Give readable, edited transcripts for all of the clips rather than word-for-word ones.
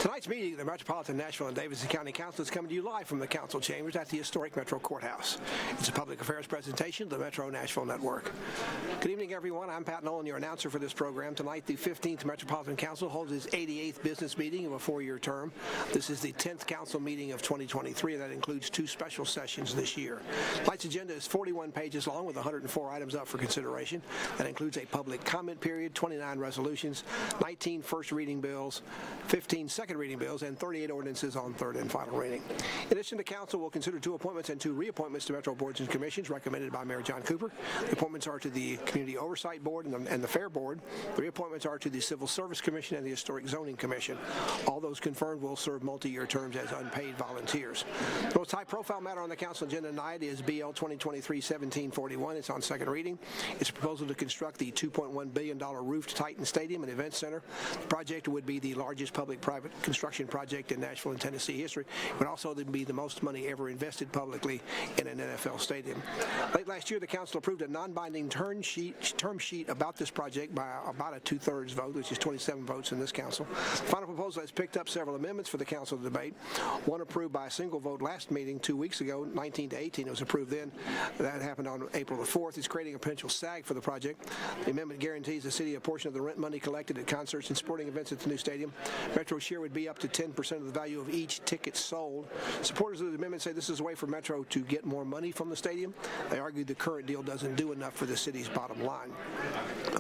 Tonight's meeting of the Metropolitan, Nashville, and Davidson County Council is coming to you live from the council chambers at the historic Metro Courthouse. It's a public affairs presentation of the Metro Nashville Network. Good evening, everyone. I'm Pat Nolan, your announcer for this program. Tonight, the 15th Metropolitan Council holds its 88th business meeting of a four-year term. This is the 10th council meeting of 2023, and that includes two special sessions this year. Tonight's agenda is 41 pages long with 104 items up for consideration. That includes a public comment period, 29 resolutions, 19 first reading bills, 15 second reading bills, and 38 ordinances on third and final reading. In addition, the council will consider two appointments and two reappointments to Metro boards and commissions recommended by Mayor John Cooper. The appointments are to the Community Oversight Board and the Fair Board. The reappointments are to the Civil Service Commission and the Historic Zoning Commission. All those confirmed will serve multi-year terms as unpaid volunteers. The most high-profile matter on the council agenda tonight is BL 2023-1741. It's on second reading. It's a proposal to construct the $2.1 billion roofed Titan Stadium and Event Center. The project would be the largest public-private construction project in Nashville and Tennessee history. It would also be the most money ever invested publicly in an NFL stadium. Late last year, the council approved a non-binding term sheet about this project by about a two-thirds vote, which is 27 votes in this council. The final proposal has picked up several amendments for the council to debate. One approved by a single vote last meeting 2 weeks ago, 19 to 18. It was approved then. That happened on April the 4th. It's creating a potential SAG for the project. The amendment guarantees the city a portion of the rent money collected at concerts and sporting events at the new stadium. Metro's share would be up to 10% of the value of each ticket sold. Supporters of the amendment say this is a way for Metro to get more money from the stadium. They argue the current deal doesn't do enough for the city's bottom line.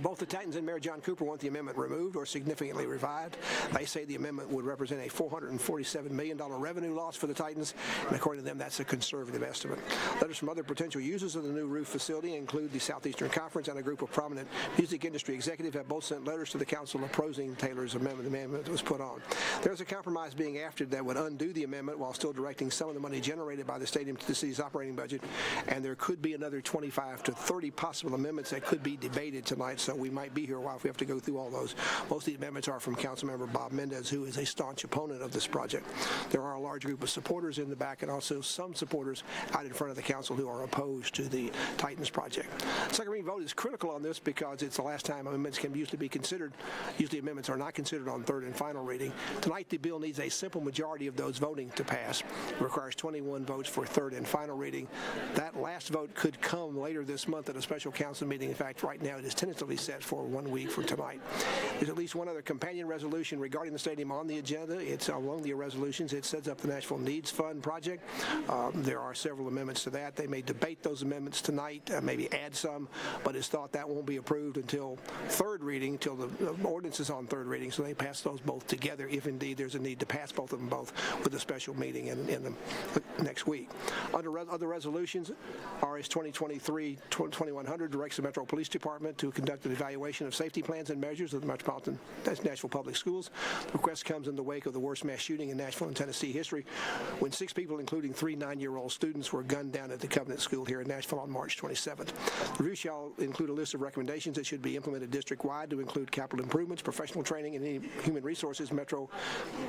Both the Titans and Mayor John Cooper want the amendment removed or significantly revived. They say the amendment would represent a $447 million revenue loss for the Titans, and according to them, that's a conservative estimate. Letters from other potential users of the new roof facility include the Southeastern Conference and a group of prominent music industry executives have both sent letters to the council opposing Taylor's amendment. The amendment that was put on. There's a compromise being aftered that would undo the amendment while still directing some of the money generated by the stadium to the city's operating budget, and there could be another 25 to 30 possible amendments that could be debated tonight, so we might be here a while if we have to go through all those. Most of the amendments are from Councilmember Bob Mendez, who is a staunch opponent of this project. There are a large group of supporters in the back and also some supporters out in front of the council who are opposed to the Titans project. Second reading vote is critical on this because it's the last time amendments can usually be considered. Usually amendments are not considered on third and final reading. Tonight the bill needs a simple majority of those voting to pass. It requires 21 votes for third and final reading. That last vote could come later this month at a special council meeting. In fact, right now it is tentatively set for 1 week from tonight. There's at least one other companion resolution regarding the stadium on the agenda. It's among the resolutions. It sets up the Nashville Needs Fund project. There are several amendments to that. They may debate those amendments tonight, maybe add some, but it's thought that won't be approved until third reading, until the ordinance is on third reading, so they pass those both together if indeed there's a need to pass both of them both with a special meeting in the next week. Under other resolutions, RS 2023-2100 directs the Metro Police Department to conduct an evaluation of safety plans and measures of the Metropolitan Nashville Public Schools. The request comes in the wake of the worst mass shooting in Nashville and Tennessee history, when 6 people, including 3 9-year-old students, were gunned down at the Covenant School here in Nashville on March 27th. The review shall include a list of recommendations that should be implemented district-wide to include capital improvements, professional training, and any human resources Metro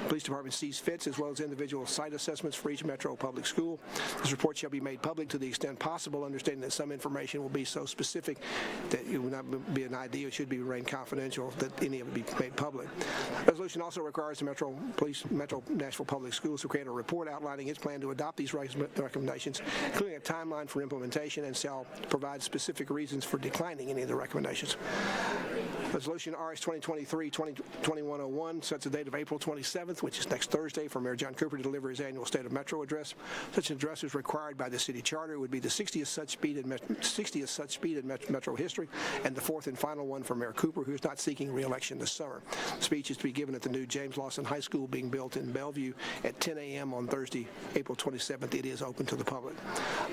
Police Department sees fits, as well as individual site assessments for each Metro public school. This report shall be made public to the extent possible, understanding that some information will be so specific that it will not be an idea. It should be remain confidential, that any of it be made public. Resolution also requires the Metro Nashville Public Schools to create a report outlining its plan to adopt these recommendations, including a timeline for implementation, and shall provide specific reasons for declining any of the recommendations. Resolution RS 2023-2101 sets a date of April 27th, which is next Thursday, for Mayor John Cooper to deliver his annual State of Metro address. Such an address is required by the city charter. It would be the 60th such speed in Metro history, and the 4th and final one for Mayor Cooper, who is not seeking re-election this summer. The speech is to be given at the new James Lawson High School being built in Bellevue at 10 a.m. on Thursday, April 27th. It is open to the public.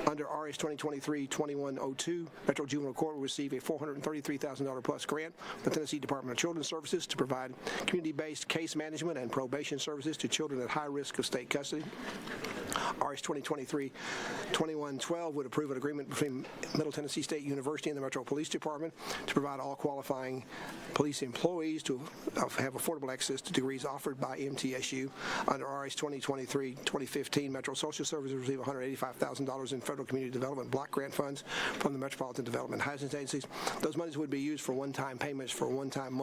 Under RS 2023-2102, Metro Juvenile Court will receive a $433,000 plus grant from the Tennessee Department of Children's Services to provide community-based case management and probation services to children at high risk of state custody. RS 2023-2112 would approve an agreement between Middle Tennessee State University and the Metro Police Department to provide all qualifying police employees to have affordable access to degrees offered by MTSU. Under RS 2023-2015, Metro Social Services receive $185,000 in federal community development block grant funds from the Metropolitan Development Housing Agencies. Those monies would be used for one-time payments for one-time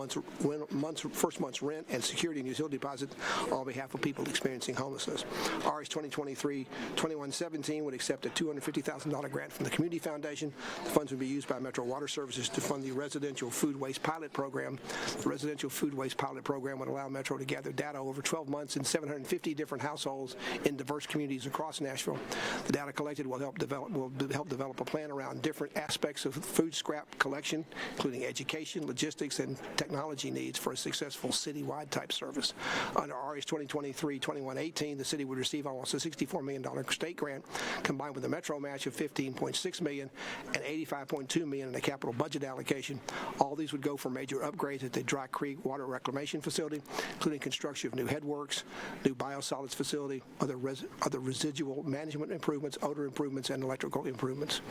first month's rent and security and utility deposit on behalf of people experiencing homelessness. RS 2023-2117 would accept a $250,000 grant from the Community Foundation. The funds would be used by Metro Water Services to fund the Residential Food Waste Pilot Program. The Residential Food Waste Pilot Program would allow Metro to gather data over 12 months in 750 different households in diverse communities across Nashville. The data collected will help develop a plan around different aspects of food scrap collection, including education, logistics, and technology needs for a successful citywide type service. Under RS 2023-2118, the city would receive almost a $64 million state grant, combined with a Metro match of $15.6 million and $85.2 million in a capital budget allocation. All these would go for major upgrades at the Dry Creek Water Reclamation Facility, including construction of new headworks, new biosolids facility, other residual management improvements, odor improvements, and electrical improvements.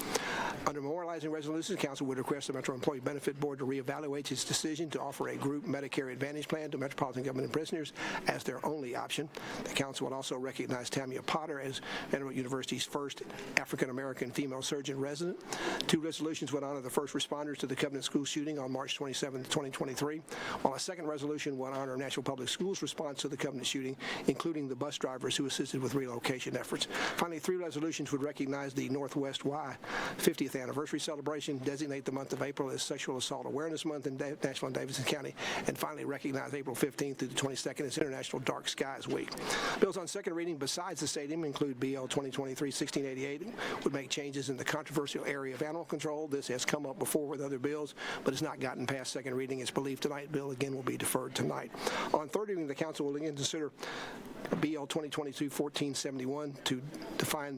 Under Memorializing Resolutions, Council would request the Metro Employee Benefit Board to reevaluate its decision to offer a group Medicare Advantage plan to Metropolitan Government prisoners as their only option. The Council would also recognize Tamia Potter as Vanderbilt University's first African-American female surgeon resident. Two resolutions would honor the first responders to the Covenant School shooting on March 27, 2023, while a second resolution would honor Nashville Public Schools' response to the Covenant shooting, including the bus drivers who assisted with relocation efforts. Finally, three resolutions would recognize the Northwest Y 50th anniversary celebration, designate the month of April as Sexual Assault Awareness Month in Nashville and Davidson County, and finally recognize April 15th through the 22nd as International Dark Skies Week. Bills on second reading besides the stadium include BL 2023-1688, would make changes in the controversial area of animal control. This has come up before with other bills, but has not gotten past second reading. It's believed tonight bill again will be deferred tonight. On third reading, the council will again consider BL 2022-1471 to define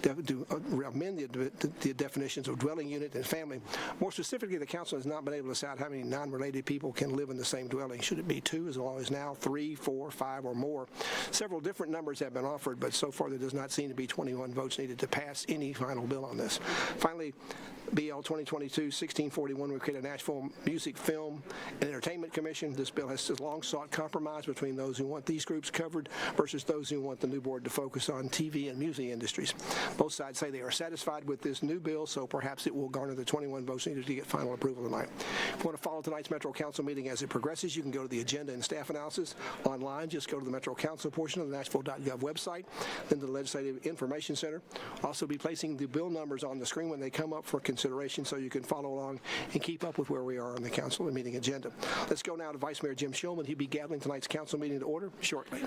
to amend the definitions of dwelling unit and family. More specifically, the council has not been able to decide how many non-related people can live in the same dwelling. Should it be 2, as long as now 3, 4, 5, or more? Several different numbers have been offered, but so far there does not seem to be 21 votes needed to pass any final bill on this. Finally, BL 2022-1641 will create a Nashville Music, Film, and Entertainment Commission. This bill has long sought compromise between those who want these groups covered versus those who want the new board to focus on TV and music industries. Both sides say they are satisfied with this new bill, so perhaps it will garner the 21 votes needed to get final approval tonight. If you want to follow tonight's Metro Council meeting as it progresses, you can go to the agenda and staff analysis online. Just go to the Metro Council portion of the Nashville.gov website, then to the Legislative Information Center. Also be placing the bill numbers on the screen when they come up for consideration so you can follow along and keep up with where we are on the council and meeting agenda. Let's go now to Vice Mayor Jim Shulman. He'll be gathering tonight's council meeting to order shortly.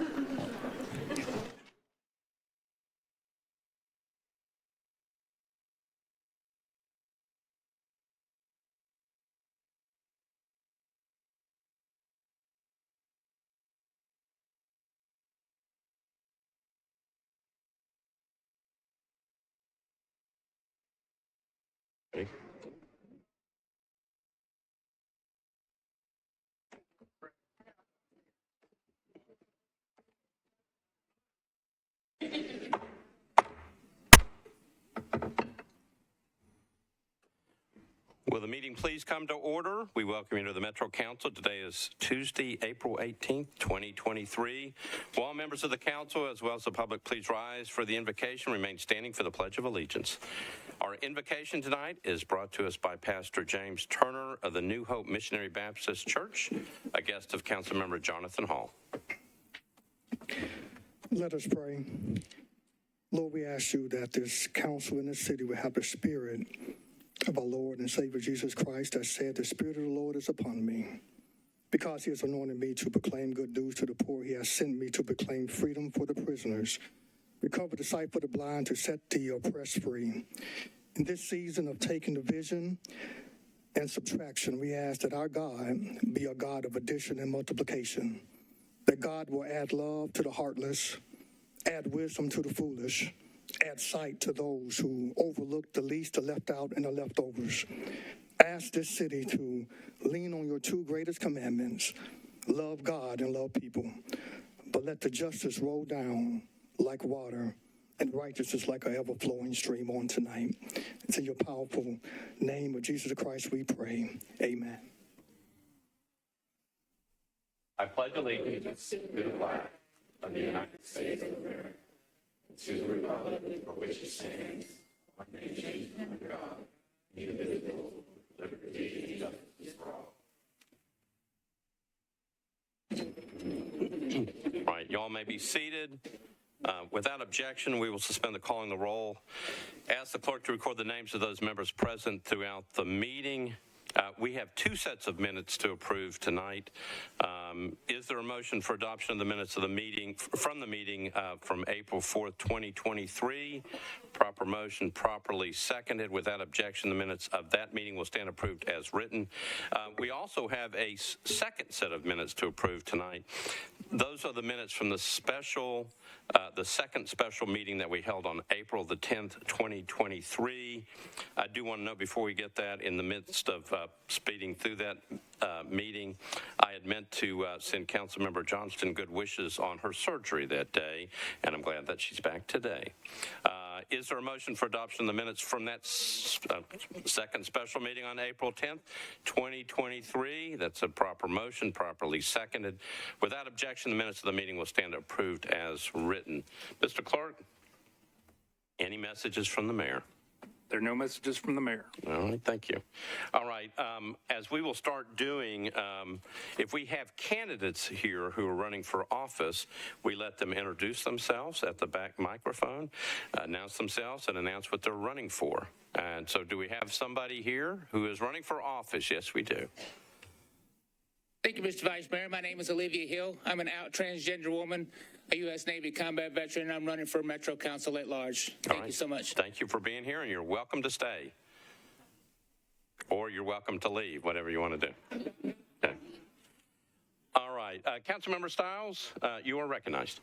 Will the meeting please come to order? We welcome you to the Metro Council. Today is Tuesday, April 18th, 2023. Will all members of the council, as well as the public, please rise for the invocation, remain standing for the Pledge of Allegiance. Our invocation tonight is brought to us by Pastor James Turner of the New Hope Missionary Baptist Church, a guest of Councilmember Jonathan Hall. Let us pray. Lord, we ask you that this council in this city will have the spirit of our Lord and Savior Jesus Christ that said, "The Spirit of the Lord is upon me. Because he has anointed me to proclaim good news to the poor, he has sent me to proclaim freedom for the prisoners, recover the sight for the blind, to set the oppressed free." In this season of taking division and subtraction, we ask that our God be a God of addition and multiplication, that God will add love to the heartless, add wisdom to the foolish, add sight to those who overlook the least, the left out, and the leftovers. Ask this city to lean on your two greatest commandments, love God and love people. But let the justice roll down like water and righteousness like an ever-flowing stream on tonight. It's in your powerful name of Jesus Christ we pray. Amen. I pledge allegiance to the flag of the United States of America, to the republic for which it stands, one nation under God, indivisible, with liberty and justice for all. All right, y'all may be seated. Without objection, we will suspend the calling the roll. Ask the clerk to record the names of those members present throughout the meeting. We have two sets of minutes to approve tonight. Is there a motion for adoption of the minutes of the meeting from April 4th, 2023? Proper motion, properly seconded. Without objection, the minutes of that meeting will stand approved as written. We also have a second set of minutes to approve tonight. Those are the minutes from the second special meeting that we held on April the 10th, 2023. I do want to note before we get that, in the midst of speeding through that meeting, I had meant to send Councilmember Johnston good wishes on her surgery that day, and I'm glad that she's back today. Is there a motion for adoption of the minutes from that second special meeting on April 10th, 2023? That's a proper motion, properly seconded. Without objection, the minutes of the meeting will stand approved as written. Mr. Clerk, any messages from the mayor? There are no messages from the mayor. All right, thank you. All right, as we will start doing, if we have candidates here who are running for office, we let them introduce themselves at the back microphone, announce themselves, and announce what they're running for. And so do we have somebody here who is running for office? Yes, we do. Thank you, Mr. Vice Mayor. My name is Olivia Hill. I'm an out transgender woman, a U.S. Navy combat veteran, and I'm running for Metro Council at large. Thank you so much. Thank you for being here, and you're welcome to stay. Or you're welcome to leave, whatever you want to do. Okay. All right. Councilmember Stiles, you are recognized.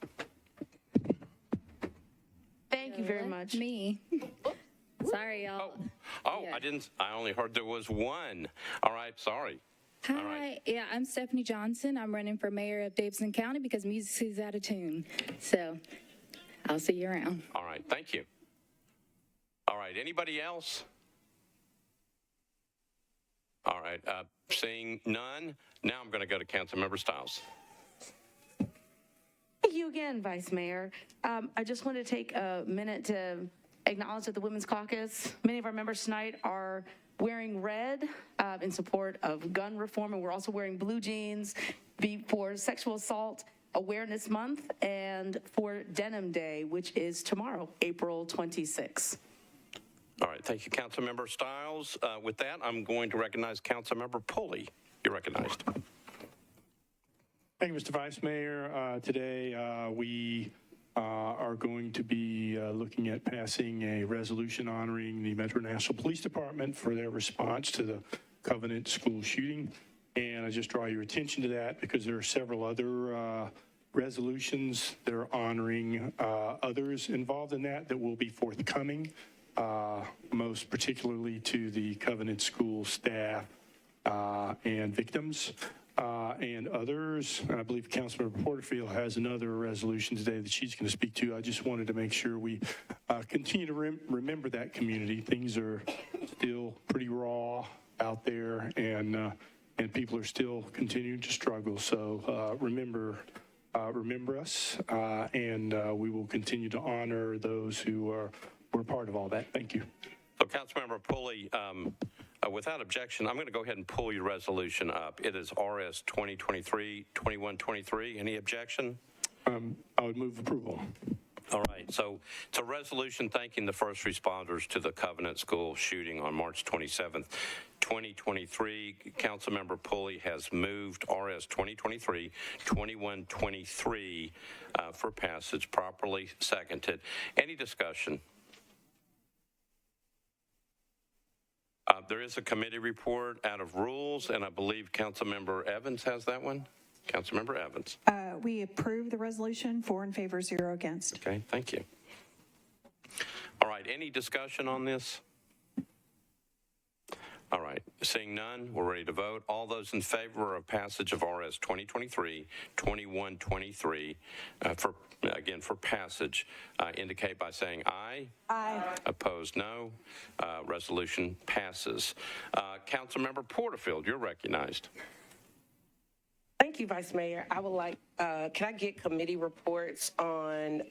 Thank you very much. Me. Sorry, y'all. Yeah. I only heard there was one. All right, sorry. Hi. All right. Yeah, I'm Stephanie Johnson. I'm running for mayor of Davidson County because music is out of tune. So I'll see you around. All right, thank you. All right, anybody else? All right, seeing none, now I'm going to go to Councilmember Stiles. Thank you again, Vice Mayor. I just want to take a minute to acknowledge that the Women's Caucus, many of our members tonight are wearing red in support of gun reform, and we're also wearing blue jeans for Sexual Assault Awareness Month and for Denim Day, which is tomorrow, April 26th. All right, thank you, Councilmember Stiles. With that, I'm going to recognize Councilmember Pulley. You're recognized. Thank you, Mr. Vice Mayor. Today, we are going to be looking at passing a resolution honoring the Metro Nashville Police Department for their response to the Covenant school shooting. And I just draw your attention to that because there are several other resolutions that are honoring others involved in that will be forthcoming, most particularly to the Covenant school staff and victims. And others. I believe Councilmember Porterfield has another resolution today that she's going to speak to. I just wanted to make sure we continue to remember that community. Things are still pretty raw out there, and people are still continuing to struggle. So remember us, and we will continue to honor those who were part of all that. Thank you. So, Councilmember Pulley, without objection, I'm going to go ahead and pull your resolution up. It is RS 2023-2123. Any objection? I would move approval. All right. So it's a resolution thanking the first responders to the Covenant school shooting on March 27th, 2023. Councilmember Pulley has moved RS 2023-2123 for passage, properly seconded. Any discussion? There is a committee report out of rules, and I believe Councilmember Evans has that one. Councilmember Evans. We approve the resolution, 4 in favor, 0 against. Okay, thank you. All right, any discussion on this? All right. Seeing none, we're ready to vote. All those in favor of passage of RS 2023-2123, for passage, indicate by saying aye. Aye. Opposed, no. Resolution passes. Councilmember Porterfield, you're recognized. Thank you, Vice Mayor. I would like, can I get committee reports on,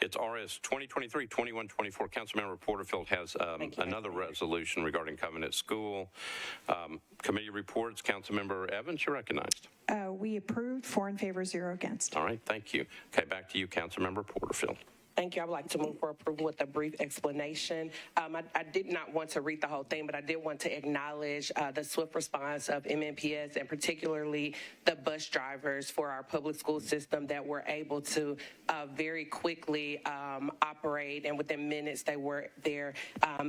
It's RS 2023-2124. Councilmember Porterfield has another resolution regarding Covenant School. Committee reports. Councilmember Evans, you're recognized. We approved, 4 in favor, 0 against. All right, thank you. Okay, back to you, Councilmember Porterfield. Thank you. I would like to move for approval with a brief explanation. I did not want to read the whole thing, but I did want to acknowledge the swift response of MNPS and particularly the bus drivers for our public school system that were able to very quickly operate, and within minutes they were there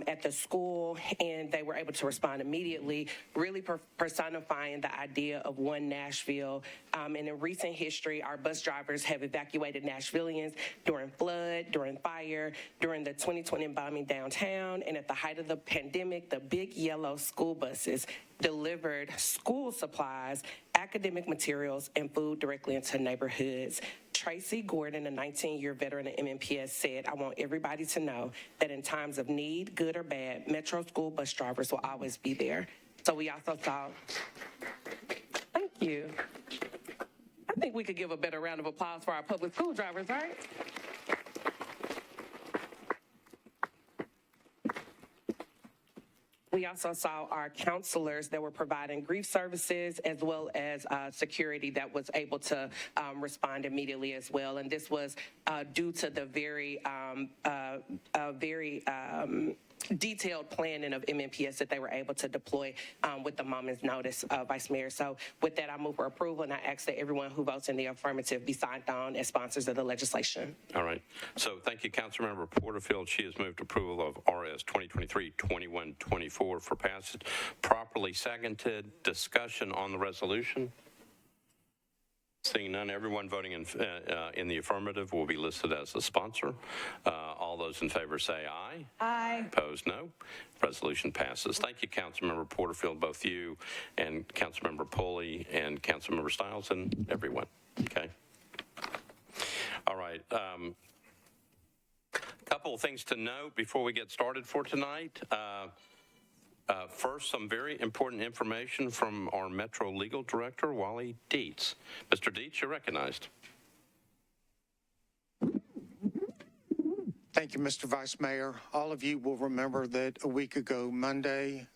at the school, and they were able to respond immediately, really personifying the idea of one Nashville. And in recent history, our bus drivers have evacuated Nashvillians during floods, during fire, during the 2020 bombing downtown, and at the height of the pandemic, the big yellow school buses delivered school supplies, academic materials, and food directly into neighborhoods. Tracy Gordon, a 19-year veteran of MNPS, said, "I want everybody to know that in times of need, good or bad, Metro school bus drivers will always be there." So we also saw, thank you. I think we could give a better round of applause for our public school drivers, right? We also saw our counselors that were providing grief services as well as security that was able to respond immediately as well. And this was due to the very detailed planning of MNPS that they were able to deploy with the moment's notice, Vice Mayor. So with that, I move for approval, and I ask that everyone who votes in the affirmative be signed on as sponsors of the legislation. All right. So thank you, Councilmember Porterfield. She has moved approval of RS 2023-2124 for passage. Properly seconded. Discussion on the resolution. Seeing none, everyone voting in the affirmative will be listed as a sponsor. All those in favor say aye. Aye. Opposed, no. Resolution passes. Thank you, Councilmember Porterfield, both you and Councilmember Pulley and Councilmember Stiles and everyone. Okay. All right. Couple of things to note before we get started for tonight. First, some very important information from our Metro Legal Director, Wally Dietz. Mr. Dietz, you're recognized. Thank you, Mr. Vice Mayor. All of you will remember that a week ago, Monday,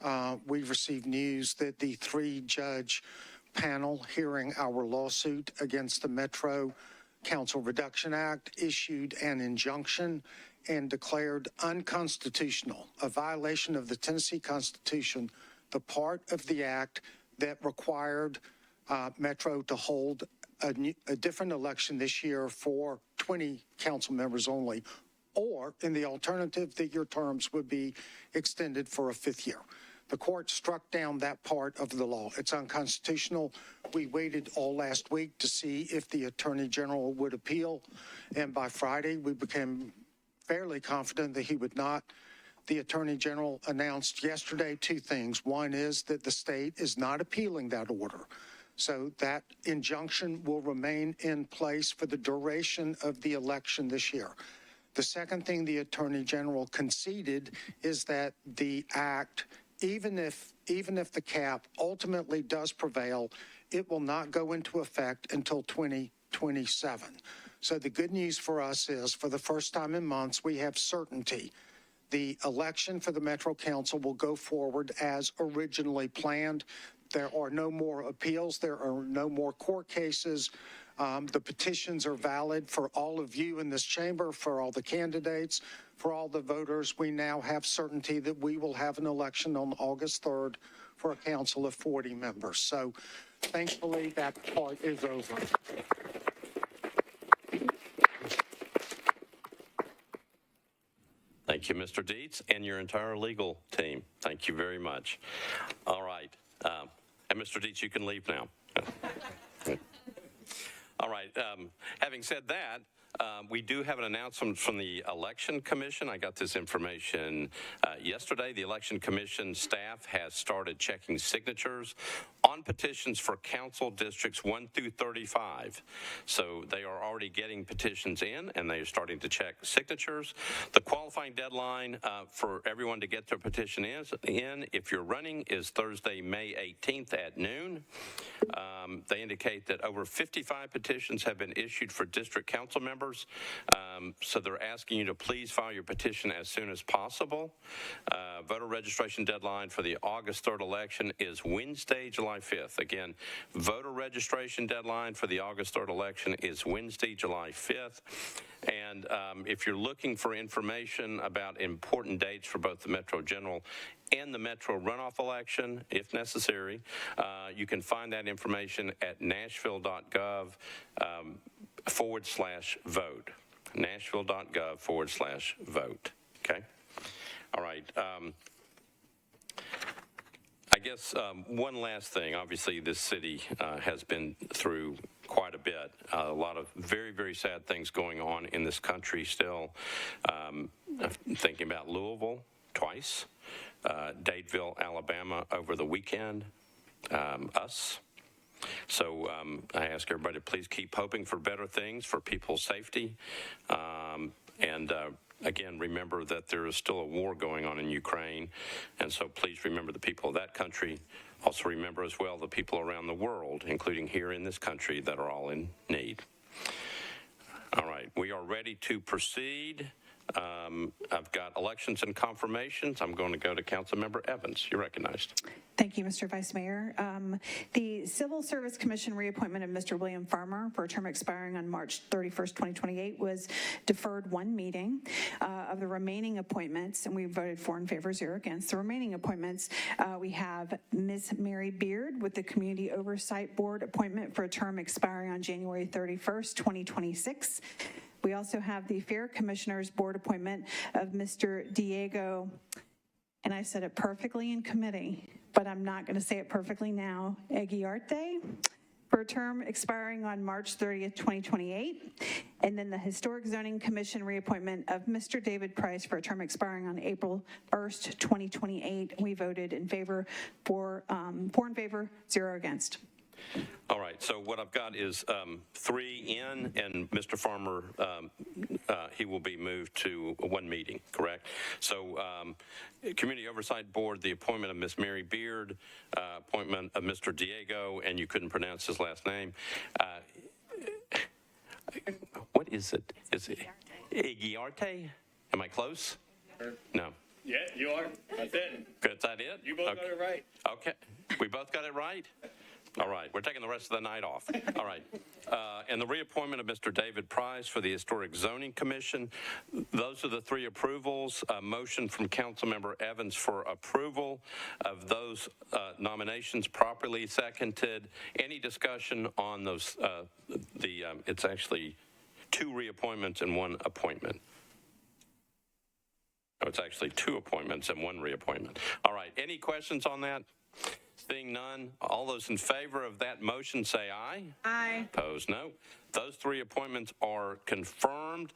we received news that the 3-judge panel hearing our lawsuit against the Metro Council Reduction Act issued an injunction and declared unconstitutional, a violation of the Tennessee Constitution, the part of the act that required Metro to hold a different election this year for 20 council members only, or in the alternative that your terms would be extended for a 5th year. The court struck down that part of the law. It's unconstitutional. We waited all last week to see if the Attorney General would appeal, and by Friday we became fairly confident that he would not. The Attorney General announced yesterday 2 things. One is that the state is not appealing that order. So that injunction will remain in place for the duration of the election this year. The second thing the Attorney General conceded is that the act, even if the cap ultimately does prevail, it will not go into effect until 2027. So the good news for us is, for the first time in months, we have certainty. The election for the Metro Council will go forward as originally planned. There are no more appeals. There are no more court cases. The petitions are valid for all of you in this chamber, for all the candidates, for all the voters. We now have certainty that we will have an election on August 3rd for a council of 40 members. So thankfully, that part is over. Thank you, Mr. Dietz, and your entire legal team. Thank you very much. All right. And Mr. Dietz, you can leave now. All right. Having said that, We do have an announcement from the Election Commission. I got this information yesterday. The Election Commission staff has started checking signatures on petitions for council districts 1 through 35. So they are already getting petitions in, and they are starting to check signatures. The qualifying deadline for everyone to get their petition in, if you're running, is Thursday, May 18th at noon. They indicate that over 55 petitions have been issued for district council members. So they're asking you to please file your petition as soon as possible. Voter registration deadline for the August 3rd election is Wednesday, July 5th. Again, voter registration deadline for the August 3rd election is Wednesday, July 5th. And if you're looking for information about important dates for both the Metro General and the Metro runoff election, if necessary, you can find that information at nashville.gov/vote. nashville.gov/vote. Okay? All right. I guess one last thing. Obviously, this city has been through quite a bit. A lot of very, very sad things going on in this country still. I'm thinking about Louisville twice, Dadeville, Alabama over the weekend, us. So I ask everybody to please keep hoping for better things for people's safety. Again, remember that there is still a war going on in Ukraine, and so please remember the people of that country. Also remember as well the people around the world, including here in this country, that are all in need. All right, we are ready to proceed. I've got elections and confirmations. I'm going to go to Councilmember Evans. You're recognized. Thank you, Mr. Vice Mayor. The Civil Service Commission reappointment of Mr. William Farmer for a term expiring on March 31st, 2028 was deferred one meeting. Of the remaining appointments, and we voted 4 in favor, 0 against. The remaining appointments, we have Ms. Mary Beard with the Community Oversight Board appointment for a term expiring on January 31st, 2026. We also have the Fair Commissioners Board appointment of Mr. Diego, and I said it perfectly in committee, but I'm not going to say it perfectly now, Eguiarte, for a term expiring on March 30th, 2028. And then the Historic Zoning Commission reappointment of Mr. David Price for a term expiring on April 1st, 2028. We voted in favor, 4 in favor, 0 against. All right, so what I've got is 3 in, and Mr. Farmer, he will be moved to one meeting, correct? So Community Oversight Board, the appointment of Ms. Mary Beard, appointment of Mr. Diego, and you couldn't pronounce his last name. What is it? Is it Eguiarte? Am I close? No. Yeah, you are. That's it. Is that it? You both got it right. Okay. We both got it right? All right, we're taking the rest of the night off. All right. And the reappointment of Mr. David Price for the Historic Zoning Commission. Those are the 3 approvals. A motion from Councilmember Evans for approval of those nominations, properly seconded. Any discussion on those? It's actually 2 reappointments and 1 appointment. Oh, it's actually 2 appointments and 1 reappointment. All right, any questions on that? Seeing none, all those in favor of that motion say aye. Aye. Opposed, no. Those 3 appointments are confirmed.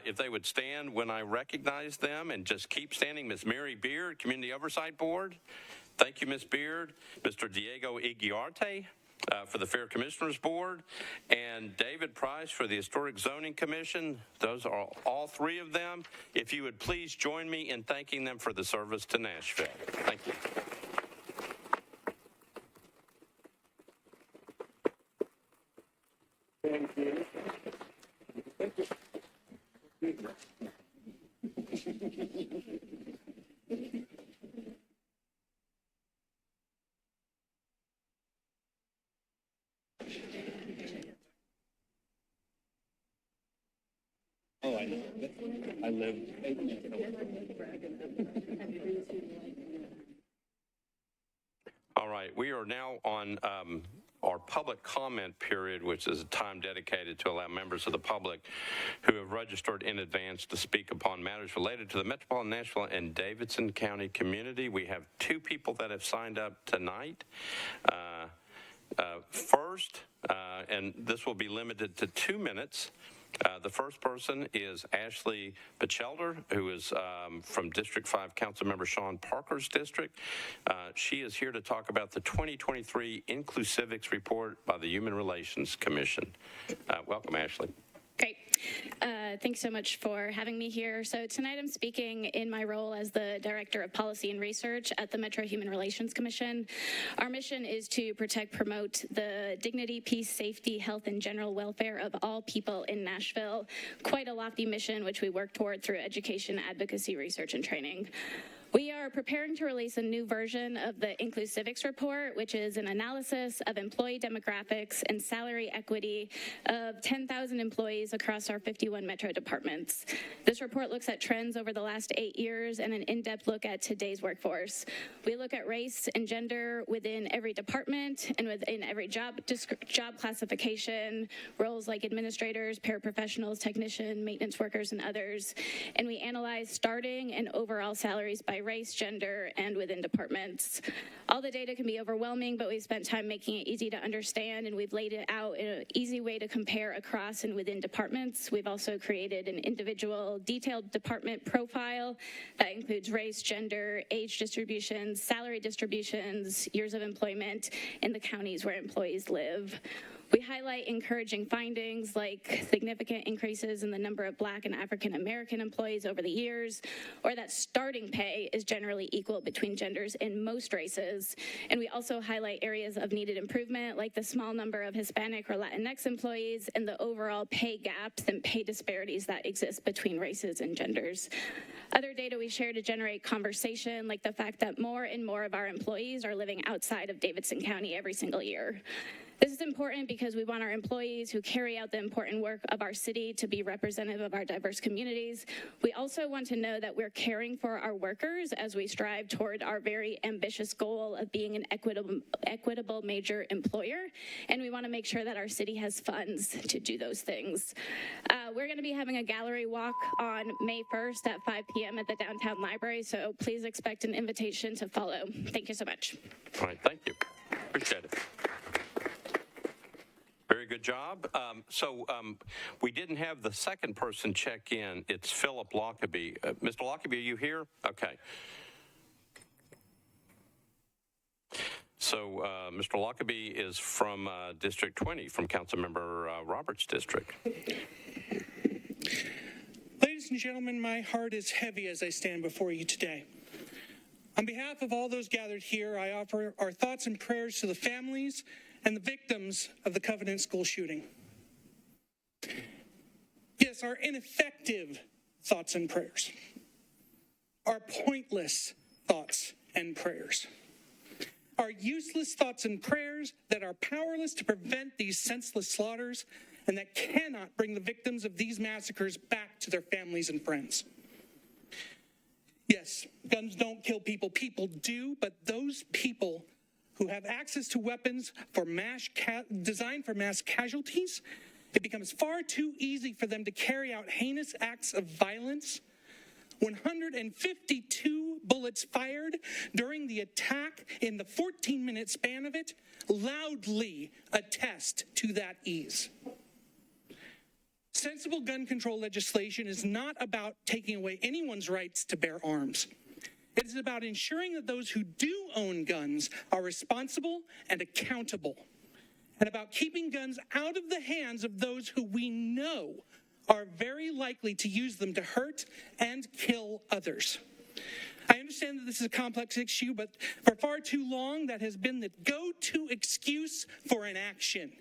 If they would stand when I recognize them and just keep standing. Ms. Mary Beard, Community Oversight Board. Thank you, Ms. Beard. Mr. Diego Eguiarte for the Fair Commissioners Board, and David Price for the Historic Zoning Commission. Those are all 3 of them. If you would please join me in thanking them for the service to Nashville. Thank you. Thank you. Oh, I know. I live. All right, we are now on our public comment period, which is a time dedicated to allow members of the public who have registered in advance to speak upon matters related to the Metropolitan, Nashville, and Davidson County community. We have 2 people that have signed up tonight. First, and this will be limited to 2 minutes, The first person is Ashley Batchelder, who is from District 5 Councilmember Sean Parker's district. She is here to talk about the 2023 Inclusivics Report by the Human Relations Commission. Welcome, Ashley. Great. Thanks so much for having me here. So tonight I'm speaking in my role as the Director of Policy and Research at the Metro Human Relations Commission. Our mission is to protect, promote the dignity, peace, safety, health, and general welfare of all people in Nashville. Quite a lofty mission, which we work toward through education, advocacy, research, and training. We are preparing to release a new version of the Inclusivics Report, which is an analysis of employee demographics and salary equity of 10,000 employees across our 51 metro departments. This report looks at trends over the last 8 years and an in-depth look at today's workforce. We look at race and gender within every department and within every job classification, roles like administrators, paraprofessionals, technician, maintenance workers, and others. And we analyze starting and overall salaries by race, gender, and within departments. All the data can be overwhelming, but we've spent time making it easy to understand, and we've laid it out in an easy way to compare across and within departments. We've also created an individual detailed department profile that includes race, gender, age distributions, salary distributions, years of employment in the counties where employees live. We highlight encouraging findings like significant increases in the number of Black and African American employees over the years, or that starting pay is generally equal between genders in most races. And we also highlight areas of needed improvement, like the small number of Hispanic or Latinx employees and the overall pay gaps and pay disparities that exist between races and genders. Other data we share to generate conversation, like the fact that more and more of our employees are living outside of Davidson County every single year. This is important because we want our employees who carry out the important work of our city to be representative of our diverse communities. We also want to know that we're caring for our workers as we strive toward our very ambitious goal of being an equitable major employer, and we want to make sure that our city has funds to do those things. We're going to be having a gallery walk on May 1st at 5 p.m. at the downtown library, so please expect an invitation to follow. Thank you so much. All right, thank you. Appreciate it. Very good job. We didn't have the second person check in. It's Philip Lockaby. Mr. Lockaby, are you here? Okay. So Mr. Lockaby is from District 20, from Councilmember Roberts' district. Ladies and gentlemen, my heart is heavy as I stand before you today. On behalf of all those gathered here, I offer our thoughts and prayers to the families and the victims of the Covenant School shooting. Yes, our ineffective thoughts and prayers. Our pointless thoughts and prayers. Our useless thoughts and prayers that are powerless to prevent these senseless slaughters and that cannot bring the victims of these massacres back to their families and friends. Yes, guns don't kill people. People do, but those people who have access to weapons for designed for mass casualties, it becomes far too easy for them to carry out heinous acts of violence. 152 bullets fired during the attack in the 14-minute span of it loudly attest to that ease. Sensible gun control legislation is not about taking away anyone's rights to bear arms. It is about ensuring that those who do own guns are responsible and accountable, and about keeping guns out of the hands of those who we know are very likely to use them to hurt and kill others. I understand that this is a complex issue, but for far too long, that has been the go-to excuse for inaction.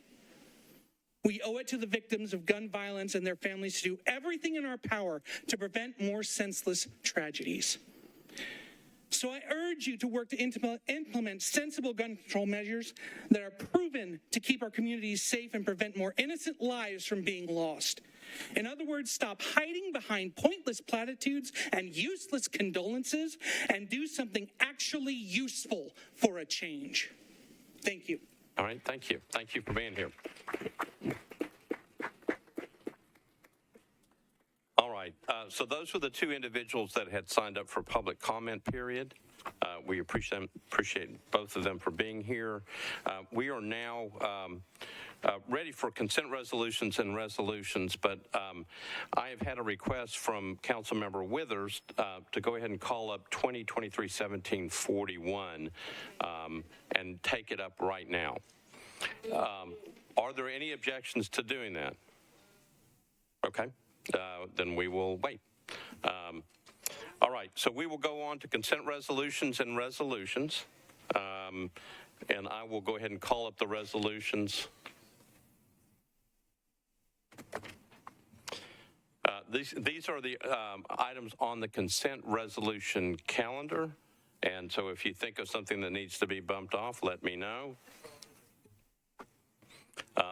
We owe it to the victims of gun violence and their families to do everything in our power to prevent more senseless tragedies. So I urge you to work to implement sensible gun control measures that are proven to keep our communities safe and prevent more innocent lives from being lost. In other words, stop hiding behind pointless platitudes and useless condolences and do something actually useful for a change. Thank you. All right, thank you. Thank you for being here. All right, so those were the two individuals that had signed up for public comment period. We appreciate both of them for being here. We are now ready for consent resolutions and resolutions, but I have had a request from Councilmember Withers to go ahead and call up 2023-1741 and take it up right now. Are there any objections to doing that? Okay, then we will wait. All right, so we will go on to consent resolutions and resolutions, and I will go ahead and call up the resolutions. These are the items on the consent resolution calendar, and so if you think of something that needs to be bumped off, let me know.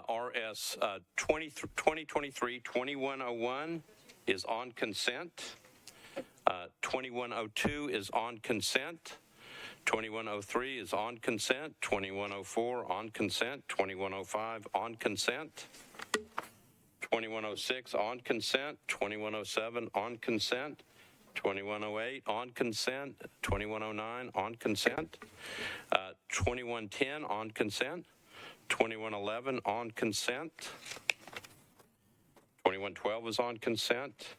RS 2023-2101 is on consent. 2102 is on consent. 2103 is on consent. 2104 on consent. 2105 on consent. 2106 on consent. 2107 on consent. 2108 on consent. 2109 on consent. 2110 on consent. 2111 on consent. 2112 is on consent.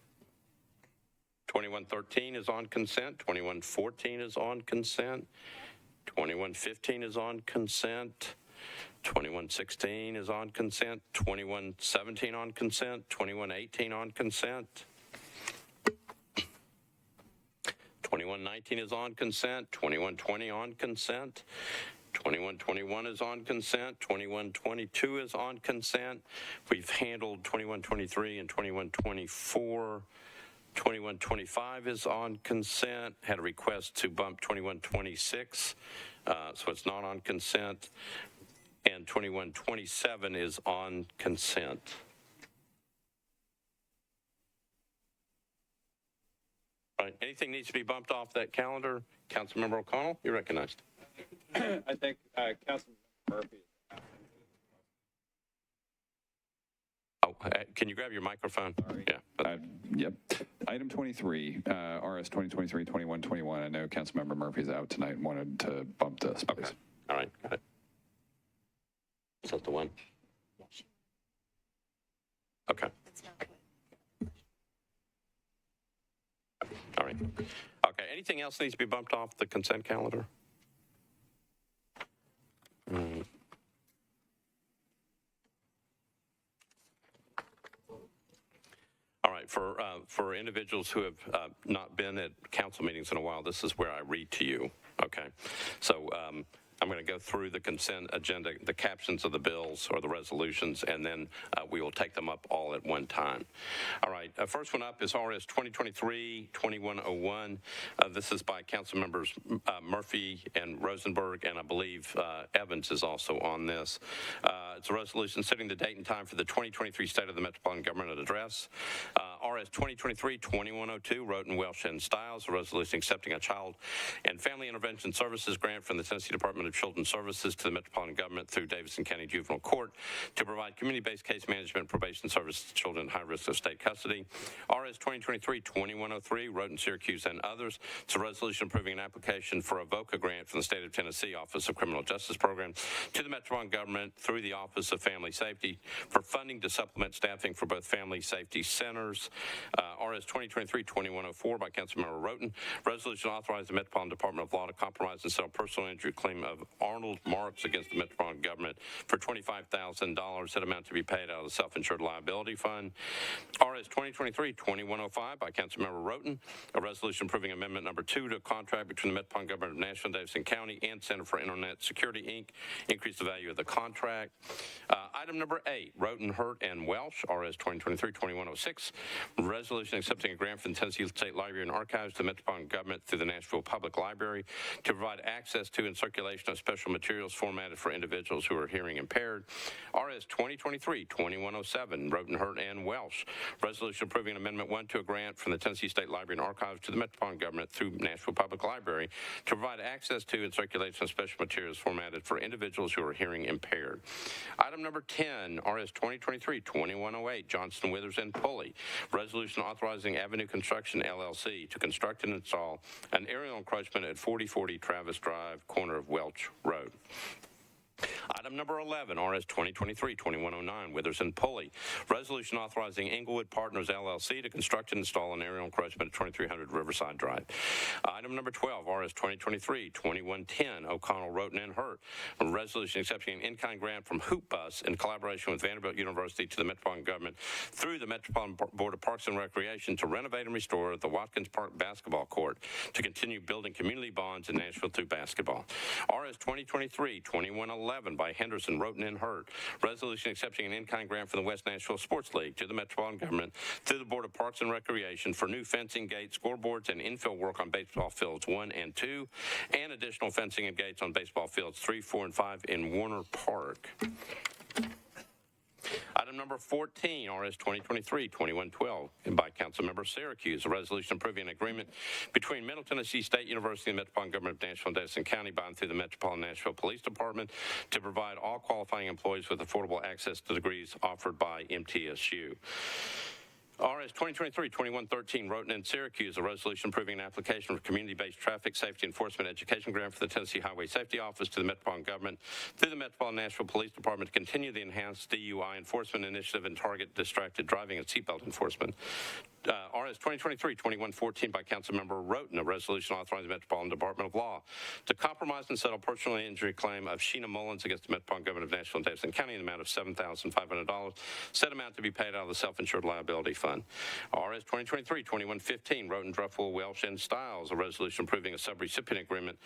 2113 is on consent. 2114 is on consent. 2115 is on consent. 2116 is on consent. 2117 on consent. 2118 on consent. 2119 is on consent. 2120 on consent. 2121 is on consent. 2122 is on consent. We've handled 2123 and 2124. 2125 is on consent. Had a request to bump 2126, so it's not on consent. And 2127 is on consent. All right, anything needs to be bumped off that calendar? Councilmember O'Connell, you're recognized. I think Councilman Murphy. Oh, can you grab your microphone? Sorry. Yeah. Yep. Item 23, RS 2023-2121. I know Councilmember Murphy's out tonight and wanted to bump this, please. Okay. All right, got it. Is that the one? Okay. All right. Okay, anything else needs to be bumped off the consent calendar? All right, for individuals who have not been at council meetings in a while, this is where I read to you, okay? So I'm going to go through the consent agenda, the captions of the bills or the resolutions, and then we will take them up all at one time. All right, first one up is RS 2023-2101. This is by council members Murphy and Rosenberg, and I believe Evans is also on this. It's a resolution setting the date and time for the 2023 State of the Metropolitan Government Address. RS 2023-2102, Roten, Welsh, and Stiles, a resolution accepting a child and family intervention services grant from the Tennessee Department of Children's Services to the Metropolitan Government through Davidson County Juvenile Court to provide community-based case management probation services to children at high risk of state custody. RS 2023-2103, Roten, Syracuse, and others. It's a resolution approving an application for a VOCA grant from the State of Tennessee Office of Criminal Justice Program to the Metropolitan Government through the Office of Family Safety for funding to supplement staffing for both family safety centers. RS 2023-2104 by Councilmember Roten. Resolution authorizing the Metropolitan Department of Law to compromise and settle personal injury claim of Arnold Marks against the Metropolitan Government for $25,000. That amount to be paid out of the Self-Insured Liability Fund. RS 2023-2105 by Councilmember Roten. A resolution approving amendment number 2 to a contract between the Metropolitan Government of Nashville and Davidson County and Center for Internet Security, Inc. Increase the value of the contract. Item number 8, Roten, Hurt, and Welsh, RS 2023-2106. Resolution accepting a grant from the Tennessee State Library and Archives to the Metropolitan Government through the Nashville Public Library to provide access to and circulation of special materials formatted for individuals who are hearing impaired. RS 2023-2107, Roten, Hurt, and Welsh. Resolution approving Amendment 1 to a grant from the Tennessee State Library and Archives to the Metropolitan Government through Nashville Public Library to provide access to and circulation of special materials formatted for individuals who are hearing impaired. Item number 10, RS 2023-2108, Johnston, Withers, and Pulley. Resolution authorizing Avenue Construction, LLC, to construct and install an aerial encroachment at 4040 Travis Drive, corner of Welch Road. Item number 11, RS 2023-2109, Withers and Pulley. Resolution authorizing Englewood Partners LLC to construct and install an aerial encroachment at 2300 Riverside Drive. Item number 12, RS 2023-2110, O'Connell, Roten, and Hurt. A resolution accepting an in-kind grant from Hoop Bus in collaboration with Vanderbilt University to the Metropolitan government through the Metropolitan Board of Parks and Recreation to renovate and restore the Watkins Park basketball court to continue building community bonds in Nashville through basketball. RS 2023-2111 by Henderson, Roten, and Hurt. Resolution accepting an in-kind grant from the West Nashville Sports League to the Metropolitan government through the Board of Parks and Recreation for new fencing, gates, scoreboards, and infill work on baseball fields 1 and 2, and additional fencing and gates on baseball fields 3, 4, and 5 in Warner Park. Item number 14, RS 2023-2112, by Councilmember Syracuse, a resolution approving an agreement between Middle Tennessee State University and the Metropolitan Government of Nashville and Davidson County by and through the Metropolitan Nashville Police Department to provide all qualifying employees with affordable access to degrees offered by MTSU. RS 2023-2113, Roten and Syracuse, a resolution approving an application for community-based traffic safety enforcement education grant for the Tennessee Highway Safety Office to the Metropolitan government through the Metropolitan Nashville Police Department to continue the enhanced DUI enforcement initiative and target distracted driving and seatbelt enforcement. RS 2023-2114 by Councilmember Roten, a resolution authorizing the Metropolitan Department of Law to compromise and settle personal injury claim of Sheena Mullins against the Metropolitan Government of Nashville and Davidson County in the amount of $7,500, said amount to be paid out of the self-insured liability fund. RS 2023-2115, Roten, Druffel, Welsh, and Stiles, a resolution approving a subrecipient agreement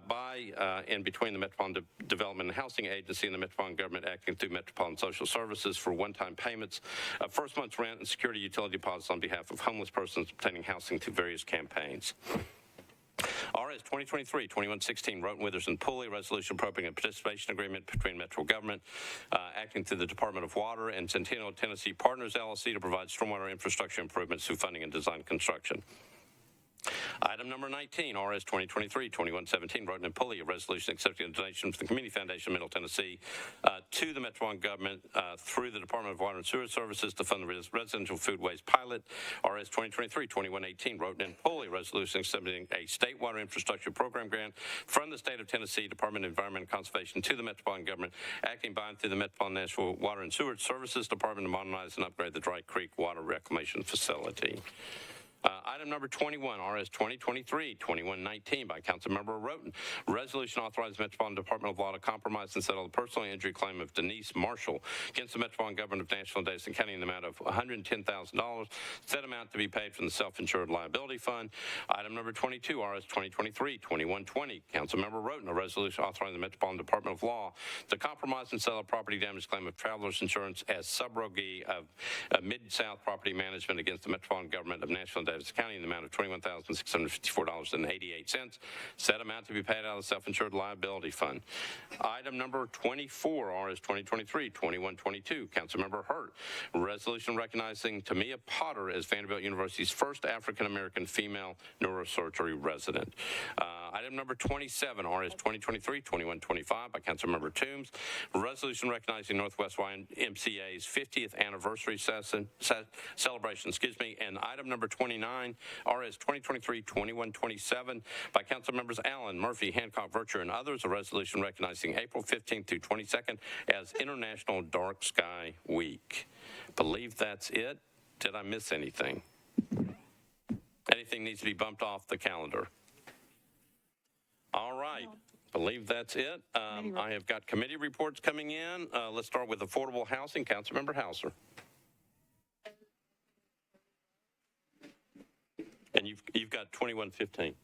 by and between the Metropolitan Development and Housing Agency and the Metropolitan Government acting through Metropolitan Social Services for one-time payments of first month's rent and security utility deposits on behalf of homeless persons obtaining housing through various campaigns. RS 2023-2116, Roten, Withers, and Pulley, resolution approving a participation agreement between Metro Government acting through the Department of Water and Centennial Tennessee Partners LLC to provide stormwater infrastructure improvements through funding and design construction. Item number 19, RS 2023-2117, Roten and Pulley, a resolution accepting a donation from the Community Foundation of Middle Tennessee to the Metropolitan government through the Department of Water and Sewer Services to fund the residential foodways pilot. RS 2023-2118, Roten and Pulley, resolution accepting a state water infrastructure program grant from the state of Tennessee Department of Environment and Conservation to the Metropolitan government, acting by and through the Metropolitan Nashville Water and Sewer Services Department to modernize and upgrade the Dry Creek Water Reclamation Facility. Item number 21, RS 2023-2119 by Councilmember Roten. Resolution authorizing the Metropolitan Department of Law to compromise and settle the personal injury claim of Denise Marshall against the Metropolitan Government of Nashville and Davidson County in the amount of $110,000. Said amount to be paid from the Self-Insured Liability Fund. Item number 22, RS 2023-2120. Councilmember Roten. A resolution authorizing the Metropolitan Department of Law to compromise and settle a property damage claim of Travelers Insurance as subrogee of Mid-South Property Management against the Metropolitan Government of Nashville and Davidson County in the amount of $21,654.88. Said amount to be paid out of the Self-Insured Liability Fund. Item number 24, RS 2023-2122, Councilmember Hurt. Resolution recognizing Tamia Potter as Vanderbilt University's first African-American female neurosurgery resident. Item number 27, RS 2023-2125 by Councilmember Toombs. Resolution recognizing Northwest YMCA's 50th anniversary celebration, and item number 29, RS 2023-2127 by Councilmembers Allen, Murphy, Hancock, Vercher, and others. A resolution recognizing April 15th through 22nd as International Dark Sky Week. Believe that's it. Did I miss anything? Anything needs to be bumped off the calendar? All right. Believe that's it. I have got committee reports coming in. Let's start with affordable housing. Councilmember Hauser. And you've got 2115.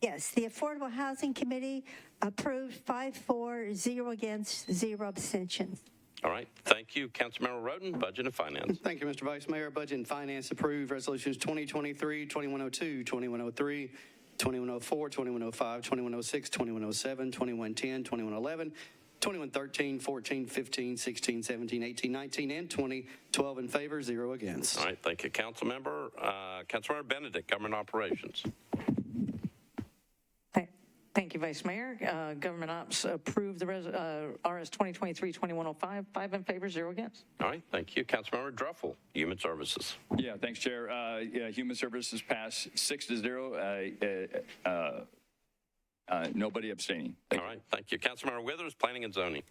Yes, the Affordable Housing Committee approved 5-4, 0 against, 0 abstentions. All right. Thank you. Councilmember Roten, Budget and Finance. Thank you, Mr. Vice Mayor. Budget and Finance approved resolutions 2023, 2102, 2103, 2104, 2105, 2106, 2107, 2110, 2111, 2113, 14, 15, 16, 17, 18, 19, and 20. 12 in favor, 0 against. All right. Thank you, Councilmember. Councilmember Benedict, Government Operations. Thank you, Vice Mayor. Government Ops approved the RS 2023-2105, 5 in favor, 0 against. All right. Thank you. Councilmember Druffel, Human Services. Yeah, thanks, Chair. Human Services passed 6-0. Nobody abstaining. All right. Thank you. Councilmember Withers, Planning and Zoning.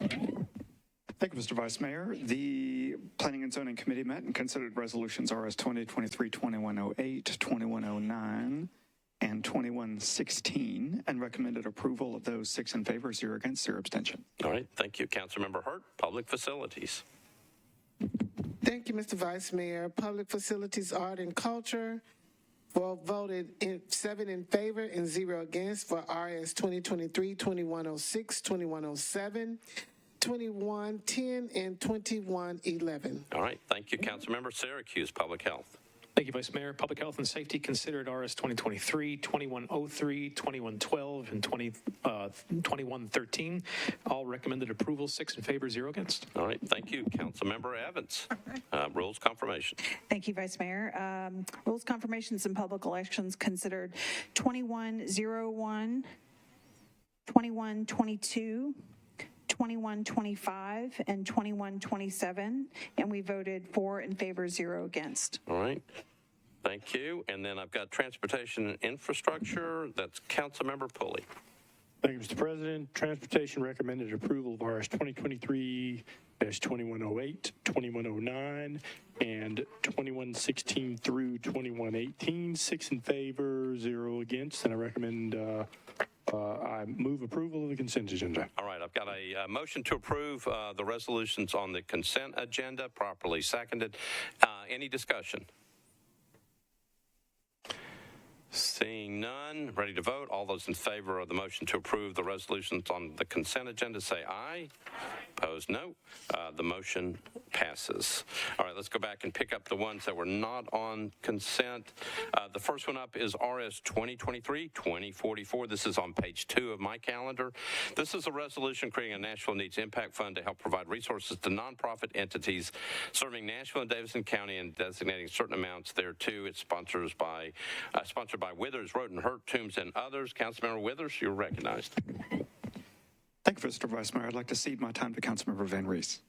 Thank you, Mr. Vice Mayor. The Planning and Zoning Committee met and considered resolutions RS 2023-2108, 2109, and 2116, and recommended approval of those. 6 in favor, 0 against, 0 abstention. All right, thank you. Councilmember Hurt, Public Facilities. Thank you, Mr. Vice Mayor. Public Facilities, Art, and Culture voted 7 in favor and 0 against for RS 2023-2106, 2107, 2110, and 2111. All right, thank you. Councilmember Syracuse, Public Health. Thank you, Vice Mayor. Public Health and Safety considered RS 2023, 2103, 2112, and 2113. All recommended approval, 6 in favor, 0 against. All right, thank you. Councilmember Evans, Rules Confirmation. Thank you, Vice Mayor. Rules confirmations and public elections considered 2101, 2122, 2125, and 2127, and we voted 4 in favor, 0 against. All right. Thank you. And then I've got Transportation and Infrastructure. That's Councilmember Pulley. Thank you, Mr. President. Transportation recommended approval of RS 2023-2108, 2109, and 2116 through 2118. 6 in favor, 0 against, and I recommend I move approval of the consent agenda. All right, I've got a motion to approve the resolutions on the consent agenda, properly seconded. Any discussion? Seeing none, ready to vote. All those in favor of the motion to approve the resolutions on the consent agenda say aye. Opposed, no. The motion passes. All right, let's go back and pick up the ones that were not on consent. The first one up is RS 2023-2044. This is on page 2 of my calendar. This is a resolution creating a Nashville Needs Impact Fund to help provide resources to nonprofit entities serving Nashville and Davidson County and designating certain amounts thereto. It's sponsored by Withers, Roten, Hurt, Toombs, and others. Councilmember Withers, you're recognized. Thank you, Mr. Vice Mayor. I'd like to cede my time to Councilmember Van Rees.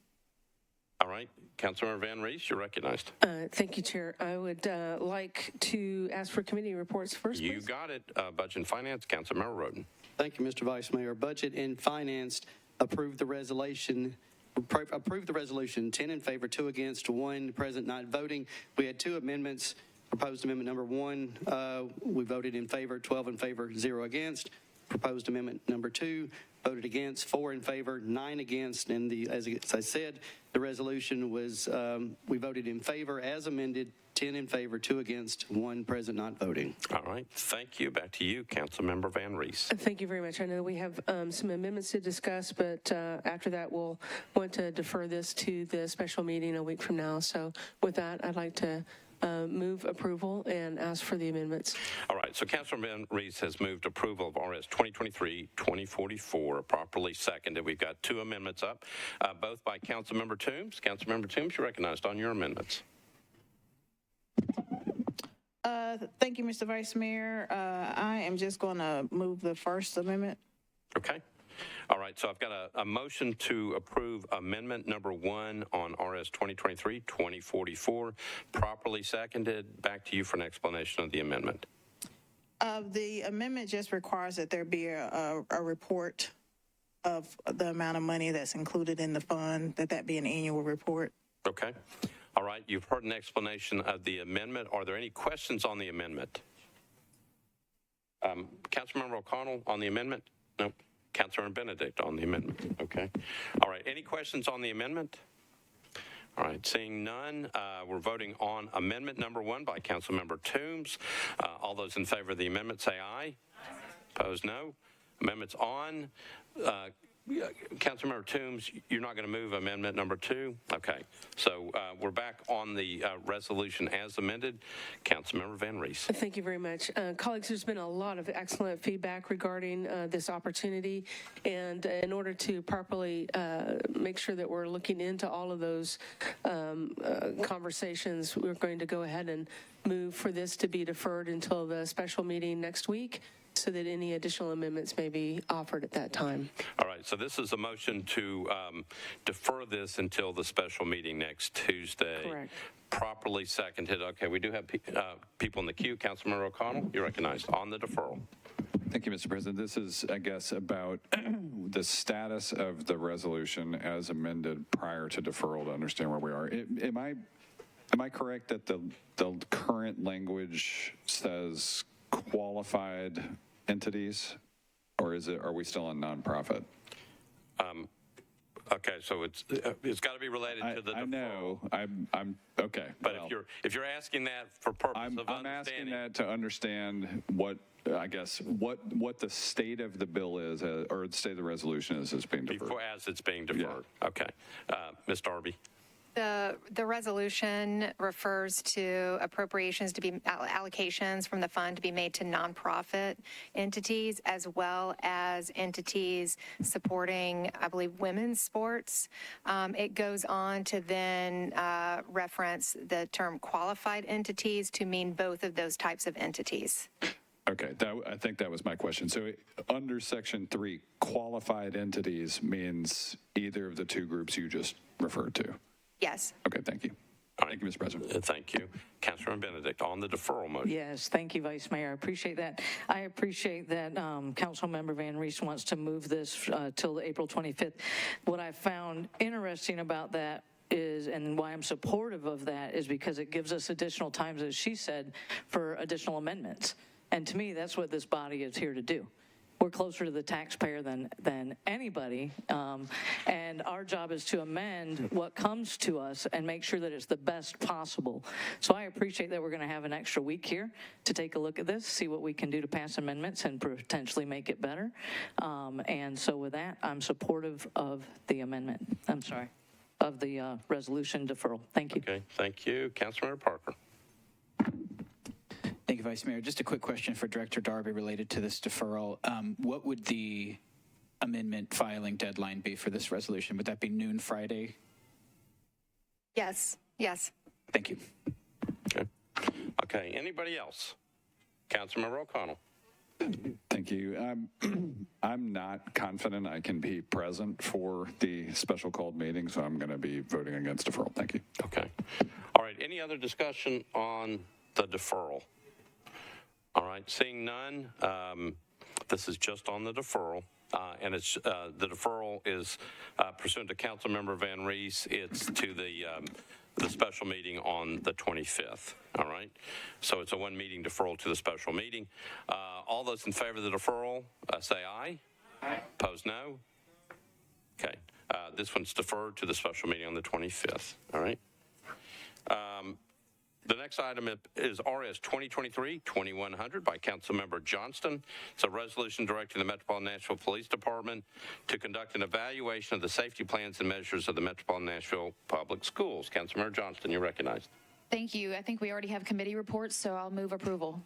All right. Councilmember Van Rees, you're recognized. Thank you, Chair. I would like to ask for committee reports first, please. You got it. Budget and Finance, Councilmember Roten. Thank you, Mr. Vice Mayor. Budget and Finance approved the resolution. 10 in favor, 2 against, 1 present not voting. We had 2 amendments. Proposed amendment number 1, we voted in favor, 12 in favor, 0 against. Proposed amendment number 2, voted against, 4 in favor, 9 against. And as I said, the resolution was, we voted in favor as amended, 10 in favor, 2 against, 1 present not voting. All right. Thank you. Back to you, Councilmember Van Rees. Thank you very much. I know we have some amendments to discuss, but after that, we'll want to defer this to the special meeting a week from now. So with that, I'd like to move approval and ask for the amendments. All right, so Councilor Van Rees has moved approval of RS 2023-2044, properly seconded. We've got 2 amendments up, both by Councilmember Toombs. Councilmember Toombs, you're recognized on your amendments. Thank you, Mr. Vice Mayor. I am just going to move the first amendment. Okay. All right, so I've got a motion to approve amendment number 1 on RS 2023-2044, properly seconded. Back to you for an explanation of the amendment. The amendment just requires that there be a report of the amount of money that's included in the fund, that be an annual report. Okay. All right, you've heard an explanation of the amendment. Are there any questions on the amendment? Councilmember O'Connell on the amendment? No. Councilor Benedict on the amendment. Okay. All right. Any questions on the amendment? All right. Seeing none, we're voting on amendment number 1 by Councilmember Toombs. All those in favor of the amendment say aye. Opposed, no. Amendment's on. Councilmember Toombs, you're not going to move amendment number 2? Okay. So we're back on the resolution as amended. Councilmember Van Rees. Thank you very much. Colleagues, there's been a lot of excellent feedback regarding this opportunity. And in order to properly make sure that we're looking into all of those conversations, we're going to go ahead and move for this to be deferred until the special meeting next week, so that any additional amendments may be offered at that time. All right, so this is a motion to defer this until the special meeting next Tuesday. Correct. Properly seconded. Okay, we do have people in the queue. Councilmember O'Connell, you're recognized on the deferral. Thank you, Mr. President. This is, I guess, about the status of the resolution as amended prior to deferral to understand where we are. Am I correct that the current language says qualified entities, or are we still on nonprofit? Okay, so it's got to be related to the deferral. I know. I'm okay. But if you're asking that for purpose of I'm asking that to understand what the state of the bill is, or the state of the resolution is being deferred. As it's being deferred. Yeah. Okay. Ms. Darby. The resolution refers to appropriations to be allocations from the fund to be made to nonprofit entities as well as entities supporting, I believe, women's sports. It goes on to then reference the term qualified entities to mean both of those types of entities. Okay, I think that was my question. So under Section 3, qualified entities means either of the two groups you just referred to. Yes. Okay, thank you. Thank you, Mr. President. Thank you. Councilor Benedict, on the deferral motion. Yes, thank you, Vice Mayor. I appreciate that. I appreciate that Councilmember Van Rees wants to move this till April 25th. What I found interesting about that is, and why I'm supportive of that, is because it gives us additional times, as she said, for additional amendments. And to me, that's what this body is here to do. We're closer to the taxpayer than anybody, and our job is to amend what comes to us and make sure that it's the best possible. So I appreciate that we're going to have an extra week here to take a look at this, see what we can do to pass amendments and potentially make it better. And so with that, I'm supportive of the amendment. I'm sorry, of the resolution deferral. Thank you. Okay, thank you. Councilmember Parker. Thank you, Vice Mayor. Just a quick question for Director Darby related to this deferral. What would the amendment filing deadline be for this resolution? Would that be noon Friday? Yes. Yes. Thank you. Okay. Anybody else? Councilmember O'Connell. Thank you. I'm not confident I can be present for the special called meeting, so I'm going to be voting against deferral. Thank you. Okay. All right. Any other discussion on the deferral? All right, seeing none, this is just on the deferral, and it's the deferral is pursuant to Councilmember Van Rees. It's to the special meeting on the 25th. All right, so it's a one meeting deferral to the special meeting. All those in favor of the deferral, say aye. Aye. Opposed, no. Okay, this one's deferred to the special meeting on the 25th. All right. The next item is RS 2023-2100 by Councilmember Johnston. It's a resolution directing the Metropolitan Nashville Police Department to conduct an evaluation of the safety plans and measures of the Metropolitan Nashville Public Schools. Councilmember Johnston, you're recognized. Thank you. I think we already have committee reports, so I'll move approval.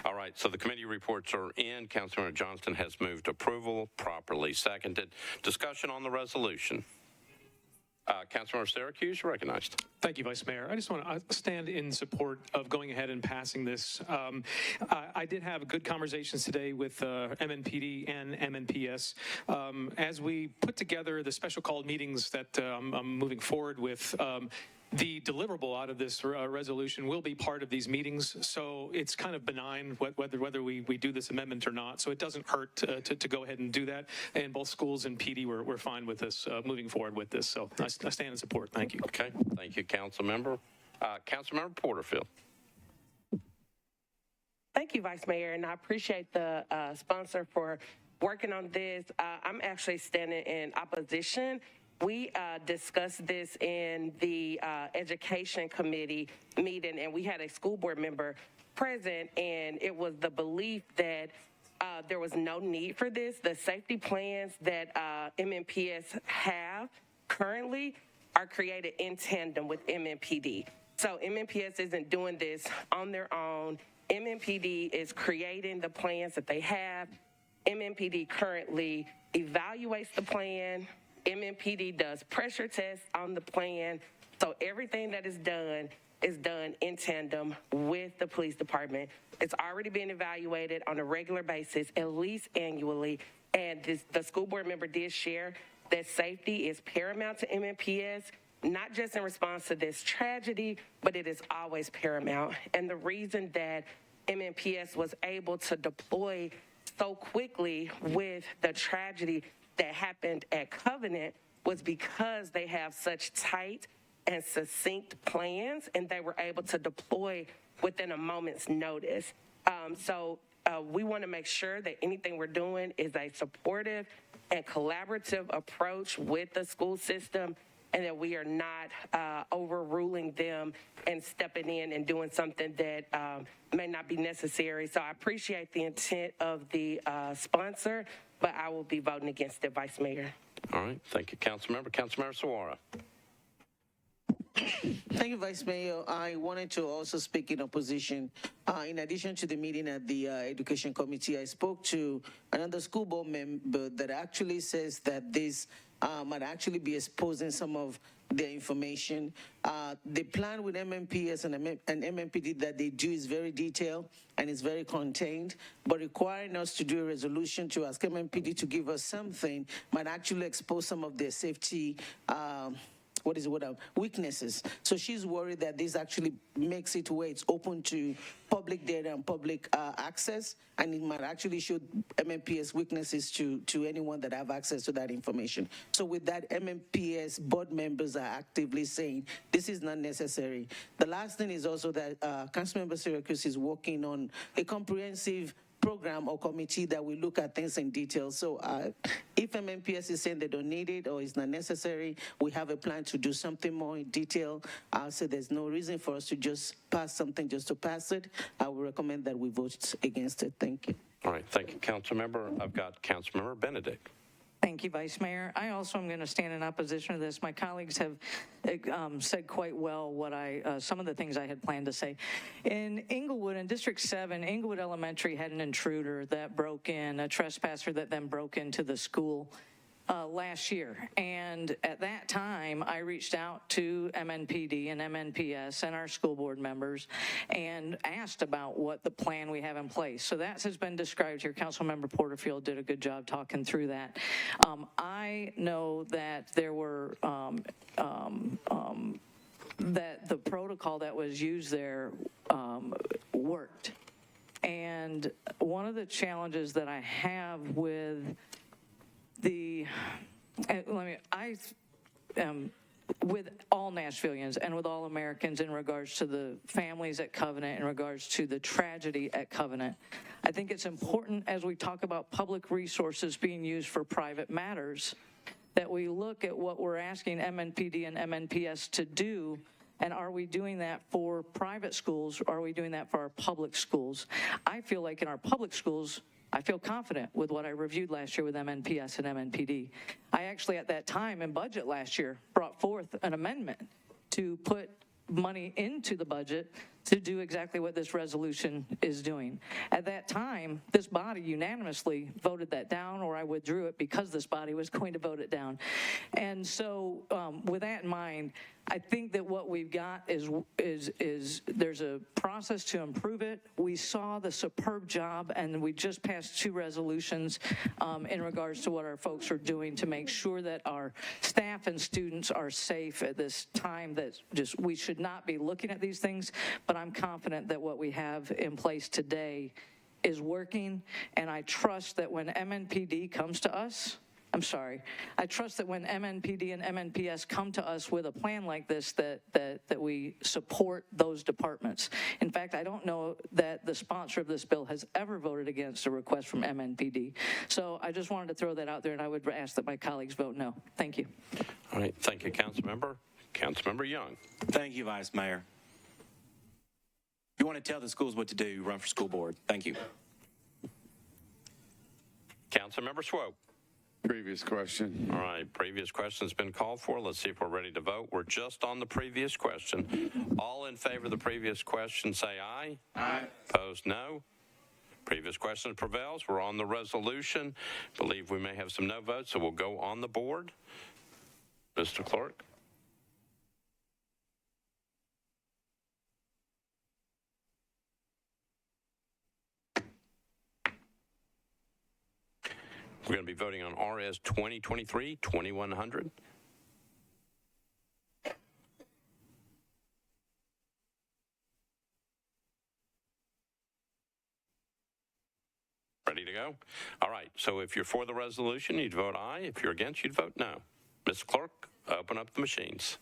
All right, so the committee reports are in. Councilmember Johnston has moved approval, properly seconded. Discussion on the resolution. Councilmember Syracuse, you're recognized. Thank you, Vice Mayor. I just want to stand in support of going ahead and passing this. I did have good conversations today with MNPD and MNPS. As we put together the special called meetings that I'm moving forward with, the deliverable out of this resolution will be part of these meetings, so it's kind of benign whether we do this amendment or not, so it doesn't hurt to go ahead and do that, and both schools and PD we're fine with this, moving forward with this, so I stand in support. Thank you. Okay, thank you, Councilmember. Councilmember Porterfield. Thank you, Vice Mayor, and I appreciate the sponsor for working on this. I'm actually standing in opposition. We discussed this in the Education Committee meeting, and we had a school board member present, and it was the belief that there was no need for this. The safety plans that MNPS have currently are created in tandem with MNPD. So MNPS isn't doing this on their own. MNPD is creating the plans that they have. MNPD currently evaluates the plan. MNPD does pressure tests on the plan. So everything that is done in tandem with the police department. It's already been evaluated on a regular basis, at least annually. And the school board member did share that safety is paramount to MNPS, not just in response to this tragedy, but it is always paramount. And the reason that MNPS was able to deploy so quickly with the tragedy that happened at Covenant was because they have such tight and succinct plans, and they were able to deploy within a moment's notice. So we want to make sure that anything we're doing is a supportive and collaborative approach with the school system, and that we are not overruling them and stepping in and doing something that may not be necessary. So I appreciate the intent of the sponsor, but I will be voting against it, Vice Mayor. All right. Thank you, Councilmember. Councilmember Sawara. Thank you, Vice Mayor. I wanted to also speak in opposition. In addition to the meeting at the Education Committee, I spoke to another school board member that actually says that this might actually be exposing some of their information. The plan with MMPS and MMPD that they do is very detailed and is very contained, but requiring us to do a resolution to ask MMPD to give us something might actually expose some of their safety weaknesses. So she's worried that this actually makes it where it's open to public data and public access, and it might actually show MMPS weaknesses to anyone that have access to that information. So with that, MMPS board members are actively saying this is not necessary. The last thing is also that Councilmember Syracuse is working on a comprehensive program or committee that will look at things in detail. So if MMPS is saying they don't need it or it's not necessary, we have a plan to do something more in detail. So there's no reason for us to just pass something just to pass it. I would recommend that we vote against it. Thank you. All right. Thank you, Councilmember. I've got Councilmember Benedict. Thank you, Vice Mayor. I also am going to stand in opposition to this. My colleagues have said quite well what some of the things I had planned to say. In Inglewood, in District 7, Inglewood Elementary had an intruder that broke in, a trespasser that then broke into the school last year. And at that time, I reached out to MNPD and MNPS and our school board members and asked about what the plan we have in place. So that has been described here. Councilmember Porterfield did a good job talking through that. I know that there were that the protocol that was used there worked. And one of the challenges that I have with with all Nashvillians and with all Americans in regards to the families at Covenant, in regards to the tragedy at Covenant, I think it's important as we talk about public resources being used for private matters that we look at what we're asking MNPD and MNPS to do. And are we doing that for private schools? Or are we doing that for our public schools? I feel like in our public schools, I feel confident with what I reviewed last year with MNPS and MNPD. I actually, at that time in budget last year, brought forth an amendment to put money into the budget to do exactly what this resolution is doing. At that time, this body unanimously voted that down, or I withdrew it because this body was going to vote it down. And so with that in mind, I think that what we've got is there's a process to improve it. We saw the superb job, and we just passed 2 resolutions in regards to what our folks are doing to make sure that our staff and students are safe at this time that just we should not be looking at these things, but I'm confident that what we have in place today is working, and I trust that when MNPD comes to us, I trust that when MNPD and MNPS come to us with a plan like this, that we support those departments. In fact, I don't know that the sponsor of this bill has ever voted against a request from MNPD. So I just wanted to throw that out there, and I would ask that my colleagues vote no. Thank you. All right. Thank you, Councilmember. Councilmember Young. Thank you, Vice Mayor. If you want to tell the schools what to do, run for school board. Thank you. Councilmember Swope. Previous question. All right, previous question's been called for. Let's see if we're ready to vote. We're just on the previous question. All in favor of the previous question, say aye. Aye. Opposed, no. Previous question prevails. We're on the resolution. Believe we may have some no votes, so we'll go on the board. Mr. Clerk. We're going to be voting on RS 2023-2100. Ready to go? All right, so if you're for the resolution, you'd vote aye. If you're against, you'd vote no. Ms. Clerk, open up the machines.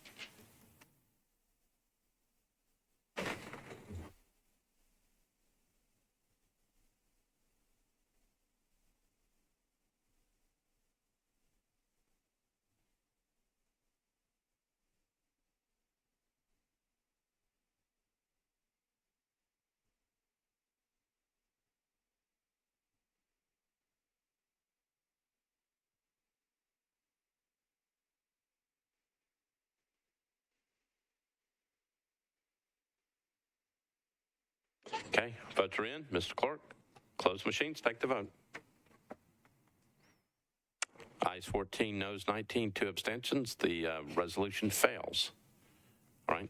Okay, votes are in. Mr. Clerk, close machines, take the vote. Ayes 14, noes 19, 2 abstentions. The resolution fails. All right.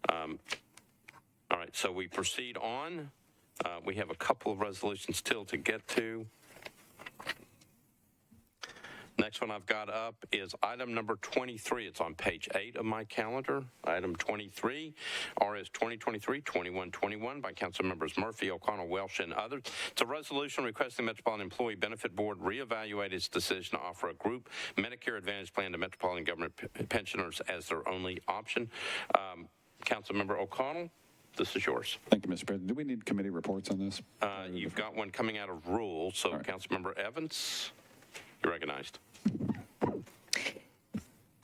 All right, so we proceed on. We have a couple of resolutions still to get to. Next one I've got up is item number 23. It's on page 8 of my calendar. Item 23, RS 2023-2121 by Council Members Murphy, O'Connell, Welsh, and others. It's a resolution requesting the Metropolitan Employee Benefit Board reevaluate its decision to offer a group Medicare Advantage plan to Metropolitan government pensioners as their only option. Council Member O'Connell, this is yours. Thank you, Mr. President. Do we need committee reports on this? You've got one coming out of rules, so Councilmember Evans, you're recognized.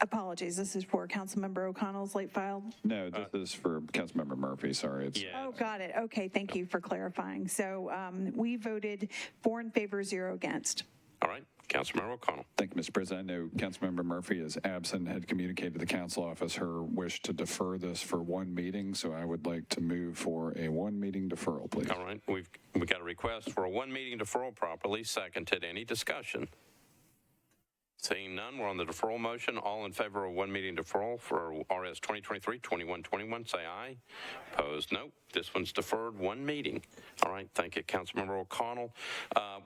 Apologies, this is for Councilmember O'Connell's late filed. No, this is for Councilmember Murphy. Sorry. It's, Oh, got it. Okay, thank you for clarifying. So we voted 4 in favor, 0 against. All right, Councilmember O'Connell. Thank you, Mr. President. I know Councilmember Murphy is absent, had communicated to the council office her wish to defer this for one meeting, so I would like to move for a one-meeting deferral, please. All right, we got a request for a one-meeting deferral, properly seconded. Any discussion? Seeing none, we're on the deferral motion. All in favor of one meeting deferral for RS 2023-2121, say aye. Opposed, no. This one's deferred, one meeting. All right, thank you, Councilmember O'Connell.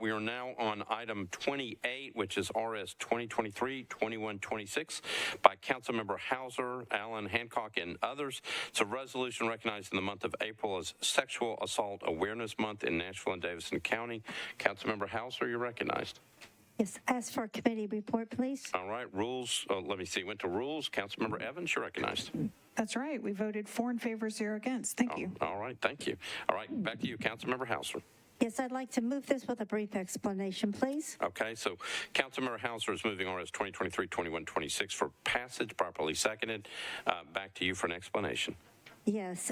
We are now on item 28, which is RS 2023-2126 by Councilmember Hauser, Allen, Hancock, and others. It's a resolution recognizing the month of April as Sexual Assault Awareness Month in Nashville and Davidson County. Councilmember Hauser, you're recognized. Yes, ask for a committee report, please. All right, rules. Let me see. Went to rules. Councilmember Evans, you're recognized. That's right. We voted 4 in favor, 0 against. Thank you. All right, thank you. All right, back to you, Councilmember Hauser. Yes, I'd like to move this with a brief explanation, please. Okay, so Councilmember Hauser is moving RS 2023-2126 for passage, properly seconded. Back to you for an explanation. Yes.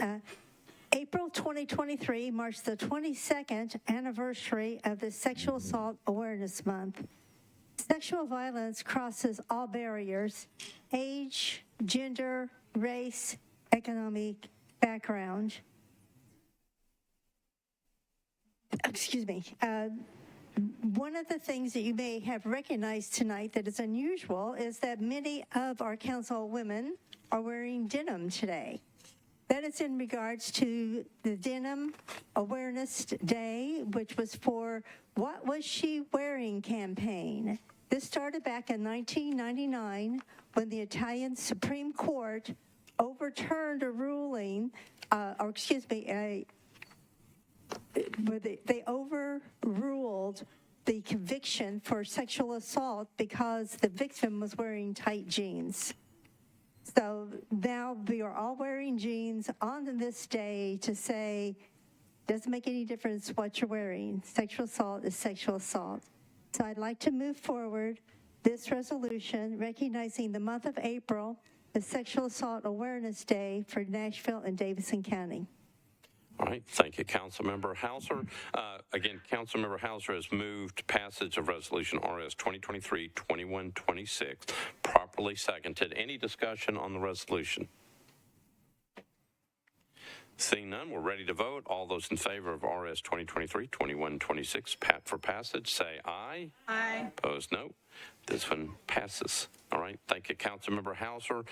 April 2023 marks the 22nd anniversary of the Sexual Assault Awareness Month. Sexual violence crosses all barriers: age, gender, race, economic background. Excuse me. One of the things that you may have recognized tonight that is unusual is that many of our councilwomen are wearing denim today. That is in regards to the Denim Awareness Day, which was for What Was She Wearing campaign. This started back in 1999 when the Italian Supreme Court overturned a ruling, they overruled the conviction for sexual assault because the victim was wearing tight jeans. So now we are all wearing jeans on this day to say, doesn't make any difference what you're wearing. Sexual assault is sexual assault. So I'd like to move forward this resolution recognizing the month of April as Sexual Assault Awareness Day for Nashville and Davidson County. All right, thank you, Councilmember Hauser. Again, Councilmember Hauser has moved passage of resolution RS 2023-2126, properly seconded. Any discussion on the resolution? Seeing none, we're ready to vote. All those in favor of RS 2023-2126 for passage, say aye. Aye. Opposed, no. This one passes. All right, thank you, Councilmember Hauser.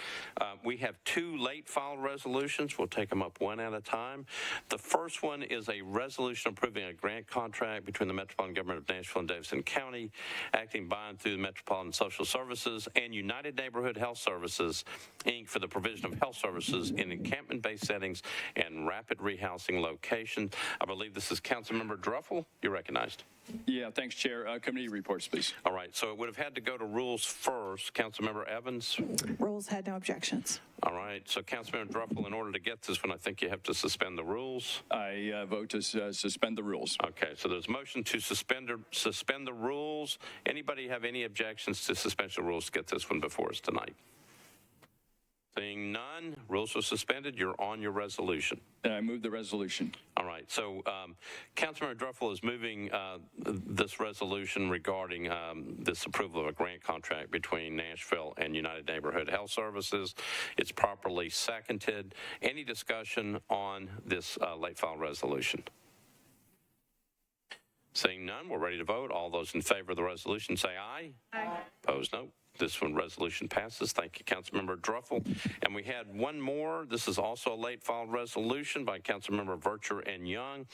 We have 2 late filed resolutions. We'll take them up one at a time. The first one is a resolution approving a grant contract between the Metropolitan Government of Nashville and Davidson County, acting by and through the Metropolitan Social Services and United Neighborhood Health Services, Inc., for the provision of health services in encampment-based settings and rapid rehousing locations. I believe this is Councilmember Druffel. You're recognized. Yeah, thanks, Chair. Committee reports, please. All right, so it would have had to go to rules first. Councilmember Evans? Rules had no objections. All right, so Councilmember Druffel, in order to get this one, I think you have to suspend the rules. I vote to suspend the rules. Okay, so there's a motion to suspend the rules. Anybody have any objections to suspension of rules to get this one before us tonight? Seeing none, rules are suspended. You're on your resolution. I move the resolution. All right, so Councilmember Druffel is moving this resolution regarding this approval of a grant contract between Nashville and United Neighborhood Health Services. It's properly seconded. Any discussion on this late file resolution? Seeing none, we're ready to vote. All those in favor of the resolution say aye. Aye. Opposed, no. This one resolution passes. Thank you, Councilmember Druffel. And we had one more. This is also a late filed resolution by Councilmember Vercher and Young.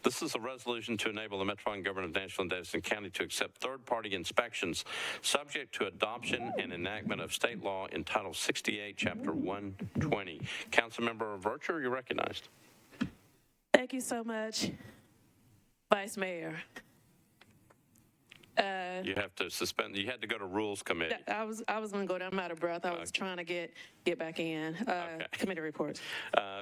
This is a resolution to enable the Metropolitan Government of Nashville and Davidson County to accept third-party inspections subject to adoption and enactment of state law in Title 68, Chapter 120. Councilmember Vercher, you're recognized. Thank you so much, Vice Mayor. You have to suspend. You had to go to Rules Committee. I was going to go down. I'm out of breath. I was trying to get back in. Committee reports.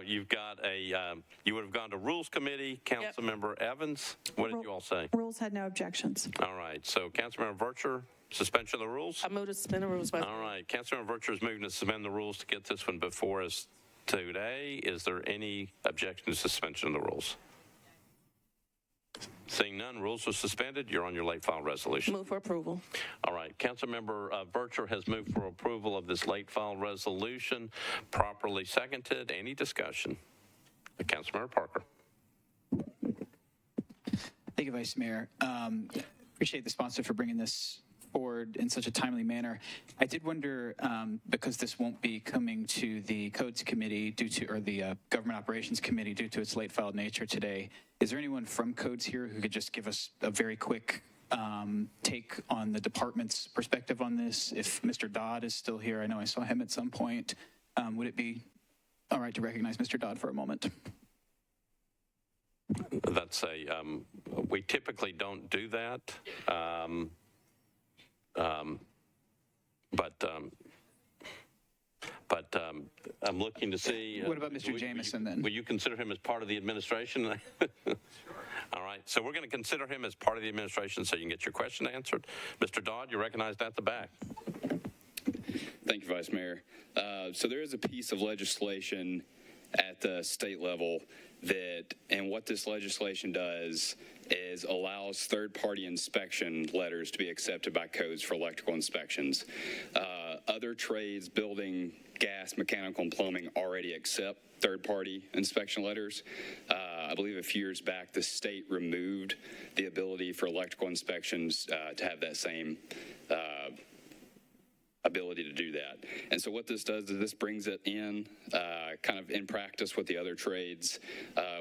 You've got you would have gone to Rules Committee. Councilmember Evans, what did you all say? Rules had no objections. All right. So Councilmember Vercher, suspension of the rules? I move to suspend the rules. All right. Councilmember Vercher is moving to suspend the rules to get this one before us today. Is there any objection to suspension of the rules? Seeing none, rules are suspended. You're on your late file resolution. Move for approval. All right. Councilmember Vercher has moved for approval of this late file resolution. Properly seconded. Any discussion? Councilmember Parker. Thank you, Vice Mayor. Appreciate the sponsor for bringing this forward in such a timely manner. I did wonder, because this won't be coming to the Codes Committee or the Government Operations Committee due to its late filed nature today, is there anyone from Codes here who could just give us a very quick take on the department's perspective on this? If Mr. Dodd is still here, I know I saw him at some point. Would it be all right to recognize Mr. Dodd for a moment? That's we typically don't do that. But I'm looking to see. What about Mr. Jameson then? Will you consider him as part of the administration? All right. So we're going to consider him as part of the administration so you can get your question answered. Mr. Dodd, you're recognized at the back. Thank you, Vice Mayor. So there is a piece of legislation at the state level and what this legislation does is allows third-party inspection letters to be accepted by codes for electrical inspections. Other trades, building, gas, mechanical, and plumbing already accept third-party inspection letters. I believe a few years back, the state removed the ability for electrical inspections to have that same ability to do that. And so what this does is this brings it in kind of in practice with the other trades.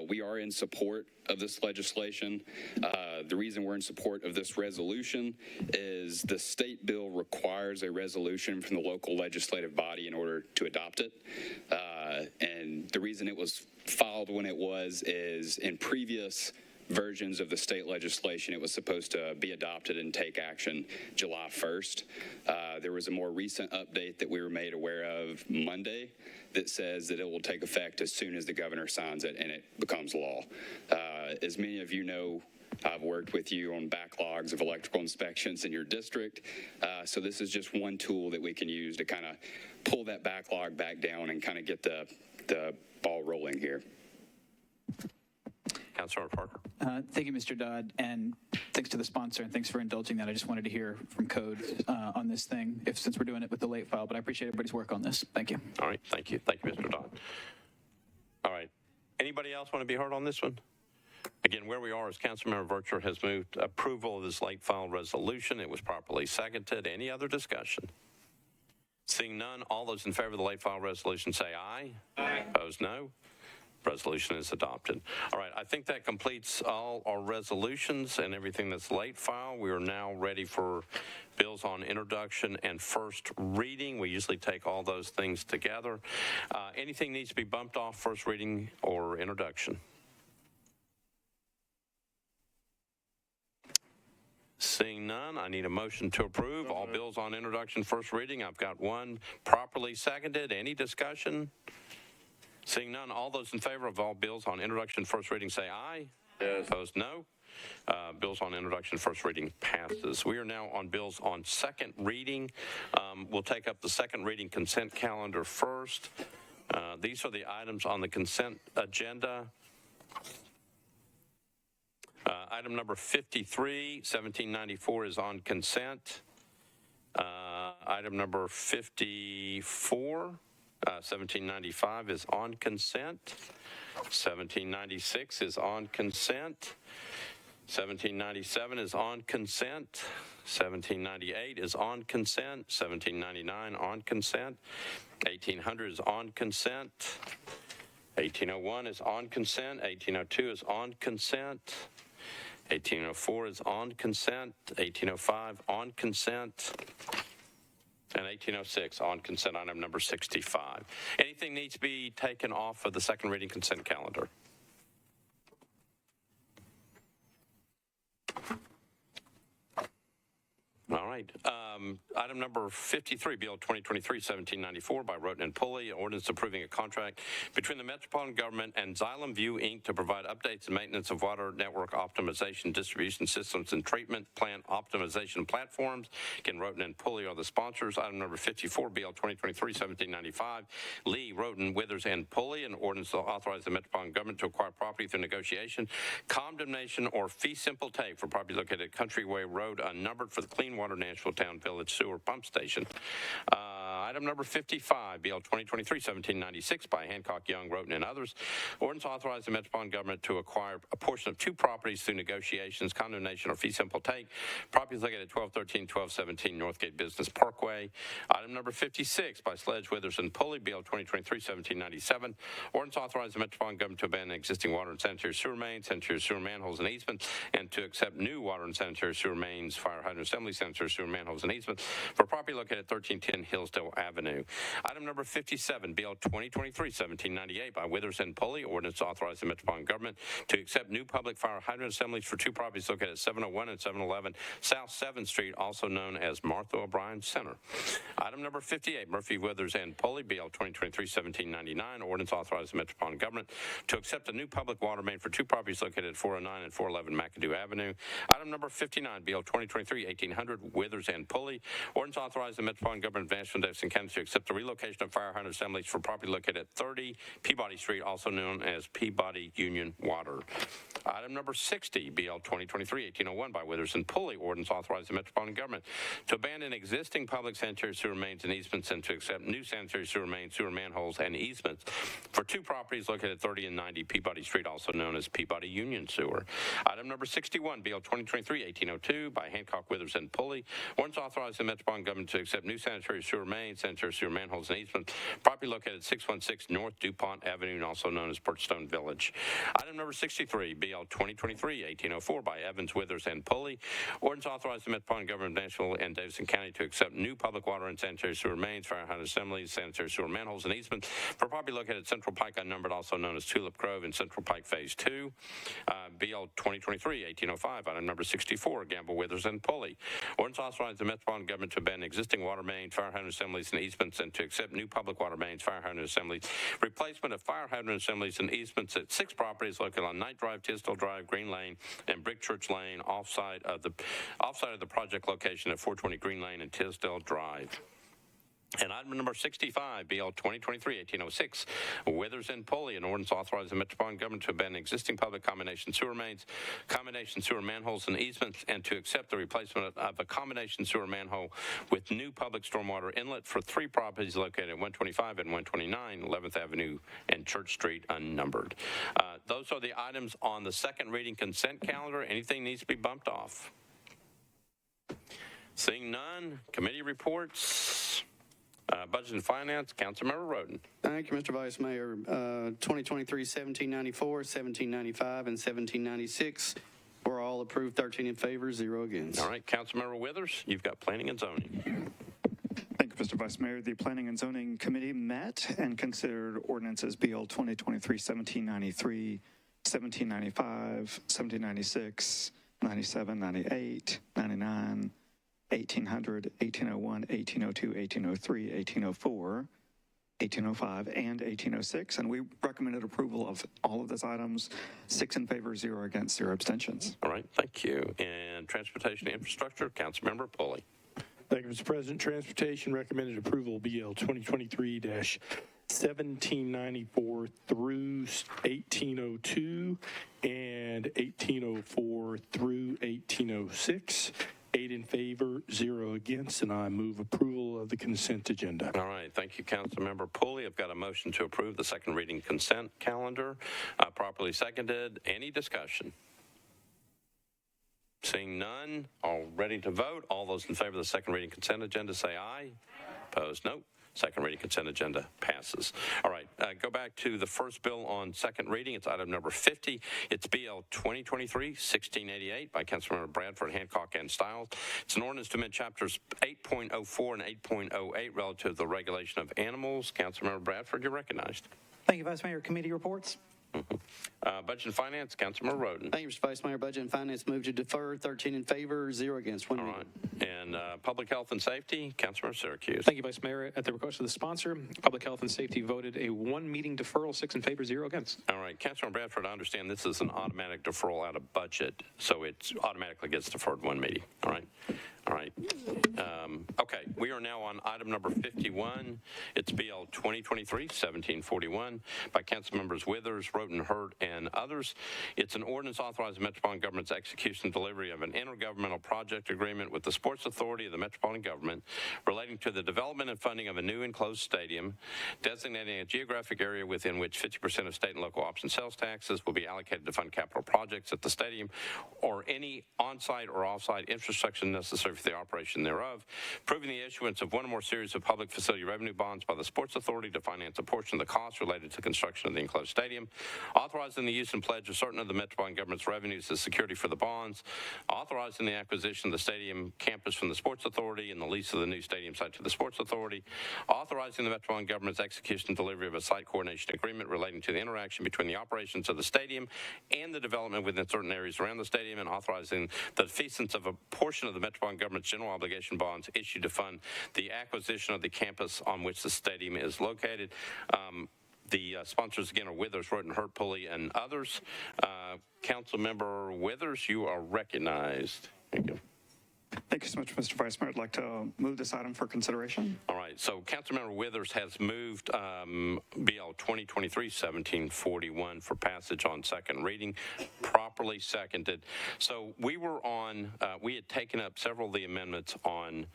We are in support of this legislation. The reason we're in support of this resolution is the state bill requires a resolution from the local legislative body in order to adopt it. And the reason it was filed when it was is in previous versions of the state legislation, it was supposed to be adopted and take action July 1st. There was a more recent update that we were made aware of Monday that says that it will take effect as soon as the governor signs it and it becomes law. As many of you know, I've worked with you on backlogs of electrical inspections in your district. So this is just one tool that we can use to kind of pull that backlog back down and kind of get the ball rolling here. Councilor Parker. Thank you, Mr. Dodd, and thanks to the sponsor, and thanks for indulging that. I just wanted to hear from Code on this thing, since we're doing it with the late file, but I appreciate everybody's work on this. Thank you. All right, thank you. Thank you, Mr. Dodd. All right. Anybody else want to be heard on this one? Again, where we are is Councilmember Vercher has moved approval of this late file resolution. It was properly seconded. Any other discussion? Seeing none, all those in favor of the late file resolution say aye. Aye. Opposed, no. Resolution is adopted. All right, I think that completes all our resolutions and everything that's late file. We are now ready for bills on introduction and first reading. We usually take all those things together. Anything needs to be bumped off first reading or introduction? Seeing none, I need a motion to approve. All bills on introduction, first reading. I've got one properly seconded. Any discussion? Seeing none, all those in favor of all bills on introduction, first reading, say aye. Yes. Opposed, no. Bills on introduction, first reading passes. We are now on bills on second reading. We'll take up the second reading consent calendar first. These are the items on the consent agenda. Item number 53, 1794 is on consent. Item number 54, 1795 is on consent. 1796 is on consent. 1797 is on consent. 1798 is on consent. 1799 on consent. 1800 is on consent. 1801 is on consent. 1802 is on consent. 1804 is on consent. 1805 on consent. And 1806 on consent item number 65. Anything needs to be taken off of the second reading consent calendar? All right. Item number 53, Bill 2023-1794 by Roten and Pulley, ordinance approving a contract between the Metropolitan Government and Xylem View, Inc. to provide updates and maintenance of water network optimization, distribution systems, and treatment plant optimization platforms. Again, Roten and Pulley are the sponsors. Item number 54, BL 2023-1795, Lee, Roten, Withers, and Pulley, an ordinance to authorize the Metropolitan Government to acquire property through negotiation, condemnation, or fee simple take for property located at Countryway Road, unnumbered, for the Clean Water Nashville Town Village Sewer Pump Station. Item number 55, BL 2023-1796 by Hancock, Young, Roten, and others. Ordinance authorizing the Metropolitan Government to acquire a portion of two properties through negotiations, condemnation, or fee simple take. Properties located at 1213, 1217 Northgate Business Parkway. Item number 56 by Sledge, Withers, and Pulley, BL 2023-1797. Ordinance authorizing the Metropolitan Government to abandon existing water and sanitary sewer mains, sanitary sewer manholes, and easements, and to accept new water and sanitary sewer mains, fire hydrant assemblies, sanitary sewer manholes, and easements for property located at 1310 Hillsdale Avenue. Item number 57, BL 2023-1798 by Withers and Pulley, ordinance authorizing the Metropolitan Government to accept new public fire hydrant assemblies for two properties located at 701 and 711 South 7th Street, also known as Martha O'Brien Center. Item number 58, Murphy, Withers, and Pulley, BL 2023-1799, ordinance authorizing the Metropolitan Government to accept a new public water main for two properties located at 409 and 411 McAdoo Avenue. Item number 59, BL 2023-1800, Withers and Pulley, ordinance authorizing the Metropolitan Government of Nashville, Davidson County to accept the relocation of fire hydrant assemblies for property located at 30 Peabody Street, also known as Peabody Union Water. Item number 60, BL 2023-1801 by Withers and Pulley, ordinance authorizing the Metropolitan Government to abandon existing public sanitary sewer mains and easements and to accept new sanitary sewer mains, sewer manholes, and easements for two properties located at 30 and 90 Peabody Street, also known as Peabody Union Sewer. Item number 61, BL 2023-1802 by Hancock, Withers, and Pulley, ordinance authorizing the Metropolitan Government to accept new sanitary sewer mains, sanitary sewer manholes, and easements, property located at 616 North DuPont Avenue, and also known as Birchstone Village. Item number 63, BL 2023-1804 by Evans, Withers, and Pulley, ordinance authorizing the Metropolitan Government of Nashville and Davidson County to accept new public water and sanitary sewer mains, fire hydrant assemblies, sanitary sewer manholes, and easements for property located at Central Pike, unnumbered, also known as Tulip Grove, in Central Pike Phase 2. BL 2023-1805, item number 64, Gamble, Withers, and Pulley, ordinance authorizing the Metropolitan Government to abandon existing water mains, fire hydrant assemblies, and easements, and to accept new public water mains, fire hydrant assemblies, replacement of fire hydrant assemblies and easements at 6 properties located on Knight Drive, Tisdale Drive, Green Lane, and Brick Church Lane, offside of the project location at 420 Green Lane and Tisdale Drive. And item number 65, BL 2023-1806, Withers and Pulley, an ordinance authorizing the Metropolitan Government to abandon existing public combination sewer mains, combination sewer manholes, and easements, and to accept the replacement of a combination sewer manhole with new public stormwater inlet for 3 properties located at 125 and 129 11th Avenue and Church Street, unnumbered. Those are the items on the second reading consent calendar. Anything needs to be bumped off? Seeing none, committee reports. Budget and Finance, Councilmember Roden. Thank you, Mr. Vice Mayor. 2023-1794, 1795, and 1796 were all approved, 13 in favor, 0 against. All right, Councilmember Withers, you've got Planning and Zoning. Thank you, Mr. Vice Mayor. The Planning and Zoning Committee met and considered ordinances BL 2023-1793, 1795, 1796, 97, 98, 99, 1800, 1801, 1802, 1803, 1804, 1805, and 1806. And we recommended approval of all of those items, 6 in favor, 0 against, 0 abstentions. All right, thank you. And Transportation and Infrastructure, Councilmember Pulley. Thank you, Mr. President. Transportation recommended approval BL 2023-1794 through 1802 and 1804 through 1806. 8 in favor, 0 against, and I move approval of the consent agenda. All right, thank you, Councilmember Pulley. I've got a motion to approve the second reading consent calendar, properly seconded. Any discussion? Seeing none, all ready to vote. All those in favor of the second reading consent agenda say aye. Opposed, no. Second reading consent agenda passes. All right, go back to the first bill on second reading. It's item number 50. It's BL 2023-1688 by Councilmember Bradford, Hancock, and Stiles. It's an ordinance to amend chapters 8.04 and 8.08 relative to the regulation of animals. Councilmember Bradford, you're recognized. Thank you, Vice Mayor. Committee reports. Budget and Finance, Councilmember Roden. Thank you, Mr. Vice Mayor. Budget and Finance move to defer, 13 in favor, 0 against, 1 All negative. right. And Public Health and Safety, Councilmember Syracuse. Thank you, Vice Mayor. At the request of the sponsor, Public Health and Safety voted a 1-meeting deferral, 6 in favor, 0 against. All right, Councilmember Bradford, I understand this is an automatic deferral out of budget, so it automatically gets deferred 1 meeting. All right. All right. Okay, we are now on item number 51. It's BL 2023-1741 by Councilmembers Withers, Roten, Hurt, and others. It's an ordinance authorizing Metropolitan Government's execution and delivery of an intergovernmental project agreement with the Sports Authority of the Metropolitan Government relating to the development and funding of a new enclosed stadium, designating a geographic area within which 50% of state and local option sales taxes will be allocated to fund capital projects at the stadium or any on-site or off-site infrastructure necessary for the operation thereof, approving the issuance of one or more series of public facility revenue bonds by the Sports Authority to finance a portion of the costs related to construction of the enclosed stadium, authorizing the use and pledge of certain of the Metropolitan Government's revenues as security for the bonds, authorizing the acquisition of the stadium campus from the Sports Authority and the lease of the new stadium site to the Sports Authority, authorizing the Metropolitan Government's execution and delivery of a site coordination agreement relating to the interaction between the operations of the stadium and the development within certain areas around the stadium, and authorizing the defeasance of a portion of the Metropolitan Government's general obligation bonds issued to fund the acquisition of the campus on which the stadium is located. The sponsors, again, are Withers, Roten, Hurt, Pulley, and others. Councilmember Withers, you are recognized. Thank you. Thank you so much, Mr. Vice Mayor. I'd like to move this item for consideration. All right, so Councilmember Withers has moved BL 2023-1741 for passage on second reading, properly seconded. So we had taken up several of the amendments on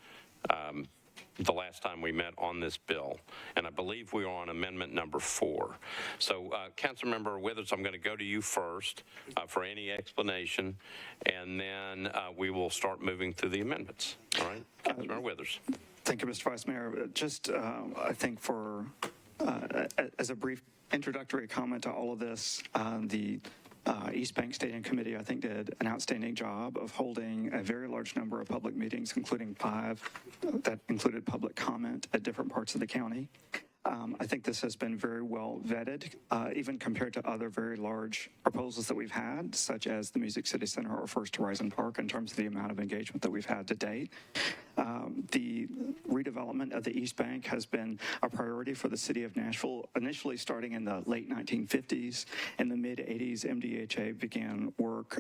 the last time we met on this bill, and I believe we are on amendment number 4. So, Councilmember Withers, I'm going to go to you first for any explanation, and then we will start moving through the amendments. All right, Councilmember Withers. Thank you, Mr. Vice Mayor. Just, I think as a brief introductory comment to all of this, the East Bank Stadium Committee, I think, did an outstanding job of holding a very large number of public meetings, including 5 that included public comment at different parts of the county. I think this has been very well vetted, even compared to other very large proposals that we've had, such as the Music City Center or First Horizon Park, in terms of the amount of engagement that we've had to date. The redevelopment of the East Bank has been a priority for the city of Nashville, initially starting in the late 1950s. In the mid-80s, MDHA began work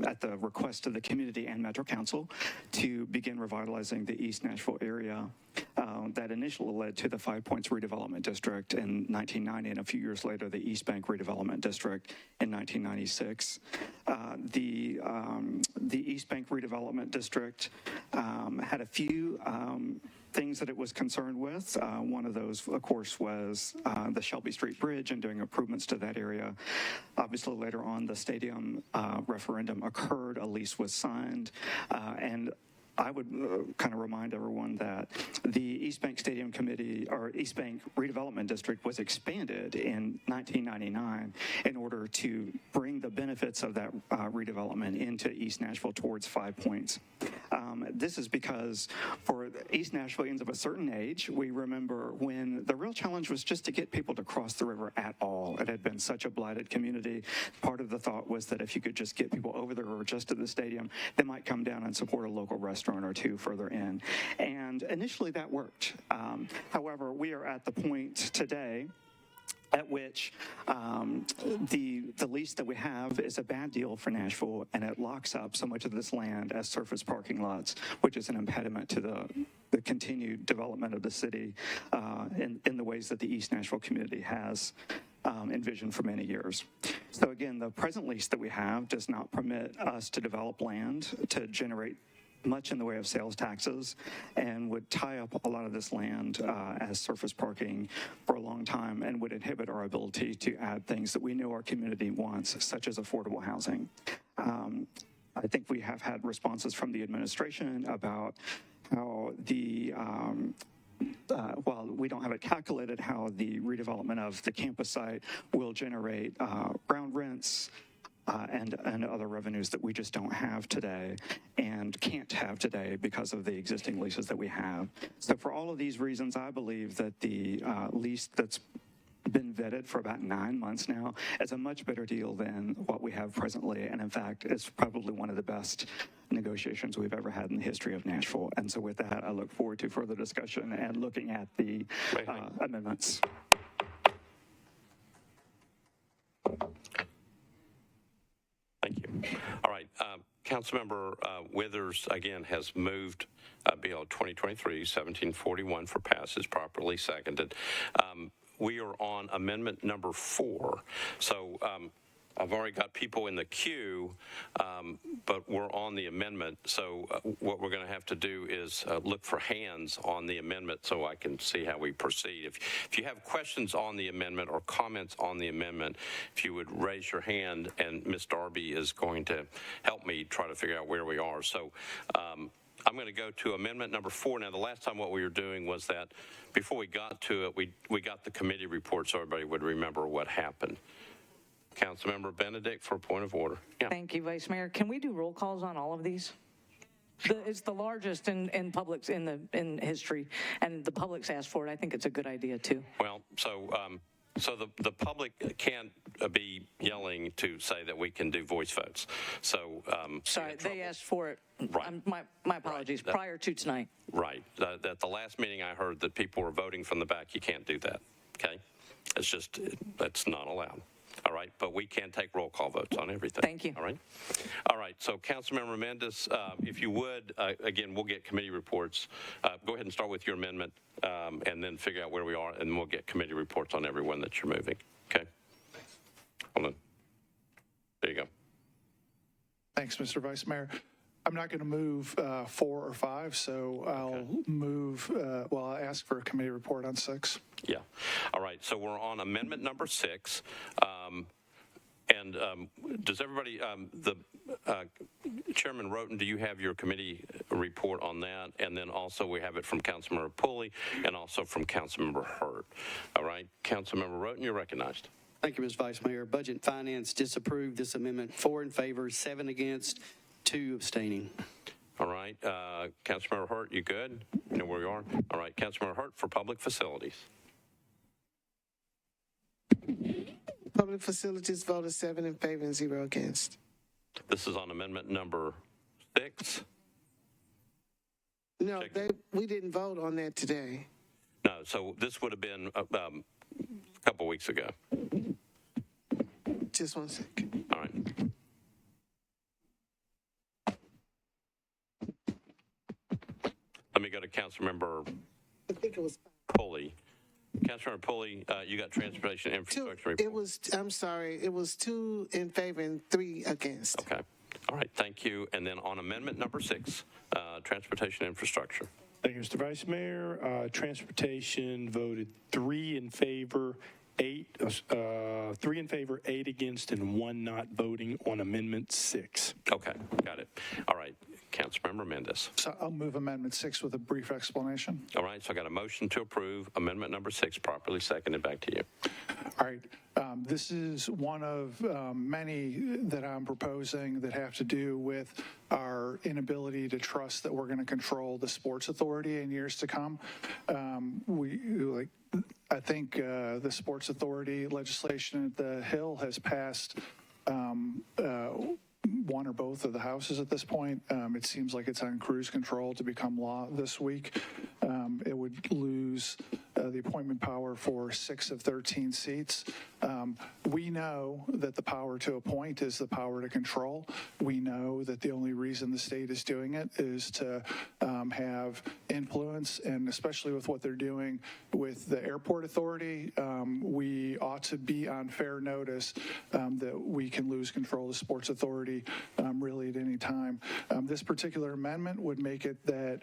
at the request of the community and Metro Council to begin revitalizing the East Nashville area. That initially led to the 5 Points Redevelopment District in 1990, and a few years later, the East Bank Redevelopment District in 1996. The East Bank Redevelopment District had a few things that it was concerned with. One of those, of course, was the Shelby Street Bridge and doing improvements to that area. Obviously, later on, the stadium referendum occurred, a lease was signed, and I would kind of remind everyone that the East Bank Stadium Committee, or East Bank Redevelopment District, was expanded in 1999 in order to bring the benefits of that redevelopment into East Nashville towards 5 Points. This is because for East Nashvilleians of a certain age, we remember when the real challenge was just to get people to cross the river at all. It had been such a blighted community. Part of the thought was that if you could just get people over the river just to the stadium, they might come down and support a local restaurant or two further in. And initially that worked. However, we are at the point today at which the lease that we have is a bad deal for Nashville, and it locks up so much of this land as surface parking lots, which is an impediment to the continued development of the city in the ways that the East Nashville community has envisioned for many years. So again, the present lease that we have does not permit us to develop land to generate much in the way of sales taxes, and would tie up a lot of this land as surface parking for a long time, and would inhibit our ability to add things that we know our community wants, such as affordable housing. I think we have had responses from the administration about how while we don't have it calculated, how the redevelopment of the campus site will generate ground rents, and other revenues that we just don't have today and can't have today because of the existing leases that we have. So for all of these reasons, I believe that the lease that's been vetted for about 9 months now is a much better deal than what we have presently, and in fact, it's probably one of the best negotiations we've ever had in the history of Nashville. And so with that, I look forward to further discussion and looking at the amendments. Thank you. All right. Councilmember Withers, again, has moved Bill 2023-1741 for passage, properly seconded. We are on amendment number 4. So I've already got people in the queue, but we're on the amendment. So what we're going to have to do is look for hands on the amendment so I can see how we proceed. If you have questions on the amendment or comments on the amendment, if you would raise your hand, and Ms. Darby is going to help me try to figure out where we are. So I'm going to go to amendment number 4. Now, the last time what we were doing was that before we got to it, we got the committee report so everybody would remember what happened. Councilmember Benedict for a point of order. Yeah. Thank you, Vice Mayor. Can we do roll calls on all of these? It's the largest in public's in history, and the public's asked for it. I think it's a good idea too. Well, so the public can't be yelling to say that we can do voice votes. So sorry, they asked for it. Right. My apologies. Right. Prior to tonight. Right. At the last meeting, I heard that people were voting from the back. You can't do that. Okay. It's just that's not allowed. All right, but we can take roll call votes on everything. Thank you. All right. All right, so Councilmember Mendez, if you would, again, we'll get committee reports. Go ahead and start with your amendment and then figure out where we are, and we'll get committee reports on everyone that you're moving. Okay? Hold on. There you go. Thanks, Mr. Vice Mayor. I'm not going to move 4 or 5, so I'll move, I'll ask for a committee report on 6. Yeah. All right. So we're on amendment number 6. And does everybody, Chairman Roten, do you have your committee report on that? And then also we have it from Councilmember Pulley and also from Councilmember Hurt. All right. Councilmember Roten, you're recognized. Thank you, Mr. Vice Mayor. Budget and Finance disapproved this amendment. 4 in favor, 7 against, 2 abstaining. All right. Councilmember Hurt, you good? You know where you are? All right. Councilmember Hurt for Public Facilities. Public Facilities voted 7 in favor and 0 against. This is on amendment number 6. No, we didn't vote on that today. No, so this would have been a couple weeks ago. Just 1 second. All right. Let me go to Councilmember Pulley. Councilmember Pulley, you got transportation infrastructure report. I'm sorry, it was 2 in favor and 3 against. Okay. All right, thank you. And then on amendment number 6, transportation infrastructure. Thank you, Mr. Vice Mayor. Transportation voted 3 in favor, 3 in favor, 8 against, and 1 not voting on amendment 6. Okay, got it. All right. Councilmember Mendez. So I'll move Amendment 6 with a brief explanation. All right, so I got a motion to approve amendment number 6, properly seconded. Back to you. All right. This is one of many that I'm proposing that have to do with our inability to trust that we're going to control the Sports Authority in years to come. I think the Sports Authority legislation at the Hill has passed one or both of the houses at this point. It seems like it's on cruise control to become law this week. It would lose the appointment power for 6 of 13 seats. We know that the power to appoint is the power to control. We know that the only reason the state is doing it is to have influence, and especially with what they're doing with the airport authority, we ought to be on fair notice that we can lose control of the Sports Authority really at any time. This particular amendment would make it that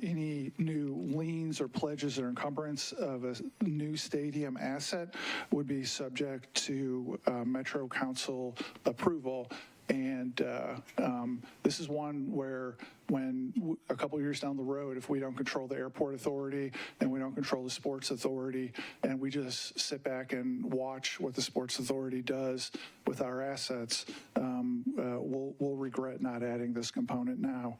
any new liens or pledges or encumbrance of a new stadium asset would be subject to Metro Council approval. And this is one where when a couple years down the road, if we don't control the airport authority and we don't control the sports authority and we just sit back and watch what the sports authority does with our assets, we'll regret not adding this component now.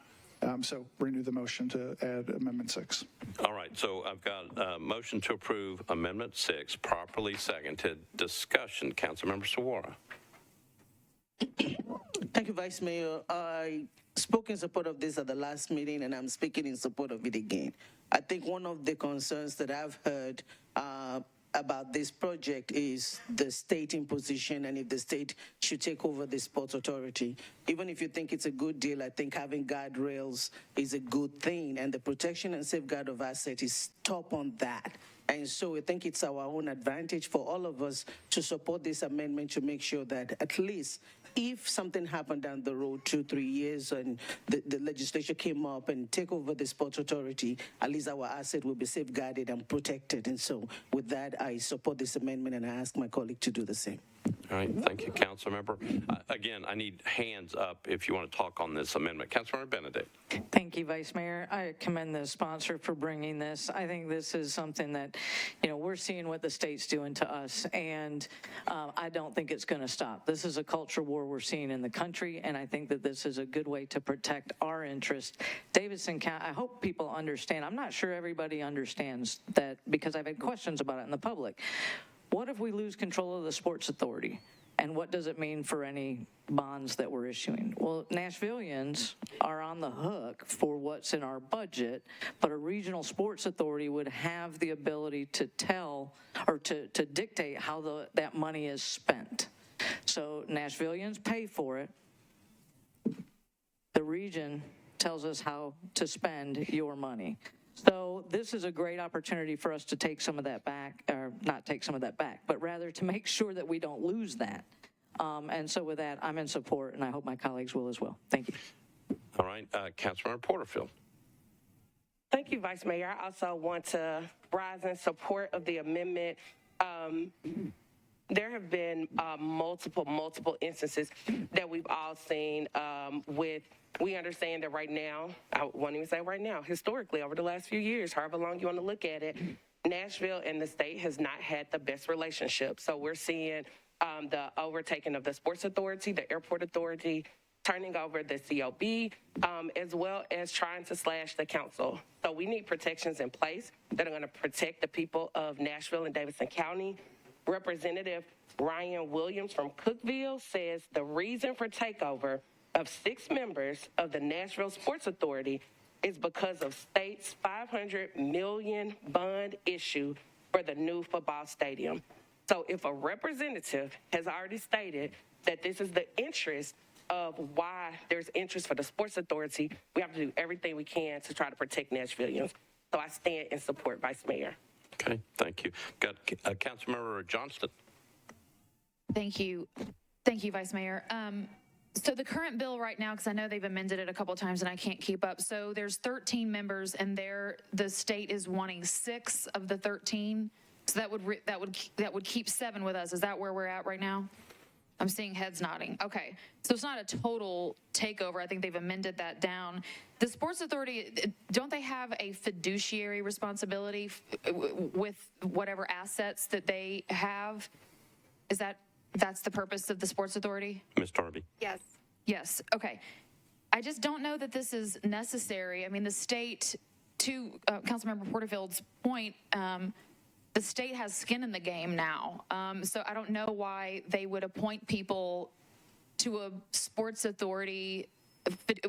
So renew the motion to add Amendment 6. All right, so I've got a motion to approve Amendment 6, properly seconded. Discussion, Councilmember Sawara. Thank you, Vice Mayor. I spoke in support of this at the last meeting, and I'm speaking in support of it again. I think one of the concerns that I've heard about this project is the state imposition and if the state should take over the sports authority. Even if you think it's a good deal, I think having guardrails is a good thing, and the protection and safeguard of assets is top on that. And so I think it's our own advantage for all of us to support this amendment to make sure that at least if something happened down the road 2-3 years and the legislature came up and take over the sports authority, at least our asset will be safeguarded and protected. And so with that, I support this amendment and I ask my colleague to do the same. All right, thank you, Councilmember. Again, I need hands up if you want to talk on this amendment. Councilmember Benedict. Thank you, Vice Mayor. I commend the sponsor for bringing this. I think this is something that, we're seeing what the state's doing to us, and I don't think it's going to stop. This is a culture war we're seeing in the country, and I think that this is a good way to protect our interests. Davidson County, I hope people understand. I'm not sure everybody understands that because I've had questions about it in the public. What if we lose control of the sports authority? And what does it mean for any bonds that we're issuing? Well, Nashvillians are on the hook for what's in our budget, but a regional sports authority would have the ability to tell or to dictate how that money is spent. So Nashvillians pay for it. The region tells us how to spend your money. So this is a great opportunity for us to take some of that back, or not take some of that back, but rather to make sure that we don't lose that. And so with that, I'm in support, and I hope my colleagues will as well. Thank you. All right, Councilmember Porterfield. Thank you, Vice Mayor. I also want to rise in support of the amendment. There have been multiple instances that we've all seen we understand that right now, I won't even say right now, historically, over the last few years, however long you want to look at it, Nashville and the state has not had the best relationship. So we're seeing the overtaking of the sports authority, the airport authority, turning over the COB, as well as trying to slash the council. So we need protections in place that are going to protect the people of Nashville and Davidson County. Representative Ryan Williams from Cookeville says the reason for takeover of 6 members of the Nashville Sports Authority is because of state's $500 million bond issue for the new football stadium. So if a representative has already stated that this is the interest of why there's interest for the sports authority, we have to do everything we can to try to protect Nashvillians. So I stand in support, Vice Mayor. Okay, thank you. Got Councilmember Johnston. Thank you. Thank you, Vice Mayor. So the current bill right now, because I know they've amended it a couple of times and I can't keep up. So there's 13 members, and the state is wanting 6 of the 13. So that would keep 7 with us. Is that where we're at right now? I'm seeing heads nodding. Okay, so it's not a total takeover. I think they've amended that down. The Sports Authority, don't they have a fiduciary responsibility with whatever assets that they have? That's the purpose of the Sports Authority? Ms. Darby. Yes. Yes, okay. I just don't know that this is necessary. I mean, the state, to Councilmember Porterfield's point, the state has skin in the game now. So I don't know why they would appoint people to a sports authority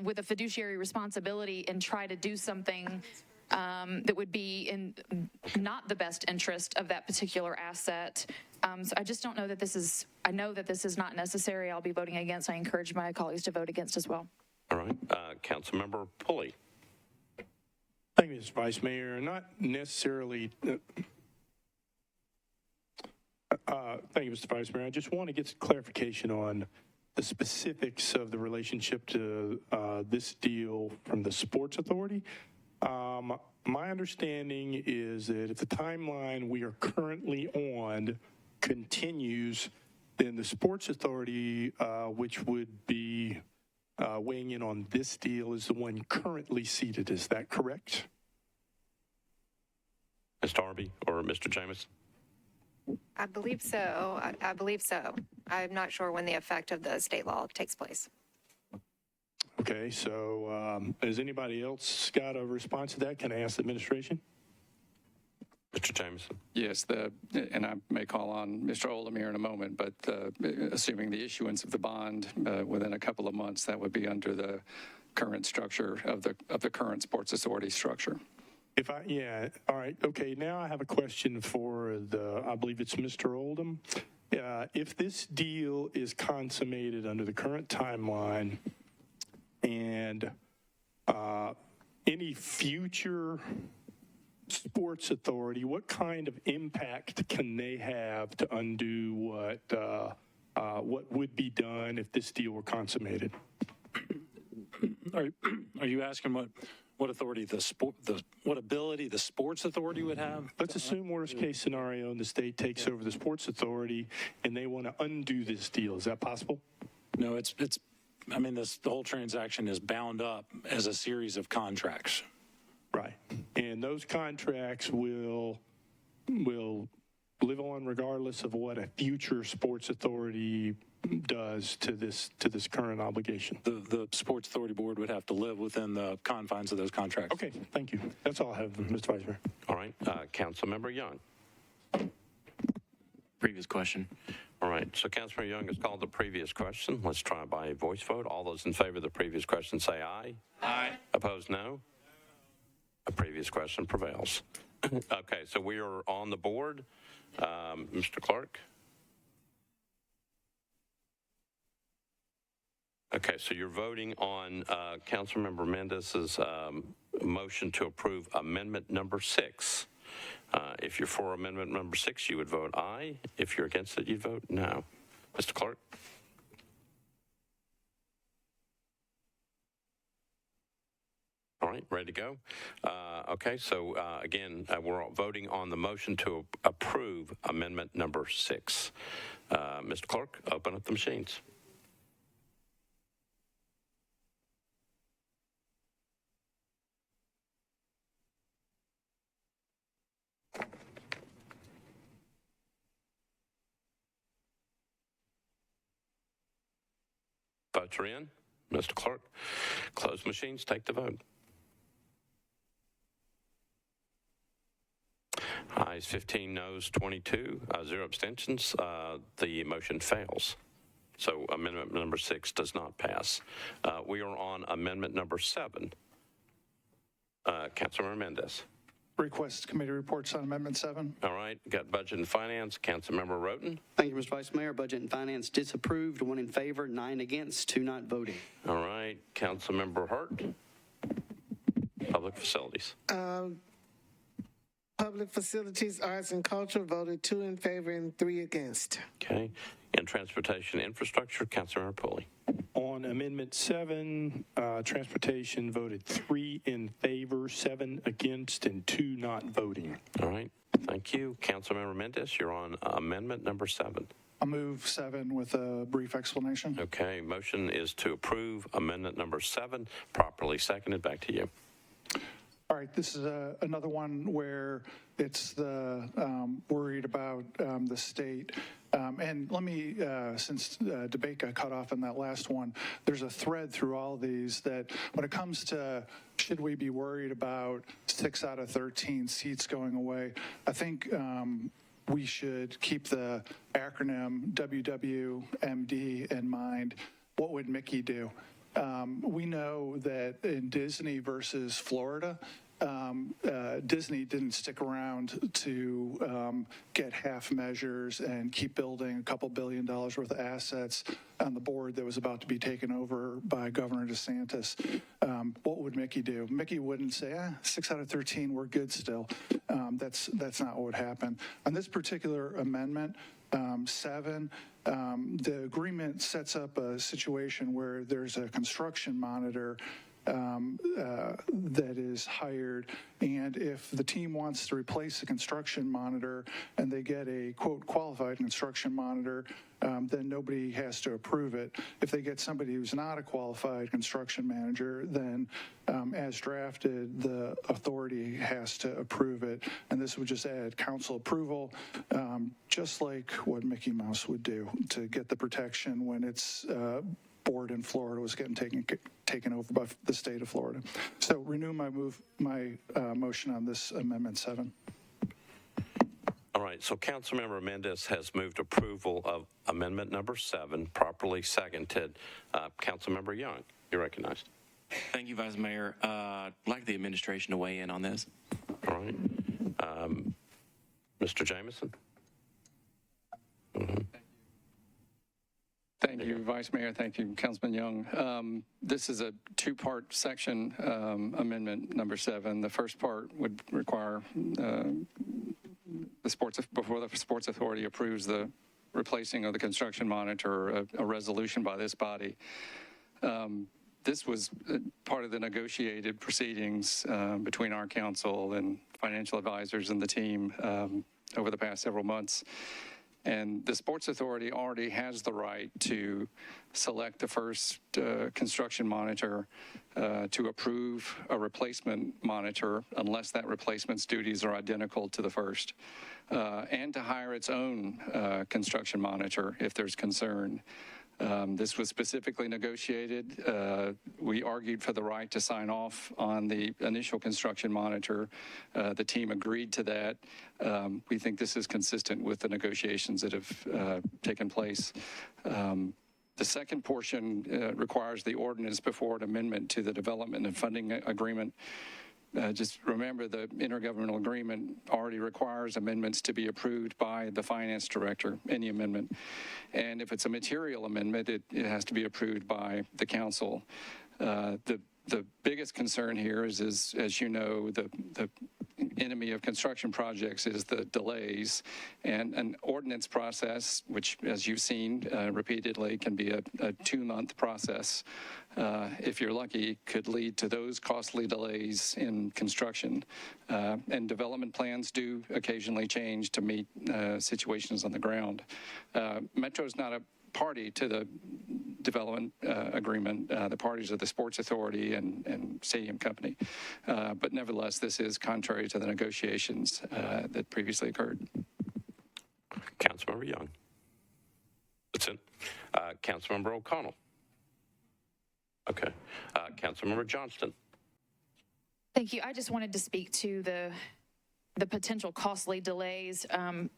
with a fiduciary responsibility and try to do something that would be in not the best interest of that particular asset. So I just don't know that I know that this is not necessary. I'll be voting against. I encourage my colleagues to vote against as well. All right. Councilmember Pulley. Thank you, Mr. Vice Mayor. Not necessarily. Thank you, Mr. Vice Mayor. I just want to get some clarification on the specifics of the relationship to this deal from the Sports Authority. My understanding is that if the timeline we are currently on continues, then the Sports Authority, which would be weighing in on this deal, is the one currently seated. Is that correct? Ms. Darby or Mr. Jameson? I believe so. I believe so. I'm not sure when the effect of the state law takes place. Okay, so has anybody else got a response to that? Can I ask the administration? Mr. Jameson. Yes, and I may call on Mr. Oldham here in a moment, but assuming the issuance of the bond within a couple of months, that would be under the current structure of the current Sports Authority structure. All right, okay, now I have a question for I believe it's Mr. Oldham. If this deal is consummated under the current timeline and any future Sports Authority, what kind of impact can they have to undo what would be done if this deal were consummated? Are you asking what authority what ability the Sports Authority would have? Let's assume worst case scenario and the state takes over the Sports Authority and they want to undo this deal. Is that possible? No, the whole transaction is bound up as a series of contracts. Right. And those contracts will live on regardless of what a future Sports Authority does to this current obligation. The Sports Authority Board would have to live within the confines of those contracts. Okay, thank you. That's all I have, Mr. Vice Mayor. All right. Councilmember Young. Previous question. All right. So Councilmember Young has called the previous question. Let's try by a voice vote. All those in favor of the previous question say aye. Aye. Opposed, no. A previous question prevails. Okay, so we are on the board. Mr. Clark? Okay, so you're voting on Councilmember Mendez's motion to approve amendment number 6. If you're for amendment number 6, you would vote aye. If you're against it, you'd vote no. Mr. Clark? All right, ready to go? Okay, so again, we're voting on the motion to approve amendment number 6. Mr. Clark, open up the machines. Votes are in. Mr. Clerk, close machines, take the vote. Ayes 15, noes 22, 0 abstentions. The motion fails. So amendment number 6 does not pass. We are on amendment number 7. Councilmember Mendez. Request committee reports on Amendment 7. All right, got Budget and Finance. Councilmember Roten. Thank you, Mr. Vice Mayor. Budget and Finance disapproved, 1 in favor, 9 against, 2 not voting. All right, Councilmember Hart. Public Facilities. Public Facilities, Arts, and Culture voted 2 in favor and 3 against. Okay, and Transportation Infrastructure, Councilmember Pulley. On Amendment 7, Transportation voted 3 in favor, 7 against, and 2 not voting. All right, thank you. Councilmember Mendez, you're on amendment number 7. I'll move 7 with a brief explanation. Okay, motion is to approve amendment number 7, properly seconded. Back to you. All right, this is another one where it's the worried about the state. And let me, since debate got cut off in that last one, there's a thread through all these that when it comes to should we be worried about 6 out of 13 seats going away, I think we should keep the acronym WWMD in mind. What would Mickey do? We know that in Disney versus Florida, Disney didn't stick around to get half measures and keep building a couple $2 billion worth of assets on the board that was about to be taken over by Governor DeSantis. What would Mickey do? Mickey wouldn't say, 6 out of 13, we're good still. That's not what would happen. On this particular amendment, 7, the agreement sets up a situation where there's a construction monitor that is hired, and if the team wants to replace the construction monitor and they get a, quote, qualified construction monitor, then nobody has to approve it. If they get somebody who's not a qualified construction manager, then as drafted, the authority has to approve it, and this would just add council approval, just like what Mickey Mouse would do to get the protection when its board in Florida was getting taken over by the state of Florida. So renew my motion on this amendment 7. All right, so Councilmember Mendez has moved approval of amendment number 7, properly seconded. Councilmember Young, you're recognized. Thank you, Vice Mayor. I'd like the administration to weigh in on this. All right. Mr. Jameson? Thank you, Vice Mayor. Thank you, Councilman Young. This is a 2-part section amendment number 7. The first part would require before the Sports Authority approves the replacing of the construction monitor, a resolution by this body. This was part of the negotiated proceedings between our council and financial advisors and the team over the past several months. And the Sports Authority already has the right to select the first construction monitor, to approve a replacement monitor unless that replacement's duties are identical to the first, and to hire its own construction monitor if there's concern. This was specifically negotiated. We argued for the right to sign off on the initial construction monitor. The team agreed to that. We think this is consistent with the negotiations that have taken place. The second portion requires the ordinance before an amendment to the development and funding agreement. Just remember, the intergovernmental agreement already requires amendments to be approved by the finance director, any amendment. And if it's a material amendment, it has to be approved by the council. The biggest concern here is as you know, the enemy of construction projects is the delays, and an ordinance process, which, as you've seen repeatedly, can be a 2-month process. If you're lucky, could lead to those costly delays in construction. And development plans do occasionally change to meet situations on the ground. Metro's not a party to the development agreement. The parties are the Sports Authority and Stadium Company. But nevertheless, this is contrary to the negotiations that previously occurred. Councilmember Young. That's it. Councilmember O'Connell. Okay. Councilmember Johnston. Thank you. I just wanted to speak to the potential costly delays.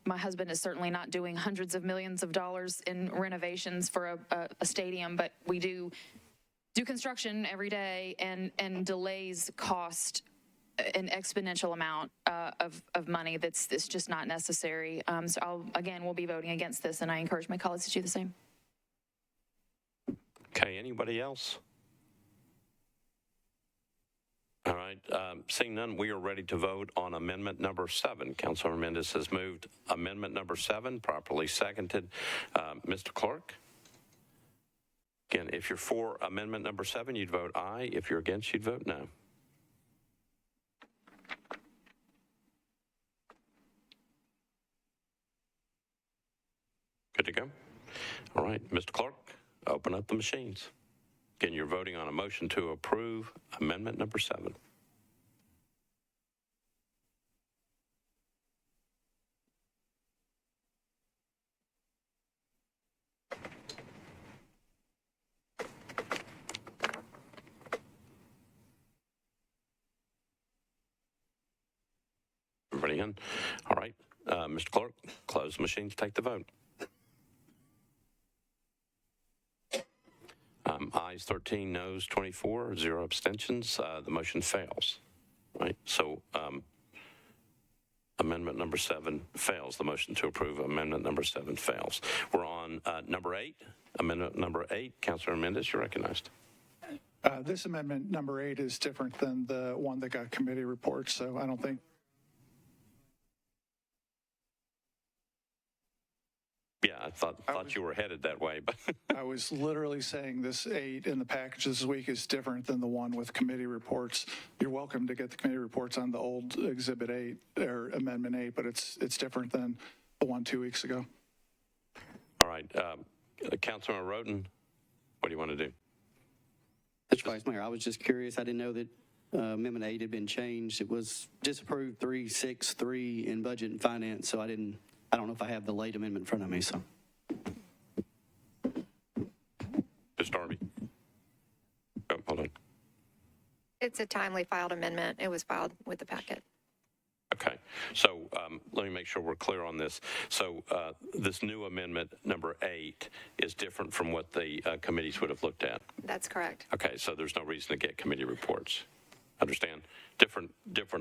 My husband is certainly not doing hundreds of millions of dollars in renovations for a stadium, but we do construction every day, and delays cost an exponential amount of money that's just not necessary. So we'll be voting against this, and I encourage my colleagues to do the same. Okay, anybody else? All right, seeing none, we are ready to vote on amendment number 7. Councilmember Mendez has moved amendment number 7, properly seconded. Mr. Clerk? Again, if you're for amendment number 7, you'd vote aye. If you're against, you'd vote no. Good to go? All right, Mr. Clerk, open up the machines. Again, you're voting on a motion to approve amendment number 7. Everybody in? All right, Mr. Clerk, close the machines, take the vote. Ayes 13, noes 24, 0 abstentions. The motion fails. Right. So amendment number 7 fails. The motion to approve amendment number 7 fails. We're on number 8. Amendment number 8. Councilor Mendez, you're recognized. This amendment number 8 is different than the one that got committee reports, so I don't think. Yeah, I thought you were headed that way, but I was literally saying this 8 in the package this week is different than the one with committee reports. You're welcome to get the committee reports on the old Exhibit 8 or Amendment 8, but it's different than the one 2 weeks ago. All right, Councilman Roden, what do you want to do? Mr. Vice Mayor, I was just curious. I didn't know that Amendment 8 had been changed. It was disapproved 363 in Budget and Finance, so I don't know if I have the late amendment in front of me, so. Ms. Darby. Oh, hold on. It's a timely filed amendment. It was filed with the packet. Okay, so let me make sure we're clear on this. So this new amendment, number 8, is different from what the committees would have looked at. That's correct. Okay, so there's no reason to get committee reports. Understand? Different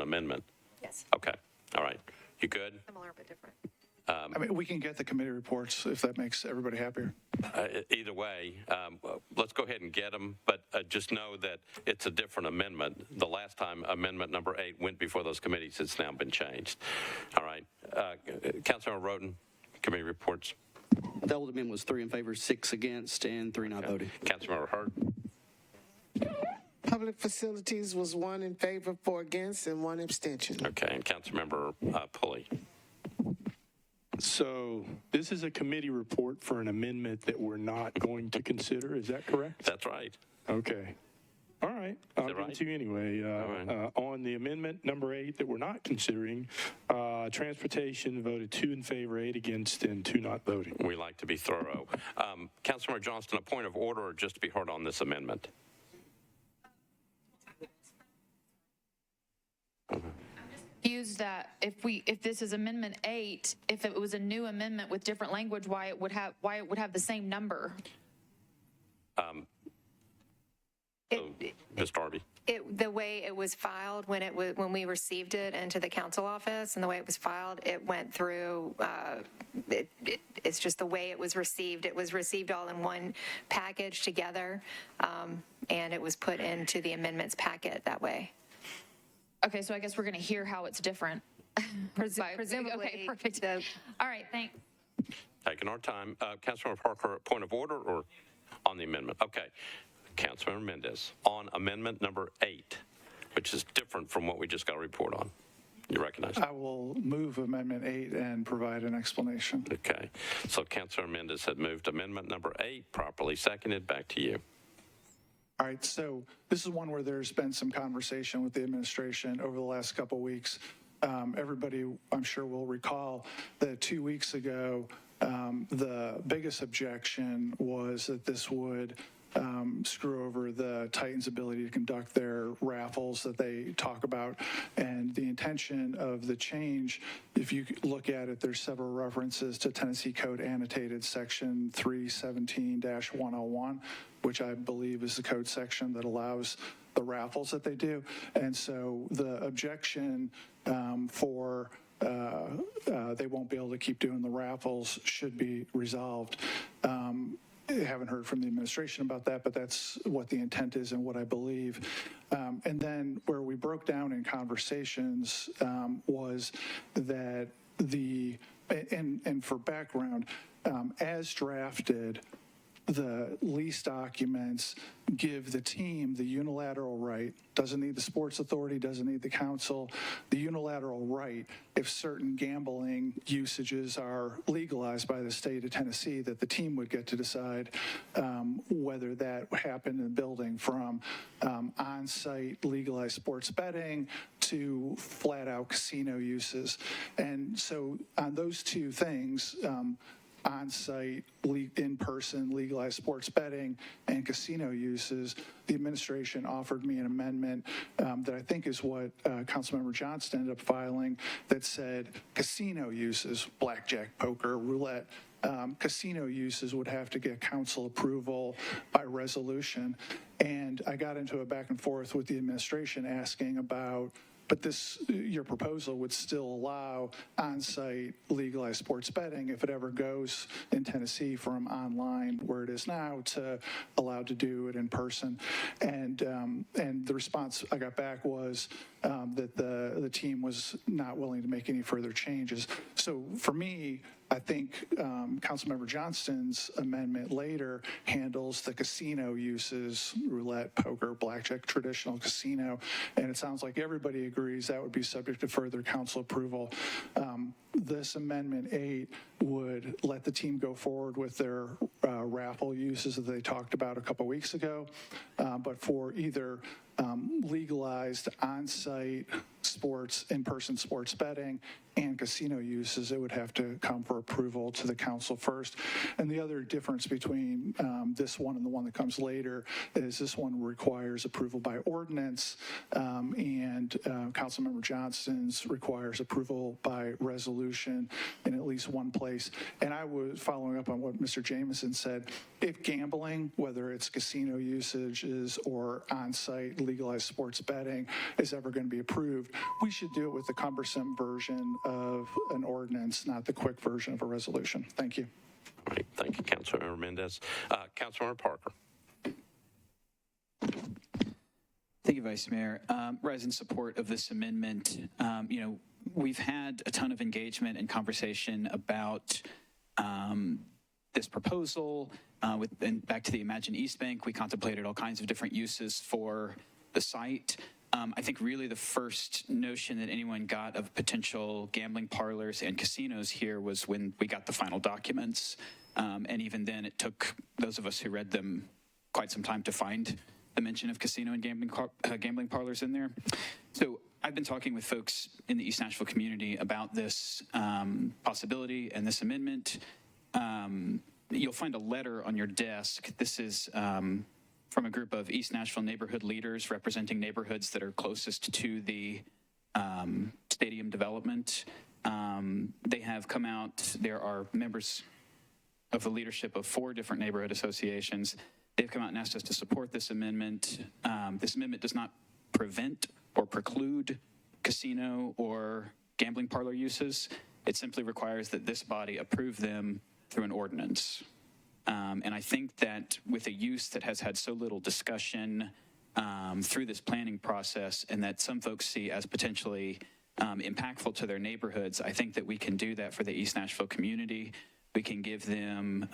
amendment. Yes. Okay, all right. You good? Similar but different. I mean, we can get the committee reports if that makes everybody happier. Either way, let's go ahead and get them, but just know that it's a different amendment. The last time amendment number 8 went before those committees, it's now been changed. All right. Councilor Roden, committee reports. The old amendment was 3 in favor, 6 against, and 3 not voting. Councilmember Hurd. Public Facilities was 1 in favor, 4 against, and 1 abstention. Okay, and Councilmember Pulley. So this is a committee report for an amendment that we're not going to consider. Is that correct? That's right. Okay. All right. I'll give right? it to you anyway. right. On the amendment number 8 that we're not considering, Transportation voted 2 in favor, 8 against, and 2 not voting. We like to be thorough. Councilmember Johnston, a point of order or just to be heard on this amendment? Confused that if this is Amendment 8, if it was a new amendment with different language, why it would have the same number. Ms. Darby. The way it was filed when we received it into the council office and the way it was filed, it went through. It's just the way it was received. It was received all in one package together, and it was put into the amendments packet that way. Okay, so I guess we're going to hear how it's different. Presumably. Okay, perfect. All right, thanks. Taking our time. Councilmember Parker, a point of order or on the amendment? Okay. Councilmember Mendez, on amendment number 8, which is different from what we just got a report on. You recognize? I will move Amendment 8 and provide an explanation. Okay. So Councilor Mendez had moved amendment number 8, properly seconded. Back to you. All right, so this is one where there's been some conversation with the administration over the last couple of weeks. Everybody, I'm sure, will recall that 2 weeks ago, the biggest objection was that this would screw over the Titans' ability to conduct their raffles that they talk about. And the intention of the change, if you look at it, there's several references to Tennessee Code Annotated Section 317-101, which I believe is the code section that allows the raffles that they do. And so the objection for they won't be able to keep doing the raffles should be resolved. I haven't heard from the administration about that, but that's what the intent is and what I believe. And then where we broke down in conversations was that and for background, as drafted, the lease documents give the team the unilateral right, doesn't need the sports authority, doesn't need the council, the unilateral right, if certain gambling usages are legalized by the state of Tennessee, that the team would get to decide whether that happened in the building, from on-site legalized sports betting to flat-out casino uses. And so on those two things, on-site, in-person legalized sports betting and casino uses, the administration offered me an amendment that I think is what Councilmember Johnston ended up filing, that said casino uses, blackjack, poker, roulette, casino uses would have to get council approval by resolution. And I got into a back and forth with the administration asking about, but your proposal would still allow on-site legalized sports betting if it ever goes in Tennessee from online, where it is now, to allowed to do it in person. And the response I got back was that the team was not willing to make any further changes. So for me, I think Councilmember Johnston's amendment later handles the casino uses, roulette, poker, blackjack, traditional casino, and it sounds like everybody agrees that would be subject to further council approval. This Amendment 8 would let the team go forward with their raffle uses that they talked about a couple weeks ago, but for either legalized on-site sports, in-person sports betting, and casino uses, it would have to come for approval to the council first. And the other difference between this one and the one that comes later is this one requires approval by ordinance, and Councilmember Johnston's requires approval by resolution in at least one place. And I was following up on what Mr. Jameson said. If gambling, whether it's casino usages or on-site legalized sports betting, is ever going to be approved, we should do it with the cumbersome version of an ordinance, not the quick version of a resolution. Thank you. All right. Thank you, Councilmember Mendez. Councilmember Parker. Thank you, Vice Mayor. Rise in support of this amendment. We've had a ton of engagement and conversation about this proposal. And back to the Imagine East Bank, we contemplated all kinds of different uses for the site. I think really the first notion that anyone got of potential gambling parlors and casinos here was when we got the final documents. And even then, it took those of us who read them quite some time to find the mention of casino and gambling parlors in there. So I've been talking with folks in the East Nashville community about this possibility and this amendment. You'll find a letter on your desk. This is from a group of East Nashville neighborhood leaders representing neighborhoods that are closest to the stadium development. They have come out. There are members of the leadership of 4 different neighborhood associations. They've come out and asked us to support this amendment. This amendment does not prevent or preclude casino or gambling parlor uses. It simply requires that this body approve them through an ordinance. And I think that with a use that has had so little discussion through this planning process, and that some folks see as potentially impactful to their neighborhoods, I think that we can do that for the East Nashville community. We can give them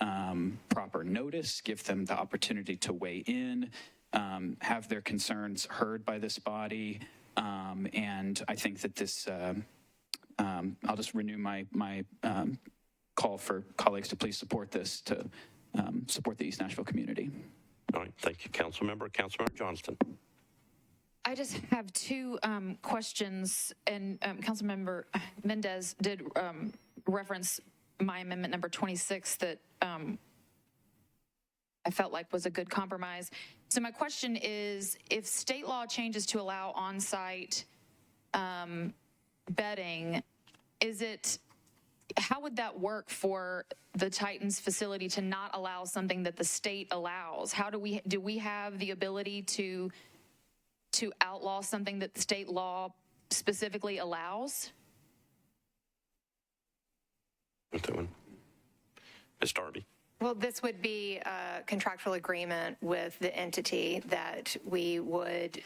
proper notice, give them the opportunity to weigh in, have their concerns heard by this body. And I think that this, I'll just renew my call for colleagues to please support this, to support the East Nashville community. All right. Thank you, Councilmember. Councilmember Johnston. I just have 2 questions, and Councilmember Mendez did reference my amendment number 26 that I felt like was a good compromise. So my question is, if state law changes to allow on-site betting, how would that work for the Titans facility to not allow something that the state allows? How do we have the ability to outlaw something that the state law specifically allows? Ms. Darby. Well, this would be a contractual agreement with the entity that we would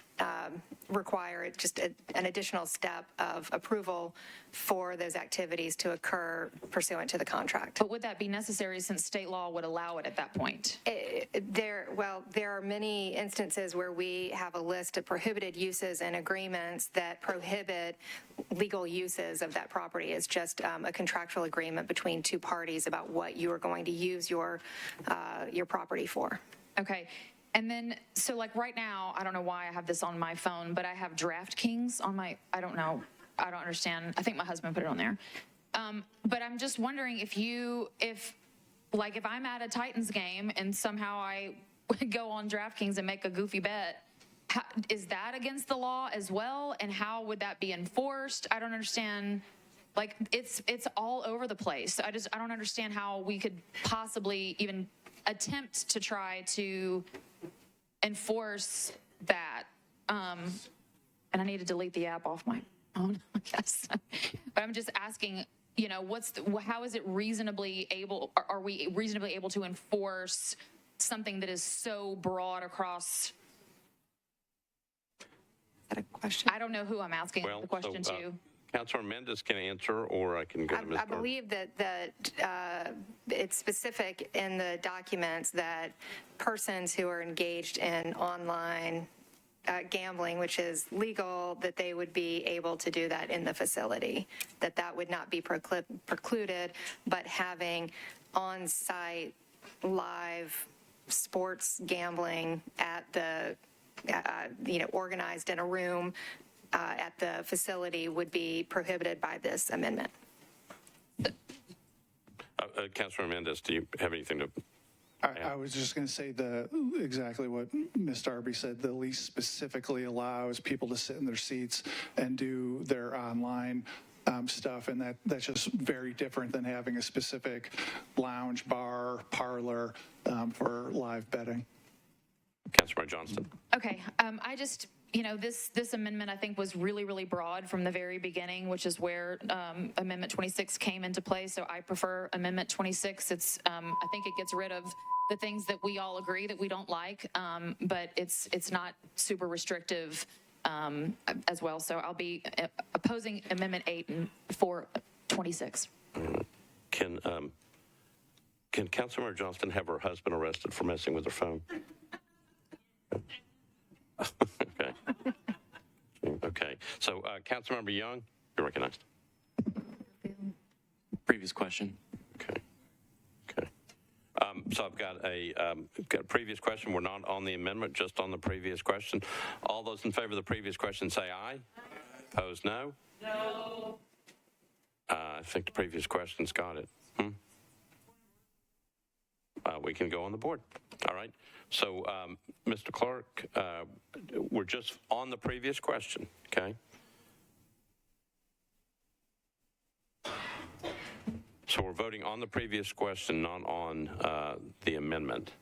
require just an additional step of approval for those activities to occur pursuant to the contract. But would that be necessary since state law would allow it at that point? There are many instances where we have a list of prohibited uses and agreements that prohibit legal uses of that property. It's just a contractual agreement between two parties about what you are going to use your property for. Okay. And then, so like right now, I don't know why I have this on my phone, but I have DraftKings on my, I don't know. I don't understand. I think my husband put it on there. But I'm just wondering if I'm at a Titans game and somehow I go on DraftKings and make a goofy bet, is that against the law as well? And how would that be enforced? I don't understand. Like it's all over the place. I don't understand how we could possibly even attempt to try to enforce that. And I need to delete the app off my phone, I guess. But I'm just asking, how is it reasonably able? Are we reasonably able to enforce something that is so broad across? Is that a question? I don't know who I'm asking the question to. Councilor Mendez can answer, or I can go to Ms. I believe that it's specific in the documents that persons who are engaged in online gambling, which is legal, that they would be able to do that in the facility, that would not be precluded, but having on-site live sports gambling at the, organized in a room at the facility would be prohibited by this amendment. Councilor Mendez, do you have anything to? I was just going to say exactly what Ms. Darby said. The lease specifically allows people to sit in their seats and do their online stuff, and that's just very different than having a specific lounge, bar, parlor for live betting. Councilor Johnston. Okay, I just, this amendment I think was really, really broad from the very beginning, which is where Amendment 26 came into play. So I prefer Amendment 26. It's, I think it gets rid of the things that we all agree that we don't like, but it's not super restrictive as well. So I'll be opposing Amendment 8 for 26. Can Councilor Johnston have her husband arrested for messing with her phone? Okay. Okay. So, Councilmember Young, you're recognized. Previous question. Okay. Okay. So I've got a previous question. We're not on the amendment, just on the previous question. All those in favor of the previous question say aye. Opposed, no? No. I think the previous question's got it. We can go on the board. All right. So, Mr. Clerk, we're just on the previous question, okay? So we're voting on the previous question, not on the amendment.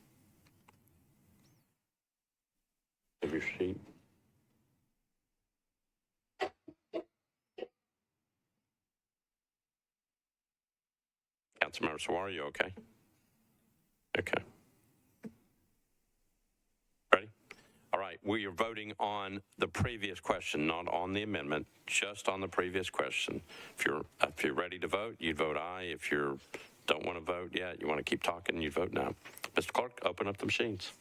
Have your seat. Councilmember Sawar, are you okay? Okay. Ready? All right, we are voting on the previous question, not on the amendment, just on the previous question. If you're ready to vote, you'd vote aye. If you don't want to vote yet, you want to keep talking, you'd vote no. Mr. Clerk, open up the machines.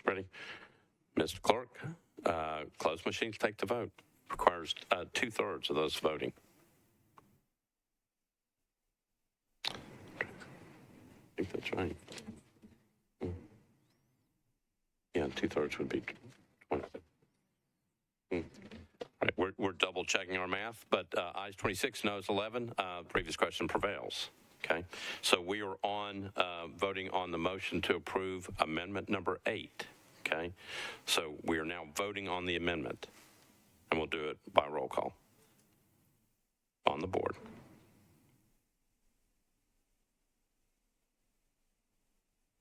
Ready? Mr. Clerk, closed machines take the vote. Requires 2/3 of those voting. I think that's right. Yeah, 2/3 would be 20. All right, we're double checking our math, but ayes 26, noes 11. Previous question prevails. Okay, so we are on voting on the motion to approve amendment number 8. Okay, so we are now voting on the amendment, and we'll do it by roll call on the board.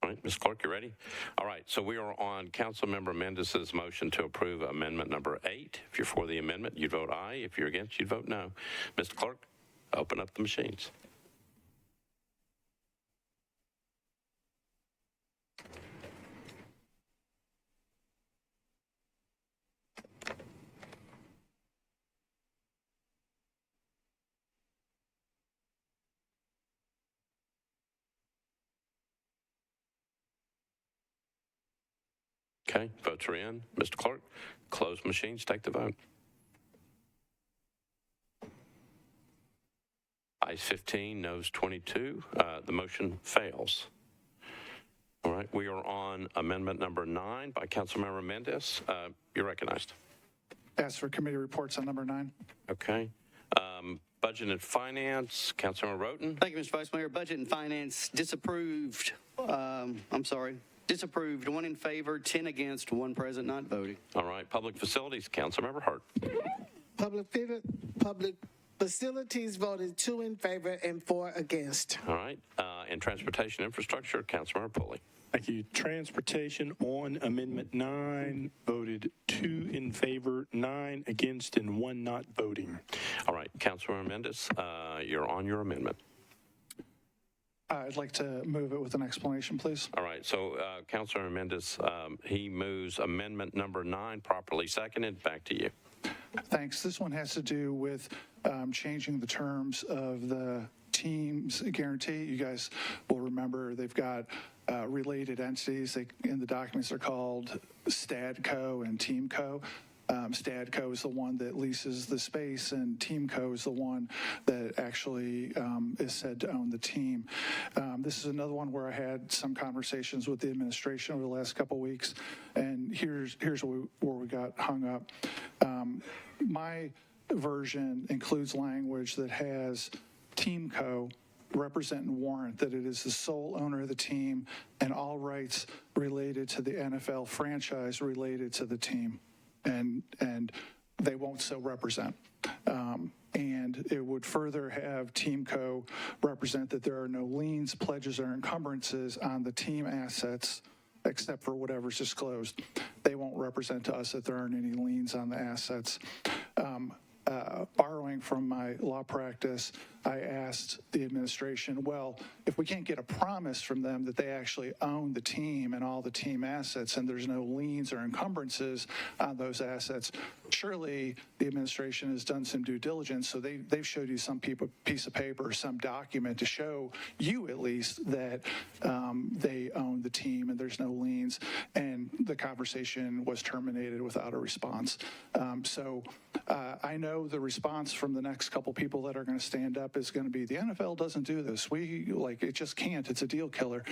All right, Ms. Clerk, you ready? All right, so we are on Councilmember Mendez's motion to approve amendment number 8. If you're for the amendment, you'd vote aye. If you're against, you'd vote no. Mr. Clerk, open up the machines. Okay, votes are in. Mr. Clerk, close machines, take the vote. Ayes 15, noes 22. The motion fails. All right, we are on amendment number 9 by Councilmember Mendez. You're recognized. Ask for committee reports on number 9. Okay. Budget and Finance, Councilmember Roten. Thank you, Mr. Vice Mayor. Budget and Finance disapproved. Disapproved. 1 in favor, 10 against, 1 present, not voting. All right, Public Facilities, Councilmember Hart. Public Facilities voted 2 in favor and 4 against. All right, and Transportation Infrastructure, Councilmember Pulley. Thank you. Transportation on Amendment 9 voted 2 in favor, 9 against, and 1 not voting. All right, Councilmember Mendez, you're on your amendment. I'd like to move it with an explanation, please. All right, so Councilmember Mendez, he moves amendment number 9, properly seconded. Back to you. Thanks. This one has to do with changing the terms of the team's guarantee. You guys will remember they've got related entities. In the documents, they're called STADCO and TeamCo. STADCO is the one that leases the space, and TeamCo is the one that actually is said to own the team. This is another one where I had some conversations with the administration over the last couple of weeks, and here's where we got hung up. My version includes language that has TeamCo represent and warrant that it is the sole owner of the team and all rights related to the NFL franchise related to the team. And they won't so represent. And it would further have TeamCo represent that there are no liens, pledges, or encumbrances on the team assets except for whatever's disclosed. They won't represent to us that there aren't any liens on the assets. Borrowing from my law practice, I asked the administration, well, if we can't get a promise from them that they actually own the team and all the team assets and there's no liens or encumbrances on those assets, surely the administration has done some due diligence, so they've showed you some piece of paper or some document to show you at least that they own the team and there's no liens, and the conversation was terminated without a response. So I know the response from the next couple people that are going to stand up is going to be, the NFL doesn't do this. It just can't. It's a deal killer.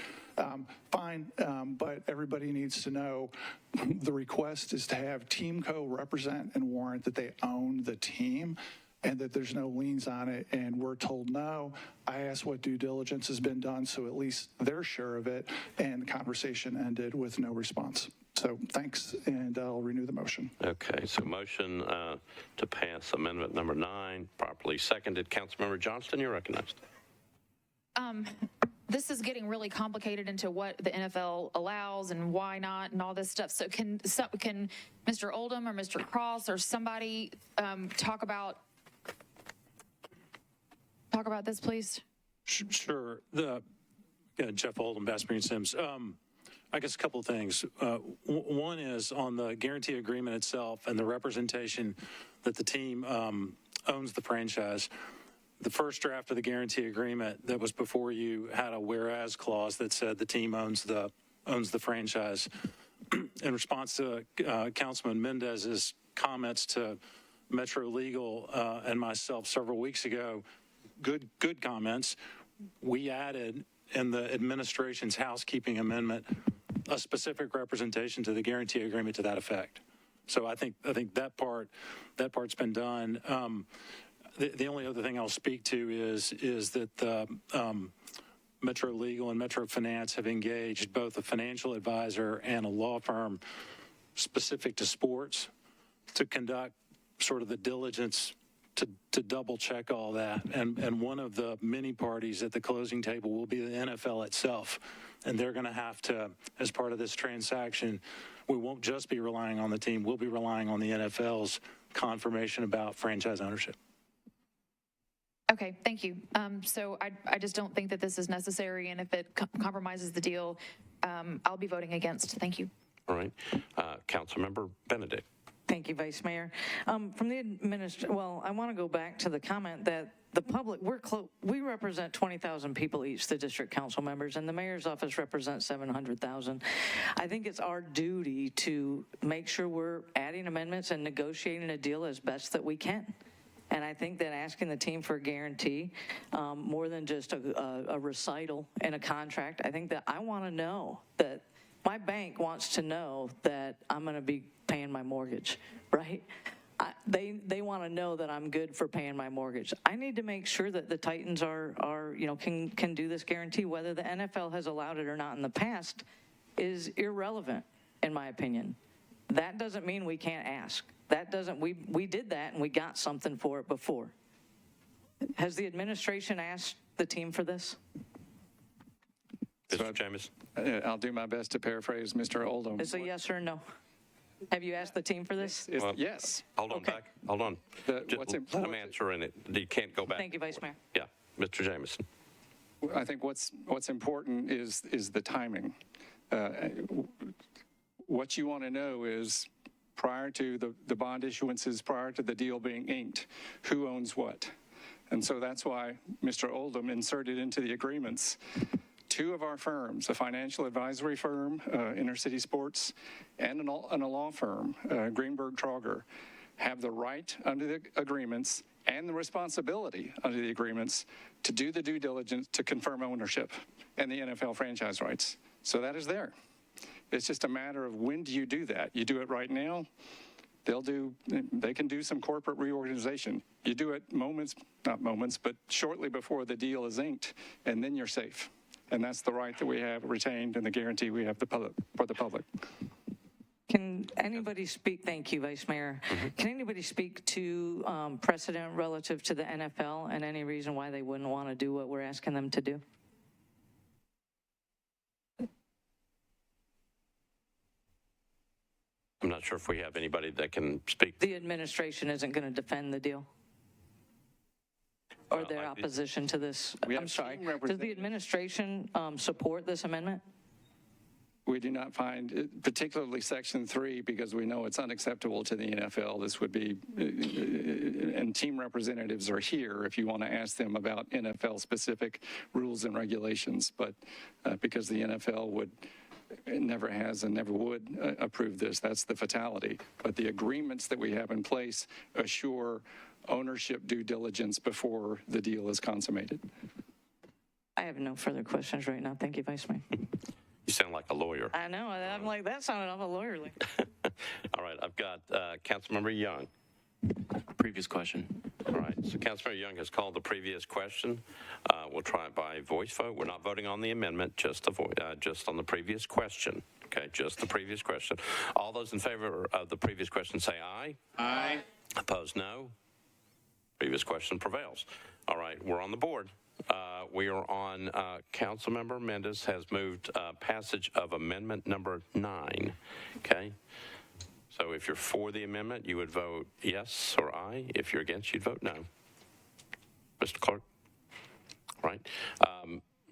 Fine, but everybody needs to know the request is to have TeamCo represent and warrant that they own the team and that there's no liens on it, and we're told no. I asked what due diligence has been done, so at least they're sure of it, and the conversation ended with no response. So thanks, and I'll renew the motion. Okay, so motion to pass amendment number 9, properly seconded. Councilmember Johnston, you're recognized. This is getting really complicated into what the NFL allows and why not and all this stuff. So can Mr. Oldham or Mr. Cross or somebody talk about this, please? Sure. Jeff Oldham, Bass Green Sims. I guess a couple of things. One is on the guarantee agreement itself and the representation that the team owns the franchise. The first draft of the guarantee agreement that was before you had a whereas clause that said the team owns the franchise. In response to Councilman Mendez's comments to Metro Legal and myself several weeks ago, good comments, we added in the administration's housekeeping amendment a specific representation to the guarantee agreement to that effect. So I think that part's been done. The only other thing I'll speak to is that Metro Legal and Metro Finance have engaged both a financial advisor and a law firm specific to sports to conduct sort of the diligence to double check all that. And one of the many parties at the closing table will be the NFL itself. And they're going to have to, as part of this transaction, we won't just be relying on the team, we'll be relying on the NFL's confirmation about franchise ownership. Okay, thank you. So I just don't think that this is necessary, and if it compromises the deal, I'll be voting against. Thank you. All right. Councilmember Benedict. Thank you, Vice Mayor. From the well, I want to go back to the comment that the public, we represent 20,000 people each, the district council members, and the mayor's office represents 700,000. I think it's our duty to make sure we're adding amendments and negotiating a deal as best that we can. And I think that asking the team for a guarantee, more than just a recital in a contract, I think that I want to know that my bank wants to know that I'm going to be paying my mortgage, right? They want to know that I'm good for paying my mortgage. I need to make sure that the Titans can do this guarantee. Whether the NFL has allowed it or not in the past is irrelevant, in my opinion. That doesn't mean we can't ask. That doesn't, we did that and we got something for it before. Has the administration asked the team for this? Mr. James. I'll do my best to paraphrase Mr. Oldham. Is it yes or no? Have you asked the team for this? Well, yes. Hold on back. Hold on. Just let him answer in it. You can't go back. Thank you, Vice Mayor. Yeah. Mr. Jameson. I think what's important is the timing. What you want to know is, prior to the bond issuances, prior to the deal being inked, who owns what? And so that's why Mr. Oldham inserted into the agreements two of our firms, a financial advisory firm, Intercity Sports, and a law firm, Greenberg Trauger, have the right under the agreements and the responsibility under the agreements to do the due diligence to confirm ownership and the NFL franchise rights. So that is there. It's just a matter of when do you do that? You do it right now, they can do some corporate reorganization. You do it not moments, but shortly before the deal is inked, and then you're safe. And that's the right that we have retained and the guarantee we have for the public. Can anybody speak, thank you, Vice Mayor. Can anybody speak to precedent relative to the NFL and any reason why they wouldn't want to do what we're asking them to do? I'm not sure if we have anybody that can speak. The administration isn't going to defend the deal? Or their opposition to this? I'm sorry. Does the administration support this amendment? We do not find, particularly Section 3, because we know it's unacceptable to the NFL. This would be, and team representatives are here if you want to ask them about NFL-specific rules and regulations. But because the NFL never has and never would approve this, that's the fatality. But the agreements that we have in place assure ownership due diligence before the deal is consummated. I have no further questions right now. Thank you, Vice Mayor. You sound like a lawyer. I know. I'm like, that sounded awful lawyerly. All right. I've got Councilmember Young. Previous question. All right. So Councilmember Young has called the previous question. We'll try it by voice vote. We're not voting on the amendment, just on the previous question. Okay, just the previous question. All those in favor of the previous question say aye. Aye. Opposed, no. Previous question prevails. All right, we're on the board. We are on, Councilmember Mendez has moved passage of amendment number 9. Okay? So if you're for the amendment, you would vote yes or aye. If you're against, you'd vote no. Mr. Clerk? All right.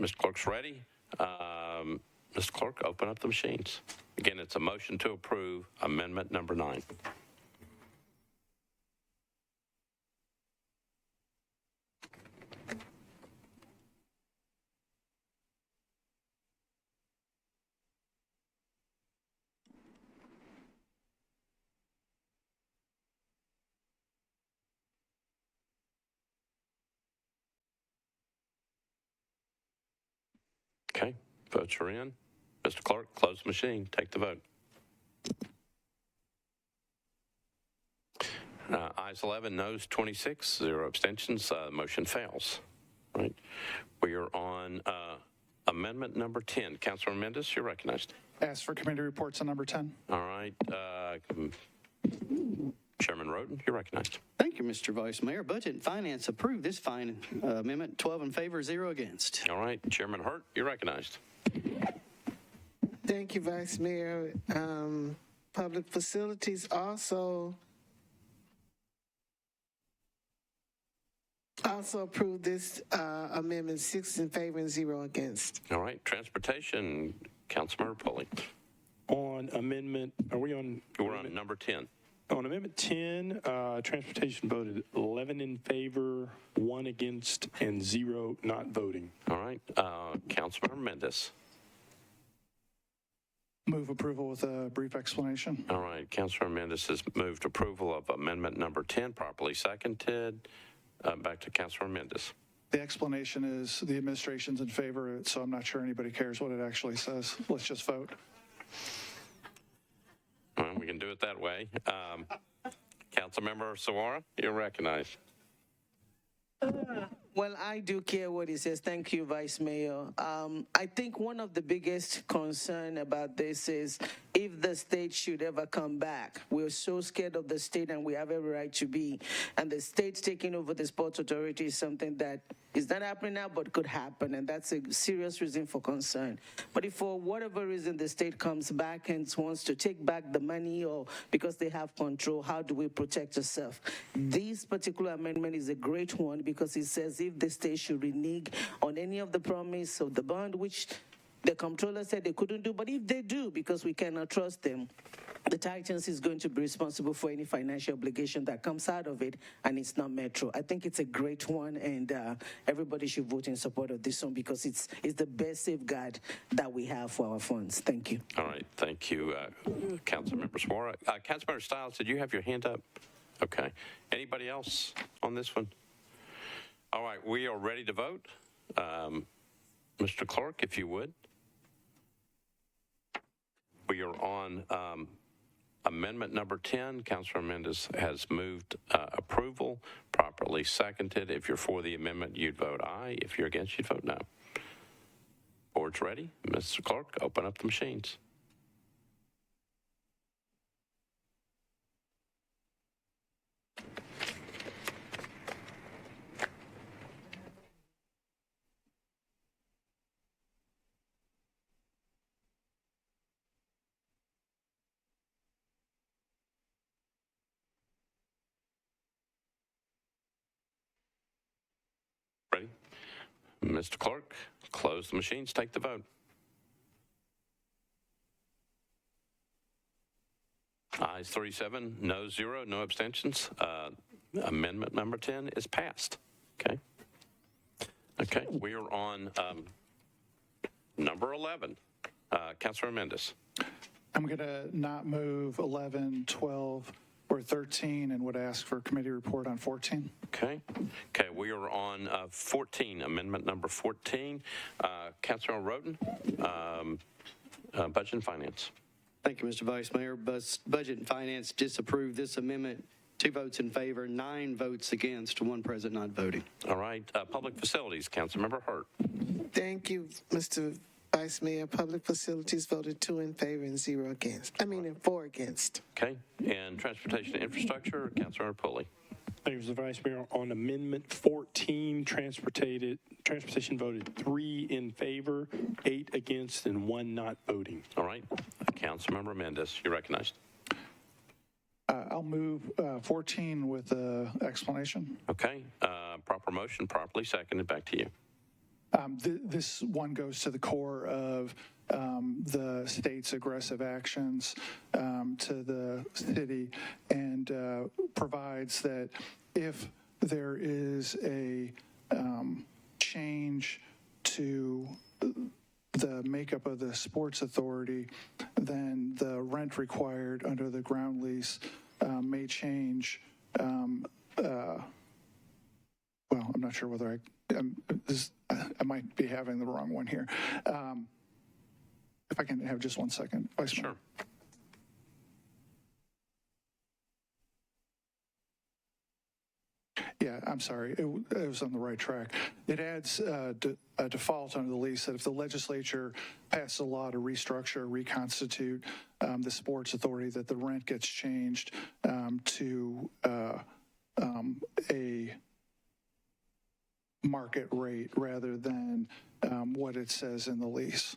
Mr. Clerk's ready. Mr. Clerk, open up the machines. Again, it's a motion to approve amendment number 9. Okay, votes are in. Mr. Clerk, close the machine. Take the vote. Ayes 11, noes 26, 0 abstentions. Motion fails. Right. We are on amendment number 10. Councilor Mendez, you're recognized. Ask for committee reports on number 10. All right. Chairman Roden, you're recognized. Thank you, Mr. Vice Mayor. Budget and Finance approved this fine amendment, 12 in favor, 0 against. All right. Chairman Hurt, you're recognized. Thank you, Vice Mayor. Public Facilities also approved this amendment, 6 in favor and 0 against. All right. Transportation, Councilmember Pulley. On amendment, are we on? We're on number 10. On Amendment 10, Transportation voted 11 in favor, 1 against, and 0 not voting. All right. Councilmember Mendez. Move approval with a brief explanation. All right. Councilor Mendez has moved approval of amendment number 10, properly seconded. Back to Councilor Mendez. The explanation is the administration's in favor of it, so I'm not sure anybody cares what it actually says. Let's just vote. Well, we can do it that way. Councilmember Sawara, you're recognized. Well, I do care what it says. Thank you, Vice Mayor. I think one of the biggest concern about this is if the state should ever come back. We're so scared of the state, and we have every right to be. And the state taking over the Sports Authority is something that is not happening now, but could happen, and that's a serious reason for concern. But if for whatever reason the state comes back and wants to take back the money or because they have control, how do we protect ourselves? This particular amendment is a great one because it says if the state should renege on any of the promise of the bond, which the comptroller said they couldn't do, but if they do, because we cannot trust them, the Titans is going to be responsible for any financial obligation that comes out of it, and it's not Metro. I think it's a great one, and everybody should vote in support of this one because it's the best safeguard that we have for our funds. Thank you. All right. Thank you, Councilmember Sawara. Councilmember Stiles, did you have your hand up? Okay. Anybody else on this one? All right. We are ready to vote. Mr. Clerk, if you would. We are on amendment number 10. Councilor Mendez has moved approval, properly seconded. If you're for the amendment, you'd vote aye. If you're against, you'd vote no. Board's ready. Mr. Clerk, open up the machines. Ready? Mr. Clerk, close the machines, take the vote. Ayes 37, no 0, no abstentions. Amendment number 10 is passed. Okay. Okay, we are on number 11. Councilor Mendez. I'm going to not move 11, 12, or 13 and would ask for a committee report on 14. Okay. Okay, we are on 14, amendment number 14. Councilor Roden, Budget and Finance. Thank you, Mr. Vice Mayor. Budget and Finance disapproved this amendment. 2 votes in favor, 9 votes against, 1 present not voting. All right. Public Facilities, Councilmember Hurt. Thank you, Mr. Vice Mayor. Public Facilities voted 2 in favor and 0 against. and 4 against. Okay. And Transportation and Infrastructure, Councilor Pulley. Thank you, Mr. Vice Mayor. On Amendment 14, Transportation voted 3 in favor, 8 against, and 1 not voting. All right. Councilmember Mendez, you're recognized. I'll move 14 with an explanation. Okay. Proper motion, properly seconded. Back to you. This one goes to the core of the state's aggressive actions to the city and provides that if there is a change to the makeup of the sports authority, then the rent required under the ground lease may change. Well, I'm not sure whether I might be having the wrong one here. If I can have just 1 second, Vice Mayor. Sure. Yeah, I'm sorry. It was on the right track. It adds a default under the lease that if the legislature passes a law to restructure, reconstitute the sports authority, that the rent gets changed to a market rate rather than what it says in the lease.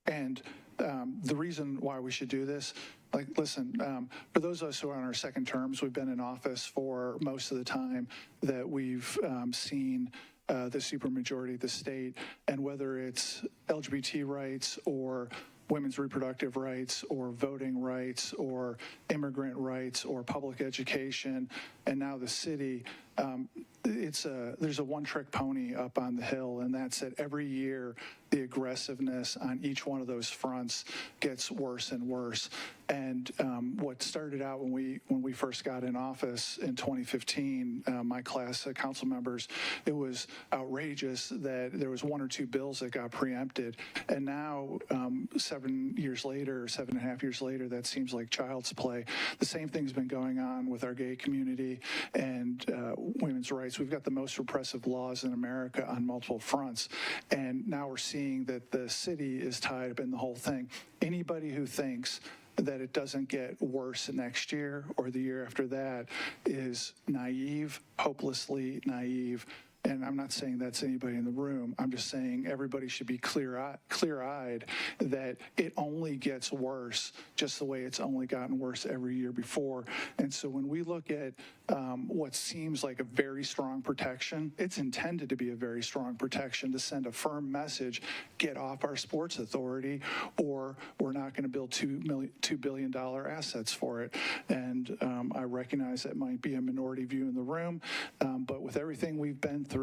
And the reason why we should do this, like, listen, for those of us who are on our second terms, we've been in office for most of the time that we've seen the supermajority of the state, and whether it's LGBT rights or women's reproductive rights or voting rights or immigrant rights or public education, and now the city, there's a one-trick pony up on the hill, and that's that every year the aggressiveness on each one of those fronts gets worse and worse. And what started out when we first got in office in 2015, my class of council members, it was outrageous that there was 1 or 2 bills that got preempted, and now 7.5 years later, that seems like child's play. The same thing's been going on with our gay community and women's rights. We've got the most repressive laws in America on multiple fronts, and now we're seeing that the city is tied up in the whole thing. Anybody who thinks that it doesn't get worse next year or the year after that is naive, hopelessly naive. And I'm not saying that's anybody in the room. I'm just saying everybody should be clear-eyed that it only gets worse just the way it's only gotten worse every year before. And so when we look at what seems like a very strong protection, it's intended to be a very strong protection to send a firm message, get off our sports authority, or we're not going to build $2 billion assets for it. And I recognize that might be a minority view in the room, but with everything we've been through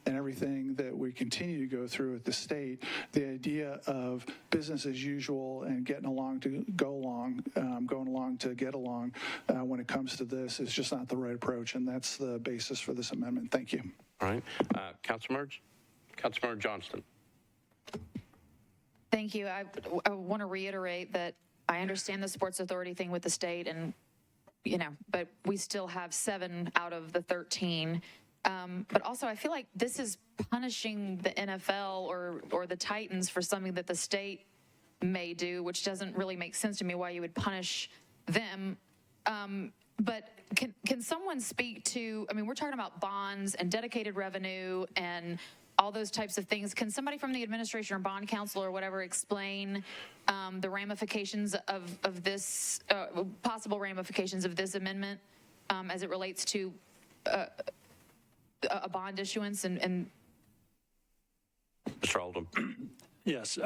and everything that we continue to go through at the state, the idea of business as usual and getting along to go along, going along to get along when it comes to this is just not the right approach, and that's the basis for this amendment. Thank you. All right. Councilmember Johnston. Thank you. I want to reiterate that I understand the sports authority thing with the state, and but we still have 7 out of the 13. But also, I feel like this is punishing the NFL or the Titans for something that the state may do, which doesn't really make sense to me why you would punish them. But can someone speak to, we're talking about bonds and dedicated revenue and all those types of things. Can somebody from the administration or bond council or whatever explain the ramifications of this, possible ramifications of this amendment as it relates to a bond issuance and Mr. Oldham. Yes.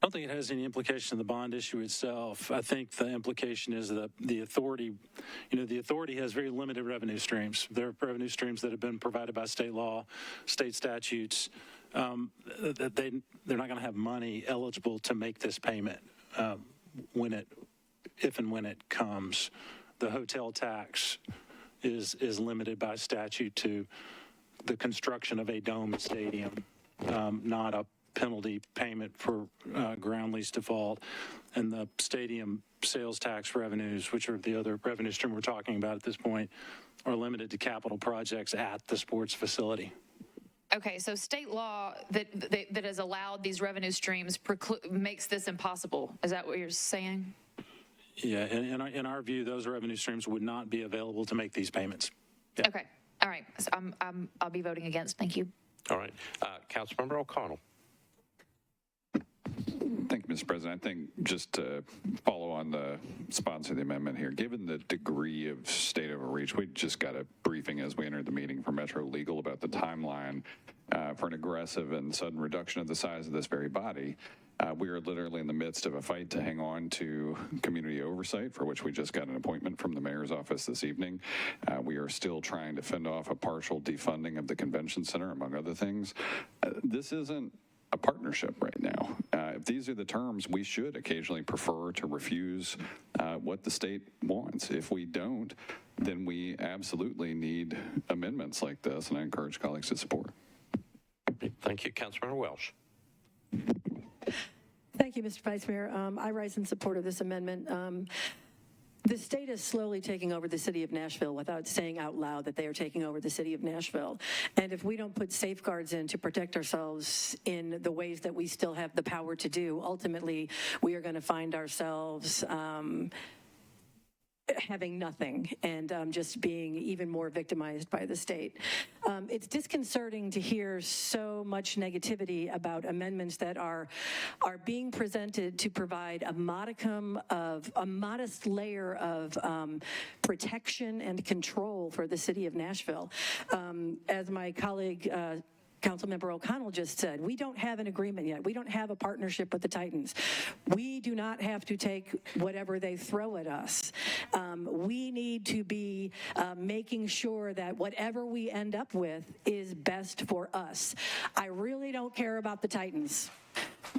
I don't think it has any implication in the bond issue itself. I think the implication is that the authority, the authority has very limited revenue streams. There are revenue streams that have been provided by state law, state statutes. They're not going to have money eligible to make this payment if and when it comes. The hotel tax is limited by statute to the construction of a dome stadium, not a penalty payment for ground lease default. And the stadium sales tax revenues, which are the other revenue stream we're talking about at this point, are limited to capital projects at the sports facility. Okay, so state law that has allowed these revenue streams makes this impossible. Is that what you're saying? Yeah, in our view, those revenue streams would not be available to make these payments. Yeah. Okay, all right. So I'll be voting against. Thank you. All right. Councilmember O'Connell. Thank you, Mr. President. I think just to follow on the sponsor of the amendment here, given the degree of state overreach, we just got a briefing as we entered the meeting from Metro Legal about the timeline for an aggressive and sudden reduction of the size of this very body. We are literally in the midst of a fight to hang on to community oversight, for which we just got an appointment from the mayor's office this evening. We are still trying to fend off a partial defunding of the convention center, among other things. This isn't a partnership right now. If these are the terms, we should occasionally prefer to refuse what the state wants. If we don't, then we absolutely need amendments like this, and I encourage colleagues to support. Thank you. Councilmember Welsh. Thank you, Mr. Vice Mayor. I rise in support of this amendment. The state is slowly taking over the city of Nashville without saying out loud that they are taking over the city of Nashville. And if we don't put safeguards in to protect ourselves in the ways that we still have the power to do, ultimately we are going to find ourselves having nothing and just being even more victimized by the state. It's disconcerting to hear so much negativity about amendments that are being presented to provide a modest layer of protection and control for the city of Nashville. As my colleague Councilmember O'Connell just said, we don't have an agreement yet. We don't have a partnership with the Titans. We do not have to take whatever they throw at us. We need to be making sure that whatever we end up with is best for us. I really don't care about the Titans.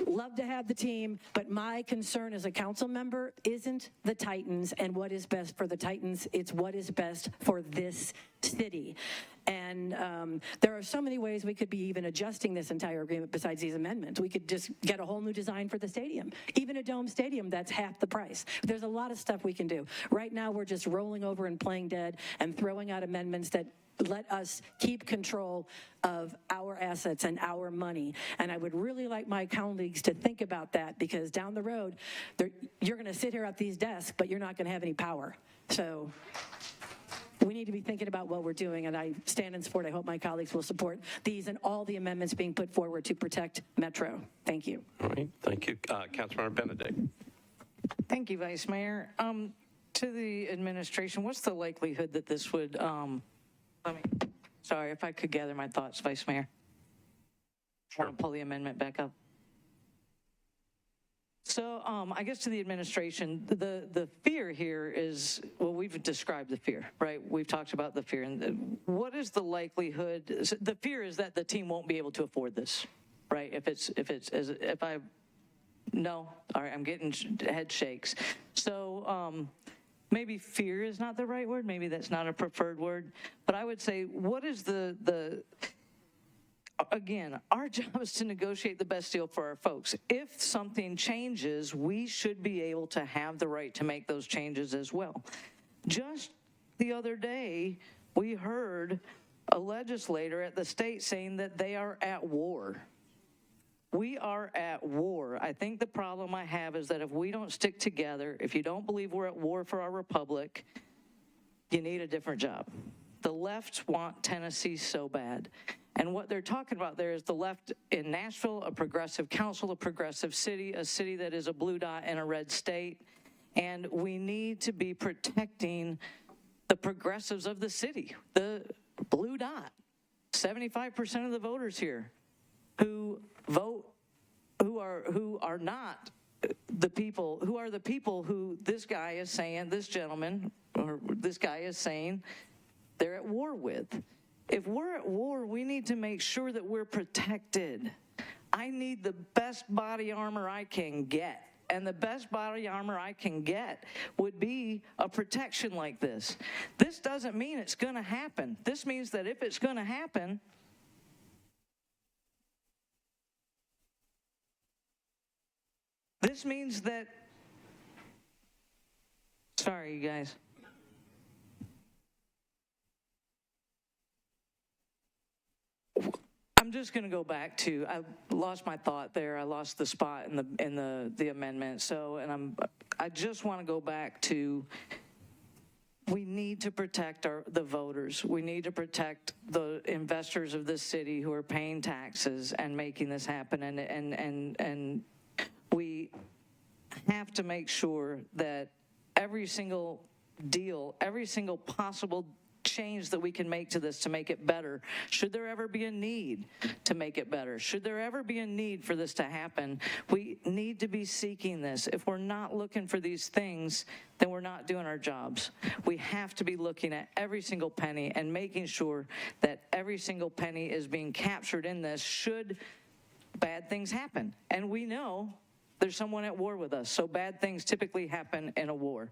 Love to have the team, but my concern as a council member isn't the Titans and what is best for the Titans. It's what is best for this city. And there are so many ways we could be even adjusting this entire agreement besides these amendments. We could just get a whole new design for the stadium. Even a dome stadium, that's half the price. There's a lot of stuff we can do. Right now, we're just rolling over and playing dead and throwing out amendments that let us keep control of our assets and our money. And I would really like my colleagues to think about that, because down the road, you're going to sit here at these desks, but you're not going to have any power. So we need to be thinking about what we're doing, and I stand in support. I hope my colleagues will support these and all the amendments being put forward to protect Metro. Thank you. All right, thank you. Councilmember Benedict. Thank you, Vice Mayor. To the administration, what's the likelihood that this would, sorry, if I could gather my thoughts, Vice Mayor. Sure. I want to pull the amendment back up. So I guess to the administration, the fear here is, well, we've described the fear, right? We've talked about the fear. And what is the likelihood? The fear is that the team won't be able to afford this, right? No, all right, I'm getting head shakes. So maybe fear is not the right word. Maybe that's not a preferred word. But I would say, what is again, our job is to negotiate the best deal for our folks. If something changes, we should be able to have the right to make those changes as well. Just the other day, we heard a legislator at the state saying that they are at war. We are at war. I think the problem I have is that if we don't stick together, if you don't believe we're at war for our republic, you need a different job. The left want Tennessee so bad. And what they're talking about there is the left in Nashville, a progressive council, a progressive city, a city that is a blue dot in a red state. And we need to be protecting the progressives of the city, the blue dot. 75% of the voters here who vote, who are not the people, who are the people who this guy is saying, this gentleman, or this guy is saying they're at war with. If we're at war, we need to make sure that we're protected. I need the best body armor I can get. And the best body armor I can get would be a protection like this. This doesn't mean it's going to happen. This means that if it's going to happen, this means that, sorry, you guys. I'm just going to go back to, I lost my thought there. I lost the spot in the amendment. So, and I just want to go back to, we need to protect the voters. We need to protect the investors of this city who are paying taxes and making this happen. And we have to make sure that every single deal, every single possible change that we can make to this to make it better, should there ever be a need to make it better, should there ever be a need for this to happen, we need to be seeking this. If we're not looking for these things, then we're not doing our jobs. We have to be looking at every single penny and making sure that every single penny is being captured in this should bad things happen. And we know there's someone at war with us, so bad things typically happen in a war.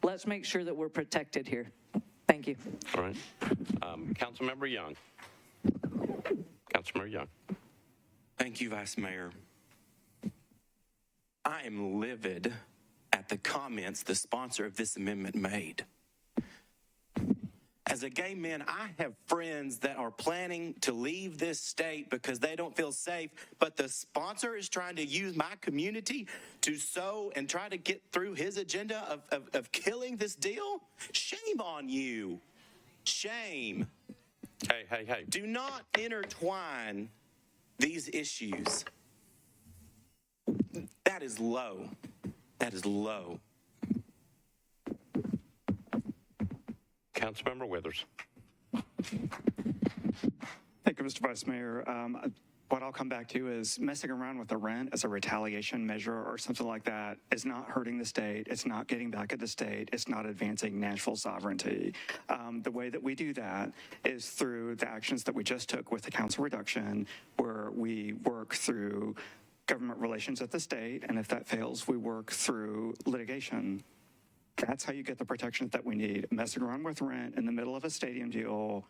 Let's make sure that we're protected here. Thank you. All right. Councilmember Young. Councilmember Young. Thank you, Vice Mayor. I am livid at the the comments the sponsor of this amendment made. As a gay man, I have friends that are planning to leave this state because they don't feel safe, but the sponsor is trying to use my community to sow and try to get through his agenda of killing this deal? Shame on you. Shame. Hey. Do not intertwine these issues. That is low. That is low. Councilmember Withers. Thank you, Mr. Vice Mayor. What I'll come back to is messing around with the rent as a retaliation measure or something like that is not hurting the state. It's not getting back at the state. It's not advancing Nashville sovereignty. The way that we do that is through the actions that we just took with the council reduction, where we work through government relations at the state, and if that fails, we work through litigation. That's how you get the protections that we need. Messing around with rent in the middle of a stadium deal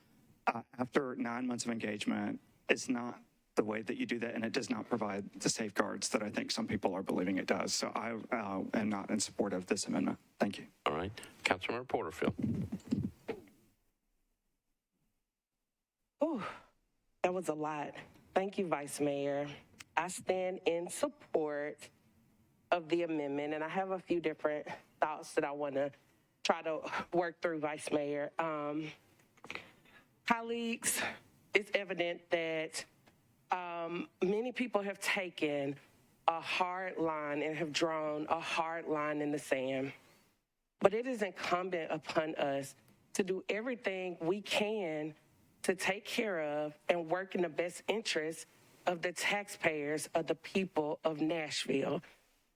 after 9 months of engagement is not the way that you do that, and it does not provide the safeguards that I think some people are believing it does. So I am not in support of this amendment. Thank you. All right. Councilmember Porterfield. Oh, that was a lot. Thank you, Vice Mayor. I stand in support of the amendment, and I have a few different thoughts that I want to try to work through, Vice Mayor. Colleagues, it's evident that many people have taken a hard line and have drawn a hard line in the sand. But it is incumbent upon us to do everything we can to take care of and work in the best interest of the taxpayers of the people of Nashville.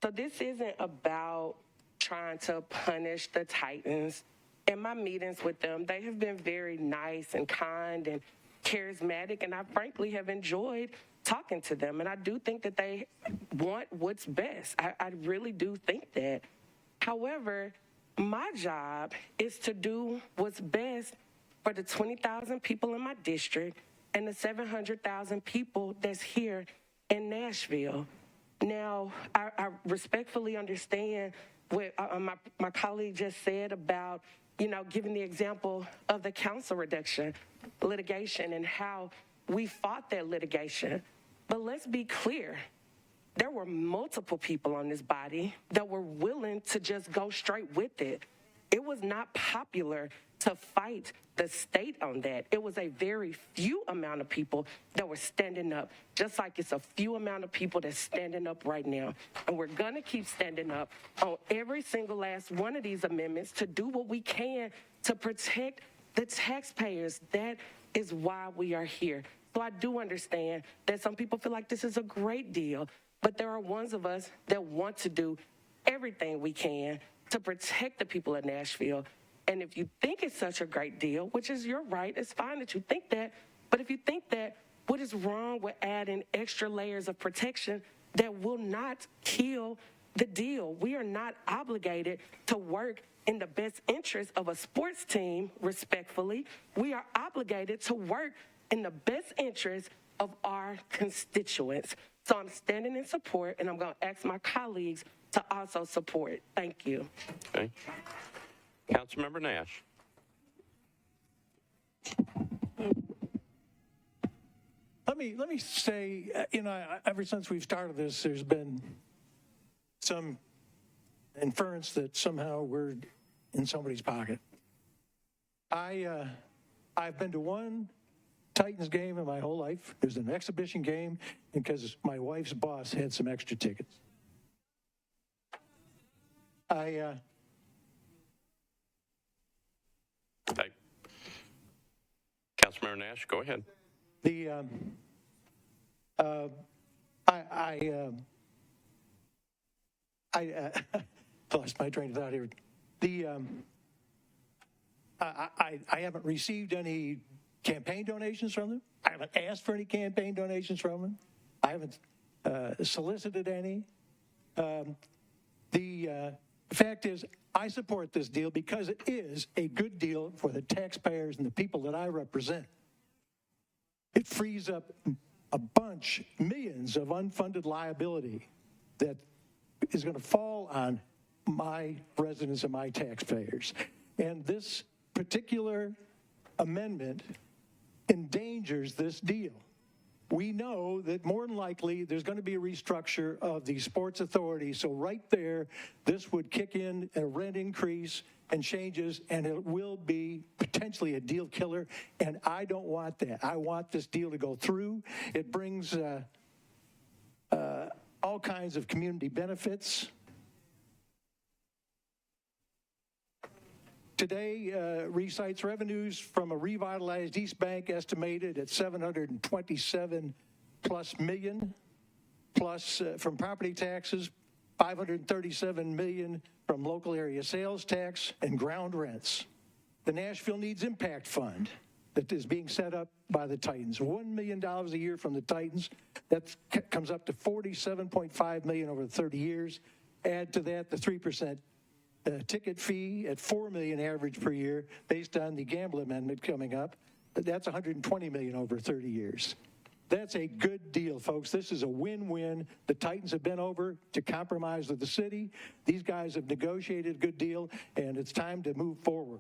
So this isn't about trying to punish the Titans. In my meetings with them, they have been very nice and kind and charismatic, and I frankly have enjoyed talking to them. And I do think that they want what's best. I really do think that. However, my job is to do what's best for the 20,000 people in my district and the 700,000 people that's here in Nashville. Now, I respectfully understand what my colleague just said about, giving the example of the council reduction litigation and how we fought that litigation. But let's be clear. There were multiple people on this body that were willing to just go straight with it. It was not popular to fight the state on that. It was a very few amount of people that were standing up, just like it's a few amount of people that's standing up right now. And we're gonna keep standing up on every single last one of these amendments to do what we can to protect the taxpayers. That is why we are here. So I do understand that some people feel like this is a great deal, but there are ones of us that want to do everything we can to protect the people of Nashville. And if you think it's such a great deal, which is your right, it's fine that you think that, but if you think that, what is wrong with adding extra layers of protection that will not kill the deal? We are not obligated to work in the best interest of a sports team, respectfully. We are obligated to work in the best interest of our constituents. So I'm standing in support, and I'm going to ask my colleagues to also support. Thank you. Okay. Councilmember Nash. Let me say, ever since we've started this, there's been some inference that somehow we're in somebody's pocket. I've been to one Titans game in my whole life. It was an exhibition game because my wife's boss had some extra tickets. Hey. Councilmember Nash, go ahead. I lost my train of thought here. I haven't received any campaign donations from them. I haven't asked for any campaign donations from them. I haven't solicited any. The fact is, I support this deal because it is a good deal for the taxpayers and the people that I represent. It frees up a bunch, millions of unfunded liability that is going to fall on my residents and my taxpayers. And this particular amendment endangers this deal. We know that more than likely there's going to be a restructure of the Sports Authority. So right there, this would kick in a rent increase and changes, and it will be potentially a deal killer. And I don't want that. I want this deal to go through. It brings all kinds of community benefits. Today, recites revenues from a revitalized East Bank estimated at $727+ million, plus from property taxes, $537 million from local area sales tax and ground rents. The Nashville Needs Impact Fund that is being set up by the Titans, $1 million a year from the Titans. That comes up to $47.5 million over 30 years. Add to that the 3% ticket fee at $4 million average per year based on the gamble amendment coming up. That's $120 million over 30 years. That's a good deal, folks. This is a win-win. The Titans have been over to compromise with the city. These guys have negotiated a good deal, and it's time to move forward.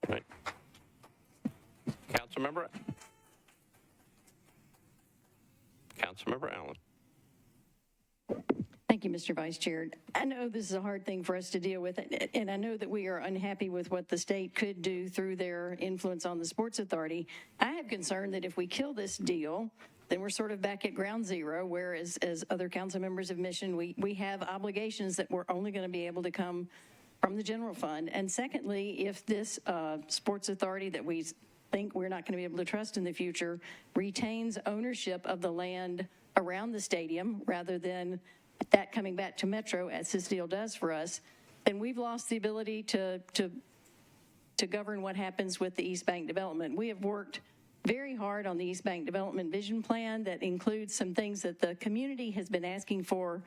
Right. Councilmember Allen. Thank you, Mr. Vice Chair. I know this is a hard thing for us to deal with, and I know that we are unhappy with what the state could do through their influence on the Sports Authority. I have concern that if we kill this deal, then we're sort of back at ground zero, whereas as other council members have mentioned, we have obligations that we're only going to be able to come from the general fund. And secondly, if this Sports Authority that we think we're not going to be able to trust in the future retains ownership of the land around the stadium rather than that coming back to Metro, as this deal does for us, then we've lost the ability to govern what happens with the East Bank development. We have worked very hard on the East Bank Development Vision Plan that includes some things that the community has been asking for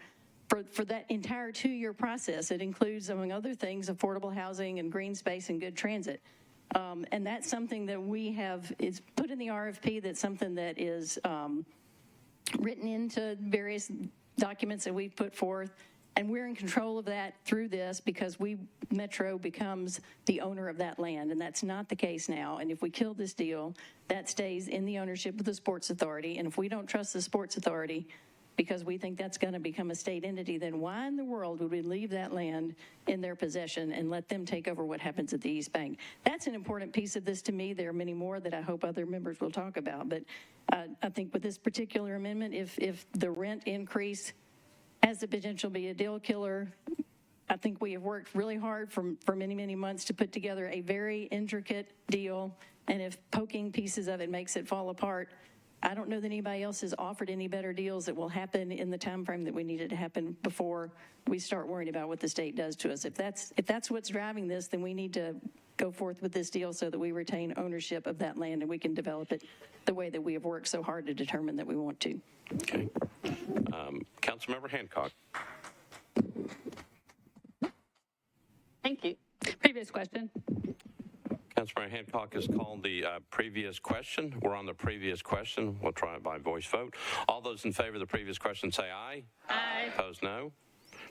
that entire 2-year process. It includes, among other things, affordable housing and green space and good transit. And that's something that we have, it's put in the RFP. That's something that is written into various documents that we've put forth, and we're in control of that through this because Metro becomes the owner of that land, and that's not the case now. And if we kill this deal, that stays in the ownership of the Sports Authority, and if we don't trust the Sports Authority because we think that's going to become a state entity, then why in the world would we leave that land in their possession and let them take over what happens at the East Bank? That's an important piece of this to me. There are many more that I hope other members will talk about, but I think with this particular amendment, if the rent increase has the potential to be a deal killer, I think we have worked really hard for many, many months to put together a very intricate deal, and if poking pieces of it makes it fall apart, I don't know that anybody else has offered any better deals that will happen in the time frame that we need it to happen before we start worrying about what the state does to us. If that's what's driving this, then we need to go forth with this deal so that we retain ownership of that land and we can develop it the way that we have worked so hard to determine that we want to. Okay. Councilmember Hancock. Thank you. Previous question. Councilmember Hancock has called the previous question. We're on the previous question. We'll try it by voice vote. All those in favor of the previous question say aye. Aye. Opposed, no.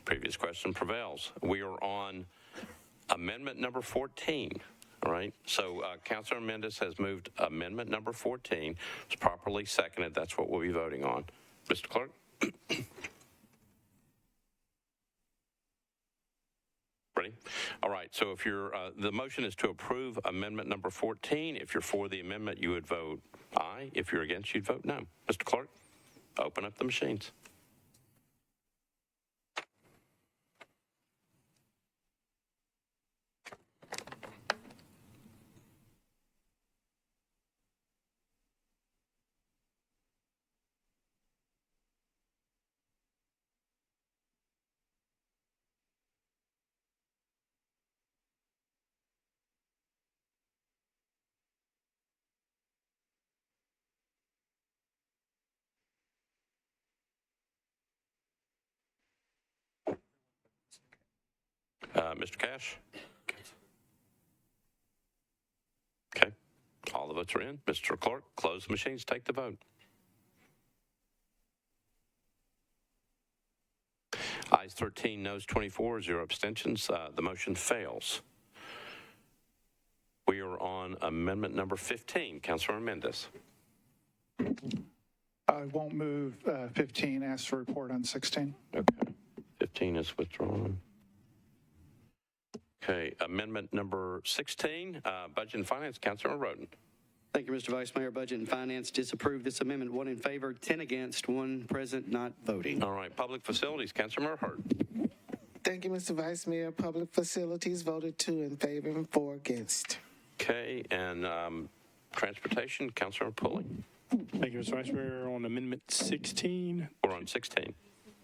Previous question prevails. We are on amendment number 14. All right. So Councilor Mendez has moved amendment number 14. It's properly seconded. That's what we'll be voting on. Mr. Clerk. Ready? All right. So if you're, the motion is to approve amendment number 14. If you're for the amendment, you would vote aye. If you're against, you'd vote no. Mr. Clerk, open up the machines. Mr. Cash? Okay. All the votes are in. Mr. Clerk, close the machines. Take the vote. Ayes 13, noes 24, 0 abstentions. The motion fails. We are on amendment number 15. Councilmember Mendez. I won't move 15, ask for report on 16. Okay. 15 is withdrawn. Okay, amendment number 16, Budget and Finance, Councilmember Roden. Thank you, Mr. Vice Mayor. Budget and Finance disapprove this amendment. 1 in favor, 10 against, 1 present, not voting. All right, Public Facilities, Councilmember Hurt. Thank you, Mr. Vice Mayor. Public Facilities voted 2 in favor and 4 against. Okay, and Transportation, Councilmember Pulley. Thank you, Mr. Vice Mayor. On Amendment 16, We're on 16.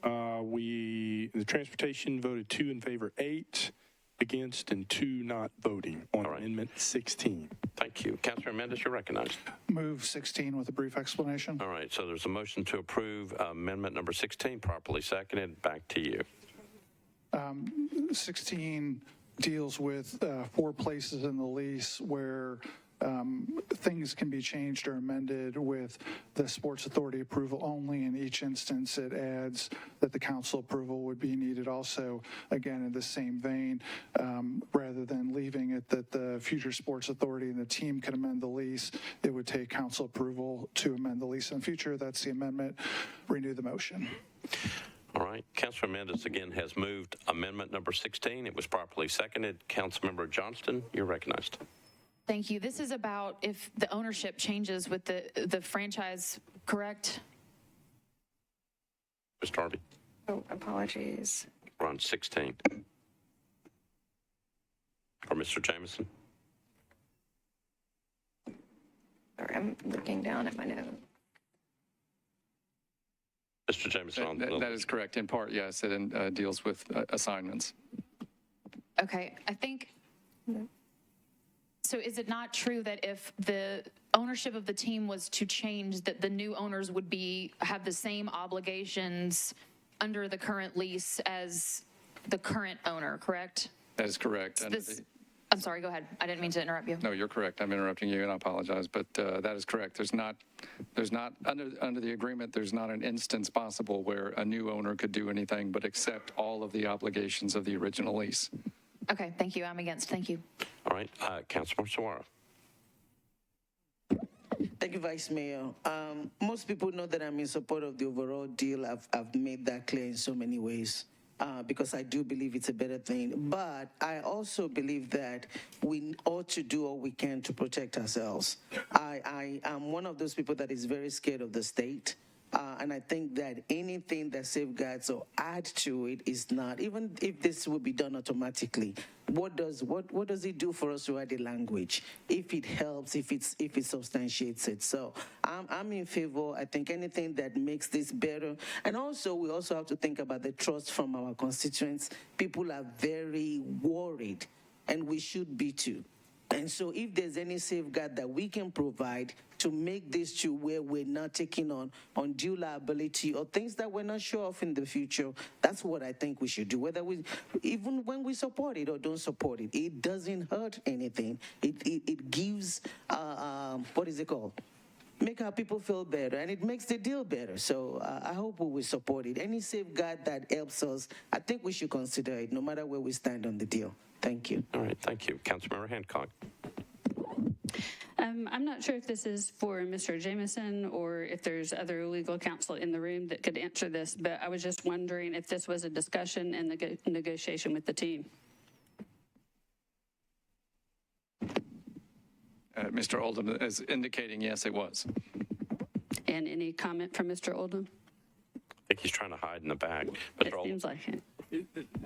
the Transportation voted 2 in favor, 8 against, and 2 not voting on Amendment 16. Thank you. Councilmember Mendez, you're recognized. Move 16 with a brief explanation. All right, so there's a motion to approve amendment number 16, properly seconded. Back to you. 16 deals with 4 places in the lease where things can be changed or amended with the Sports Authority approval only. In each instance, it adds that the council approval would be needed also, again, in the same vein, rather than leaving it that the future Sports Authority and the team can amend the lease. It would take council approval to amend the lease in the future. That's the amendment. Renew the motion. All right, Councilor Mendez again has moved amendment number 16. It was properly seconded. Councilmember Johnston, you're recognized. Thank you. This is about if the ownership changes with the franchise, correct? Mr. Harvey. Oh, apologies. We're on 16. Or Mr. Jameson. Sorry, I'm looking down at my note. Mr. Jameson. That is correct. In part, yes, it deals with assignments. Okay, I think, so is it not true that if the ownership of the team was to change, that the new owners would have the same obligations under the current lease as the current owner, correct? That is correct. I'm sorry, go ahead. I didn't mean to interrupt you. No, you're correct. I'm interrupting you, and I apologize, but that is correct. There's not under the agreement, there's not an instance possible where a new owner could do anything but accept all of the obligations of the original lease. Okay, thank you. I'm against. Thank you. All right, Councilmember Saguaro. Thank you, Vice Mayor. Most people know that I'm in support of the overall deal. I've made that clear in so many ways. Because I do believe it's a better thing. But I also believe that we ought to do all we can to protect ourselves. I am one of those people that is very scared of the state. And I think that anything that safeguards or add to it is not, even if this will be done automatically, what does it do for us to add a language? If it helps, if it substantiates it. So I'm in favor. I think anything that makes this better. And also, we also have to think about the trust from our constituents. People are very worried, and we should be too. And so if there's any safeguard that we can provide to make this to where we're not taking on undue liability or things that we're not sure of in the future, that's what I think we should do. Whether even when we support it or don't support it, it doesn't hurt anything. It gives, what is it called? Make our people feel better, and it makes the deal better. So I hope we will support it. Any safeguard that helps us, I think we should consider it, no matter where we stand on the deal. Thank you. All right, thank you. Councilmember Hancock. I'm not sure if this is for Mr. Jameson or if there's other legal counsel in the room that could answer this, but I was just wondering if this was a discussion and the negotiation with the team. Mr. Oldham is indicating yes, it was. And any comment from Mr. Oldham? I think he's trying to hide in the back. It seems like it.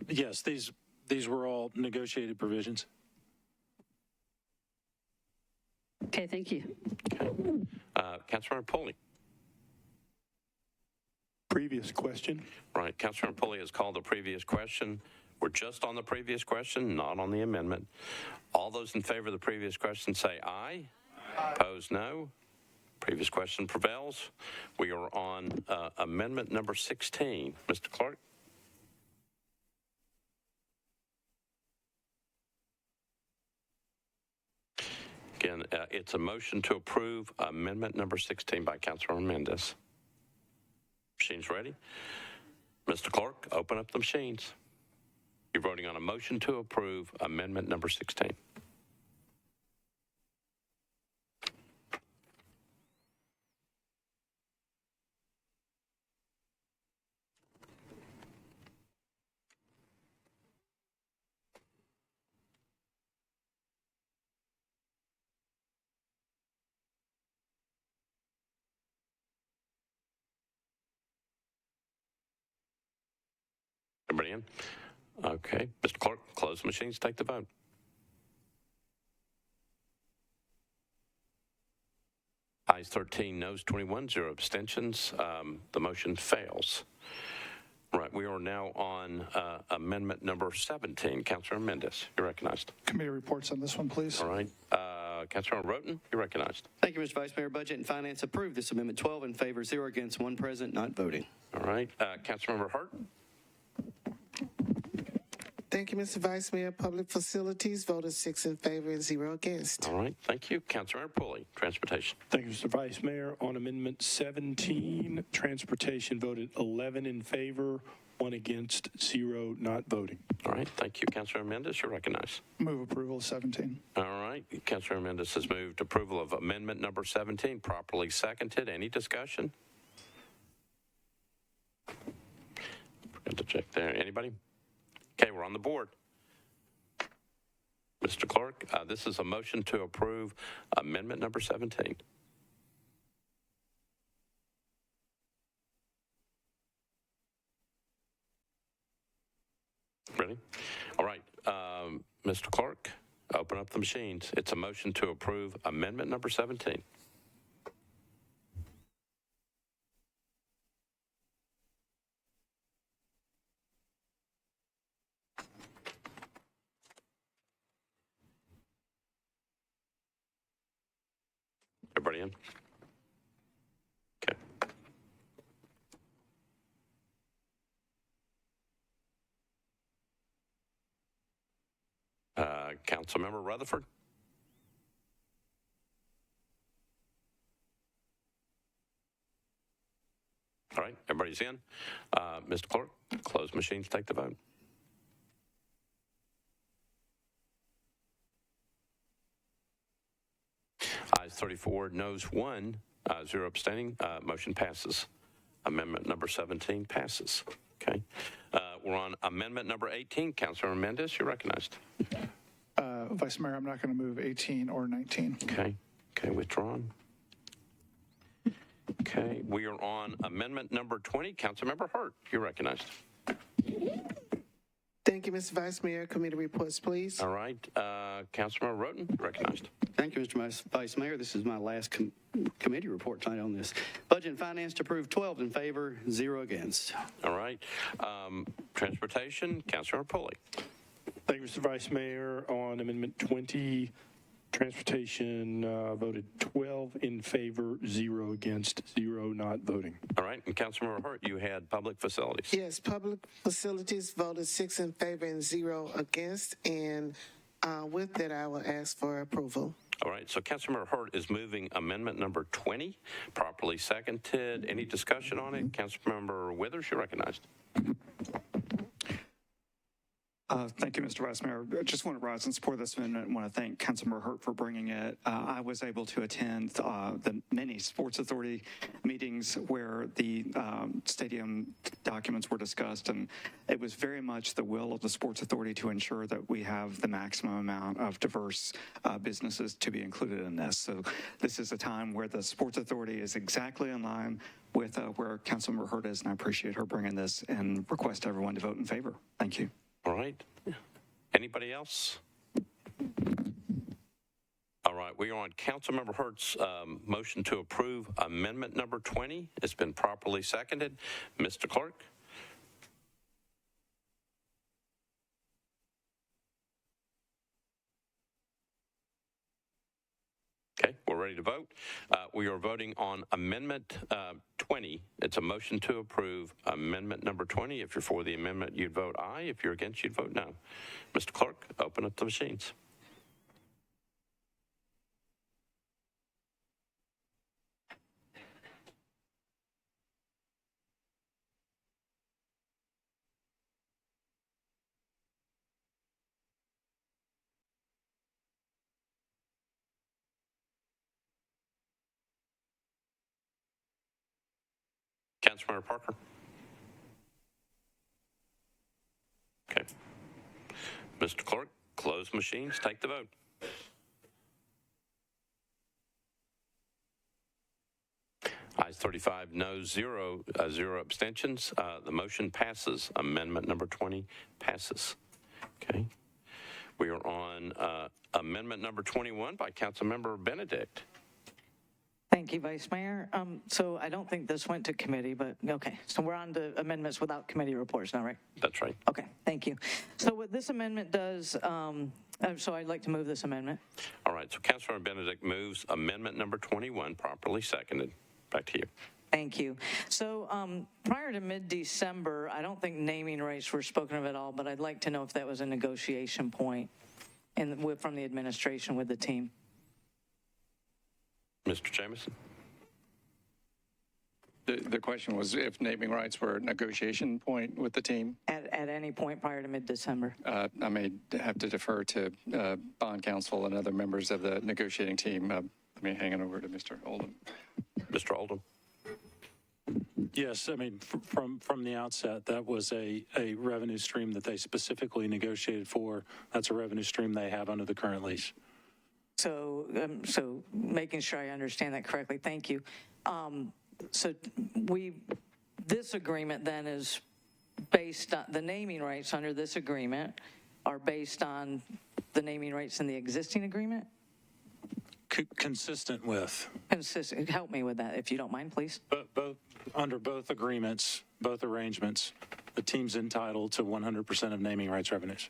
Yes, these were all negotiated provisions. Okay, thank you. Okay. Councilmember Pulley. Previous question. Right, Councilmember Pulley has called the previous question. We're just on the previous question, not on the amendment. All those in favor of the previous question say aye. Aye. Opposed, no. Previous question prevails. We are on amendment number 16. Mr. Clark. Again, it's a motion to approve amendment number 16 by Councilmember Mendez. Machine's ready. Mr. Clerk, open up the machines. You're voting on a motion to approve amendment number 16. Everybody in? Okay. Mr. Clerk, close the machines, take the vote. Ayes 13, noes 21, 0 abstentions. The motion fails. Right, we are now on amendment number 17. Councilor Mendez, you're recognized. Committee reports on this one, please. All right. Councilor Roten, you're recognized. Thank you, Mr. Vice Mayor. Budget and Finance approved this amendment. 12 in favor, 0 against, 1 present, not voting. All right. Councilmember Hart. Thank you, Mr. Vice Mayor. Public Facilities voted 6 in favor and 0 against. All right. Thank you. Councilmember Pulley, Transportation. Thank you, Mr. Vice Mayor. On Amendment 17, Transportation voted 11 in favor, 1 against, 0 not voting. All right. Thank you. Councilor Mendez, you're recognized. Move approval of 17. All right. Councilor Mendez has moved approval of amendment number 17, properly seconded. Any discussion? Forgot to check there. Anybody? Okay, we're on the board. Mr. Clerk, this is a motion to approve amendment number 17. Ready? All right. Mr. Clerk, open up the machines. It's a motion to approve amendment number 17. Everybody in? Okay. Councilmember Rutherford? All right, everybody's in. Mr. Clerk, close machines, take the vote. Ayes 34, noes 1, 0 abstaining. Motion passes. Amendment number 17 passes. Okay. We're on amendment number 18. Councilor Mendez, you're recognized. Vice Mayor, I'm not going to move 18 or 19. Okay. Okay, withdrawn. Okay, we are on amendment number 20. Councilmember Hart, you're recognized. Thank you, Mr. Vice Mayor. Committee reports, please. All right, Councilmember Roten, recognized. Thank you, Mr. Vice Mayor. This is my last committee report tonight on this. Budget and Finance to approve 12 in favor, 0 against. All right. Transportation, Councilor Pulley. Thank you, Mr. Vice Mayor. On Amendment 20, Transportation voted 12 in favor, 0 against, 0 not voting. All right, and Councilmember Hart, you had Public Facilities. Yes, Public Facilities voted 6 in favor and 0 against. And with that, I will ask for approval. All right, so Councilmember Hart is moving amendment number 20, properly seconded. Any discussion on it? Councilmember Withers, you're recognized. Thank you, Mr. Vice Mayor. I just want to rise and support this amendment and want to thank Councilmember Hurt for bringing it. I was able to attend the many Sports Authority meetings where the stadium documents were discussed, and it was very much the will of the Sports Authority to ensure that we have the maximum amount of diverse businesses to be included in this. So this is a time where the Sports Authority is exactly in line with where Councilmember Hurt is, and I appreciate her bringing this and request everyone to vote in favor. Thank you. All right. Anybody else? All right, we are on Councilmember Hurt's motion to approve amendment number 20. It's been properly seconded. Mr. Clerk? Okay, we're ready to vote. We are voting on amendment 20. It's a motion to approve amendment number 20. If you're for the amendment, you'd vote aye. If you're against, you'd vote no. Mr. Clerk, open up the machines. Councilmember Parker? Okay. Mr. Clerk, close machines, take the vote. Ayes 35, no, zero abstentions. The motion passes. Amendment number 20 passes. Okay. We are on amendment number 21 by Councilmember Benedict. Thank you, Vice Mayor. So I don't think this went to committee, but okay. So we're on to amendments without committee reports now, right? That's right. Okay, thank you. So what this amendment does, so I'd like to move this amendment. All right, so Councilmember Benedict moves amendment number 21, properly seconded. Back to you. Thank you. So prior to mid-December, I don't think naming rights were spoken of at all, but I'd like to know if that was a negotiation point from the administration with the team. Mr. Jamison? The question was if naming rights were a negotiation point with the team? At any point prior to mid-December. I may have to defer to bond counsel and other members of the negotiating team. Let me hang it over to Mr. Oldham. Mr. Oldham? Yes, I mean, from the outset, that was a revenue stream that they specifically negotiated for. That's a revenue stream they have under the current lease. So making sure I understand that correctly, thank you. So this agreement then is based on, the naming rights under this agreement are based on the naming rights in the existing agreement? Consistent with. Consistent, help me with that if you don't mind, please. Under both agreements, both arrangements, the team's entitled to 100% of naming rights revenues.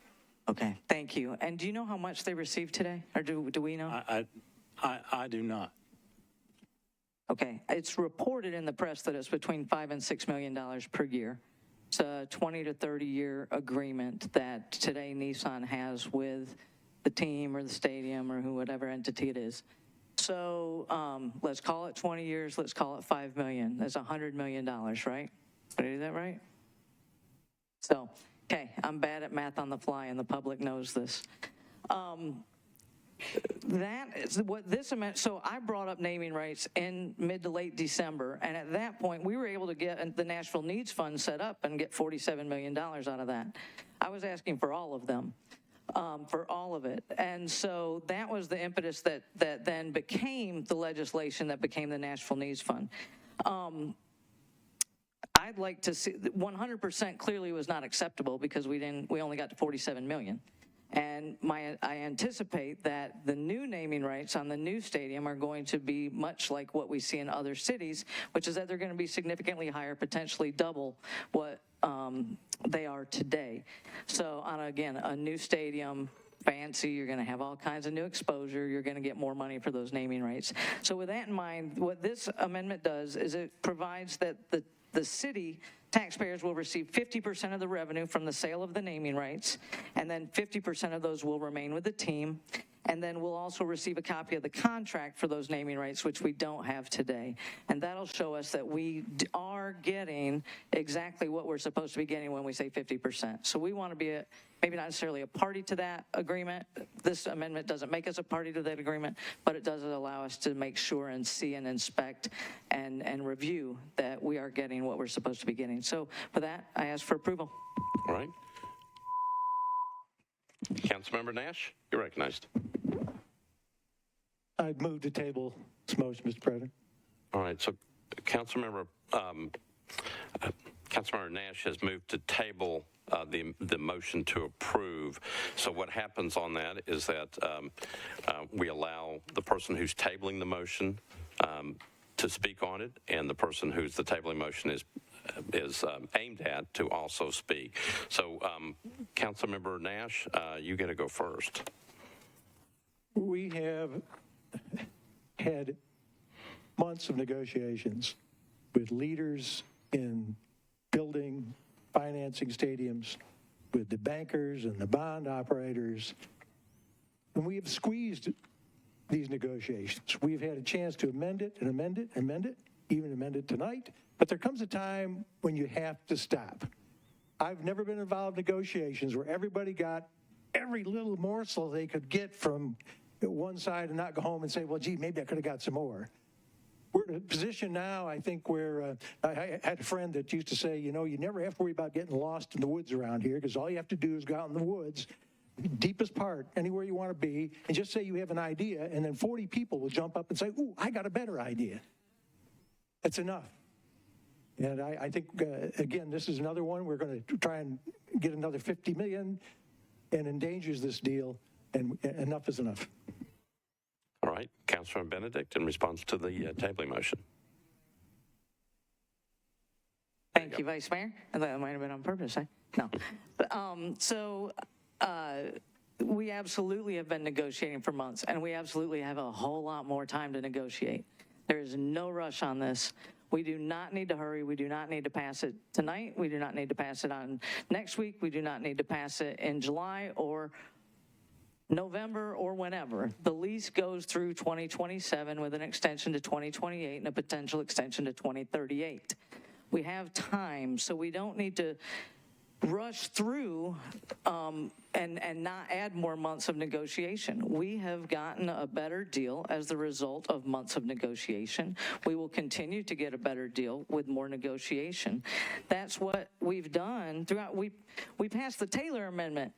Okay, thank you. And do you know how much they received today, or do we know? I do not. Okay, it's reported in the press that it's between $5 and $6 million per year. It's a 20 to 30 year agreement that today Nissan has with the team or the stadium or whatever entity it is. So let's call it 20 years. Let's call it $5 million. That's $100 million, right? Did I do that right? So, okay, I'm bad at math on the fly, and the public knows this. That is what this meant. So I brought up naming rights in mid to late December, and at that point, we were able to get the Nashville Needs Fund set up and get $47 million out of that. I was asking for all of them. For all of it. And so that was the impetus that then became the legislation that became the Nashville Needs Fund. I'd like to see 100% clearly was not acceptable because we only got to 47 million. And I anticipate that the new naming rights on the new stadium are going to be much like what we see in other cities, which is that they're going to be significantly higher, potentially double what they are today. So on, again, a new stadium, fancy, you're going to have all kinds of new exposure, you're going to get more money for those naming rights. So with that in mind, what this amendment does is it provides that the city taxpayers will receive 50% of the revenue from the sale of the naming rights, and then 50% of those will remain with the team. And then we'll also receive a copy of the contract for those naming rights, which we don't have today. And that'll show us that we are getting exactly what we're supposed to be getting when we say 50%. So we want to be maybe not necessarily a party to that agreement. This amendment doesn't make us a party to that agreement, but it does allow us to make sure and see and inspect and review that we are getting what we're supposed to be getting. So for that, I ask for approval. All right. Councilmember Nash, you're recognized. I'd move to table this motion, Mr. President. All right, so Councilmember Nash has moved to table the motion to approve. So what happens on that is that we allow the person who's tabling the motion to speak on it, and the person who's the tabling motion is aimed at to also speak. So Councilmember Nash, you get to go first. We have had months of negotiations with leaders in building, financing stadiums, with the bankers and the bond operators, and we have squeezed these negotiations. We've had a chance to amend it and amend it, even amend it tonight, but there comes a time when you have to stop. I've never been involved in negotiations where everybody got every little morsel they could get from one side and not go home and say, well, gee, maybe I could have got some more. We're in a position now, I think, where I had a friend that used to say, you know, you never have to worry about getting lost in the woods around here because all you have to do is go out in the woods, deepest part, anywhere you want to be, and just say you have an idea, and then 40 people will jump up and say, ooh, I got a better idea. That's enough. And I think, again, this is another one. We're going to try and get another $50 million and endangers this deal, and enough is enough. All right, Councilor Benedict, in response to the tabling motion. Thank you, Vice Mayor. I thought that might have been on purpose. No. We absolutely have been negotiating for months, and we absolutely have a whole lot more time to negotiate. There is no rush on this. We do not need to hurry. We do not need to pass it tonight. We do not need to pass it on next week. We do not need to pass it in July or November or whenever. The lease goes through 2027 with an extension to 2028 and a potential extension to 2038. We have time, so we don't need to rush through and not add more months of negotiation. We have gotten a better deal as the result of months of negotiation. We will continue to get a better deal with more negotiation. That's what we've done throughout. We passed the Taylor Amendment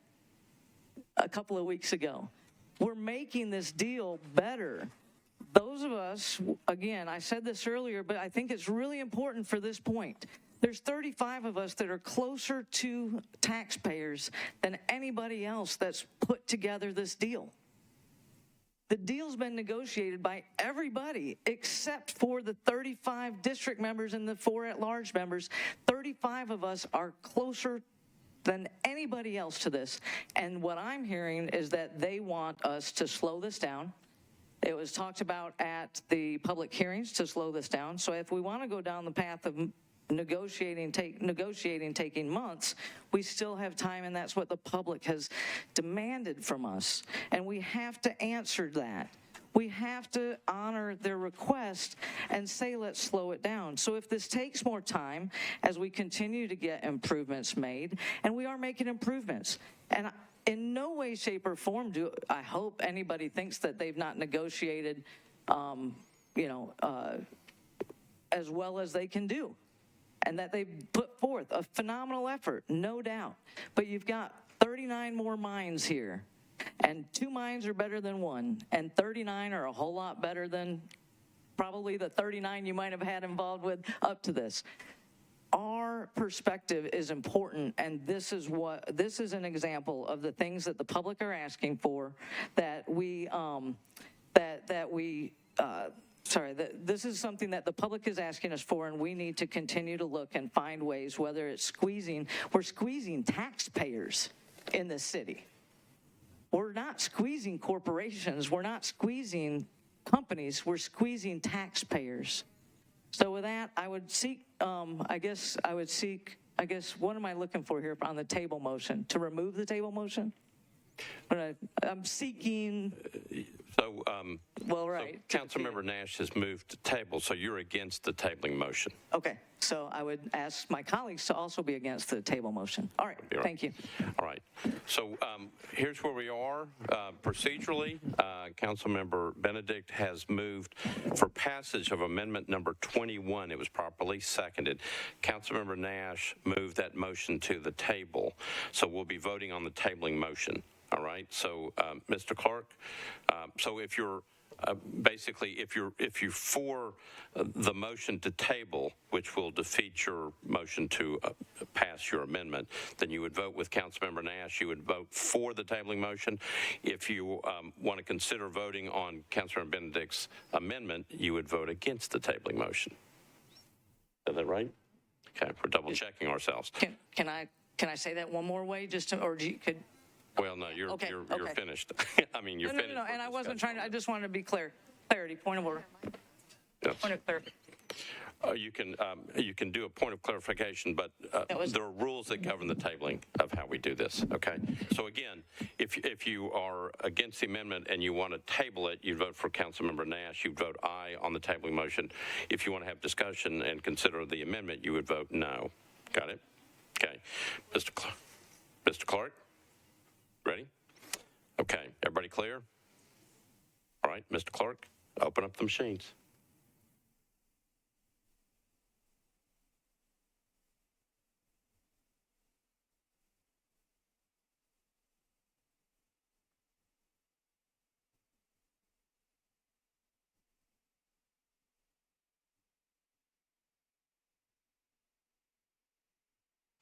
a couple of weeks ago. We're making this deal better. Those of us, again, I said this earlier, but I think it's really important for this point. There's 35 of us that are closer to taxpayers than anybody else that's put together this deal. The deal's been negotiated by everybody except for the 35 district members and the 4 at-large members. 35 of us are closer than anybody else to this. And what I'm hearing is that they want us to slow this down. It was talked about at the public hearings to slow this down. So if we want to go down the path of negotiating taking months, we still have time, and that's what the public has demanded from us. And we have to answer that. We have to honor their request and say, let's slow it down. So if this takes more time, as we continue to get improvements made, and we are making improvements, and in no way, shape, or form do I hope anybody thinks that they've not negotiated, as well as they can do, and that they've put forth a phenomenal effort, no doubt. But you've got 39 more mines here. And 2 mines are better than 1, and 39 are a whole lot better than probably the 39 you might have had involved with up to this. Our perspective is important, and this is an example of the things that the public are asking for, this is something that the public is asking us for, and we need to continue to look and find ways, whether it's we're squeezing taxpayers in this city. We're not squeezing corporations. We're not squeezing companies. We're squeezing taxpayers. So with that, I would seek, what am I looking for here on the table motion? To remove the table motion? I'm seeking. Well, right. So Councilmember Nash has moved to table, so you're against the tabling motion. Okay, so I would ask my colleagues to also be against the table motion. All right, thank you. All right, so here's where we are. Procedurally, Councilmember Benedict has moved for passage of amendment number 21. It was properly seconded. Councilmember Nash moved that motion to the table, so we'll be voting on the tabling motion. All right, so Mr. Clark, so if you're if you're for the motion to table, which will defeat your motion to pass your amendment, then you would vote with Councilmember Nash. You would vote for the tabling motion. If you want to consider voting on Councilmember Benedict's amendment, you would vote against the tabling motion. Is that right? Okay, we're double checking ourselves. Can I say that one more way, could? Well, no, you're finished. I mean, you're finished. No, and I wasn't trying to, I just wanted to be clear. Clarity, point of order. Yes. Point of clarity. You can do a point of clarification, but there are rules that govern the tabling of how we do this, okay? So again, if you are against the amendment and you want to table it, you vote for Councilmember Nash, you vote aye on the tabling motion. If you want to have discussion and consider the amendment, you would vote no. Got it? Okay. Mr. Clark? Ready? Okay, everybody clear? All right, Mr. Clark, open up the machines.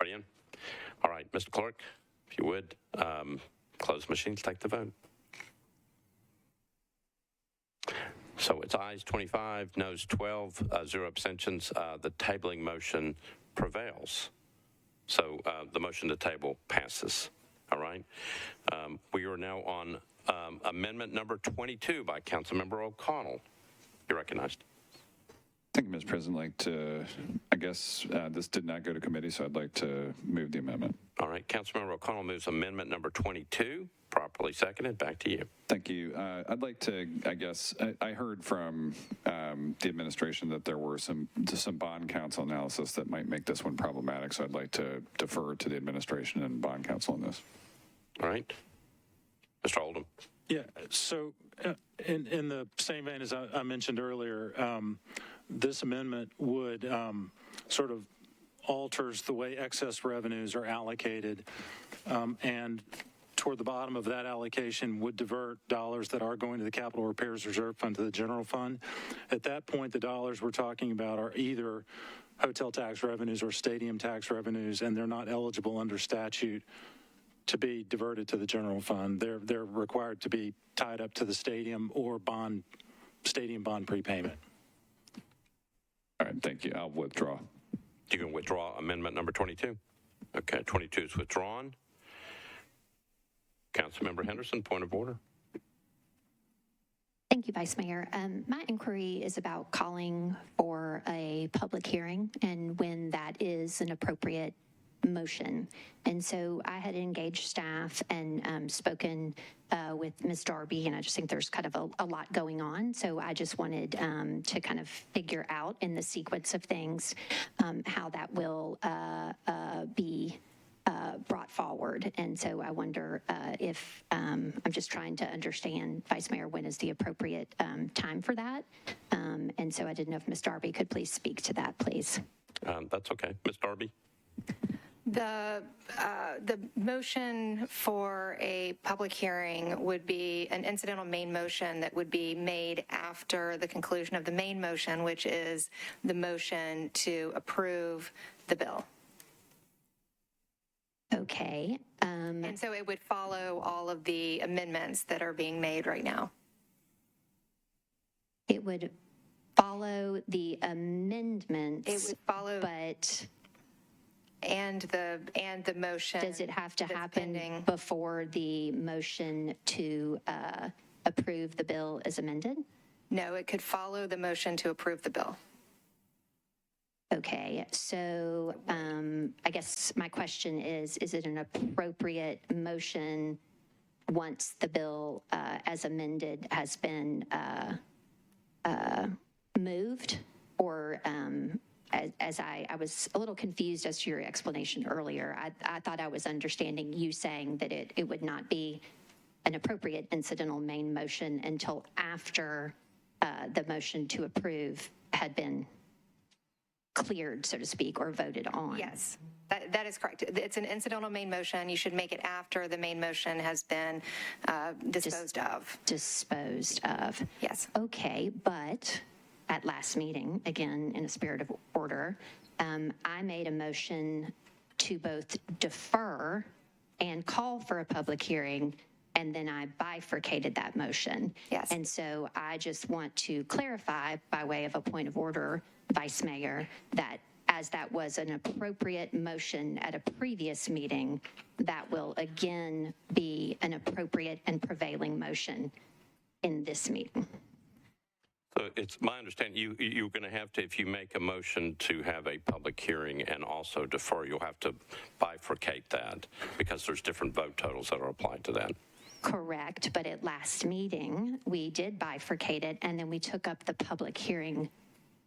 Are you in? All right, Mr. Clerk, if you would, close machines, take the vote. So it's ayes 25, noes 12, 0 abstentions. The tabling motion prevails. So the motion to table passes. All right. We are now on amendment number 22 by Councilmember O'Connell. You're recognized. Thank you, Mr. President. I'd like to, I guess this did not go to committee, so I'd like to move the amendment. All right. Councilmember O'Connell moves amendment number 22. Properly seconded. Back to you. Thank you. I'd like to, I guess, I heard from the administration that there were some bond counsel analysis that might make this one problematic, so I'd like to defer to the administration and bond counsel on this. All right. Mr. Oldham. Yeah, so in the same vein as I mentioned earlier, this amendment would sort of alters the way excess revenues are allocated, and toward the bottom of that allocation would divert dollars that are going to the Capital Repairs Reserve Fund to the general fund. At that point, the dollars we're talking about are either hotel tax revenues or stadium tax revenues, and they're not eligible under statute to be diverted to the general fund. They're required to be tied up to the stadium or stadium bond prepayment. All right, thank you. I'll withdraw. You can withdraw amendment number 22. Okay, 22 is withdrawn. Councilmember Henderson, point of order. Thank you, Vice Mayor. My inquiry is about calling for a public hearing and when that is an appropriate motion. And so I had engaged staff and spoken with Ms. Darby, and I just think there's kind of a lot going on. So I just wanted to kind of figure out in the sequence of things how that will be brought forward. And so I wonder if I'm just trying to understand, Vice Mayor, when is the appropriate time for that? And so I didn't know if Ms. Darby could please speak to that, please. That's okay. Ms. Darby? The motion for a public hearing would be an incidental main motion that would be made after the conclusion of the main motion, which is the motion to approve the bill. Okay. And so it would follow all of the amendments that are being made right now. It would follow the amendments. It would follow, but and the motion. Does it have to happen before the motion to approve the bill as amended? No, it could follow the motion to approve the bill. Okay, so I guess my question is it an appropriate motion once the bill as amended has been moved? Or as I was a little confused as to your explanation earlier, I thought I was understanding you saying that it would not be an appropriate incidental main motion until after the motion to approve had been cleared, so to speak, or voted on. Yes, that is correct. It's an incidental main motion. You should make it after the main motion has been disposed of. Disposed of. Yes. Okay, but at last meeting, again, in a spirit of order, I made a motion to both defer and call for a public hearing, and then I bifurcated that motion. Yes. And so I just want to clarify by way of a point of order, Vice Mayor, that as that was an appropriate motion at a previous meeting, that will again be an appropriate and prevailing motion in this meeting. So it's my understanding you're going to have to, if you make a motion to have a public hearing and also defer, you'll have to bifurcate that because there's different vote totals that are applied to that. Correct, but at last meeting, we did bifurcate it, and then we took up the public hearing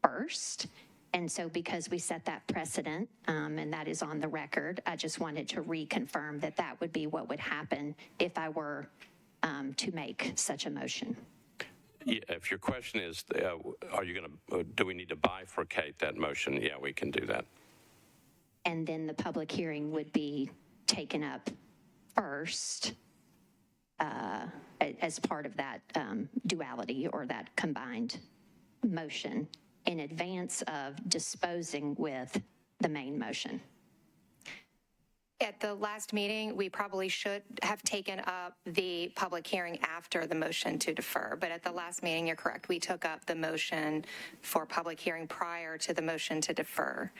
first. And so because we set that precedent, and that is on the record, I just wanted to reconfirm that that would be what would happen if I were to make such a motion. Yeah, if your question is, are you going to, do we need to bifurcate that motion? Yeah, we can do that. And then the public hearing would be taken up first as part of that duality or that combined motion in advance of disposing with the main motion. At the last meeting, we probably should have taken up the public hearing after the motion to defer. But at the last meeting, you're correct, we took up the motion for public hearing prior to the motion to defer.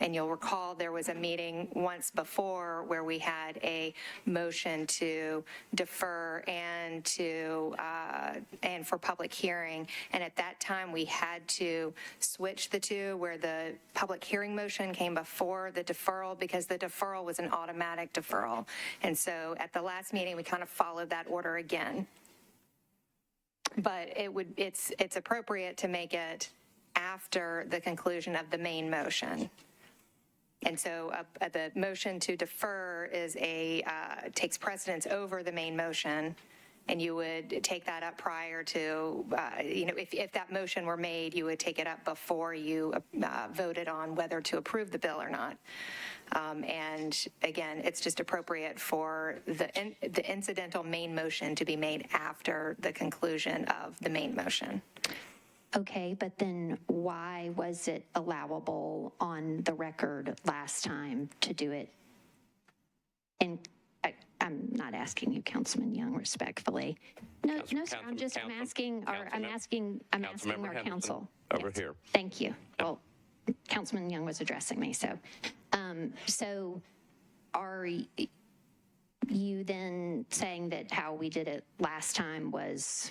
And you'll recall there was a meeting once before where we had a motion to defer and for public hearing. And at that time, we had to switch the two, where the public hearing motion came before the deferral, because the deferral was an automatic deferral. And so at the last meeting, we kind of followed that order again. But it's appropriate to make it after the conclusion of the main motion. And so the motion to defer takes precedence over the main motion, and you would take that up prior to, if that motion were made, you would take it up before you voted on whether to approve the bill or not. And again, it's just appropriate for the incidental main motion to be made after the conclusion of the main motion. Okay, but then why was it allowable on the record last time to do it? And I'm not asking you, Councilman Young, respectfully. No, sir. I'm asking our council. Over here. Thank you. Well, Councilman Young was addressing me, so. So are you then saying that how we did it last time was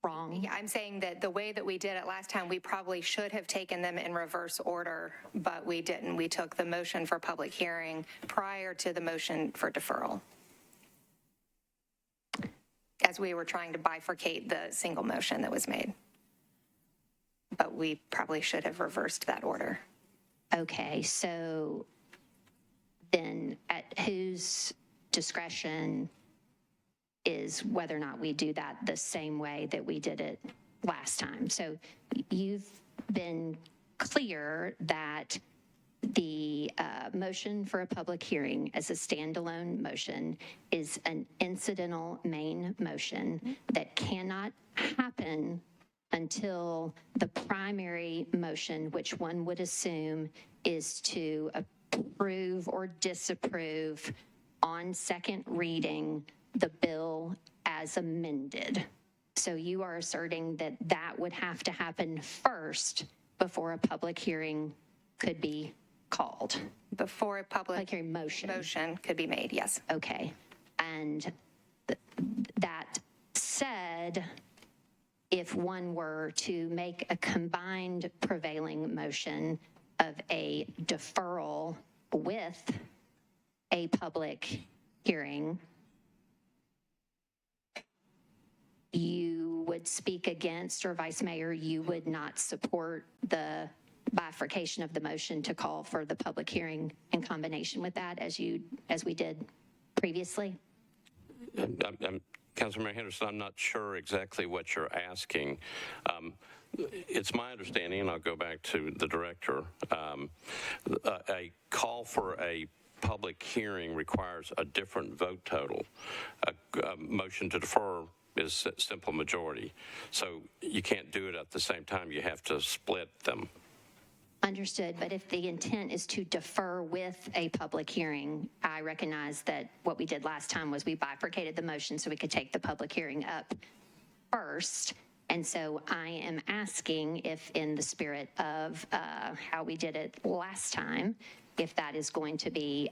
wrong? Yeah, I'm saying that the way that we did it last time, we probably should have taken them in reverse order, but we didn't. We took the motion for public hearing prior to the motion for deferral, as we were trying to bifurcate the single motion that was made. But we probably should have reversed that order. Okay, so then at whose discretion is whether or not we do that the same way that we did it last time? So you've been clear that the motion for a public hearing as a standalone motion is an incidental main motion that cannot happen until the primary motion, which one would assume is to approve or disapprove on second reading the bill as amended. So you are asserting that that would have to happen first before a public hearing could be called? Before a public hearing motion could be made, yes. Okay. And that said, if one were to make a combined prevailing motion of a deferral with a public hearing, you would speak against, or Vice Mayor, you would not support the bifurcation of the motion to call for the public hearing in combination with that, as we did previously? Councilmember Henderson, I'm not sure exactly what you're asking. It's my understanding, and I'll go back to the director, a call for a public hearing requires a different vote total. A motion to defer is a simple majority. So you can't do it at the same time. You have to split them. Understood, but if the intent is to defer with a public hearing, I recognize that what we did last time was we bifurcated the motion so we could take the public hearing up first. And so I am asking if, in the spirit of how we did it last time, if that is going to be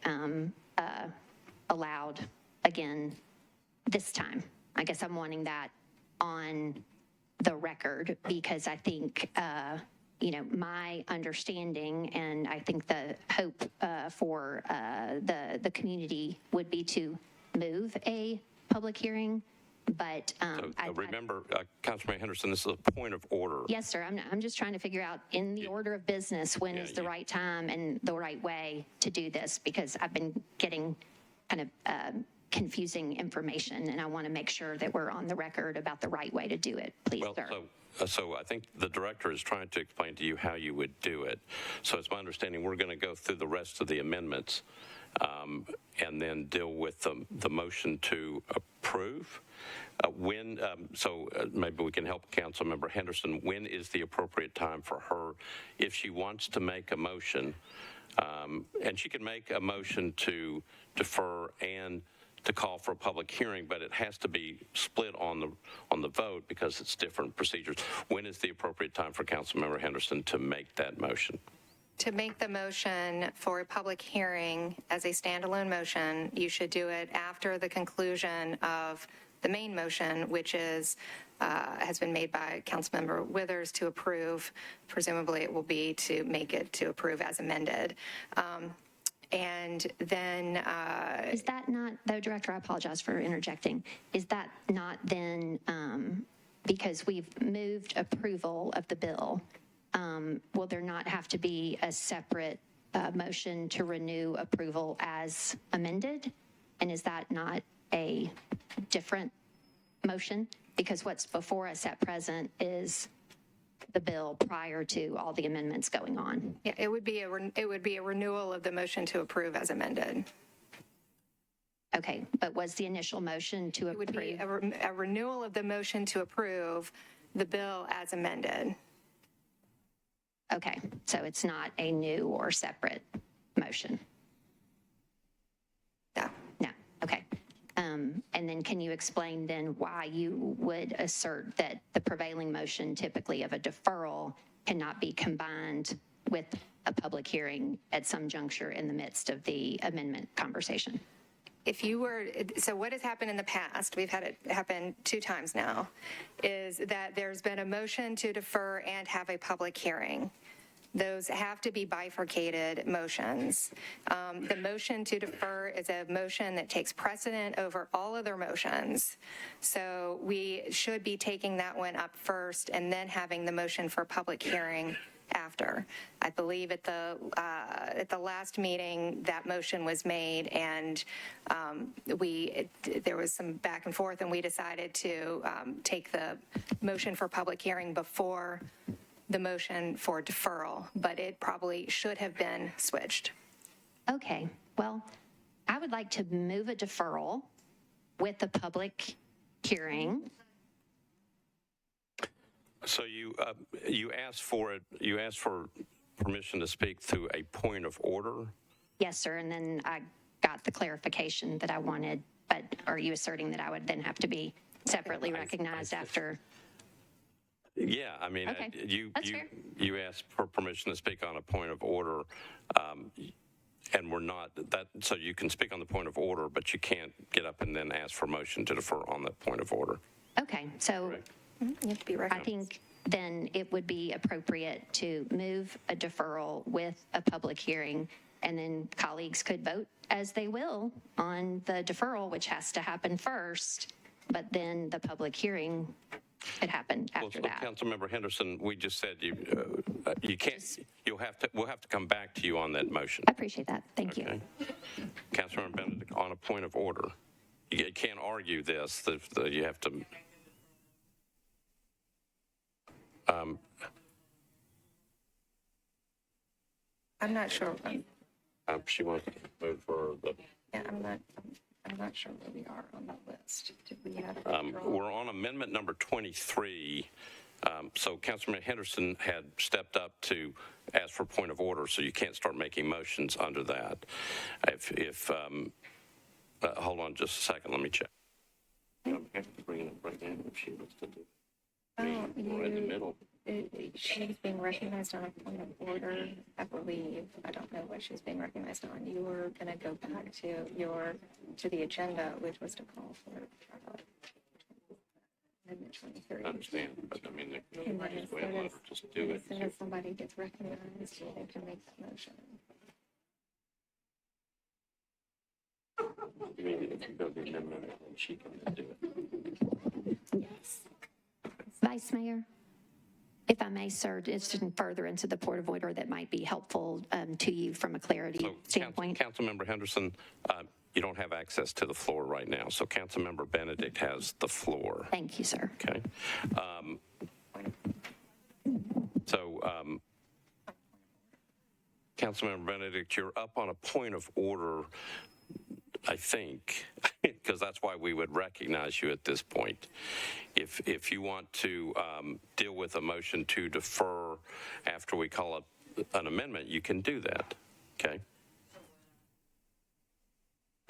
allowed again this time. I guess I'm wanting that on the record, because I think my understanding, and I think the hope for the community would be to move a public hearing, but remember, Councilman Henderson, this is a point of order. Yes, sir. I'm just trying to figure out in the order of business when is the right time and the right way to do this, because I've been getting kind of confusing information, and I want to make sure that we're on the record about the right way to do it. Please, sir. So I think the director is trying to explain to you how you would do it. So it's my understanding we're going to go through the rest of the amendments, and then deal with the motion to approve. Maybe we can help Councilmember Henderson. When is the appropriate time for her, if she wants to make a motion, and she can make a motion to defer and to call for a public hearing, but it has to be split on the vote because it's different procedures. When is the appropriate time for Councilmember Henderson to make that motion? To make the motion for a public hearing as a standalone motion, you should do it after the conclusion of the main motion, which is has been made by Councilmember Withers to approve. Presumably, it will be to make it to approve as amended. And then... is that not, though, Director, I apologize for interjecting, is that not then, because we've moved approval of the bill, will there not have to be a separate motion to renew approval as amended? And is that not a different motion? Because what's before us at present is the bill prior to all the amendments going on. Yeah, it would be a renewal of the motion to approve as amended. Okay, but was the initial motion to approve? It would be a renewal of the motion to approve the bill as amended. Okay, so it's not a new or separate motion? No. No, okay. And then can you explain then why you would assert that the prevailing motion typically of a deferral cannot be combined with a public hearing at some juncture in the midst of the amendment conversation? So what has happened in the past, we've had it happen 2 times now, is that there's been a motion to defer and have a public hearing. Those have to be bifurcated motions. The motion to defer is a motion that takes precedent over all other motions. So we should be taking that one up first and then having the motion for public hearing after. I believe at the last meeting that motion was made, and there was some back and forth, and we decided to take the motion for public hearing before the motion for deferral, but it probably should have been switched. Okay, well, I would like to move a deferral with a public hearing. So you asked for it. You asked for permission to speak through a point of order. Yes, sir, and then I got the clarification that I wanted, but are you asserting that I would then have to be separately recognized after? Yeah, I mean, Okay. you asked for permission to speak on a point of order, and we're not that. So you can speak on the point of order, but you can't get up and then ask for motion to defer on that point of order. Okay, so You have to be I recognized. think then it would be appropriate to move a deferral with a public hearing, and then colleagues could vote as they will on the deferral, which has to happen first, but then the public hearing could happen after that. Councilmember Henderson, we just said you can't. We'll have to come back to you on that motion. I appreciate that. Thank you. Councilmember Benedict, on a point of order, you can't argue this. You have to. I'm not sure. She wants to vote for the. Yeah, I'm not sure where we are on the list. Did we have? We're on amendment number 23. So Councilman Henderson had stepped up to ask for point of order, so you can't start making motions under that. Hold on just a second, let me check. I have to bring it up right now if she wants to do it. We're in the middle. She's being recognized on a point of order, I believe. I don't know what she's being recognized on. You were going to go back to the agenda, which was to call for amendment 23. I understand, but I mean, And then just let her just do it. as soon as somebody gets recognized, they can make that motion. You mean if you go to the amendment, then she can do it. Yes. Vice Mayor, if I may, sir, just further into the point of order that might be helpful to you from a clarity standpoint. Councilmember Henderson, you don't have access to the floor right now, so Councilmember Benedict has the floor. Thank you, sir. Okay. Councilmember Benedict, you're up on a point of order, I think, because that's why we would recognize you at this point. If you want to deal with a motion to defer after we call up an amendment, you can do that, okay?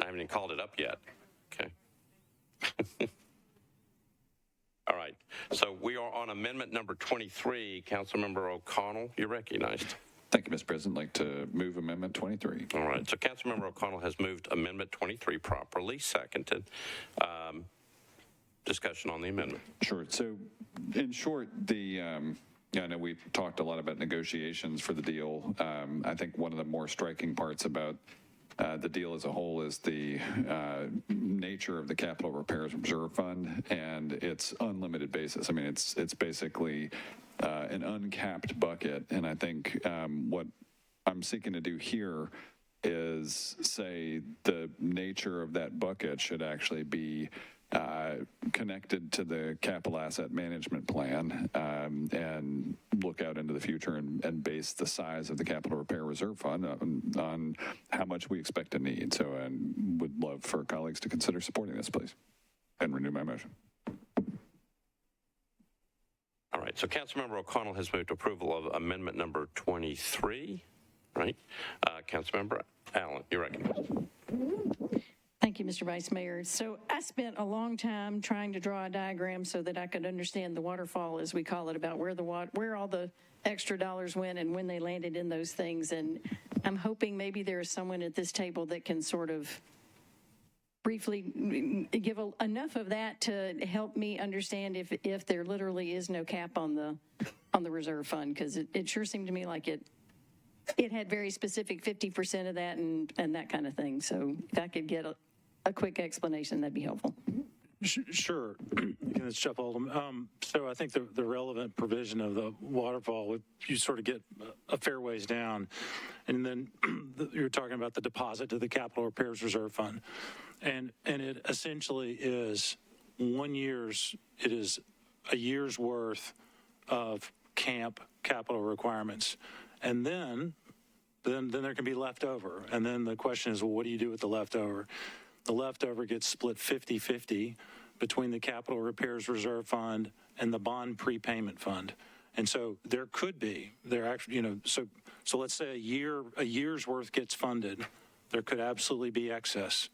I haven't even called it up yet, okay? All right, so we are on amendment number 23. Councilmember O'Connell, you're recognized. Thank you, Mr. President. I'd like to move Amendment 23. All right, so Councilmember O'Connell has moved Amendment 23 properly seconded. Discussion on the amendment. Sure. So, in short, I know we've talked a lot about negotiations for the deal. I think one of the more striking parts about the deal as a whole is the nature of the Capital Repairs Reserve Fund and its unlimited basis. I mean, it's basically an uncapped bucket, and I think what I'm seeking to do here is say the nature of that bucket should actually be connected to the capital asset management plan and look out into the future and base the size of the capital repair reserve fund on how much we expect to need. So I would love for colleagues to consider supporting this, please, and renew my motion. All right, so Councilmember O'Connell has moved approval of amendment number 23, right? Councilmember Allen, you're recognized. Thank you, Mr. Vice Mayor. So I spent a long time trying to draw a diagram so that I could understand the waterfall, as we call it, about where all the extra dollars went and when they landed in those things. And I'm hoping maybe there is someone at this table that can sort of briefly give enough of that to help me understand if there literally is no cap on the reserve fund, because it sure seemed to me like it had very specific 50% of that and that kind of thing. So if I could get a quick explanation, that'd be helpful. Sure. Again, it's Jeff Oldham. So I think the relevant provision of the waterfall, you sort of get a fair ways down. And then you're talking about the deposit to the Capital Repairs Reserve Fund. And it essentially is it is a year's worth of camp capital requirements. And then there can be leftover. And then the question is, well, what do you do with the leftover? The leftover gets split 50-50 between the Capital Repairs Reserve Fund and the Bond Prepayment Fund. And so there could be, so let's say a year's worth gets funded. There could absolutely be excess.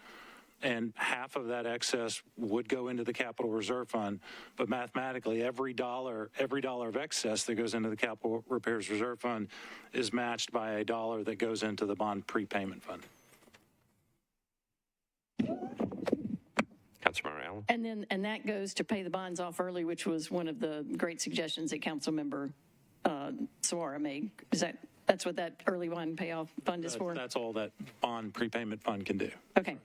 And half of that excess would go into the Capital Reserve Fund. But mathematically, every dollar of excess that goes into the Capital Repairs Reserve Fund is matched by a dollar that goes into the Bond Prepayment Fund. Councilmember Allen. And that goes to pay the bonds off early, which was one of the great suggestions that Councilmember Suara made. That's what that early bond payoff fund is for? That's all that Bond Prepayment Fund can do. Okay.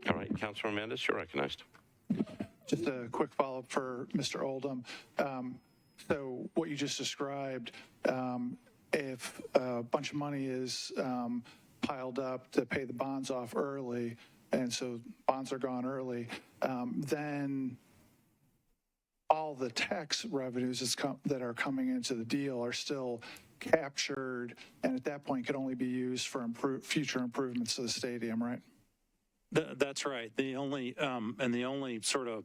All right, Councilmember Mendez, you're recognized. Just a quick follow-up for Mr. Oldham. So what you just described, if a bunch of money is piled up to pay the bonds off early, and so bonds are gone early, then all the tax revenues that are coming into the deal are still captured, and at that point could only be used for future improvements to the stadium, right? That's right. The only sort of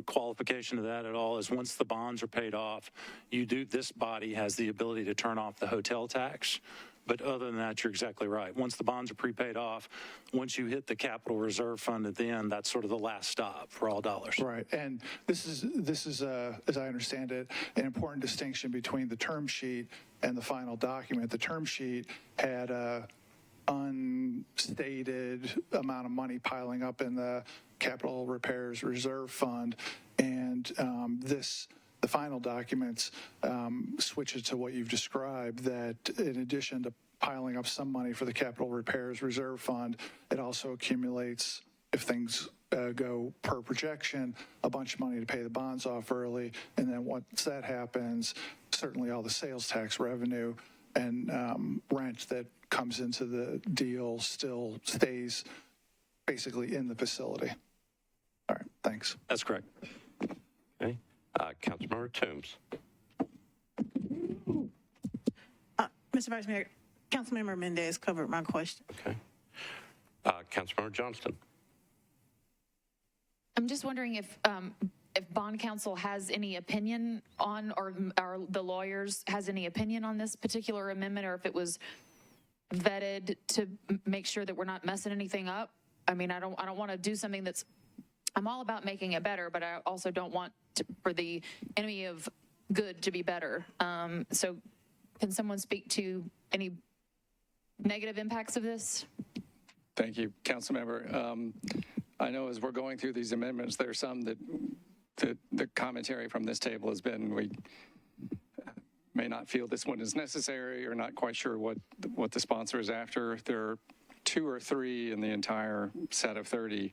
qualification to that at all is once the bonds are paid off, this body has the ability to turn off the hotel tax. But other than that, you're exactly right. Once the bonds are prepaid off, once you hit the Capital Reserve Fund at the end, that's sort of the last stop for all dollars. Right. And this is as I understand it, an important distinction between the term sheet and the final document. The term sheet had a unstated amount of money piling up in the Capital Repairs Reserve Fund, and the final documents switches to what you've described, that in addition to piling up some money for the Capital Repairs Reserve Fund, it also accumulates, if things go per projection, a bunch of money to pay the bonds off early. And then once that happens, certainly all the sales tax revenue and rent that comes into the deal still stays basically in the facility. All right, thanks. That's correct. Okay. Councilmember Toombs. Mr. Vice Mayor, Councilmember Mendez covered my question. Okay. Councilmember Johnston. I'm just wondering if bond counsel has any opinion on, or the lawyers has any opinion on this particular amendment, or if it was vetted to make sure that we're not messing anything up. I mean, I don't want to do something that's, I'm all about making it better, but I also don't want for the enemy of good to be better. So can someone speak to any negative impacts of this? Thank you, Councilmember. I know as we're going through these amendments, there are some that the commentary from this table has been we may not feel this one is necessary or not quite sure what the sponsor is after. There are 2 or 3 in the entire set of 30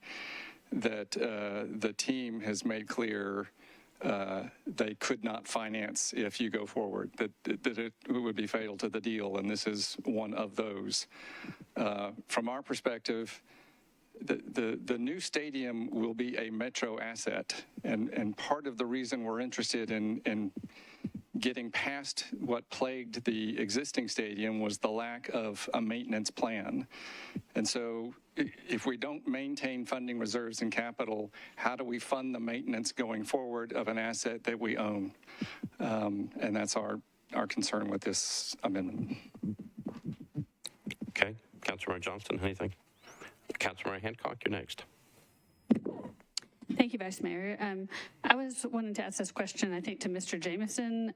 that the team has made clear they could not finance if you go forward, that it would be fatal to the deal, and this is one of those. From our perspective, the new stadium will be a Metro asset, and part of the reason we're interested in getting past what plagued the existing stadium was the lack of a maintenance plan. And so if we don't maintain funding reserves and capital, how do we fund the maintenance going forward of an asset that we own? And that's our concern with this amendment. Okay. Councilmember Johnston, anything? Councilmember Hancock, you're next. Thank you, Vice Mayor. I was wanting to ask this question, I think, to Mr. Jameson.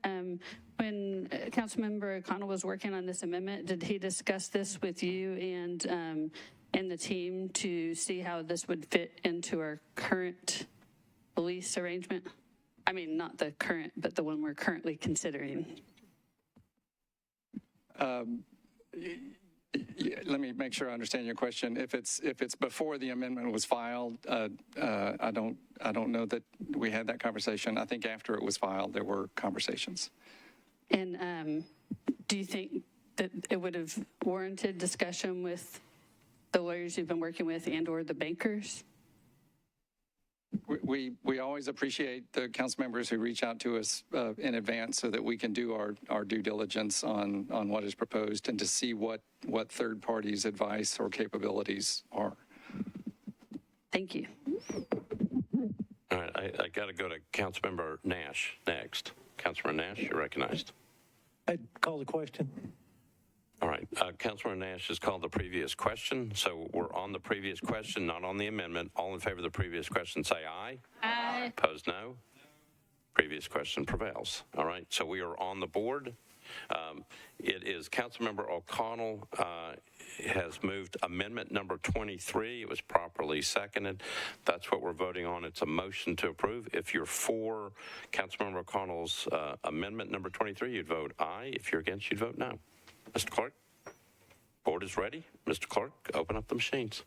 When Councilmember O'Connell was working on this amendment, did he discuss this with you and the team to see how this would fit into our current lease arrangement? I mean, not the current, but the one we're currently considering. Let me make sure I understand your question. If it's before the amendment was filed, I don't know that we had that conversation. I think after it was filed, there were conversations. And do you think that it would have warranted discussion with the lawyers you've been working with and/or the bankers? We always appreciate the council members who reach out to us in advance so that we can do our due diligence on what is proposed and to see what third parties' advice or capabilities are. Thank you. All right, I got to go to Councilmember Nash next. Councilmember Nash, you're recognized. I'd call the question. All right, Councilmember Nash has called the previous question, so we're on the previous question, not on the amendment. All in favor of the previous question, say aye. Aye. Opposed, no. Previous question prevails. All right, so we are on the board. It is Councilmember O'Connell has moved amendment number 23. It was properly seconded. That's what we're voting on. It's a motion to approve. If you're for Councilmember O'Connell's amendment number 23, you'd vote aye. If you're against, you'd vote no. Mr. Clerk, board is ready. Mr. Clerk, open up the machines.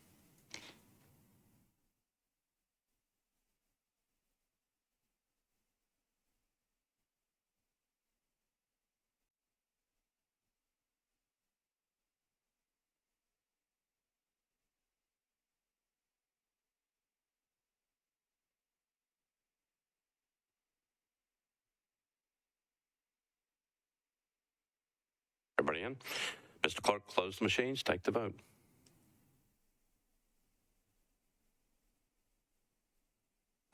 Everybody in? Mr. Clerk, close the machines. Take the vote.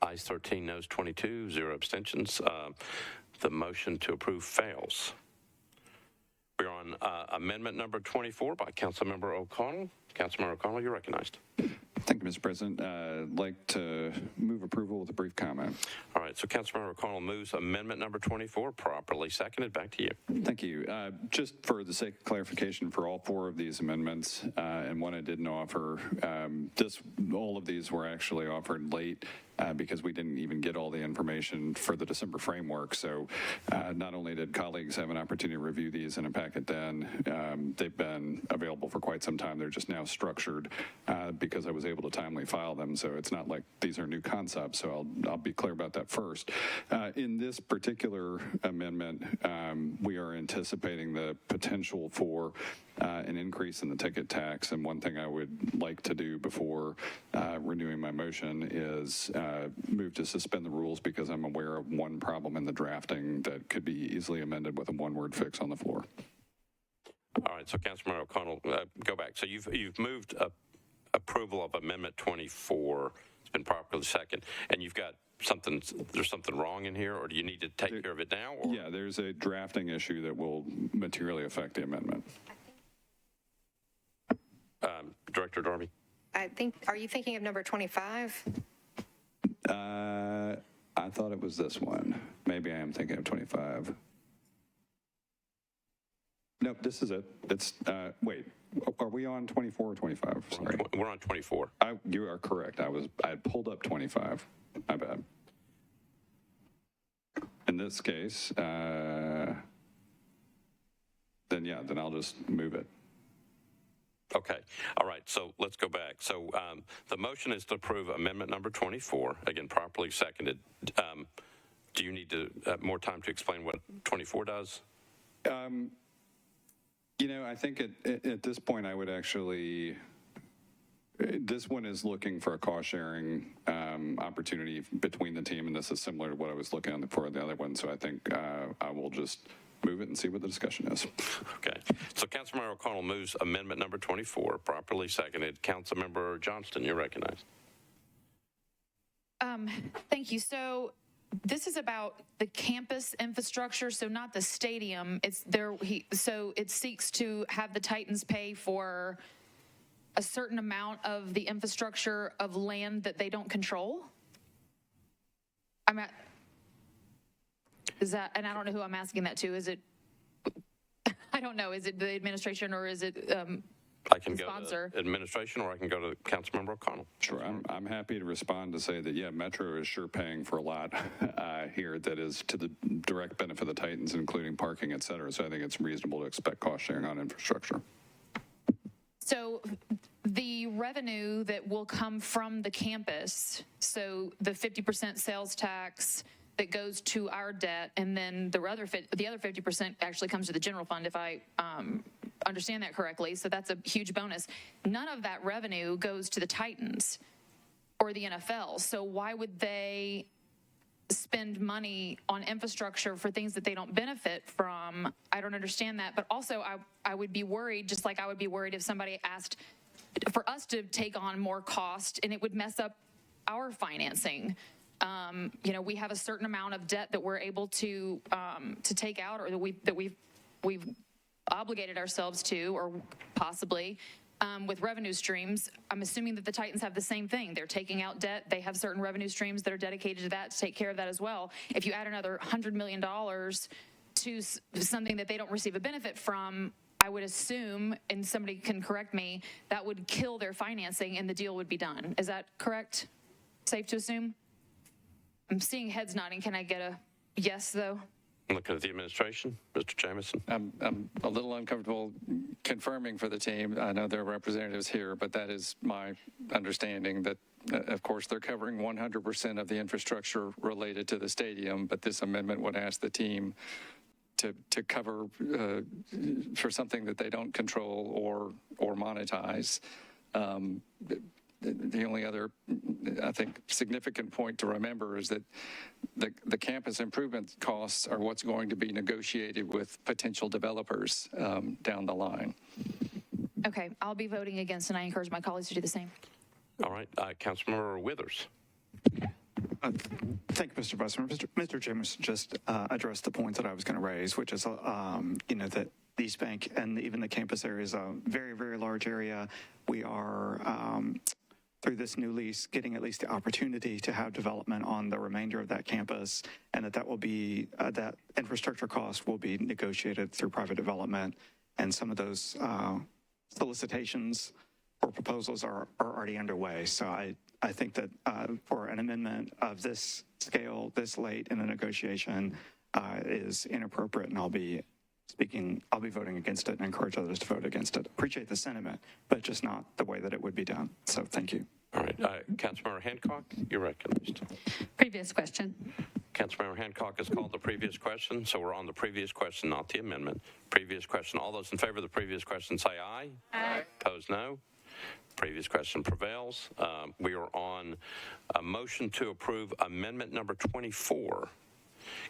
Ayes 13, noes 22, 0 abstentions. The motion to approve fails. We're on amendment number 24 by Councilmember O'Connell. Councilmember O'Connell, you're recognized. Thank you, Mr. President. I'd like to move approval with a brief comment. All right, so Councilmember O'Connell moves amendment number 24, properly seconded. Back to you. Thank you. Just for the sake of clarification for all 4 of these amendments, and one I didn't offer, all of these were actually offered late because we didn't even get all the information for the December framework. So not only did colleagues have an opportunity to review these in a packet then, they've been available for quite some time. They're just now structured because I was able to timely file them. So it's not like these are new concepts. So I'll be clear about that first. In this particular amendment, we are anticipating the potential for an increase in the ticket tax. And one thing I would like to do before renewing my motion is move to suspend the rules because I'm aware of one problem in the drafting that could be easily amended with a one-word fix on the floor. All right, so Councilmember O'Connell, go back. So you've moved approval of Amendment 24. It's been properly second, and you've got there's something wrong in here, or do you need to take care of it now? Or? Yeah, there's a drafting issue that will materially affect the amendment. Director Darby? Are you thinking of number 25? I thought it was this one. Maybe I am thinking of 25. Nope, this is it. It's, wait, are we on 24 or 25? Sorry. We're on 24. You are correct. I had pulled up 25. My bad. In this case, then I'll just move it. Okay. All right. So let's go back. So the motion is to approve amendment number 24, again, properly seconded. Do you need more time to explain what 24 does? I think at this point, I would actually, this one is looking for a cost-sharing opportunity between the team, and this is similar to what I was looking for the other one, so I think I will just move it and see what the discussion is. Okay. So Councilmember O'Connell moves amendment number 24, properly seconded. Councilmember Johnston, you're recognized. Thank you. So this is about the campus infrastructure, so not the stadium. It's there. So it seeks to have the Titans pay for a certain amount of the infrastructure of land that they don't control. Is that, and I don't know who I'm asking that to. Is it, I don't know, is it the administration or is it I can the go sponsor? to administration, or I can go to Councilmember O'Connell. Sure, I'm happy to respond to say that, yeah, Metro is sure paying for a lot here that is to the direct benefit of the Titans, including parking, et cetera. So I think it's reasonable to expect cost sharing on infrastructure. So the revenue that will come from the campus, so the 50% sales tax that goes to our debt, and then the other 50% actually comes to the general fund, if I understand that correctly. So that's a huge bonus. None of that revenue goes to the Titans or the NFL. So why would they spend money on infrastructure for things that they don't benefit from? I don't understand that. But also, I would be worried, just like I would be worried if somebody asked for us to take on more cost, and it would mess up our financing. We have a certain amount of debt that we're able to take out, or that we've obligated ourselves to, or possibly with revenue streams. I'm assuming that the Titans have the same thing. They're taking out debt. They have certain revenue streams that are dedicated to that, to take care of that as well. If you add another $100 million to something that they don't receive a benefit from, I would assume, and somebody can correct me, that would kill their financing and the deal would be done. Is that correct? Safe to assume? I'm seeing heads nodding. Can I get a yes, though? Looking at the administration, Mr. Jamison. I'm a little uncomfortable confirming for the team. I know there are representatives here, but that is my understanding that, of course, they're covering 100% of the infrastructure related to the stadium, but this amendment would ask the team to cover for something that they don't control or monetize. The only other, I think, significant point to remember is that the campus improvement costs are what's going to be negotiated with potential developers down the line. Okay, I'll be voting against, and I encourage my colleagues to do the same. All right, Councilmember Withers. Thank you, Mr. Vice Mayor. Mr. James just addressed the point that I was going to raise, which is, that the East Bank and even the campus area is a very, very large area. We are, through this new lease, getting at least the opportunity to have development on the remainder of that campus, and that will be, that infrastructure cost will be negotiated through private development, and some of those solicitations or proposals are already underway. So I think that for an amendment of this scale, this late in the negotiation, is inappropriate, and I'll be voting against it and encourage others to vote against it. Appreciate the sentiment, but just not the way that it would be done. So thank you. All right, Councilmember Hancock, you're recognized. Previous question. Councilmember Hancock has called the previous question, so we're on the previous question, not the amendment. Previous question. All those in favor of the previous question say aye. Aye. Opposed, no. Previous question prevails. We are on a motion to approve amendment number 24.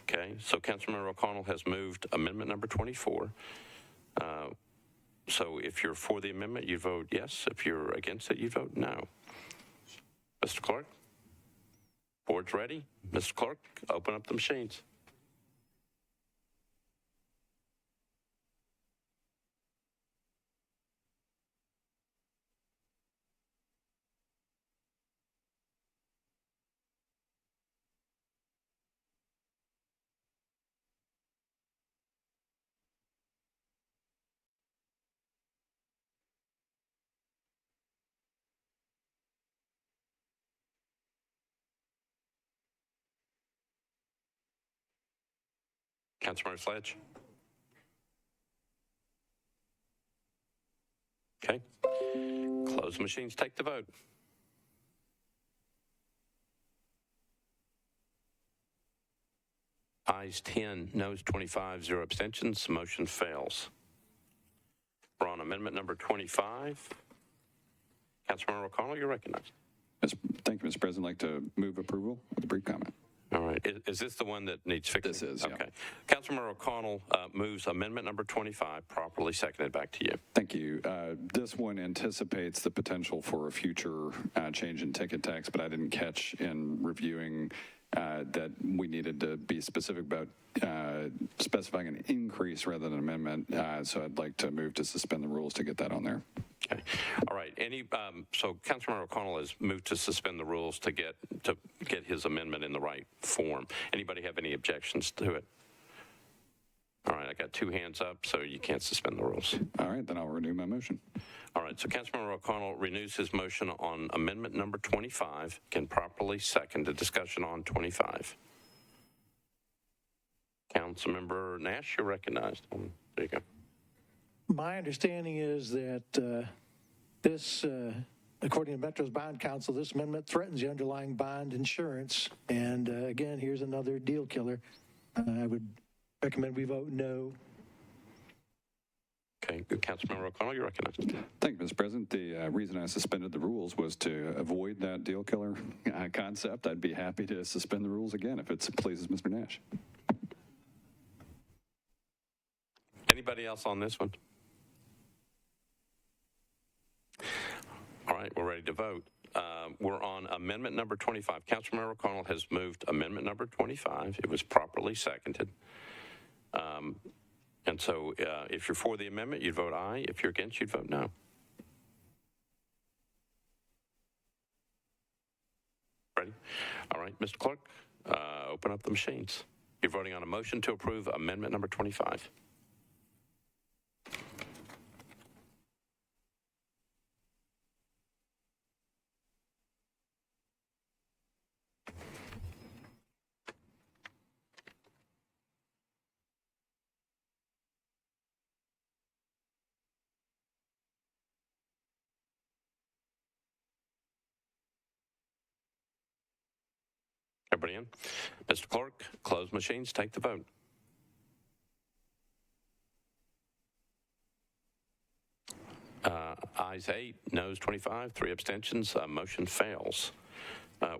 Okay, so Councilmember O'Connell has moved amendment number 24. So if you're for the amendment, you vote yes. If you're against it, you vote no. Mr. Clerk? Board's ready. Mr. Clerk, open up the machines. Councilmember Sledge? Okay. Close the machines. Take the vote. Ayes 10, noes 25, 0 abstentions. Motion fails. We're on amendment number 25. Councilmember O'Connell, you're recognized. Thank you, Mr. President. I'd like to move approval with a brief comment. All right. Is this the one that needs fixing? This is, yeah. Okay. Councilmember O'Connell moves amendment number 25, properly seconded. Back to you. Thank you. This one anticipates the potential for a future change in ticket tax, but I didn't catch in reviewing that we needed to be specific about specifying an increase rather than an amendment. So I'd like to move to suspend the rules to get that on there. Okay. All right. So Councilmember O'Connell has moved to suspend the rules to get his amendment in the right form. Anybody have any objections to it? All right. I got 2 hands up, so you can't suspend the rules. All right. Then I'll renew my motion. All right. So Councilmember O'Connell renews his motion on amendment number 25. Can properly second the discussion on 25. Councilmember Nash, you're recognized. There you go. My understanding is that this, according to Metro's Bond Council, this amendment threatens the underlying bond insurance. And again, here's another deal killer. I would recommend we vote no. Okay, good. Councilmember O'Connell, you're recognized. Thank you, Mr. President. The reason I suspended the rules was to avoid that deal killer concept. I'd be happy to suspend the rules again if it pleases Mr. Nash. Anybody else on this one? All right, we're ready to vote. We're on amendment number 25. Councilmember O'Connell has moved amendment number 25. It was properly seconded. And so if you're for the amendment, you'd vote aye. If you're against, you'd vote no. Ready? All right, Mr. Clerk, open up the machines. You're voting on a motion to approve amendment number 25. Everybody in? Mr. Clerk, close machines, take the vote. Ayes 8, noes 25, 3 abstentions. Motion fails.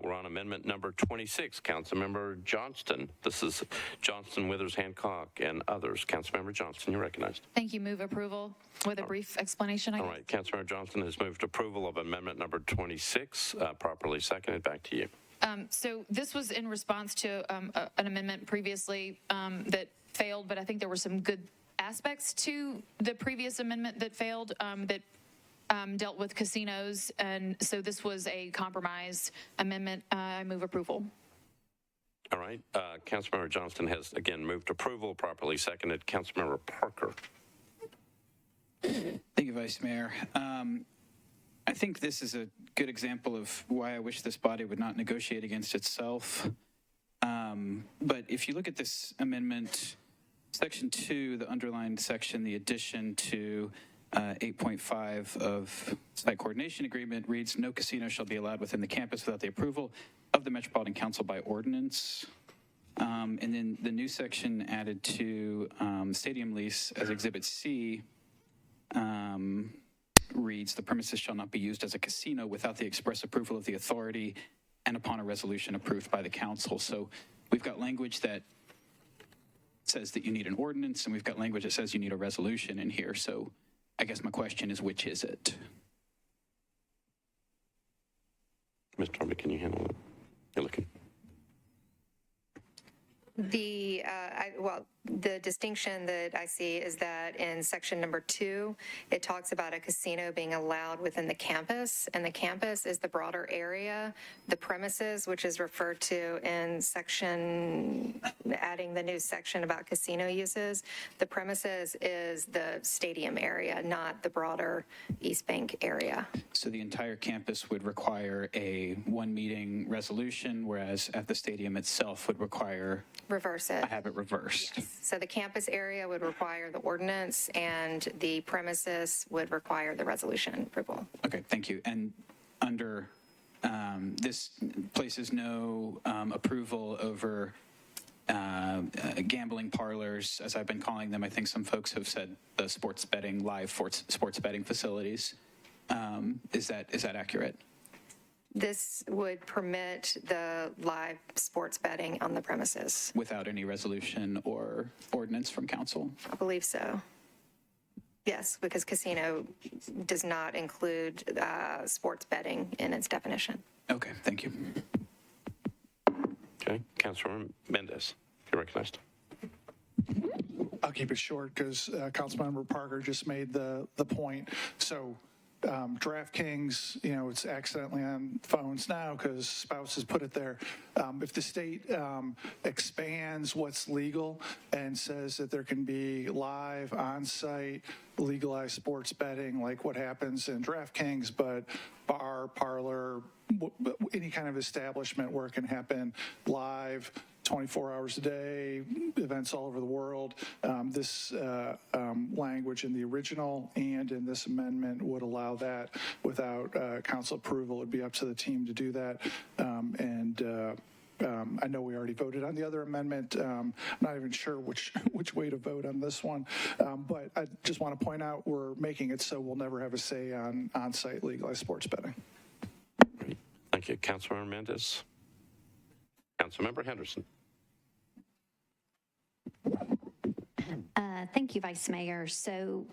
We're on amendment number 26. Councilmember Johnston. This is Johnston, Withers, Hancock, and others. Councilmember Johnston, you're recognized. Thank you. Move approval with a brief explanation. All right. Councilmember Johnston has moved approval of amendment number 26, properly seconded. Back to you. So this was in response to an amendment previously that failed, but I think there were some good aspects to the previous amendment that failed that dealt with casinos. And so this was a compromise amendment. I move approval. All right. Councilmember Johnston has, again, moved approval, properly seconded. Councilmember Parker. Thank you, Vice Mayor. I think this is a good example of why I wish this body would not negotiate against itself. But if you look at this amendment, Section 2, the underlined section, the addition to 8.5 of site coordination agreement reads, no casino shall be allowed within the campus without the approval of the Metropolitan Council by ordinance. And then the new section added to stadium lease as Exhibit C reads, the premises shall not be used as a casino without the express approval of the authority and upon a resolution approved by the council. So we've got language that says that you need an ordinance, and we've got language that says you need a resolution in here. So I guess my question is, which is it? Mr. Darby, can you handle it? You're looking. The distinction that I see is that in section number 2, it talks about a casino being allowed within the campus, and the campus is the broader area. The premises, which is referred to in section, adding the new section about casino uses, the premises is the stadium area, not the broader East Bank area. So the entire campus would require a one-meeting resolution, whereas at the stadium itself would require Reverse it. I have it reversed. Yes. So the campus area would require the ordinance, and the premises would require the resolution approval. Okay, thank you. And under this places no approval over gambling parlors, as I've been calling them. I think some folks have said the sports betting, live sports betting facilities. Is that accurate? This would permit the live sports betting on the premises. Without any resolution or ordinance from council? I believe so. Yes, because casino does not include sports betting in its definition. Okay, thank you. Okay, Councilor Mendez, you're recognized. I'll keep it short because Councilmember Parker just made the point. So DraftKings, it's accidentally on phones now because spouses put it there. If the state expands what's legal and says that there can be live, on-site, legalized sports betting, like what happens in DraftKings, but bar, parlor, any kind of establishment where it can happen live, 24 hours a day, events all over the world. This language in the original and in this amendment would allow that without council approval. It would be up to the team to do that. I know we already voted on the other amendment. I'm not even sure which way to vote on this one. But I just want to point out we're making it so we'll never have a say on on-site legalized sports betting. Great. Thank you, Councilmember Mendez. Councilmember Henderson. Thank you, Vice Mayor. So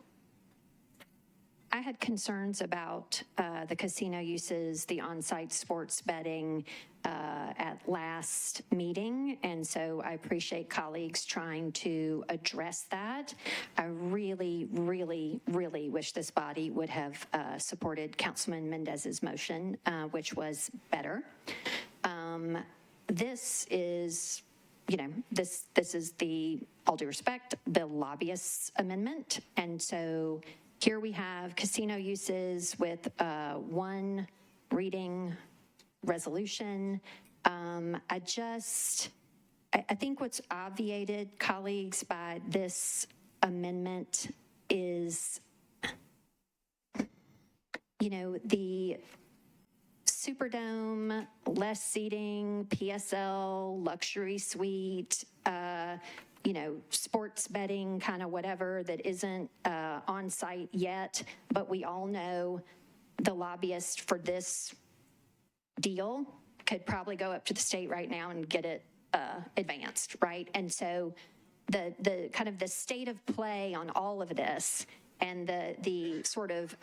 I had concerns about the casino uses, the on-site sports betting at last meeting, and so I appreciate colleagues trying to address that. I really, really, really wish this body would have supported Councilman Mendez's motion, which was better. This is, this is the, all due respect, the lobbyists' amendment. And so here we have casino uses with one reading resolution. I think what's obviated, colleagues, by this amendment is, the Superdome, less seating, PSL, luxury suite, sports betting, kind of whatever that isn't on site yet. But we all know the lobbyist for this deal could probably go up to the state right now and get it advanced, right? And so the kind of the state of play on all of this and the sort of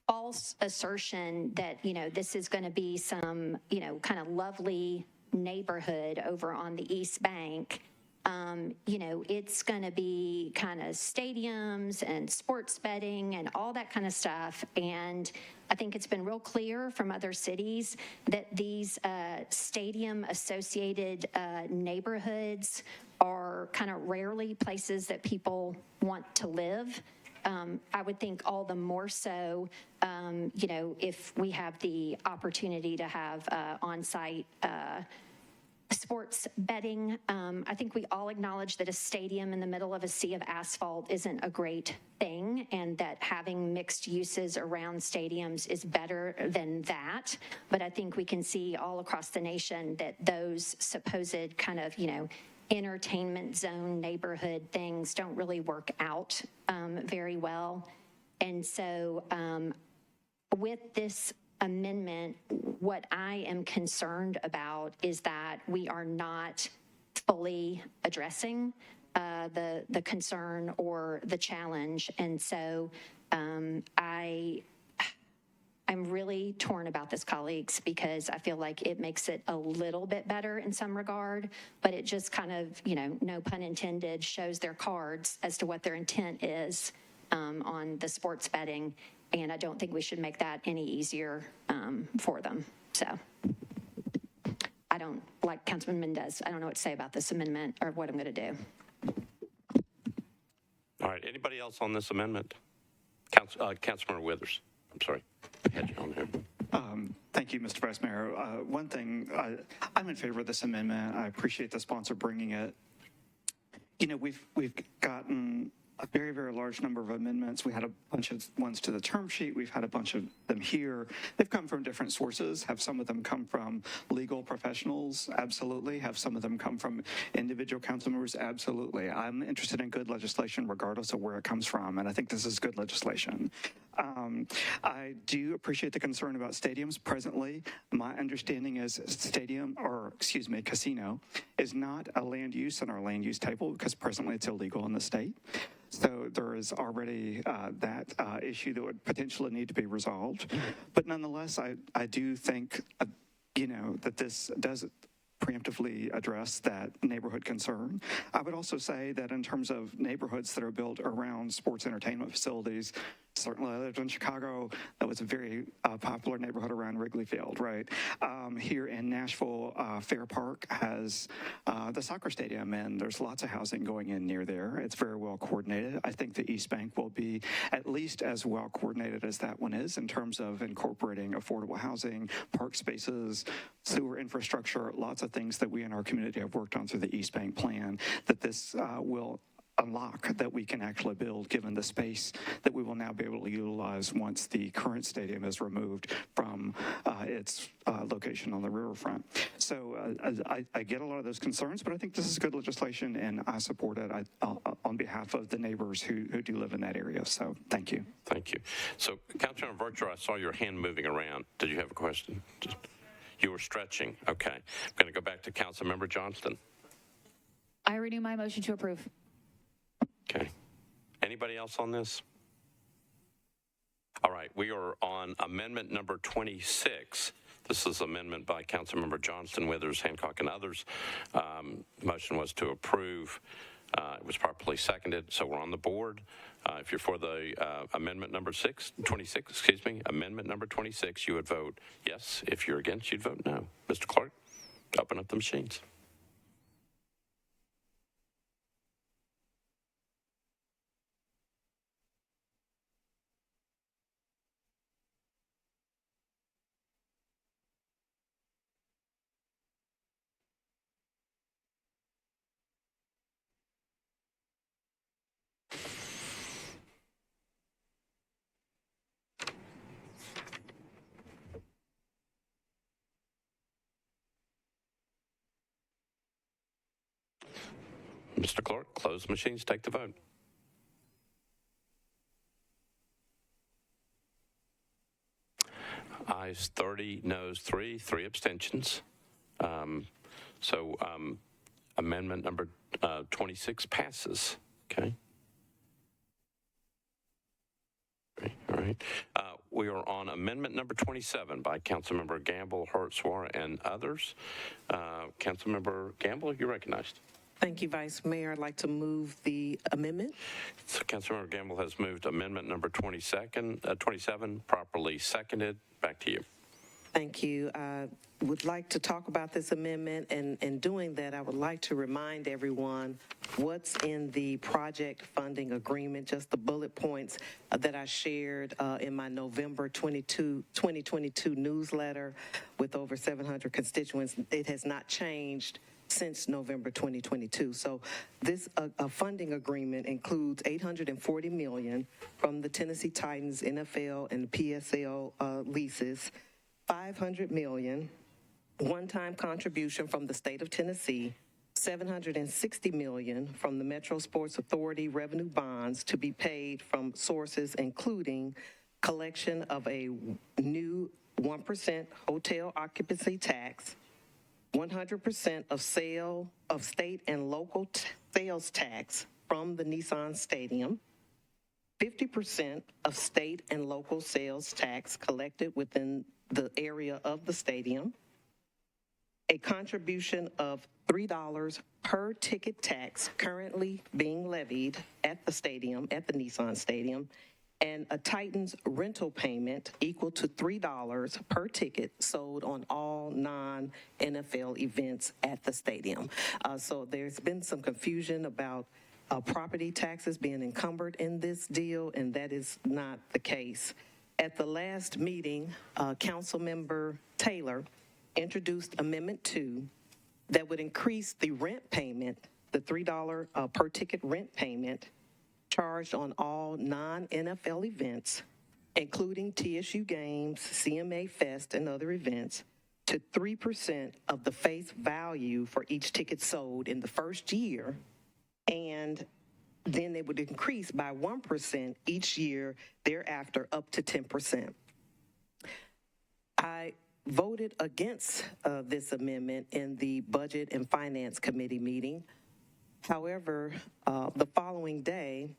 false assertion that, this is going to be some, kind of lovely neighborhood over on the East Bank. It's going to be kind of stadiums and sports betting and all that kind of stuff. And I think it's been real clear from other cities that these stadium-associated neighborhoods are kind of rarely places that people want to live. I would think all the more so, if we have the opportunity to have on-site sports betting. I think we all acknowledge that a stadium in the middle of a sea of asphalt isn't a great thing, and that having mixed uses around stadiums is better than that. But I think we can see all across the nation that those supposed kind of, entertainment zone neighborhood things don't really work out very well. And so with this amendment, what I am concerned about is that we are not fully addressing the concern or the challenge. And so I'm really torn about this, colleagues, because I feel like it makes it a little bit better in some regard, but it just kind of, no pun intended, shows their cards as to what their intent is on the sports betting. And I don't think we should make that any easier for them. So I don't, like Councilman Mendez, I don't know what to say about this amendment or what I'm going to do. All right, anybody else on this amendment? Councilmember Withers, I'm sorry. Had you on there. Thank you, Mr. Vice Mayor. One thing, I'm in favor of this amendment. I appreciate the sponsor bringing it. We've gotten a very, very large number of amendments. We had a bunch of ones to the term sheet. We've had a bunch of them here. They've come from different sources. Have some of them come from legal professionals? Absolutely. Have some of them come from individual council members? Absolutely. I'm interested in good legislation regardless of where it comes from, and I think this is good legislation. I do appreciate the concern about stadiums. Presently, my understanding is casino is not a land use in our land use table because presently it's illegal in the state. So there is already that issue that would potentially need to be resolved. But nonetheless, I do think, that this does preemptively address that neighborhood concern. I would also say that in terms of neighborhoods that are built around sports entertainment facilities, certainly I lived in Chicago. That was a very popular neighborhood around Wrigley Field, right? Here in Nashville, Fair Park has the soccer stadium, and there's lots of housing going in near there. It's very well coordinated. I think the East Bank will be at least as well coordinated as that one is in terms of incorporating affordable housing, park spaces, sewer infrastructure, lots of things that we in our community have worked on through the East Bank plan that this will unlock, that we can actually build given the space that we will now be able to utilize once the current stadium is removed from its location on the riverfront. So I get a lot of those concerns, but I think this is good legislation and I support it on behalf of the neighbors who do live in that area. So thank you. Thank you. So Councilmember Virtue, I saw your hand moving around. Did you have a question? You were stretching. Okay. I'm going to go back to Councilmember Johnston. I renew my motion to approve. Okay. Anybody else on this? All right. We are on amendment number 26. This is amendment by Councilmember Johnston, Withers, Hancock, and others. Motion was to approve. It was properly seconded, so we're on the board. If you're for the amendment number 26, amendment number 26, you would vote yes. If you're against, you'd vote no. Mr. Clerk, open up the machines. Mr. Clerk, close the machines, take the vote. Ayes 30, noes 3 abstentions. Amendment number 26 passes. Okay. All right. We are on amendment number 27 by Councilmember Gamble, Hartzwar, and others. Councilmember Gamble, you're recognized. Thank you, Vice Mayor. I'd like to move the amendment. So Councilmember Gamble has moved amendment number 27, properly seconded. Back to you. Thank you. I would like to talk about this amendment, and in doing that, I would like to remind everyone what's in the project funding agreement, just the bullet points that I shared in my November 2022 newsletter with over 700 constituents. It has not changed since November 2022. So this funding agreement includes $840 million from the Tennessee Titans, NFL, and PSL leases, $500 million one-time contribution from the state of Tennessee, $760 million from the Metro Sports Authority revenue bonds to be paid from sources including collection of a new 1% hotel occupancy tax, 100% of state and local sales tax from the Nissan Stadium, 50% of state and local sales tax collected within the area of the stadium, a contribution of $3 per ticket tax currently being levied at the stadium, at the Nissan Stadium, and a Titans rental payment equal to $3 per ticket sold on all non-NFL events at the stadium. So there's been some confusion about property taxes being encumbered in this deal, and that is not the case. At the last meeting, Councilmember Taylor introduced Amendment 2 that would increase the rent payment, the $3 per ticket rent payment charged on all non-NFL events, including TSU games, CMA Fest, and other events, to 3% of the face value for each ticket sold in the first year, and then they would increase by 1% each year thereafter up to 10%. I voted against this amendment in the Budget and Finance Committee meeting. However, the following day,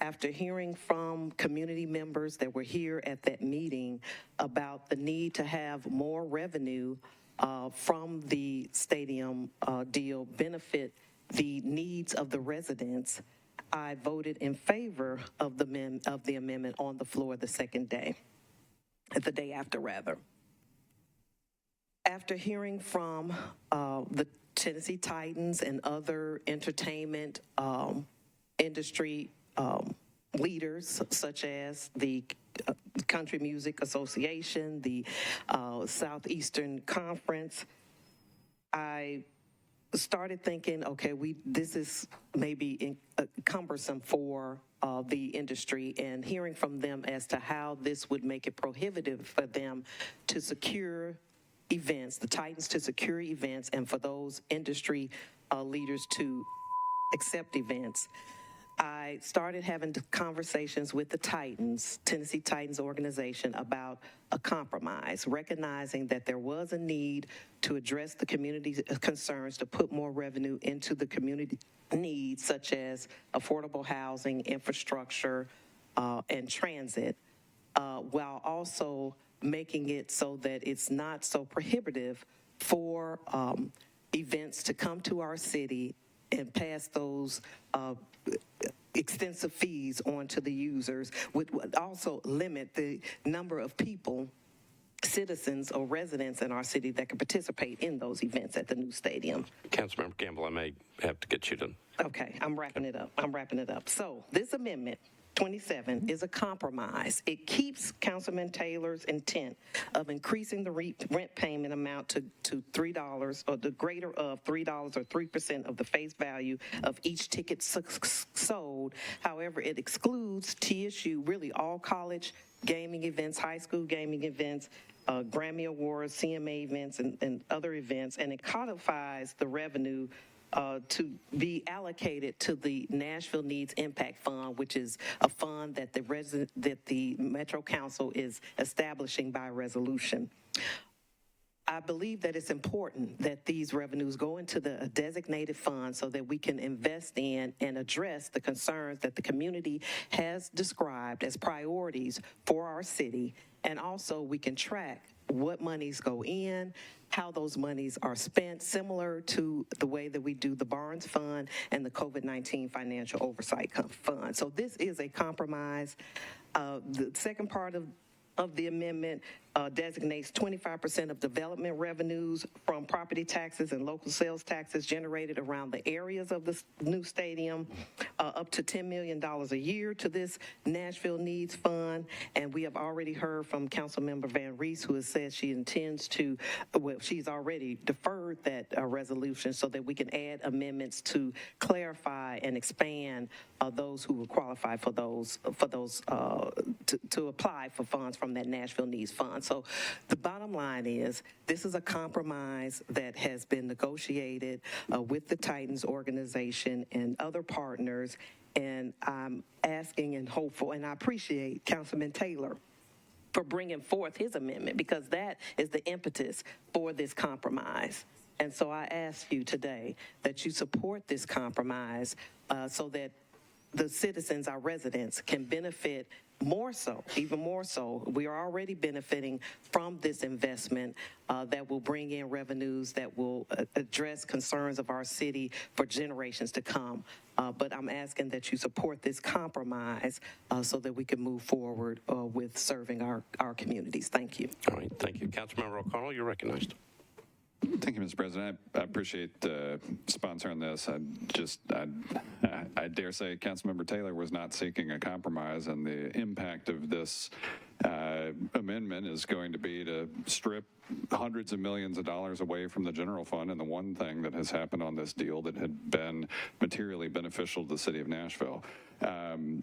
after hearing from community members that were here at that meeting about the need to have more revenue from the stadium deal benefit the needs of the residents, I voted in favor of the amendment on the floor the second day, the day after rather. After hearing from the Tennessee Titans and other entertainment industry leaders, such as the Country Music Association, the Southeastern Conference, I started thinking, okay, this is maybe cumbersome for the industry, and hearing from them as to how this would make it prohibitive for them to secure events, the Titans to secure events, and for those industry leaders to accept events. I started having conversations with the Titans, Tennessee Titans organization, about a compromise, recognizing that there was a need to address the community's concerns, to put more revenue into the community needs, such as affordable housing, infrastructure, and transit, while also making it so that it's not so prohibitive for events to come to our city and pass those extensive fees on to the users, would also limit the number of people, citizens or residents in our city that can participate in those events at the new stadium. Councilmember Gamble, I may have to get you to... Okay, I'm wrapping it up. So this amendment 27 is a compromise. It keeps Councilman Taylor's intent of increasing the rent payment amount to $3 or the greater of $3 or 3% of the face value of each ticket sold. However, it excludes TSU, really all college gaming events, high school gaming events, Grammy Awards, CMA events, and other events, and it codifies the revenue to be allocated to the Nashville Needs Impact Fund, which is a fund that the Metro Council is establishing by resolution. I believe that it's important that these revenues go into the designated fund so that we can invest in and address the concerns that the community has described as priorities for our city, and also we can track what monies go in, how those monies are spent, similar to the way that we do the Barnes Fund and the COVID-19 Financial Oversight Fund. So this is a compromise. The second part of the amendment designates 25% of development revenues from property taxes and local sales taxes generated around the areas of the new stadium, up to $10 million a year to this Nashville Needs Fund. And we have already heard from Councilmember Van Reese, who has said she intends to, well, she's already deferred that resolution so that we can add amendments to clarify and expand those who will qualify for those to apply for funds from that Nashville Needs Fund. So the bottom line is this is a compromise that has been negotiated with the Titans organization and other partners, and I'm asking and hopeful, and I appreciate Councilman Taylor for bringing forth his amendment, because that is the impetus for this compromise. And so I ask you today that you support this compromise so that the citizens, our residents, can benefit more so, even more so. We are already benefiting from this investment that will bring in revenues that will address concerns of our city for generations to come. But I'm asking that you support this compromise so that we can move forward with serving our communities. Thank you. All right, thank you. Councilmember O'Connell, you're recognized. Thank you, Mr. President. I appreciate the sponsor on this. I dare say Councilmember Taylor was not seeking a compromise, and the impact of this amendment is going to be to strip hundreds of millions of dollars away from the general fund. And the one thing that has happened on this deal that had been materially beneficial to the city of Nashville.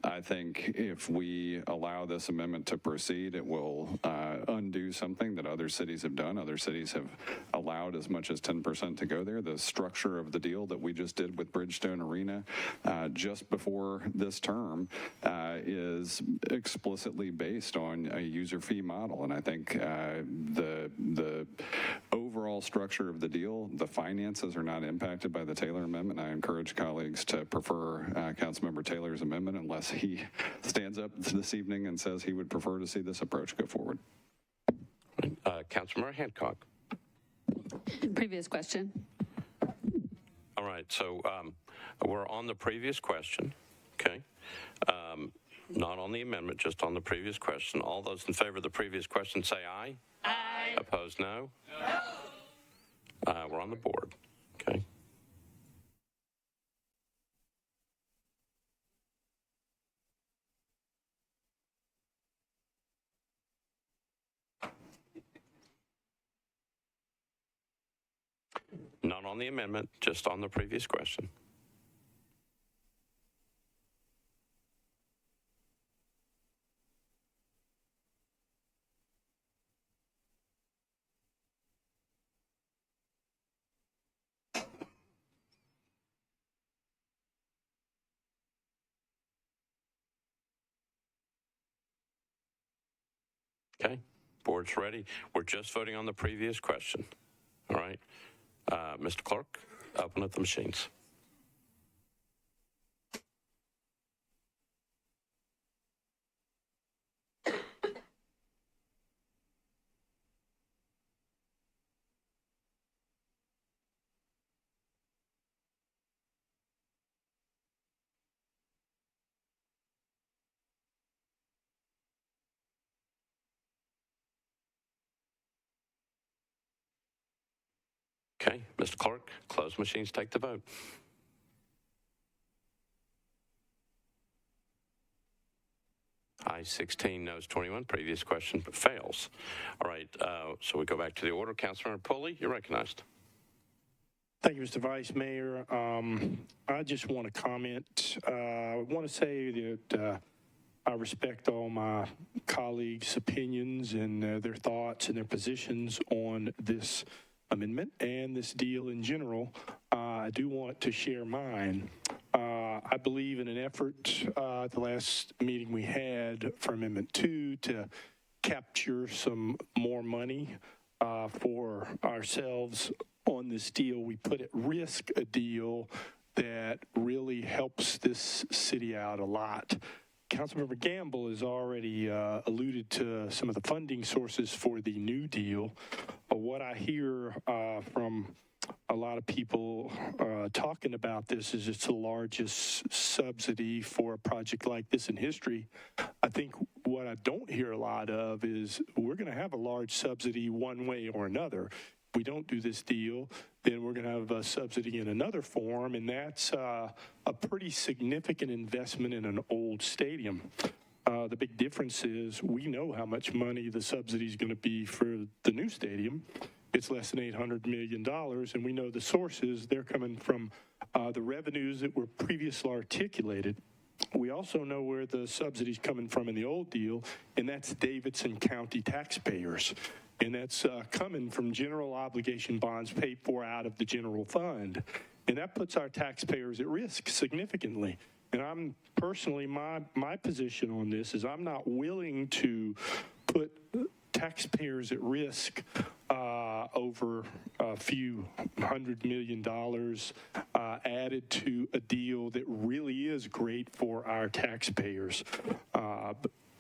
I think if we allow this amendment to proceed, it will undo something that other cities have done. Other cities have allowed as much as 10% to go there. The structure of the deal that we just did with Bridgestone Arena just before this term is explicitly based on a user fee model. And I think the overall structure of the deal, the finances are not impacted by the Taylor Amendment. I encourage colleagues to prefer Councilmember Taylor's amendment unless he stands up this evening and says he would prefer to see this approach go forward. Councilmember Hancock. Previous question. All right, so we're on the previous question, okay? Not on the amendment, just on the previous question. All those in favor of the previous question say aye. Aye. Opposed, no? No. We're on the board, okay? Not on the amendment, just on the previous question. Okay, board's ready. We're just voting on the previous question. All right. Mr. Clerk, open up the machines. Okay, Mr. Clerk, close machines, take the vote. Ayes 16, noes 21. Previous question fails. All right, so we go back to the order. Councilmember Pulley, you're recognized. Thank you, Mr. Vice Mayor. I just want to comment. I want to say that I respect all my colleagues' opinions and their thoughts and their positions on this amendment and this deal in general. I do want to share mine. I believe in an effort at the last meeting we had for Amendment 2 to capture some more money for ourselves on this deal. We put at risk a deal that really helps this city out a lot. Councilmember Gamble has already alluded to some of the funding sources for the new deal. What I hear from a lot of people talking about this is it's the largest subsidy for a project like this in history. I think what I don't hear a lot of is we're going to have a large subsidy one way or another. If we don't do this deal, then we're going to have a subsidy in another form, and that's a pretty significant investment in an old stadium. The big difference is we know how much money the subsidy is going to be for the new stadium. It's less than $800 million, and we know the sources. They're coming from the revenues that were previously articulated. We also know where the subsidy's coming from in the old deal, and that's Davidson County taxpayers. And that's coming from general obligation bonds paid for out of the general fund. And that puts our taxpayers at risk significantly. And I'm personally, my position on this is I'm not willing to put taxpayers at risk over a few $100 million added to a deal that really is great for our taxpayers.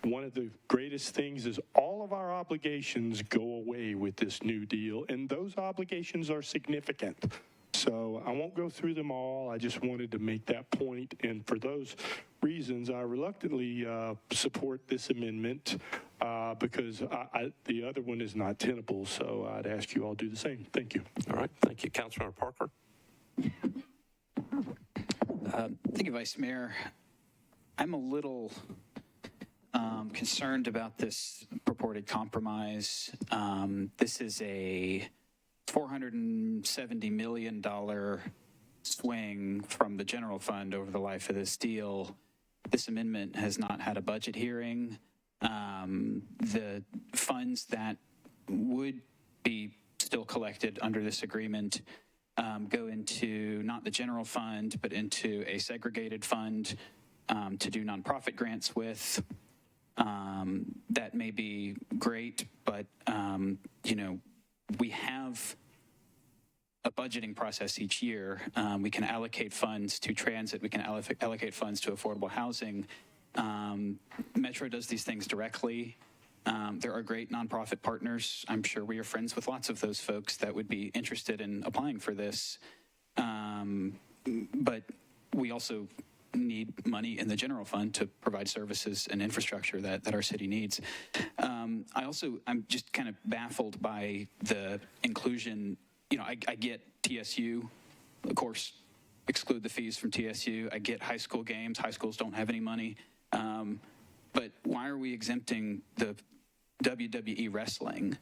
One of the greatest things is all of our obligations go away with this new deal, and those obligations are significant. So I won't go through them all. I just wanted to make that point. And for those reasons, I reluctantly support this amendment because the other one is not tenable. So I'd ask you all to do the same. Thank you. All right. Thank you. Councilmember Parker. Thank you, Vice Mayor. I'm a little concerned about this purported compromise. This is a $470 million swing from the general fund over the life of this deal. This amendment has not had a budget hearing. The funds that would be still collected under this agreement go into not the general fund, but into a segregated fund to do nonprofit grants with. That may be great, but, we have a budgeting process each year. We can allocate funds to transit. We can allocate funds to affordable housing. Metro does these things directly. There are great nonprofit partners. I'm sure we are friends with lots of those folks that would be interested in applying for this. But we also need money in the general fund to provide services and infrastructure that our city needs. I'm just kind of baffled by the inclusion. I get TSU, of course, exclude the fees from TSU. I get high school games. High schools don't have any money. But why are we exempting the WWE wrestling?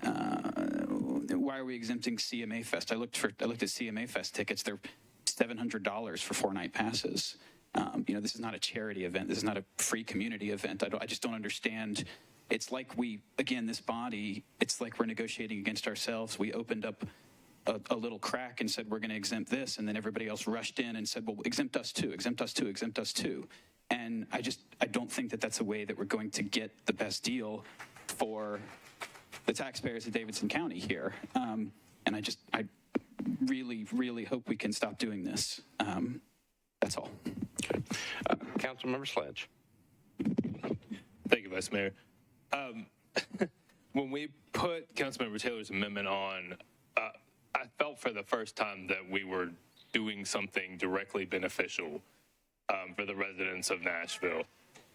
Why are we exempting CMA Fest? I looked at CMA Fest tickets. They're $700 for 4-night passes. This is not a charity event. This is not a free community event. I just don't understand. It's like this body, it's like we're negotiating against ourselves. We opened up a little crack and said, we're going to exempt this. And then everybody else rushed in and said, well, exempt us too, exempt us too, exempt us too. And I don't think that that's a way that we're going to get the best deal for the taxpayers of Davidson County here. And I really, really hope we can stop doing this. That's all. Okay. Councilmember Sledge. Thank you, Vice Mayor. When we put Councilmember Taylor's amendment on, I felt for the first time that we were doing something directly beneficial for the residents of Nashville.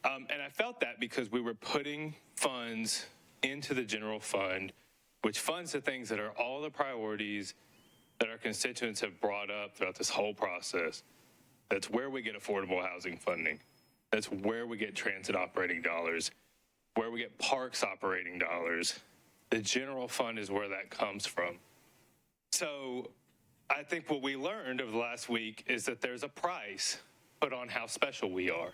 And I felt that because we were putting funds into the general fund, which funds the things that are all the priorities that our constituents have brought up throughout this whole process. That's where we get affordable housing funding. That's where we get transit operating dollars, where we get parks operating dollars. The general fund is where that comes from. So I think what we learned over the last week is that there's a price put on how special we are.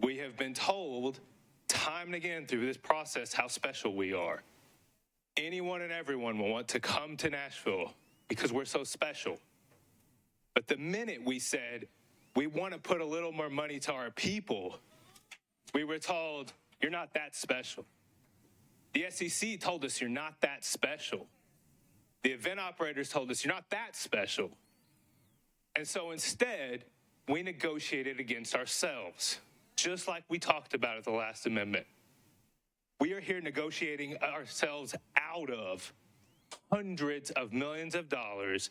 We have been told time and again through this process how special we are. Anyone and everyone will want to come to Nashville because we're so special. But the minute we said we want to put a little more money to our people, we were told, you're not that special. The SEC told us you're not that special. The event operators told us you're not that special. And so instead, we negotiated against ourselves, just like we talked about at the last amendment. We are here negotiating ourselves out of hundreds of millions of dollars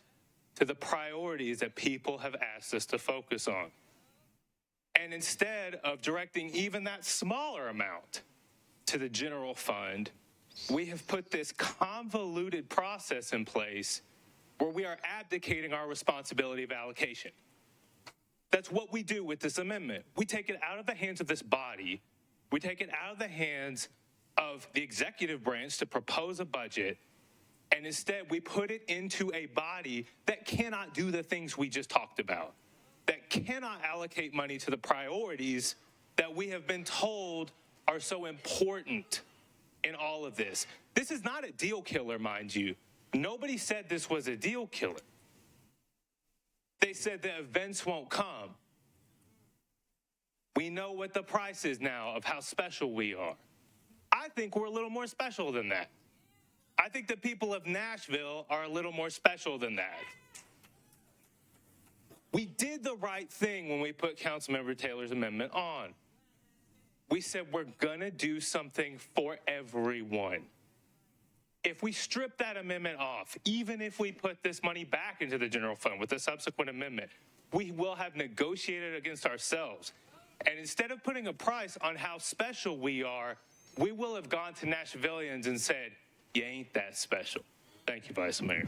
to the priorities that people have asked us to focus on. And instead of directing even that smaller amount to the general fund, we have put this convoluted process in place where we are abdicating our responsibility of allocation. That's what we do with this amendment. We take it out of the hands of this body. We take it out of the hands of the executive branch to propose a budget, and instead we put it into a body that cannot do the things we just talked about, that cannot allocate money to the priorities that we have been told are so important in all of this. This is not a deal killer, mind you. Nobody said this was a deal killer. They said the events won't come. We know what the price is now of how special we are. I think we're a little more special than that. I I think the people of Nashville are a little more special than that. We did the right thing when we put Councilmember Taylor's amendment on. We said we're going to do something for everyone. If we strip that amendment off, even if we put this money back into the general fund with the subsequent amendment, we will have negotiated against ourselves. And instead of putting a price on how special we are, we will have gone to Nashvillians and said, you ain't that special. Thank you, Vice Mayor.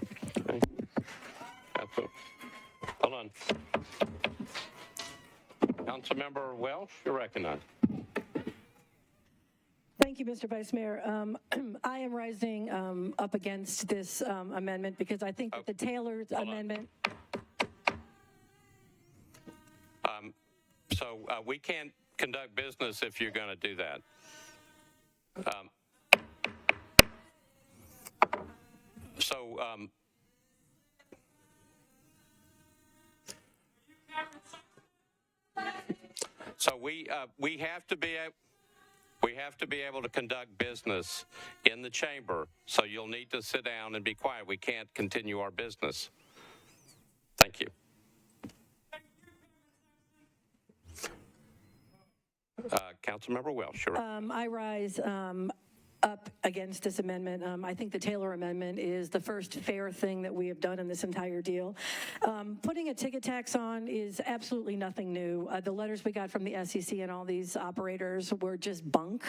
Okay. Hold on. Councilmember Welsh, you're recognized. Thank you, Mr. Vice Mayor. I am rising up against this amendment because I think that the Taylor's amendment. So we can't conduct business if you're going to do that. So we have to be able to conduct business in the chamber. So you'll need to sit down and be quiet. We can't continue our business. Thank you. Councilmember Welsh, you're right. I rise up against this amendment. I think the Taylor amendment is the first fair thing that we have done in this entire deal. Putting a ticket tax on is absolutely nothing new. The letters we got from the SEC and all these operators were just bunk.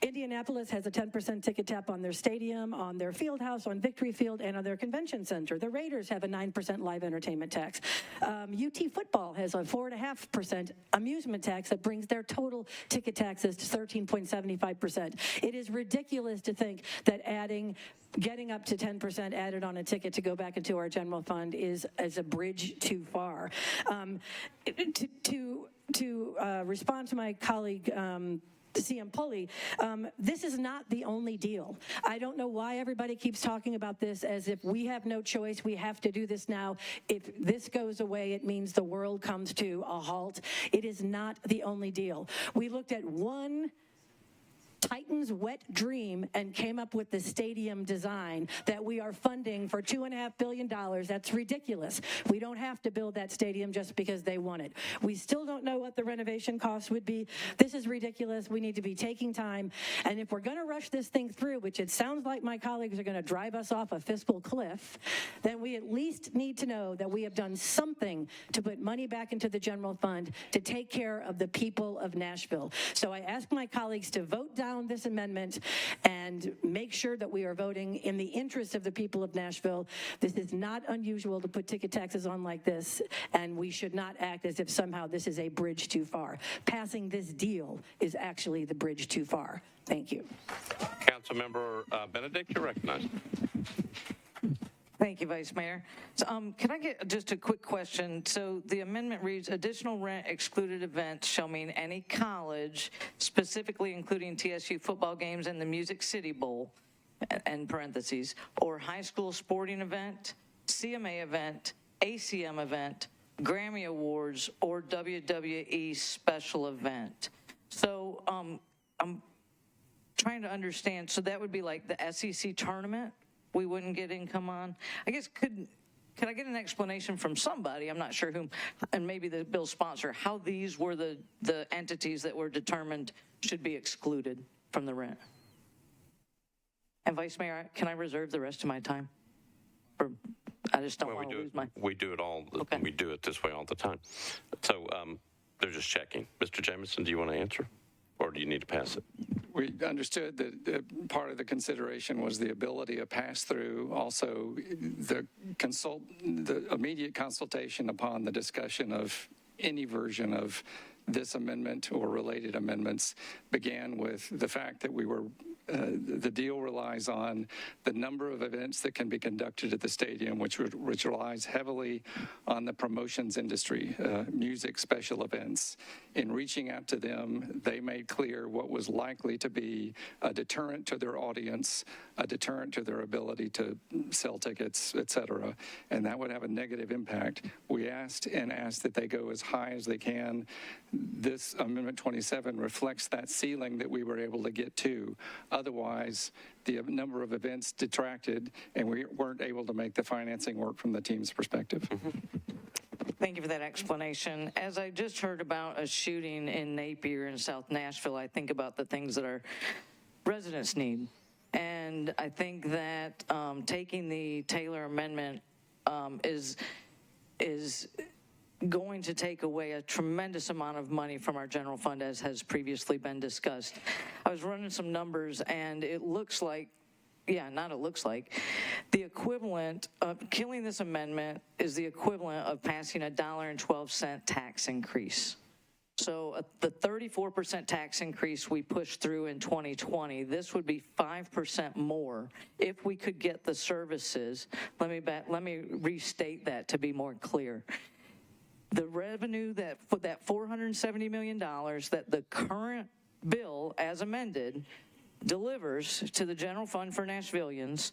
Indianapolis has a 10% ticket tap on their stadium, on their field house, on Victory Field, and on their convention center. The Raiders have a 9% live entertainment tax. UT football has a 4.5% amusement tax that brings their total ticket taxes to 13.75%. It is ridiculous to think that getting up to 10% added on a ticket to go back into our general fund is a bridge too far. To respond to my colleague, CM Pulley, this is not the only deal. I don't know why everybody keeps talking about this as if we have no choice, we have to do this now. If this goes away, it means the world comes to a halt. It is not the only deal. We looked at one Titan's wet dream and came up with the stadium design that we are funding for $2.5 billion. That's ridiculous. We don't have to build that stadium just because they want it. We still don't know what the renovation costs would be. This is ridiculous. We need to be taking time. And if we're going to rush this thing through, which it sounds like my colleagues are going to drive us off a fiscal cliff, then we at least need to know that we have done something to put money back into the general fund to take care of the people of Nashville. So I ask my colleagues to vote down this amendment and make sure that we are voting in the interest of the people of Nashville. This is not unusual to put ticket taxes on like this, and we should not act as if somehow this is a bridge too far. Passing this deal is actually the bridge too far. Thank you. Councilmember Benedict, you're recognized. Thank you, Vice Mayor. So, can I get just a quick question? So the amendment reads, additional rent excluded events shall mean any college, specifically including TSU football games and the Music City Bowl, and parentheses, or high school sporting event, CMA event, ACM event, Grammy Awards, or WWE special event. So I'm trying to understand, so that would be like the SEC tournament? We wouldn't get income on. I guess could I get an explanation from somebody, I'm not sure whom, and maybe the bill's sponsor, how these were the entities that were determined should be excluded from the rent? And Vice Mayor, can I reserve the rest of my time? Or I just don't want to lose my... We do it all. Okay. We do it this way all the time. So they're just checking. Mr. Jameson, do you want to answer? Or do you need to pass it? We understood that part of the consideration was the ability of pass-through, also the immediate consultation upon the discussion of any version of this amendment or related amendments began with the fact that we were the deal relies on the number of events that can be conducted at the stadium, which relies heavily on the promotions industry, music, special events. In reaching out to them, they made clear what was likely to be a deterrent to their audience, a deterrent to their ability to sell tickets, et cetera, and that would have a negative impact. We asked that they go as high as they can. This Amendment 27 reflects that ceiling that we were able to get to, Otherwise, the number of events detracted, and we weren't able to make the financing work from the team's perspective. Thank you for that explanation. As I just heard about a shooting in Napier in South Nashville, I think about the things that our residents need. And I think that taking the Taylor Amendment is going to take away a tremendous amount of money from our general fund, as has previously been discussed. I was running some numbers, and it looks like, the equivalent of killing this amendment is the equivalent of passing a $1.12 tax increase. So the 34% tax increase we pushed through in 2020, this would be 5% more if we could get the services. Let me restate that to be more clear. The revenue for that $470 million that the current bill, as amended, delivers to the general fund for Nashvillians,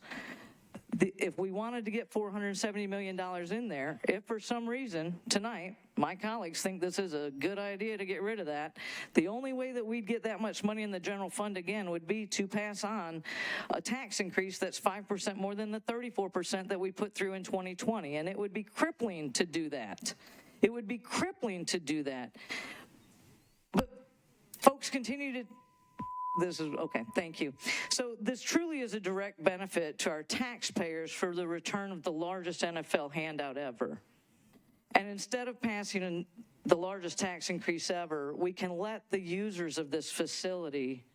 if we wanted to get $470 million in there, if for some reason tonight my colleagues think this is a good idea to get rid of that, the only way that we'd get that much money in the general fund again would be to pass on a tax increase that's 5% more than the 34% that we put through in 2020. And it would be crippling to do that. It would be crippling to do that. But folks continue to... This is, okay, thank you. So this truly is a direct benefit to our taxpayers for the return of the largest NFL handout ever. And instead of passing the largest tax increase ever, we can let the users of this facility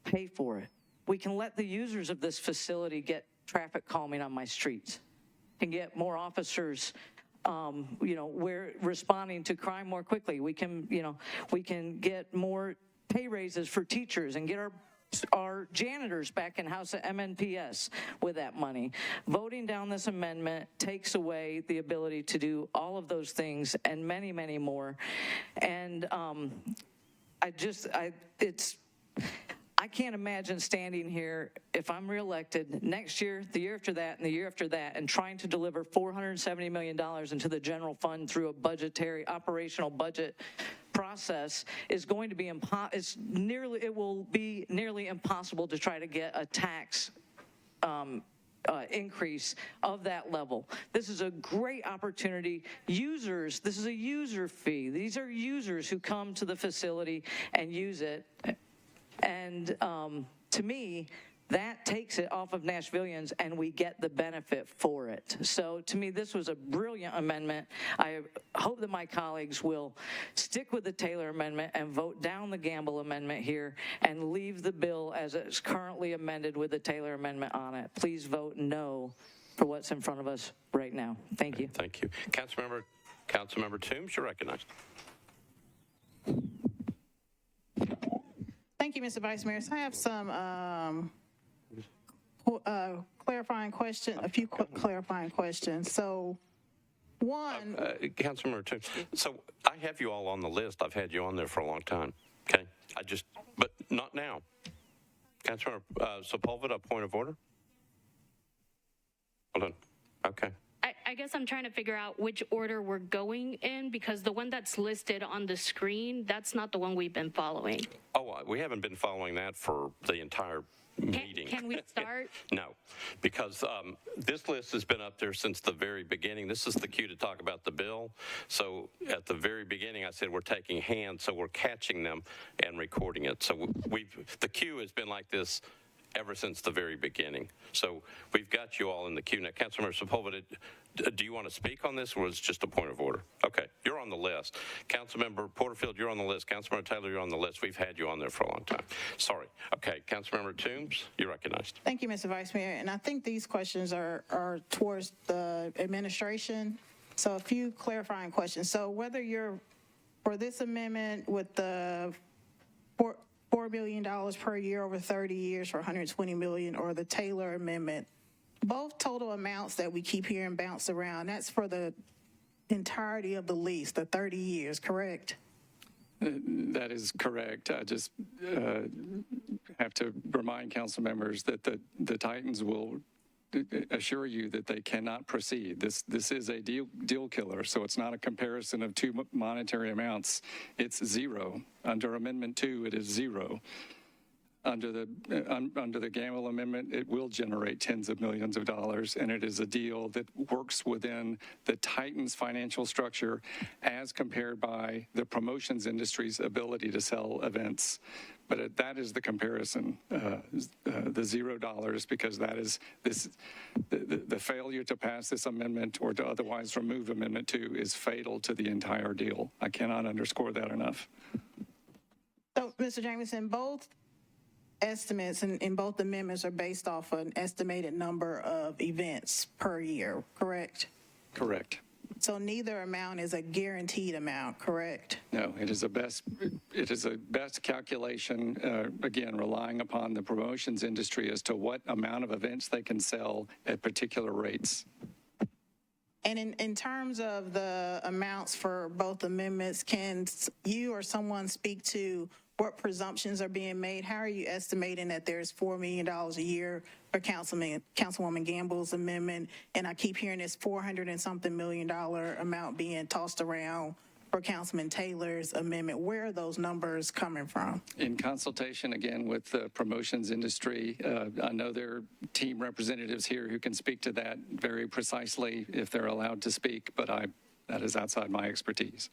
pay for it. We can let the users of this facility get traffic calming on my streets and get more officers we're responding to crime more quickly. We can get more pay raises for teachers and get our janitors back in house at MNPS with that money. Voting down this amendment takes away the ability to do all of those things and many, many more. And I can't imagine standing here if I'm reelected next year, the year after that, and the year after that, and trying to deliver $470 million into the general fund through a budgetary, operational budget process is going to be it will be nearly impossible to try to get a tax increase of that level. This is a great opportunity. Users, this is a user fee. These are users who come to the facility and use it. And to me, that takes it off of Nashvillians, and we get the benefit for it. So to me, this was a brilliant amendment. I hope that my colleagues will stick with the Taylor Amendment and vote down the Gamble Amendment here and leave the bill as it's currently amended with the Taylor Amendment on it. Please vote no for what's in front of us right now. Thank you. Thank you. Councilmember Toombs, you're recognized. Thank you, Mr. Vice Mayor. So I have some clarifying questions, a few clarifying questions. So one... Councilmember Toombs, so I have you all on the list. I've had you on there for a long time, okay? But not now. Councilmember Sepulveda, a point of order? Hold on. Okay. I guess I'm trying to figure out which order we're going in, because the one that's listed on the screen, that's not the one we've been following. Oh, we haven't been following that for the entire meeting. Can we start? No, because this list has been up there since the very beginning. This is the cue to talk about the bill. So at the very beginning, I said we're taking hands, so we're catching them and recording it. So the queue has been like this ever since the very beginning. So we've got you all in the queue. Now, Councilmember Sepulveda, do you want to speak on this, or is it just a point of order? Okay, you're on the list. Councilmember Porterfield, you're on the list. Councilmember Taylor, you're on the list. We've had you on there for a long time. Sorry. Okay, Councilmember Toombs, you're recognized. Thank you, Mr. Vice Mayor. And I think these questions are towards the administration. So a few clarifying questions. So whether you're for this amendment with the $4 million per year over 30 years for $120 million, or the Taylor Amendment, both total amounts that we keep hearing bounce around, that's for the entirety of the lease, the 30 years, correct? That is correct. I just have to remind council members that the Titans will assure you that they cannot proceed. This is a deal killer, so it's not a comparison of two monetary amounts. It's zero. Under Amendment 2, it is zero. under the Gamble Amendment, it will generate tens of millions of dollars, and it is a deal that works within the Titans financial structure as compared by the promotions industry's ability to sell events. But that is the comparison, the $0, because that is the failure to pass this amendment or to otherwise remove Amendment 2 is fatal to the entire deal. I cannot underscore that enough. So, Mr. Jameson, both estimates in both amendments are based off an estimated number of events per year, correct? Correct. So neither amount is a guaranteed amount, correct? No, it is a best calculation, again, relying upon the promotions industry as to what amount of events they can sell at particular rates. And in terms of the amounts for both amendments, can you or someone speak to what presumptions are being made? How are you estimating that there's $4 million a year for Councilwoman Gamble's amendment? And I keep hearing this $400 and something million amount being tossed around for Councilman Taylor's amendment. Where are those numbers coming from? In consultation, again, with the promotions industry, I know there are team representatives here who can speak to that very precisely if they're allowed to speak, but that is outside my expertise.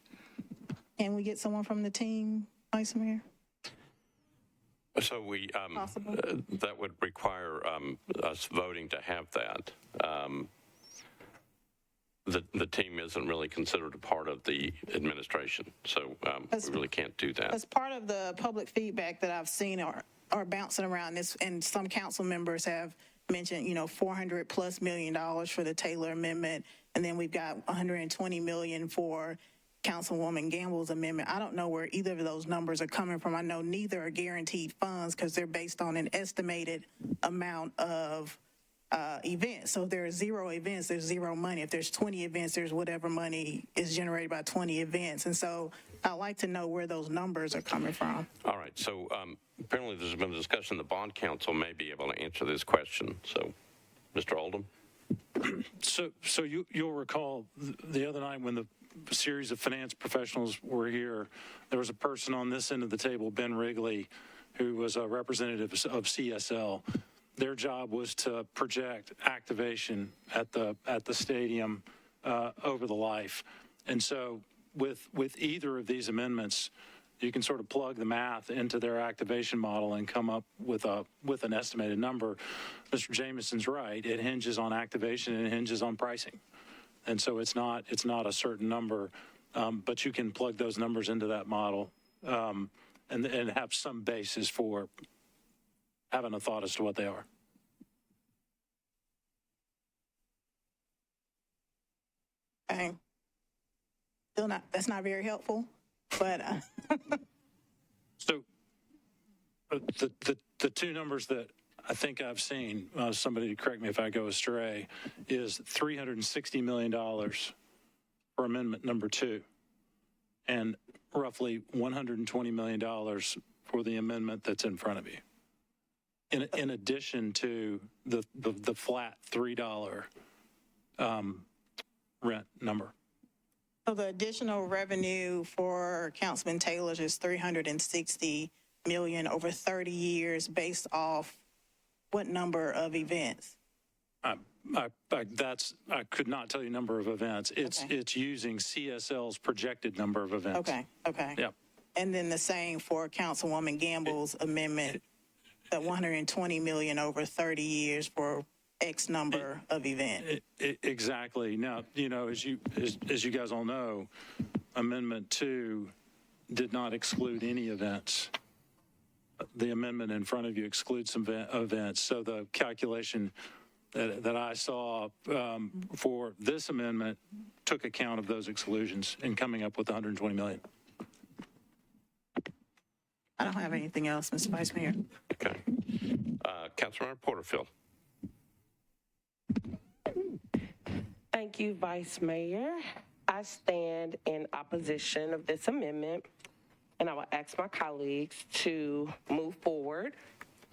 Can we get someone from the team, Vice Mayor? So that would require us voting to have that. The team isn't really considered a part of the administration, so we really can't do that. As part of the public feedback that I've seen are bouncing around this, and some council members have mentioned, $400+ million for the Taylor amendment, and then we've got $120 million for Councilwoman Gamble's amendment. I don't know where either of those numbers are coming from. I know neither are guaranteed funds because they're based on an estimated amount of events. So if there are 0 events, there's 0 money. If there's 20 events, there's whatever money is generated by 20 events. And so I'd like to know where those numbers are coming from. All right. So apparently there's been a discussion. The bond council may be able to answer this question. So, Mr. Oldham. So you'll recall the other night when the series of finance professionals were here, there was a person on this end of the table, Ben Wrigley, who was a representative of CSL. Their job was to project activation at the stadium over the life. And so with either of these amendments, you can sort of plug the math into their activation model and come up with an estimated number. Mr. Jameson's right. It hinges on activation and it hinges on pricing. And so it's not a certain number, but you can plug those numbers into that model and have some basis for having a thought as to what they are. Okay. Still not, that's not very helpful, but. So the two numbers that I think I've seen, somebody correct me if I go astray, is $360 million for amendment number 2 and roughly $120 million for the amendment that's in front of you. In addition to the flat $3 rent number. So the additional revenue for Councilman Taylor's is $360 million over 30 years based off what number of events? I could not tell you number of events. It's using CSL's projected number of events. Okay. Yep. And then the same for Councilwoman Gamble's amendment, that $120 million over 30 years for X number of events. Exactly. Now, as you guys all know, Amendment 2 did not exclude any events. The amendment in front of you excludes some events. So the calculation that I saw for this amendment took account of those exclusions in coming up with $120 million. I don't have anything else, Mr. Vice Mayor. Okay. Councilmember Porterfield. Thank you, Vice Mayor. I stand in opposition of this amendment, and I will ask my colleagues to move forward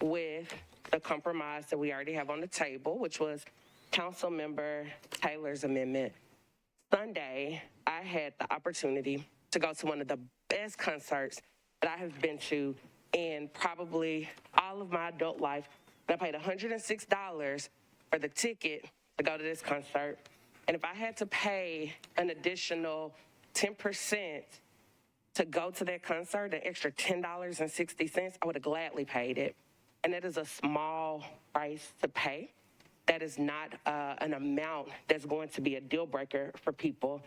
with the compromise that we already have on the table, which was Councilmember Taylor's amendment. Sunday, I had the opportunity to go to one of the best concerts that I have been to in probably all all of my adult life. And I paid $106 for the ticket to go to this concert. And if I had to pay an additional 10% to go to that concert, an extra $10.60, I would have gladly paid it. And that is a small price to pay. That is not an amount that's going to be a deal breaker for people.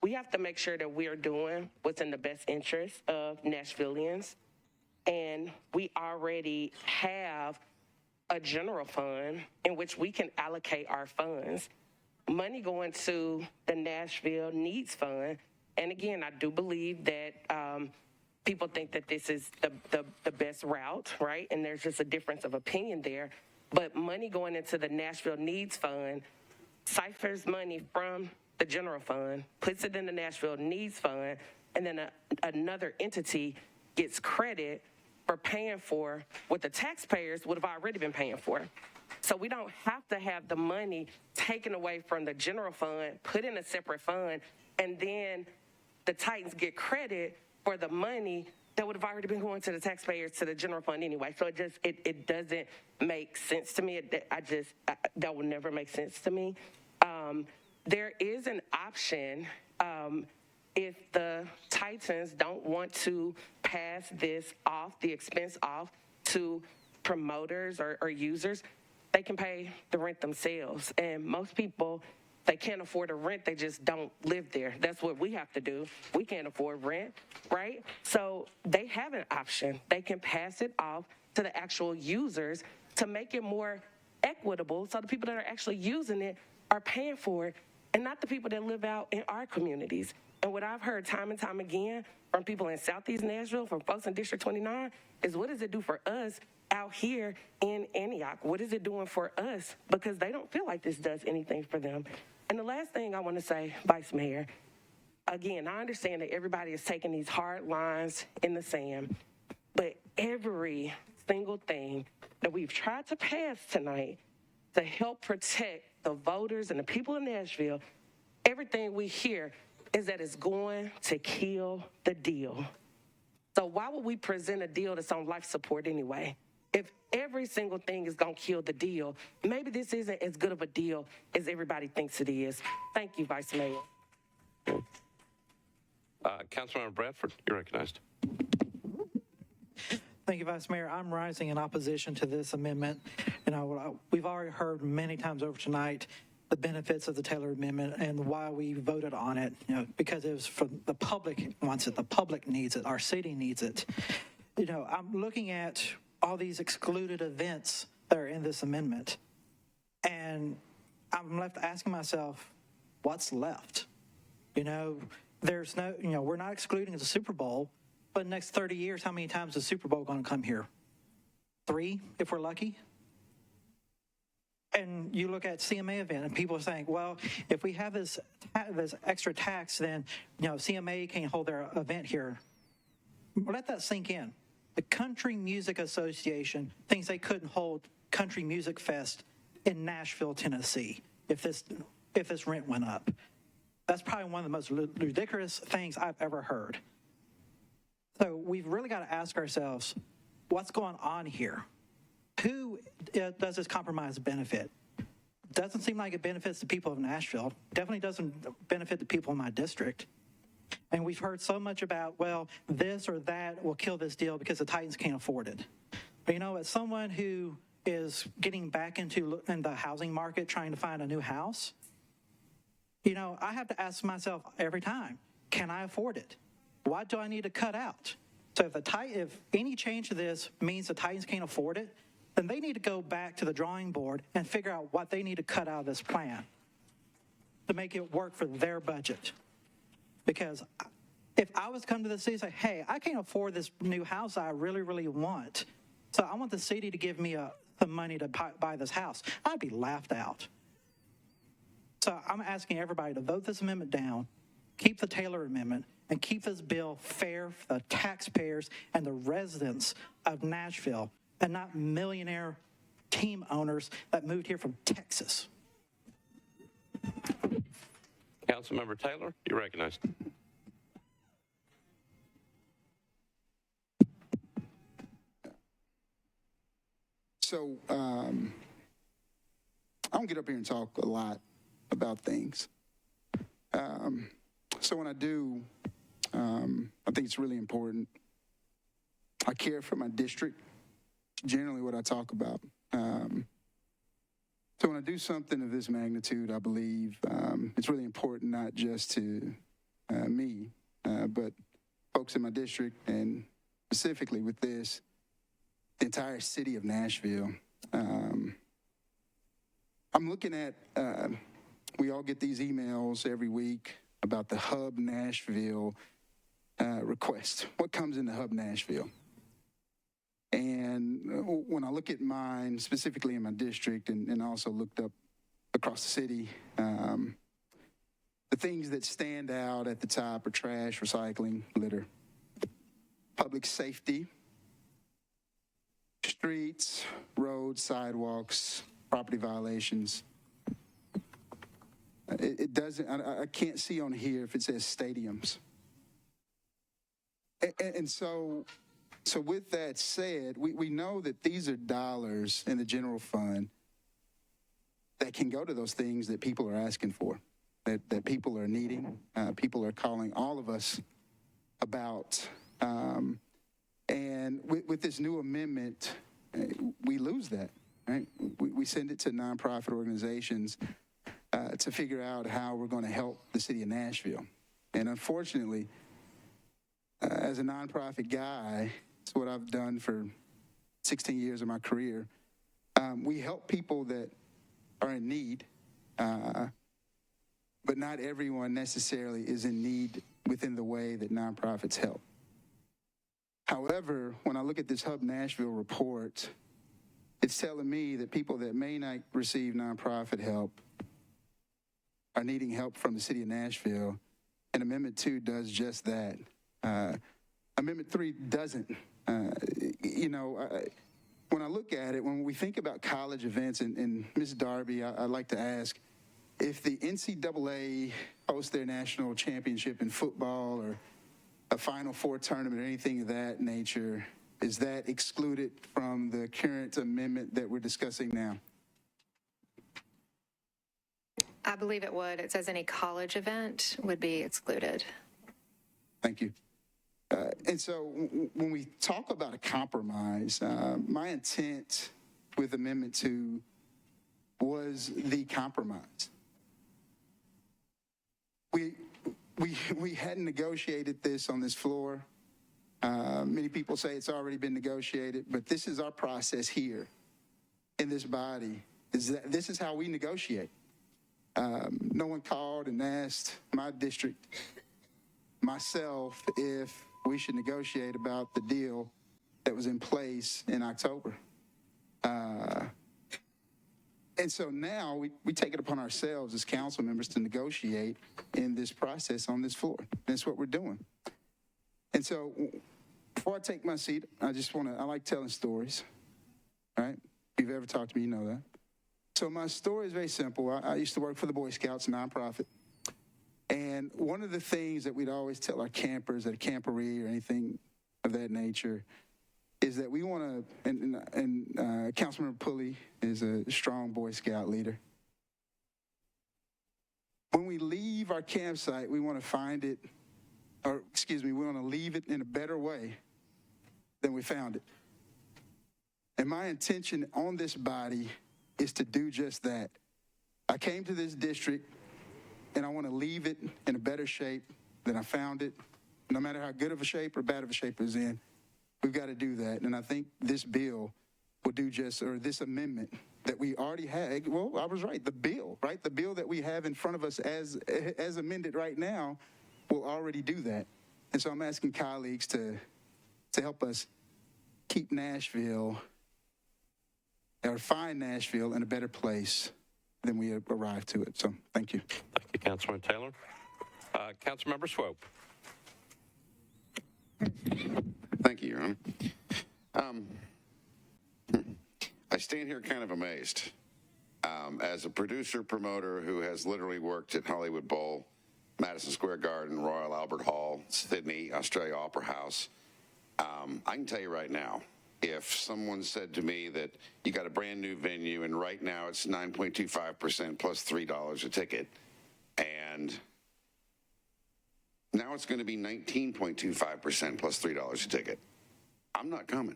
We have to make sure that we are doing what's in the best interest of Nashvillians. And we already have a general fund in which we can allocate our funds. Money going to the Nashville Needs Fund. And again, I do believe that people think that this is the best route, right? And there's just a difference of opinion there. But money going into the Nashville Needs Fund ciphers money from the general fund, puts it in the Nashville Needs Fund, and then another entity gets credit for paying for what the taxpayers would have already been paying for. So we don't have to have the money taken away from the general fund, put in a separate fund, and then the Titans get credit for the money that would have already been going to the taxpayers to the general fund anyway. So it doesn't make sense to me. That will never make sense to me. There is an option if the Titans don't want to pass this off, the expense off to promoters or users, they can pay the rent themselves. And most people, they can't afford a rent, they just don't live there. That's what we have to do. We can't afford rent, right? So they have an option. They can pass it off to the actual users to make it more equitable so the people that are actually using it are paying for it and not the people that live out in our communities. And what I've heard time and time again from people in Southeast Nashville, from folks in District 29, is what does it do for us out here in Antioch? What is it doing for us? Because they don't feel like this does anything for them. And the last thing I want to say, Vice Mayor, again, I understand that everybody is taking these hard lines in the sand, but every single thing that we've tried to pass tonight to help protect the voters and the people in Nashville, everything we hear is that it's going to kill the deal. So why would we present a deal that's on life support anyway? If every single thing is going to kill the deal, maybe this isn't as good of a deal as everybody thinks it is. Thank you, Vice Mayor. Councilmember Bradford, you're recognized. Thank you, Vice Mayor. I'm rising in opposition to this amendment. You know, we've already heard many times over tonight the benefits of the Taylor Amendment and why we voted on it, you know, because it was for the public wants it, the public needs it, our city needs it. You know, I'm looking at all these excluded events that are in this amendment, and I'm left asking myself, what's left? You know, there's no, you know, we're not excluding the Super Bowl, but in the next 30 years, how many times is the Super Bowl going to come here? 3, if we're lucky? And you look at CMA event, and people are saying, well, if we have this extra tax, then, you know, CMA can't hold their event here. Let that sink in. The Country Music Association thinks they couldn't hold Country Music Fest in Nashville, Tennessee, if this rent went up. That's probably one of the most ridiculous things I've ever heard. So we've really got to ask ourselves, what's going on here? Who does this compromise benefit? Doesn't seem like it benefits the people of Nashville. Definitely doesn't benefit the people in my district. And we've heard so much about, well, this or that will kill this deal because the Titans can't afford it. But you know, as someone who is getting back into the housing market, trying to find a new house, you know, I have to ask myself every time, can I afford it? What do I need to cut out? So if any change to this means the Titans can't afford it, then they need to go back to the drawing board and figure out what they need to cut out of this plan to make it work for their budget. Because if I was to come to the city and say, hey, I can't afford this new house I really, really want, so I want the city to give me the money to buy this house, I'd be laughed out. So I'm asking everybody to vote this amendment down, keep the Taylor Amendment, and keep this bill fair for the taxpayers and the residents of Nashville, and not millionaire team owners that moved here from Texas. Councilmember Taylor, you're recognized. So I don't get up here and talk a lot about things. So when I do, I think it's really important. I care for my district, generally what I talk about. So when I do something of this magnitude, I believe it's really important not just to me, but folks in my district, and specifically with this, the entire city of Nashville. I'm looking at, we all get these emails every week about the Hub Nashville request. What comes in the Hub Nashville? And when I look at mine, specifically in my district, and also looked up across the city, the things that stand out at the top are trash, recycling, litter, public safety, streets, roads, sidewalks, property violations. It doesn't, I can't see on here if it says stadiums. And so with that said, we know that these are dollars in the general fund that can go to those things that people are asking for, that people are needing, people are calling all of us about. And with this new amendment, we lose that, right? We send it to nonprofit organizations to figure out how we're going to help the city of Nashville. And unfortunately, as a nonprofit guy, it's what I've done for 16 years of my career. We help people that are in need, but not everyone necessarily is in need within the way that nonprofits help. However, when I look at this Hub Nashville report, it's telling me that people that may not receive nonprofit help are needing help from the city of Nashville, and Amendment 2 does just that. Amendment 3 doesn't. When I look at it, when we think about college events, and Ms. Darby, I'd like to ask, if the NCAA hosts their national championship in football or a Final Four tournament or anything of that nature, is that excluded from the current amendment that we're discussing now? I believe it would. It says any college event would be excluded. Thank you. And so when we talk about a compromise, my intent with Amendment 2 was the compromise. We hadn't negotiated this on this floor. Many people say it's already been negotiated, but this is our process here in this body. This is how we negotiate. No one called and asked my district, myself, if we should negotiate about the deal that was in place in October. And so now we take it upon ourselves as council members to negotiate in this process on this floor. That's what we're doing. And so before I take my seat, I like telling stories, right? If you've ever talked to me, you know that. So my story is very simple. I used to work for the Boy Scouts, a nonprofit. And one of the things that we'd always tell our campers at a camporee or anything of that nature is that we want to, and Councilmember Pulley is a strong Boy Scout leader. When we leave our campsite, we want to we want to leave it in a better way than we found it. And my intention on this body is to do just that. I came to this district and I want to leave it in a better shape than I found it. No matter how good of a shape or bad of a shape it's in, we've got to do that. And I think this bill will do this amendment that we already had. Well, I was right. The bill that we have in front of us as amended right now will already do that. And so I'm asking colleagues to help us keep Nashville, or find Nashville in a better place than we arrived to it. So thank you. Thank you, Councilman Taylor. Councilmember Swope. Thank you, Your Honor. I stand here kind of amazed. As a producer, promoter who has literally worked at Hollywood Bowl, Madison Square Garden, Royal Albert Hall, Sydney, Australia Opera House, I can tell you right now, if someone said to me that you got a brand new venue and right now it's 9.25% plus $3 a ticket, and now it's going to be 19.25% plus $3 a ticket, I'm not coming.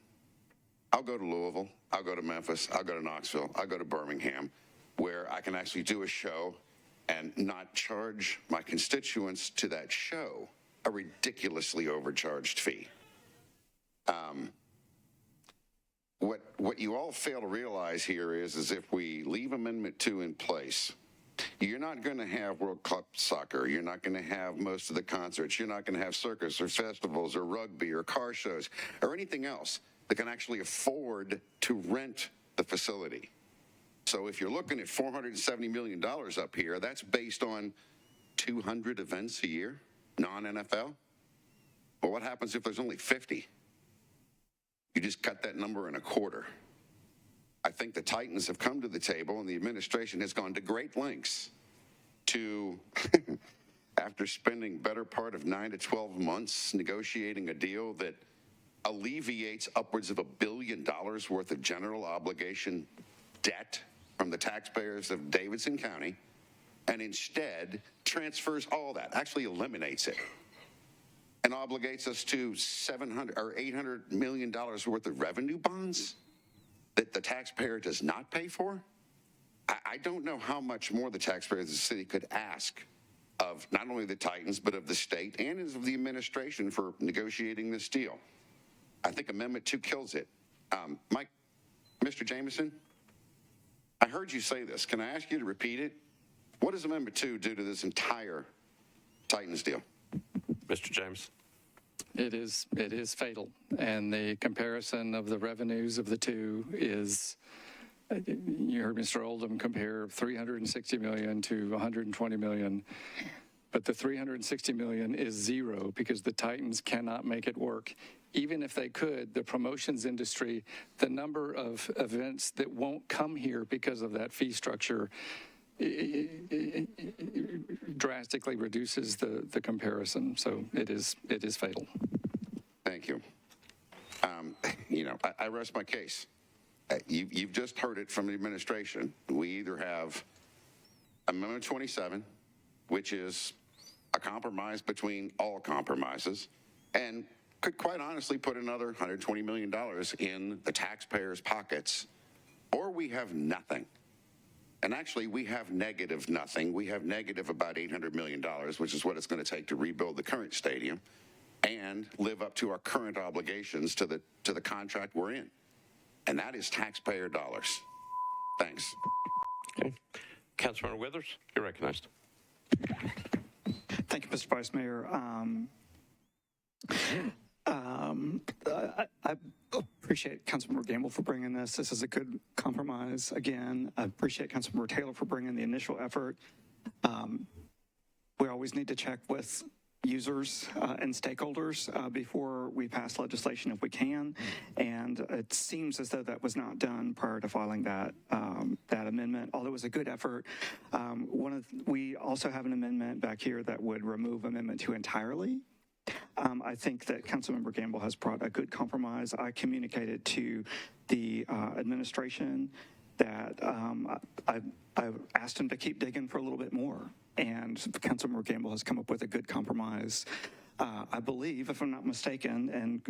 I'll go to Louisville, I'll go to Memphis, I'll go to Knoxville, I'll go to Birmingham, where I can actually do a show and not charge my constituents to that show a ridiculously overcharged fee. What you all fail to realize here is if we leave Amendment 2 in place, you're not going to have World Cup soccer. You're not going to have most of the concerts. You're not going to have circus or festivals or rugby or car shows or anything else that can actually afford to rent the facility. So if you're looking at $470 million up here, that's based on 200 events a year, non-NFL. Well, what happens if there's only 50? You just cut that number in a quarter. I think the Titans have come to the table, and the administration has gone to great lengths to, after spending better part of 9 to 12 months negotiating a deal that alleviates upwards of $1 billion worth of general obligation debt from the taxpayers of Davidson County, and instead transfers all that, actually eliminates it, and obligates us to $700 or $800 million worth of revenue bonds that the taxpayer does not pay for. I don't know how much more the taxpayers of the city could ask of not only the Titans, but of the state and of the administration for negotiating this deal. I think Amendment 2 kills it. Mr. Jameson, I heard you say this. Can I ask you to repeat it? What does Amendment 2 do to this entire Titans deal? Mr. James. It is fatal, and the comparison of the revenues of the two is, you heard Mr. Oldham compare 360 million to 120 million, but the 360 million is zero because the Titans cannot make it work. Even if they could, the promotions industry, the number of events that won't come here because of that fee structure, it drastically reduces the comparison. So it is fatal. Thank you. I rest my case. You've just heard it from the administration. We either have Amendment 27, which is a compromise between all compromises, and could quite honestly put another $120 million in the taxpayers' pockets, or we have nothing. And actually, we have negative nothing. We have negative about $800 million, which is what it's going to take to rebuild the current stadium and live up to our current obligations to the contract we're in. And that is taxpayer dollars. Thanks. Okay. Councilmember Withers, you're recognized. Thank you, Mr. Vice Mayor. I appreciate Councilmember Gamble for bringing this. This is a good compromise. Again, I appreciate Councilmember Taylor for bringing the initial effort. We always need to check with users and stakeholders before we pass legislation if we can, and it seems as though that was not done prior to filing that amendment, although it was a good effort. We also have an amendment back here that would remove Amendment 2 entirely. I think that Councilmember Gamble has brought a good compromise. I communicated to the administration that I asked him to keep digging for a little bit more, and Councilmember Gamble has come up with a good compromise. I believe, if I'm not mistaken, and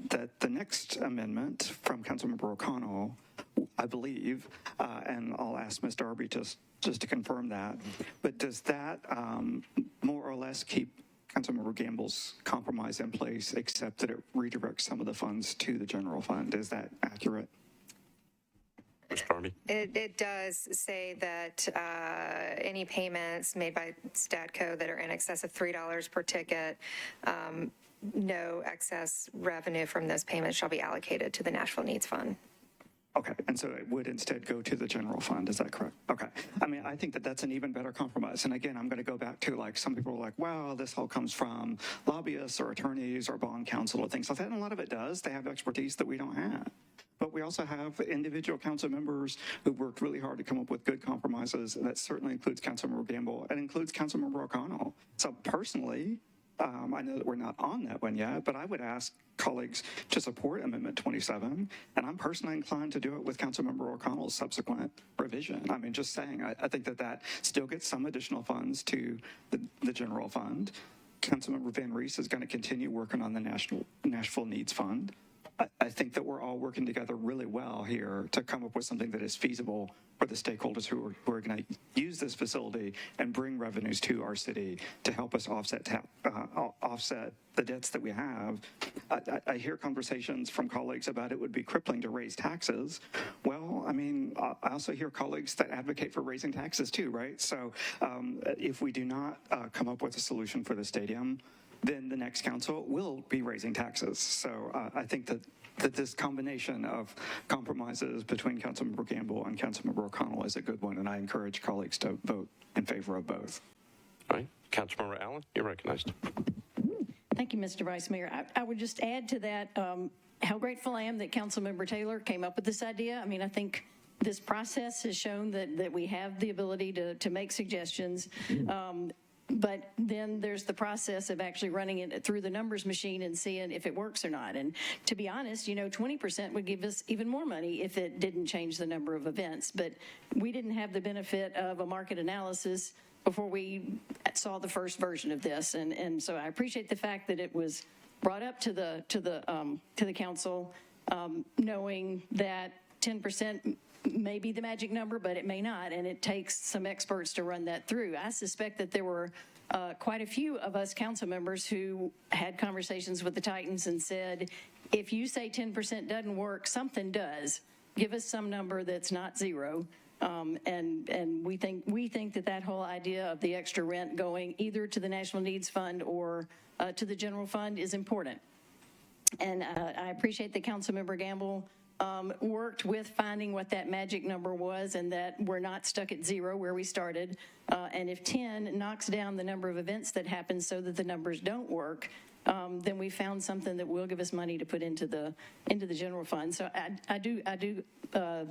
that the next amendment from Councilmember O'Connell, I believe, and I'll ask Ms. Darby just to confirm that, but does that more or less keep Councilmember Gamble's compromise in place, except that it redirects some of the funds to the general fund? Is that accurate? Ms. Darby. It does say that any payments made by Statco that are in excess of $3 per ticket, no excess revenue from those payments shall be allocated to the Nashville Needs Fund. Okay, and so it would instead go to the general fund, is that correct? Okay, I mean, I think that that's an even better compromise. And again, I'm going to go back to, like, some people are like, wow, this all comes from lobbyists or attorneys or bond counsel or things like that, and a lot of it does. They have expertise that we don't have. But we also have individual council members who worked really hard to come up with good compromises. That certainly includes Councilmember Gamble and includes Councilmember O'Connell. So personally, I know that we're not on that one yet, but I would ask colleagues to support Amendment 27, and I'm personally inclined to do it with Councilmember O'Connell's subsequent revision. I mean, just saying, I think that still gets some additional funds to the general fund. Councilmember Van Rees is going to continue working on the Nashville Needs Fund. I think that we're all working together really well here to come up with something that is feasible for the stakeholders who are going to use this facility and bring revenues to our city to help us offset the debts that we have. I hear conversations from colleagues about it would be crippling to raise taxes. Well, I mean, I also hear colleagues that advocate for raising taxes too, right? So if we do not come up with a solution for the stadium, then the next council will be raising taxes. So I think that this combination of compromises between Councilmember Gamble and Councilmember O'Connell is a good one, and I encourage colleagues to vote in favor of both. All right. Councilmember Allen, you're recognized. Thank you, Mr. Vice Mayor. I would just add to that how grateful I am that Councilmember Taylor came up with this idea. I mean, I think this process has shown that we have the ability to make suggestions. But then there's the process of actually running it through the numbers machine and seeing if it works or not. And to be honest, 20% would give us even more money if it didn't change the number of events. But we didn't have the benefit of a market analysis before we saw the first version of this. And so I appreciate the fact that it was brought up to the council, knowing that 10% may be the magic number, but it may not, and it takes some experts to run that through. I suspect that there were quite a few of us council members who had conversations with the Titans and said, if you say 10% doesn't work, something does. Give us some number that's not zero. And we think that whole idea of the extra rent going either to the National Needs Fund or to the general fund is important. And I appreciate that Councilmember Gamble worked with finding what that magic number was, and that we're not stuck at zero where we started. And if 10 knocks down the number of events that happen so that the numbers don't work, then we found something that will give us money to put into the general fund. So I do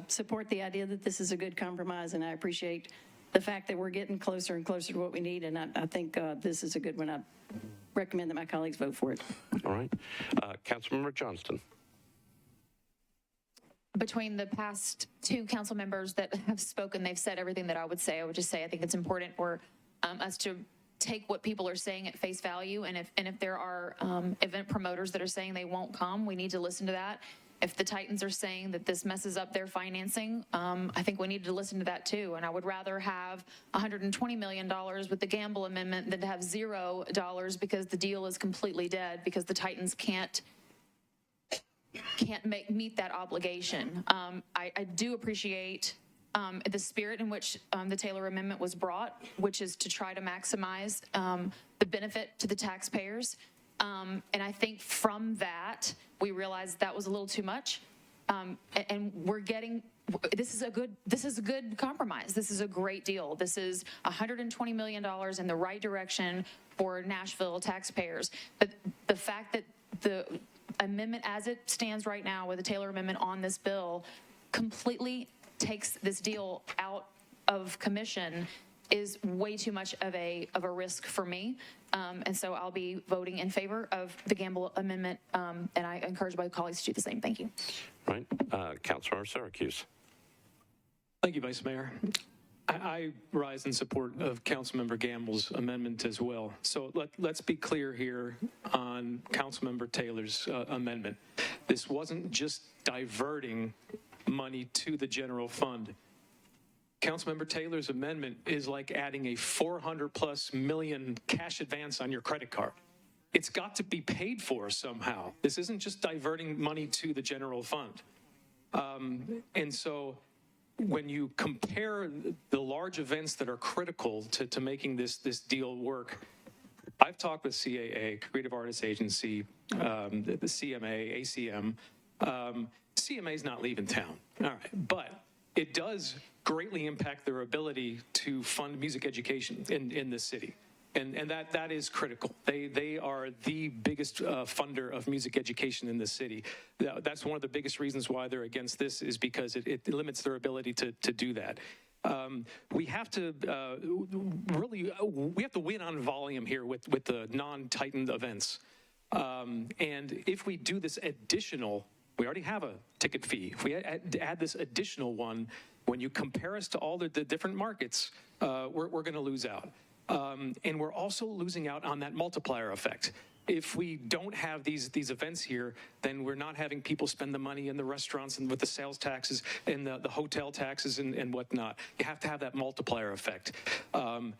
support the idea that this is a good compromise, and I appreciate the fact that we're getting closer and closer to what we need. And I think this is a good one. I recommend that my colleagues vote for it. All right. Councilmember Johnston. Between the past two council members that have spoken, they've said everything that I would say. I would just say I think it's important for us to take what people are saying at face value, and if there are event promoters that are saying they won't come, we need to listen to that. If the Titans are saying that this messes up their financing, I think we need to listen to that too. And I would rather have $120 million with the Gamble amendment than to have $0 because the deal is completely dead because the Titans can't meet that obligation. I do appreciate the spirit in which the Taylor Amendment was brought, which is to try to maximize the benefit to the taxpayers. And I think from that, we realized that was a little too much. And this is a good compromise. This is a great deal. This is $120 million in the right direction for Nashville taxpayers. But the fact that the amendment as it stands right now with the Taylor Amendment on this bill completely takes this deal out of commission is way too much of a risk for me. And so I'll be voting in favor of the Gamble Amendment, and I encourage my colleagues to do the same. Thank you. Right. Councilmember Syracuse. Thank you, Vice Mayor. I rise in support of Councilmember Gamble's amendment as well. So let's be clear here on Councilmember Taylor's amendment. This wasn't just diverting money to the general fund. Councilmember Taylor's amendment is like adding a $400+ million cash advance on your credit card. It's got to be paid for somehow. This isn't just diverting money to the general fund. And so when you compare the large events that are critical to making this deal work, I've talked with CAA, Creative Artists Agency, the CMA, ACM. CMA is not leaving town, all right, but it does greatly impact their ability to fund music education in this city. And that is critical. They are the biggest funder of music education in the city. That's one of the biggest reasons why they're against this, is because it limits their ability to do that. We have to we have to win on volume here with the non-Titan events. And if we do this additional, we already have a ticket fee. If we add this additional one, when you compare us to all the different markets, we're going to lose out. And we're also losing out on that multiplier effect. If we don't have these events here, then we're not having people spend the money in the restaurants and with the sales taxes and the hotel taxes and whatnot. You have to have that multiplier effect. The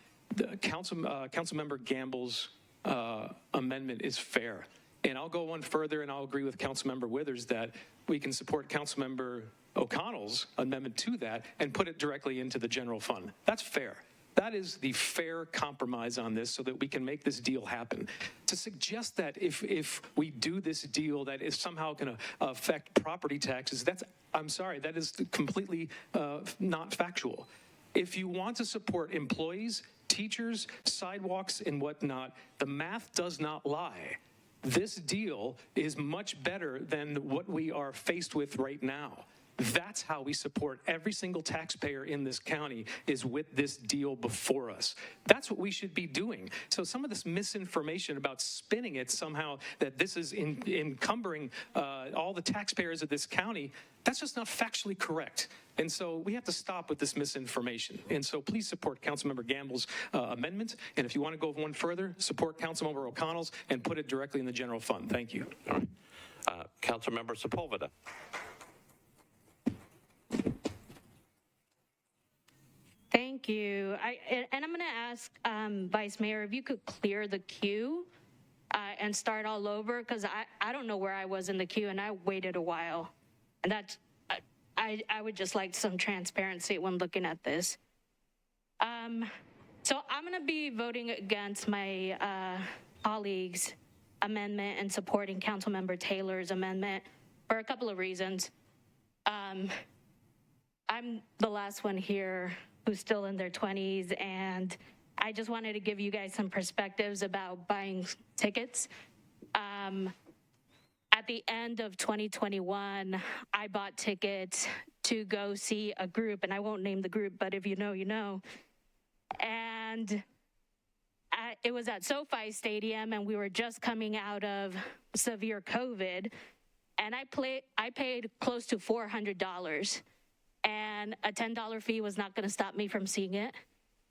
Councilmember Gamble's amendment is fair. And I'll go one further, and I'll agree with Councilmember Withers that we can support Councilmember O'Connell's amendment to that and put it directly into the general fund. That's fair. That is the fair compromise on this so that we can make this deal happen. To suggest that if we do this deal that is somehow going to affect property taxes, I'm sorry, that is completely not factual. If you want to support employees, teachers, sidewalks, and whatnot, the math does not lie. This deal is much better than what we are faced with right now. That's how we support every single taxpayer in this county, is with this deal before us. That's what we should be doing. So some of this misinformation about spinning it somehow that this is encumbering all the taxpayers of this county, that's just not factually correct. And so we have to stop with this misinformation. And so please support Councilmember Gamble's amendment. And if you want to go one further, support Councilmember O'Connell's and put it directly in the general fund. Thank you. All right. Councilmember Sepulveda. Thank you. And I'm going to ask Vice Mayor if you could clear the queue and start all over, because I don't know where I was in the queue and I waited a while. And that's, I would just like some transparency when looking at this. So I'm going to be voting against my colleague's amendment and supporting Councilmember Taylor's amendment for a couple of reasons. I'm the last one here who's still in their 20s, and I just wanted to give you guys some perspectives about buying tickets. At the end of 2021, I bought tickets to go see a group, and I won't name the group, but if you know, you know. And it was at SoFi Stadium, and we were just coming out of severe COVID, and I paid close to $400. And a $10 fee was not going to stop me from seeing it.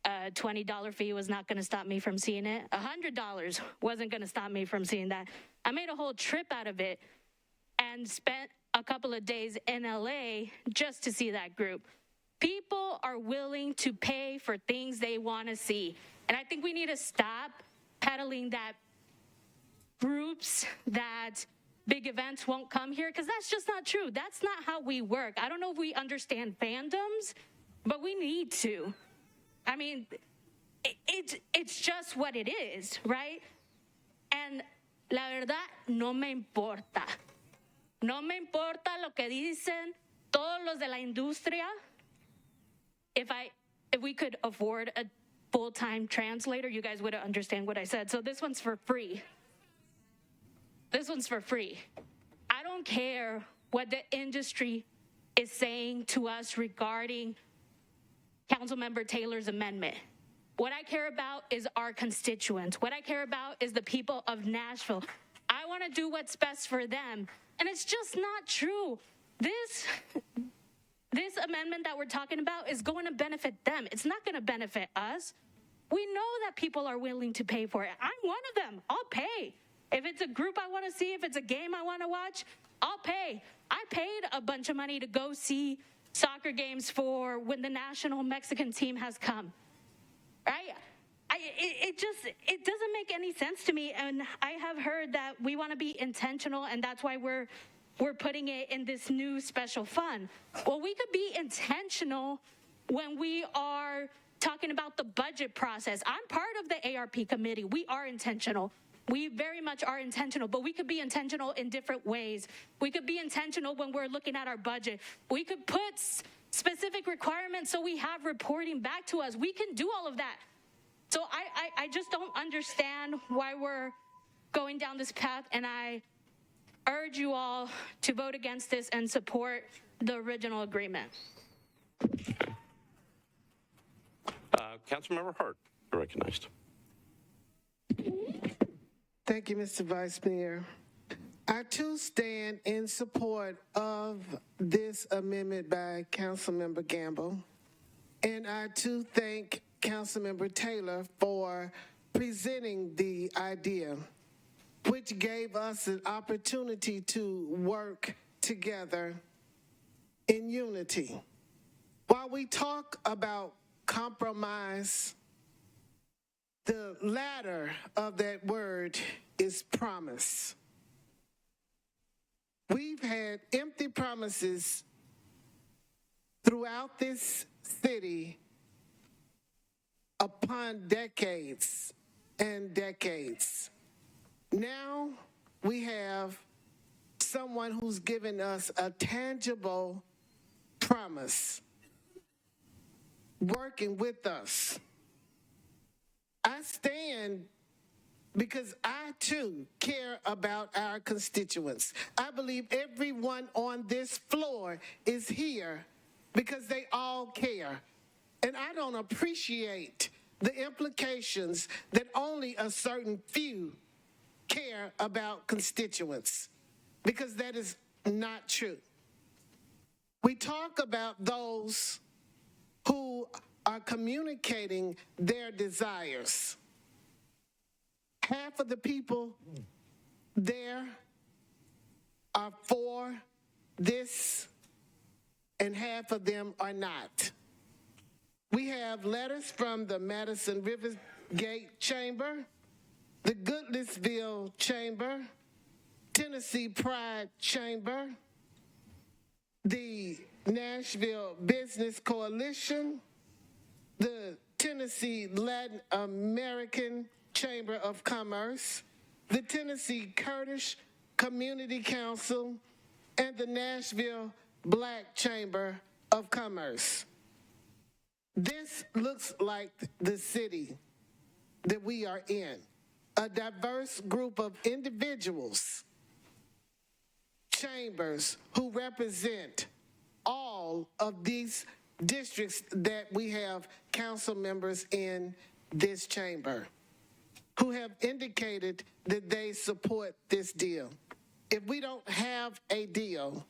A $20 fee was not going to stop me from seeing it. $100 wasn't going to stop me from seeing that. I made a whole trip out of it and spent a couple of days in LA just to see that group. People are willing to pay for things they want to see. And I think we need to stop peddling that groups, that big events won't come here, because that's just not true. That's not how we work. I don't know if we understand fandoms, but we need to. I mean, it's just what it is, right? And la verdad, no me importa. No me importa lo que dicen todos los de la industria. If we could afford a full-time translator, you guys would understand what I said. So this one's for free. This one's for free. I don't care what the industry is saying to us regarding Councilmember Taylor's amendment. What I care about is our constituents. What I care about is the people of Nashville. I want to do what's best for them. And it's just not true. This amendment that we're talking about is going to benefit them. It's not going to benefit us. We know that people are willing to pay for it. I'm one of them. I'll pay. If it's a group I want to see, if it's a game I want to watch, I'll pay. I paid a bunch of money to go see soccer games for when the national Mexican team has come, right? It doesn't make any sense to me. And I have heard that we want to be intentional, and that's why we're putting it in this new special fund. Well, we could be intentional when we are talking about the budget process. I'm part of the ARP committee. We are intentional. We very much are intentional, but we could be intentional in different ways. We could be intentional when we're looking at our budget. We could put specific requirements so we have reporting back to us. We can do all of that. So I just don't understand why we're going down this path, and I urge you all to vote against this and support the original agreement. Councilmember Hurt, you're recognized. Thank you, Mr. Vice Mayor. I too stand in support of this amendment by Councilmember Gamble. And I too thank Councilmember Taylor for presenting the idea, which gave us an opportunity to work together in unity. While we talk about compromise, the latter of that word is promise. We've had empty promises throughout this city upon decades and decades. Now we have someone who's given us a tangible promise, working with us. I stand because I too care about our constituents. I believe everyone on this floor is here because they all care. And I don't appreciate the implications that only a certain few care about constituents, because that is not true. We talk about those who are communicating their desires. Half of the people there are for this, and half of them are not. We have letters from the Madison Rivergate Chamber, the Goodlettsville Chamber, Tennessee Pride Chamber, the Nashville Business Coalition, the Tennessee Latin American Chamber of Commerce, the Tennessee Kurdish Community Council, and the Nashville Black Chamber of Commerce. This looks like the city that we are in, a diverse group of individuals, chambers who represent all of these districts that we have council members in this chamber, who have indicated that they support this deal. If we don't have a deal,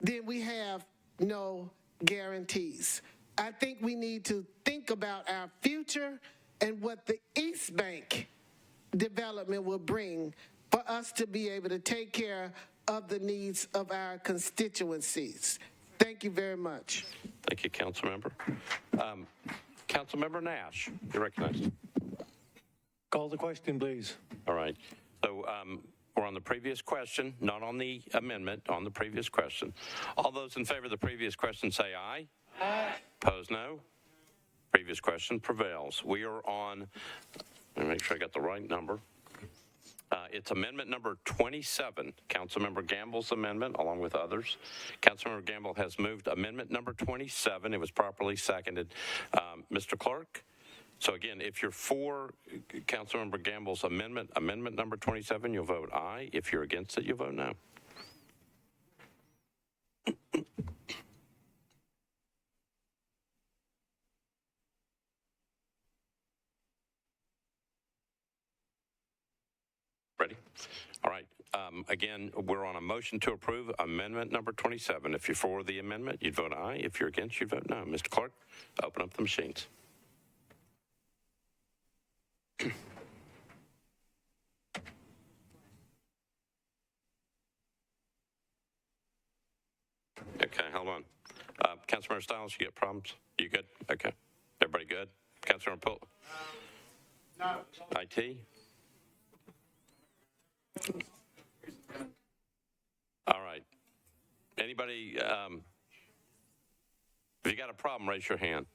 then we have no guarantees. I think we need to think about our future and what the East Bank development will bring for us to be able to take care of the needs of our constituencies. Thank you very much. Thank you, Councilmember. Councilmember Nash, you're recognized. Call the question, please. All right. So we're on the previous question, not on the amendment, on the previous question. All those in favor of the previous question say aye. Aye. Opposed, no. Previous question prevails. We are on, let me make sure I got the right number. It's amendment number 27, Councilmember Gamble's amendment, along with others. Councilmember Gamble has moved amendment number 27. It was properly seconded. Mr. Clerk? So again, if you're for Councilmember Gamble's amendment number 27, you'll vote aye. If you're against it, you'll vote no. Ready? All right. Again, we're on a motion to approve amendment number 27. If you're for the amendment, you'd vote aye. If you're against, you'd vote no. Mr. Clerk, open up the machines. Okay, hold on. Councilmember Stiles, you got problems? You good? Okay. Everybody good? Councilmember Pull? No. IT? All right. Anybody, if you got a problem, raise your hand.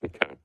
Okay.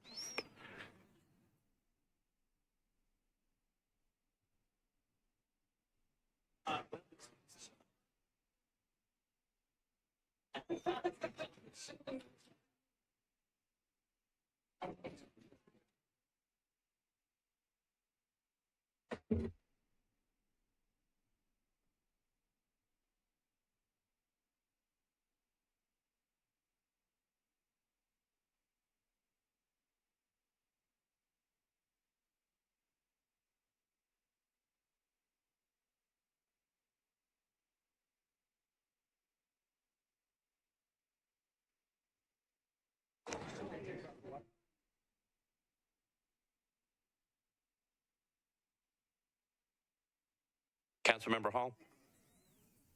Councilmember Hall?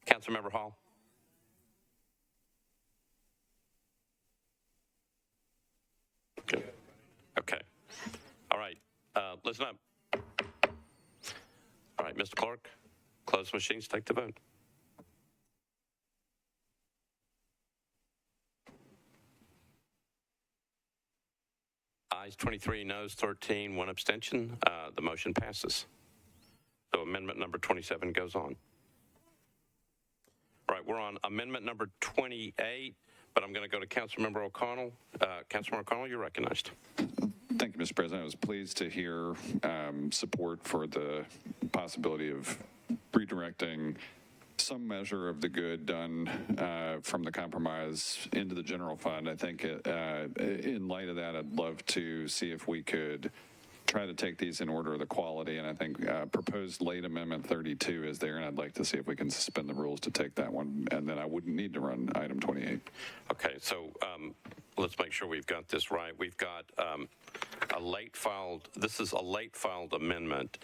Councilmember Hall? Good. Okay. All right. Listen up. All right, Mr. Clerk, close the machines, take the vote. Ayes 23, noes 13, one abstention. The motion passes. So amendment number 27 goes on. All right, we're on amendment number 28, but I'm going to go to Councilmember O'Connell. Councilmember O'Connell, you're recognized. Thank you, Mr. President. I was pleased to hear support for the possibility of redirecting some measure of the good done from the compromise into the general fund. I think in light of that, I'd love to see if we could try to take these in order of the quality, and I think proposed late amendment 32 is there, and I'd like to see if we can suspend the rules to take that one, and then I wouldn't need to run item 28. Okay, so let's make sure we've got this right. We've got a late filed, this is a late filed amendment,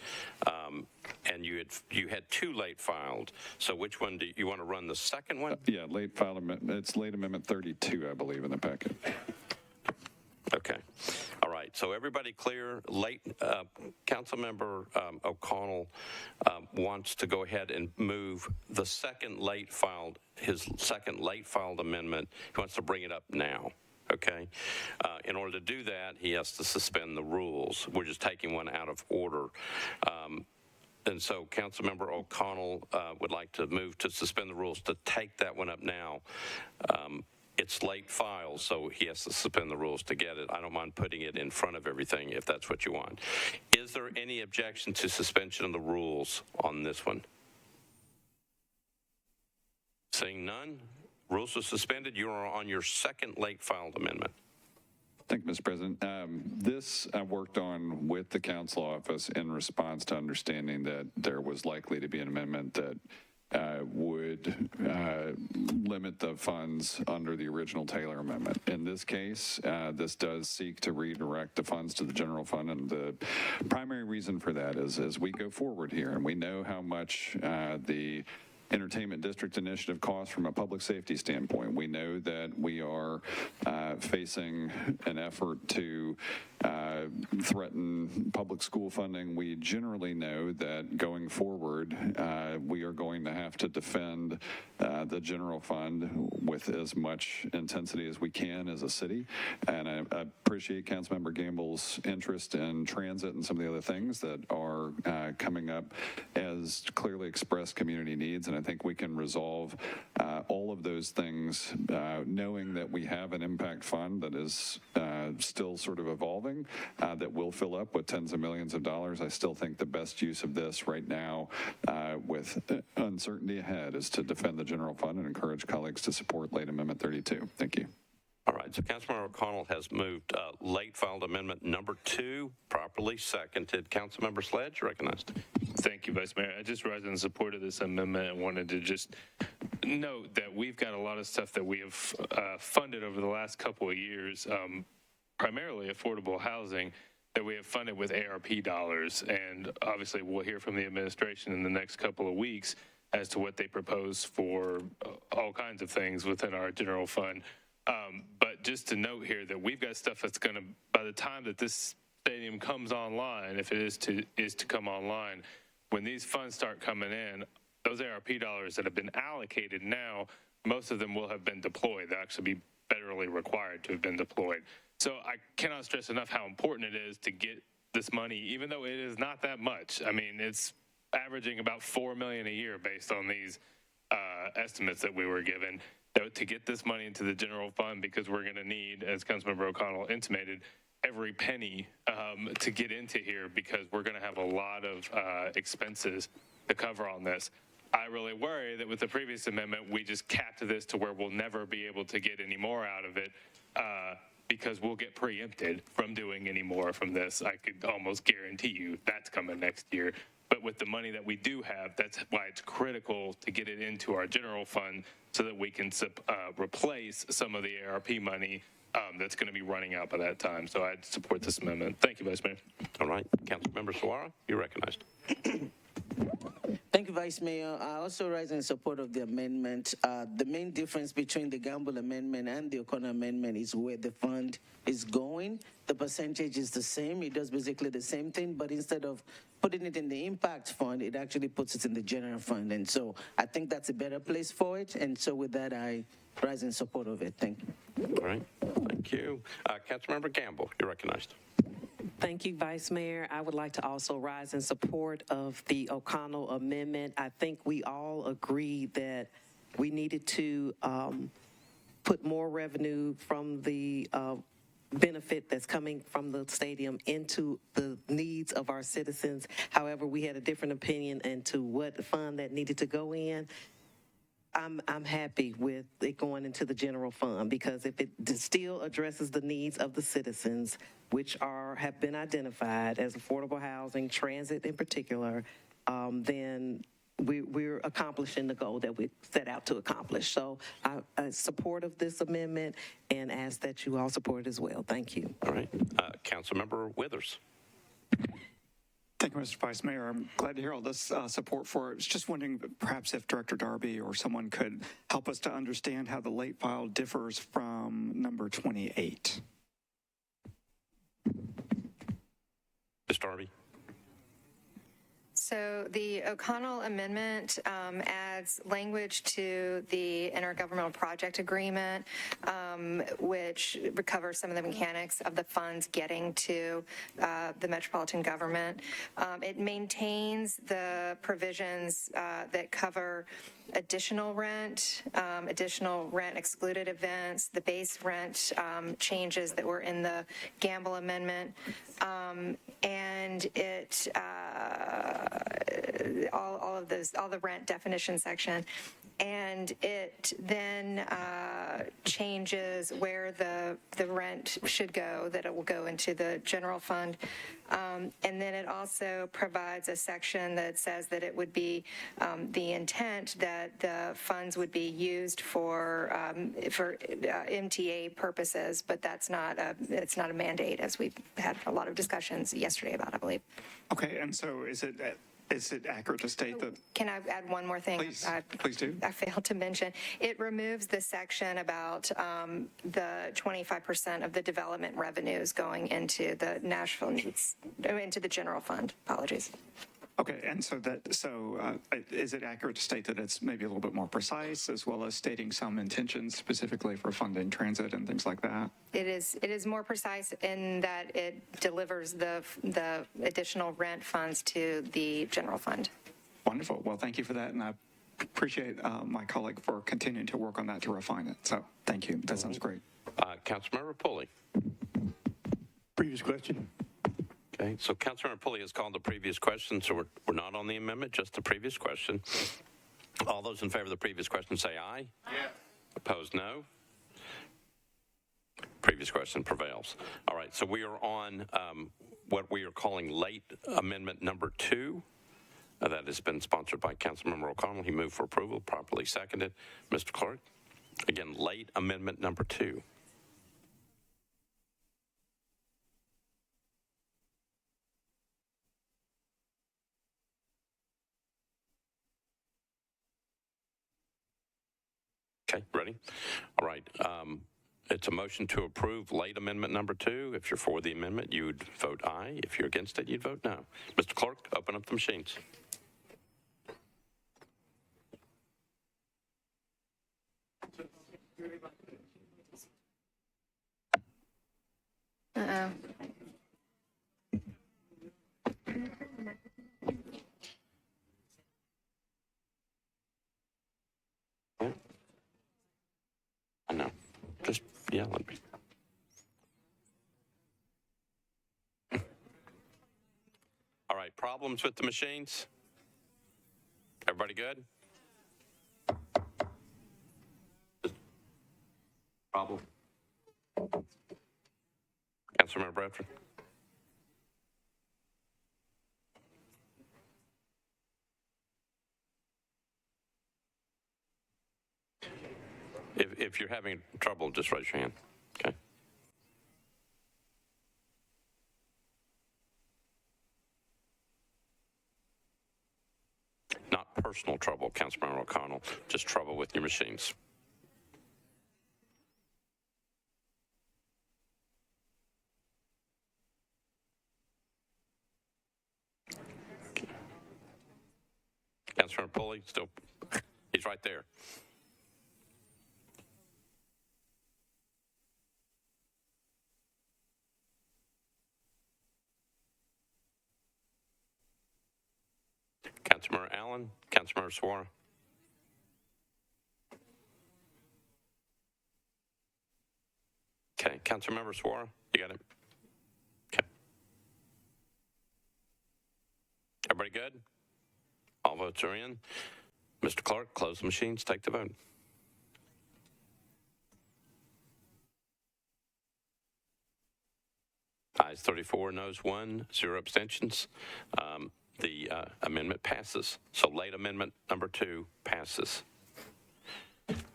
and you had two late filed. So which one do you want to run, the second one? Yeah, late filed amendment, it's late amendment 32, I believe, in the packet. Okay. All right. So everybody clear? Late Councilmember O'Connell wants to go ahead and move the second late filed, his second late filed amendment. He wants to bring it up now. Okay. In order to do that, he has to suspend the rules. We're just taking one out of order. And so Councilmember O'Connell would like to move to suspend the rules to take that one up now. It's late filed, so he has to suspend the rules to get it. I don't mind putting it in front of everything if that's what you want. Is there any objection to suspension of the rules on this one? Seeing none, rules are suspended. You are on your second late filed amendment. Thank you, Mr. President. This I worked on with the council office in response to understanding that there was likely to be an amendment that would limit the funds under the original Taylor Amendment. In this case, this does seek to redirect the funds to the general fund, and the primary reason for that is as we go forward here, and we know how much the Entertainment District Initiative costs from a public safety standpoint. We know that we are facing an effort to threaten public school funding. We generally know that going forward, we are going to have to defend the general fund with as much intensity as we can as a city. And I appreciate Councilmember Gamble's interest in transit and some of the other things that are coming up as clearly expressed community needs. And I think we can resolve all of those things knowing that we have an impact fund that is still sort of evolving, that will fill up with tens of millions of dollars. I still think the best use of this right now with uncertainty ahead is to defend the general fund and encourage colleagues to support late amendment 32. Thank you. All right, so Councilmember O'Connell has moved late filed amendment number 2, properly seconded. Councilmember Sledge, recognized. Thank you, Vice Mayor. I just rise in support of this amendment and wanted to just note that we've got a lot of stuff that we have funded over the last couple of years, primarily affordable housing, that we have funded with ARP dollars. And obviously we'll hear from the administration in the next couple of weeks as to what they propose for all kinds of things within our general fund. But just to note here that we've got stuff that's going to, by the time that this stadium comes online, if it is to come online, when these funds start coming in, those ARP dollars that have been allocated now, most of them will have been deployed. They'll actually be federally required to have been deployed. So I cannot stress enough how important it is to get this money, even though it is not that much. I mean, it's averaging about $4 million a year based on these estimates that we were given, to get this money into the general fund, because we're going to need, as Councilmember O'Connell intimated, every penny to get into here, because we're going to have a lot of expenses to cover on this. I really worry that with the previous amendment, we just capped this to where we'll never be able to get any more out of it, because we'll get preempted from doing any more from this. I could almost guarantee you that's coming next year. But with the money that we do have, that's why it's critical to get it into our general fund so that we can replace some of the ARP money that's going to be running out by that time. So I'd support this amendment. Thank you, Vice Mayor. All right. Councilmember Suara, you're recognized. Thank you, Vice Mayor. I also rise in support of the amendment. The main difference between the Gamble amendment and the O'Connor amendment is where the fund is going. The percentage is the same. It does basically the same thing, but instead of putting it in the impact fund, it actually puts it in the general fund. And so I think that's a better place for it. And so with that, I rise in support of it. Thank you. All right. Thank you. Councilmember Gamble, you're recognized. Thank you, Vice Mayor. I would like to also rise in support of the O'Connell amendment. I think we all agree that we needed to put more revenue from the benefit that's coming from the stadium into the needs of our citizens. However, we had a different opinion into what fund that needed to go in. I'm happy with it going into the general fund, because if it still addresses the needs of the citizens, which have been identified as affordable housing, transit in particular, then we're accomplishing the goal that we set out to accomplish. So I support of this amendment and ask that you all support it as well. Thank you. All right. Councilmember Withers. Thank you, Mr. Vice Mayor. I'm glad to hear all this support for it. I was just wondering perhaps if Director Darby or someone could help us to understand how the late file differs from number 28. Ms. Darby. So the O'Connell amendment adds language to the intergovernmental project agreement, which recovers some of the mechanics of the funds getting to the metropolitan government. It maintains the provisions that cover additional rent excluded events, the base rent changes that were in the Gamble amendment, and it all the rent definition section, and it then changes where the rent should go, that it will go into the general fund. And then it also provides a section that says that it would be the intent that the funds would be used for MTA purposes, but it's not a mandate, as we've had a lot of discussions yesterday about, I believe. Okay, and so is it accurate to state that? Can I add one more thing? Please do. I failed to mention. It removes the section about the 25% of the development revenues going into the Nashville needs, into the general fund. Apologies. Okay, and so is it accurate to state that it's maybe a little bit more precise, as well as stating some intentions specifically for funding transit and things like that? It is more precise in that it delivers the additional rent funds to the general fund. Wonderful. Well, thank you for that, and I appreciate my colleague for continuing to work on that to refine it. So thank you. That sounds great. Councilmember Pulley. Previous question. Okay, so Councilmember Pulley has called the previous question, so we're not on the amendment, just the previous question. All those in favor of the previous question say aye. Yes. Opposed, no. Previous question prevails. All right, so we are on what we are calling late amendment number 2. That has been sponsored by Councilmember O'Connell. He moved for approval, properly seconded. Mr. Clerk, again, late amendment number 2. Okay, ready? All right. It's a motion to approve late amendment number 2. If you're for the amendment, you'd vote aye. If you're against it, you'd vote no. Mr. Clerk, open up the machines. No. I know. Just yell at me. All right, problems with the machines? Everybody good? Problem? Councilmember Bradford? If you're having trouble, just raise your hand, okay? Not personal trouble, Councilmember O'Connell, just trouble with your machines. Councilmember Pulley, still, he's right there. Councilmember Allen, Councilmember Suara. Okay, Councilmember Suara, you got it? Okay. Everybody good? All votes are in. Mr. Clerk, close the machines, take the vote. Ayes 34, noes 1, 0 abstentions. The amendment passes. So late amendment number 2 passes.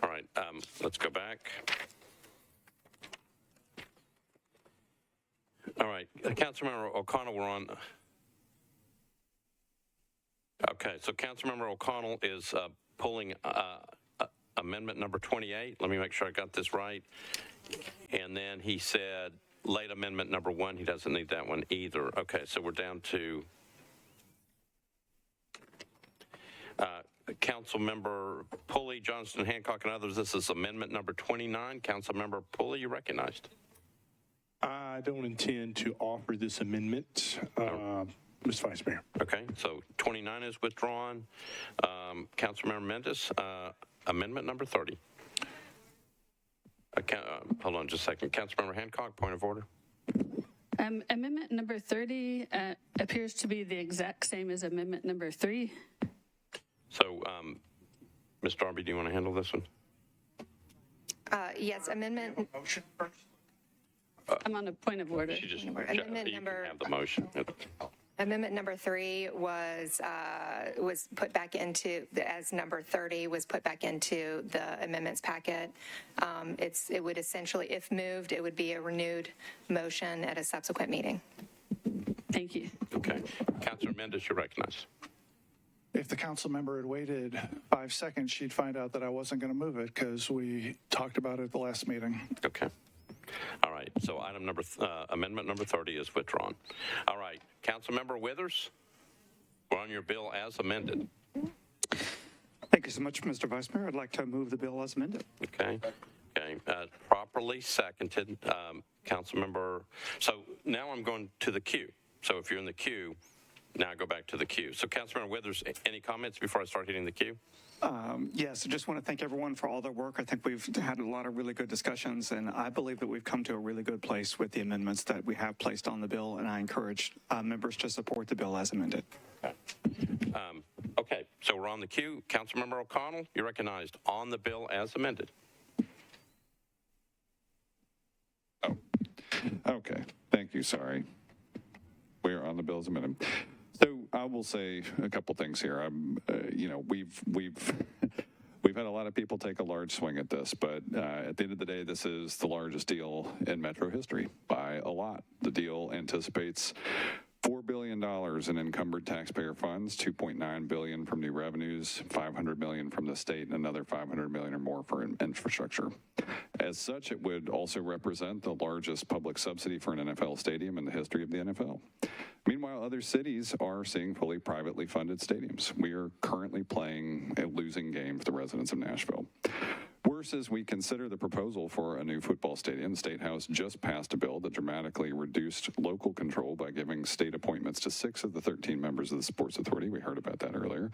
All right, let's go back. All right, Councilmember O'Connell, we're on. Okay, so Councilmember O'Connell is pulling amendment number 28. Let me make sure I got this right. And then he said late amendment number 1, he doesn't need that one either. Okay, so we're down to Councilmember Pulley, Johnston, Hancock, and others. This is amendment number 29. Councilmember Pulley, you recognized. I don't intend to offer this amendment, Mr. Vice Mayor. Okay, so 29 is withdrawn. Councilmember Mendes, amendment number 30. Hold on just a second. Councilmember Hancock, point of order. Amendment number 30 appears to be the exact same as amendment number 3. So, Ms. Darby, do you want to handle this one? Yes, amendment. Motion first. I'm on a point of order. She just, Amendment you number. can have the motion. Amendment number 3 was put back into, as number 30 was put back into the amendments packet. It would essentially, if moved, it would be a renewed motion at a subsequent meeting. Thank you. Okay. Councilor Mendes, you recognize. If the council member had waited 5 seconds, she'd find out that I wasn't going to move it because we talked about it at the last meeting. Okay. All right. So amendment number 30 is withdrawn. All right. Councilmember Withers, we're on your bill as amended. Thank you so much, Mr. Vice Mayor. I'd like to move the bill as amended. Okay. Okay. Properly seconded. Councilmember. So now I'm going to the queue. So if you're in the queue, now I go back to the queue. So Councilmember Withers, any comments before I start hitting the queue? Yes, I just want to thank everyone for all their work. I think we've had a lot of really good discussions, and I believe that we've come to a really good place with the amendments that we have placed on the bill, and I encourage members to support the bill as amended. Okay. Okay, so we're on the queue. Councilmember O'Connell, you're recognized on the bill as amended. Oh, okay. Thank you. Sorry. We are on the bill as amended. So I will say a couple things here. We've had a lot of people take a large swing at this, but at the end of the day, this is the largest deal in Metro history by a lot. The deal anticipates $4 billion in encumbered taxpayer funds, $2.9 billion from new revenues, $500 million from the state, and another $500 million or more for infrastructure. As such, it would also represent the largest public subsidy for an NFL stadium in the history of the NFL. Meanwhile, other cities are seeing fully privately funded stadiums. We are currently playing a losing game for the residents of Nashville. We're First, as we consider the proposal for a new football stadium, the State House just passed a bill that dramatically reduced local control by giving state appointments to 6 of the 13 members of the Sports Authority. We heard about that earlier,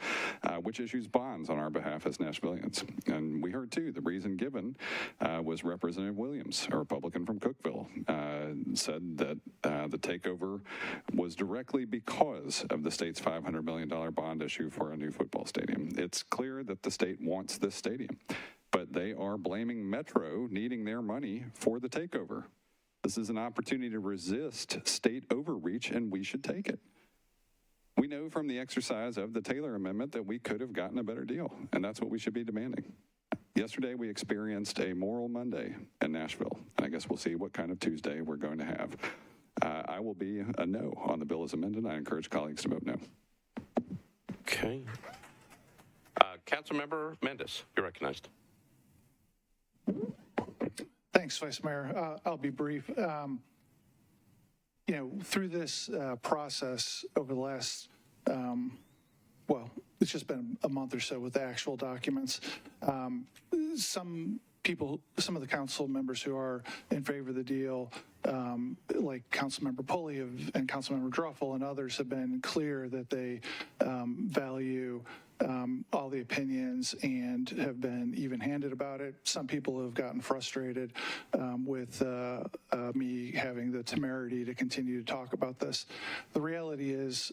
which issues bonds on our behalf as Nashvillians. And we heard, too, the reason given was Representative Williams, a Republican from Cookeville, said that the takeover was directly because of the state's $500 million bond issue for a new football stadium. It's clear that the state wants this stadium, but they are blaming Metro needing their money for the takeover. This is an opportunity to resist state overreach, and we should take it. We know from the exercise of the Taylor Amendment that we could have gotten a better deal, and that's what we should be demanding. Yesterday, we experienced a moral Monday in Nashville, and I guess we'll see what kind of Tuesday we're going to have. I will be a no on the bill as amended. I encourage colleagues to vote no. Okay. Councilmember Mendes, you're recognized. Thanks, Vice Mayor. I'll be brief. Through this process over the last, it's just been a month or so with the actual documents. Some of the council members who are in favor of the deal, like Councilmember Pulley and Councilmember Druffel and others, have been clear that they value all the opinions and have been even-handed about it. Some people have gotten frustrated with me having the temerity to continue to talk about this. The reality is,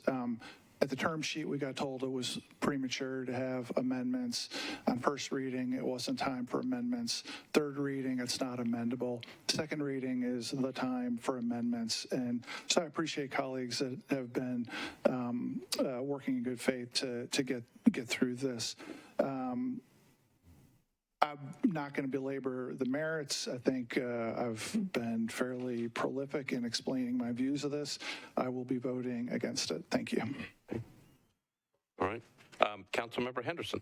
at the term sheet, we got told it was premature to have amendments. On first reading, it wasn't time for amendments. Third reading, it's not amendable. Second reading is the time for amendments. And so I appreciate colleagues that have been working in good faith to get through this. I'm not going to belabor the merits. I think I've been fairly prolific in explaining my views of this. I will be voting against it. Thank you. All right. Councilmember Henderson.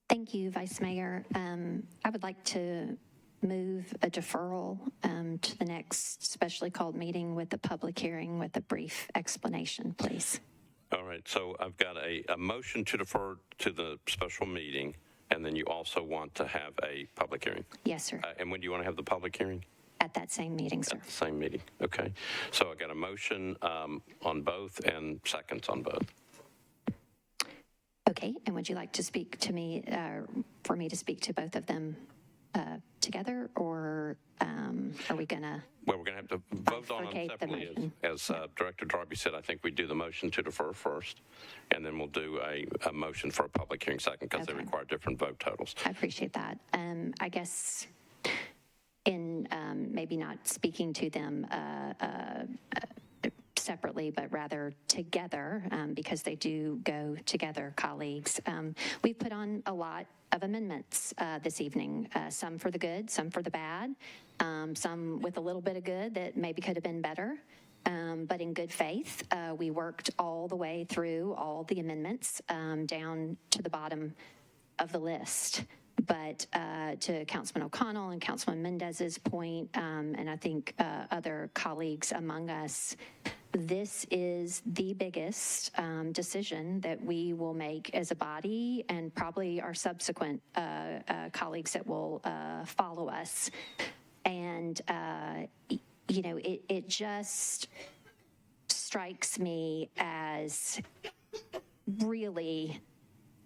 Thank you, Vice Mayor. I would like to move a deferral to the next specially called meeting with a public hearing with a brief explanation, please. All right. So I've got a motion to defer to the special meeting, and then you also want to have a public hearing. Yes, sir. And when do you want to have the public hearing? At that same meeting, sir. At the same meeting. Okay. So I got a motion on both and seconds on both. Okay. And would you like to speak to me, for me to speak to both of them together, or are we going to? Well, we're going to have to vote on them separately. As Director Darby said, I think we do the motion to defer first, and then we'll do a motion for a public hearing second, because they require different vote totals. I appreciate that. I guess in maybe not speaking to them separately, but rather together, because they do go together, colleagues. We've put on a lot of amendments this evening, some for the good, some for the bad, some with a little bit of good that maybe could have been better. But in good faith, we worked all the way through all the amendments down to the bottom of the list. But to Councilman O'Connell and Councilman Mendez's point, and I think other colleagues among us, this is the biggest decision that we will make as a body, and probably our subsequent colleagues that will follow us. And, it just strikes me as really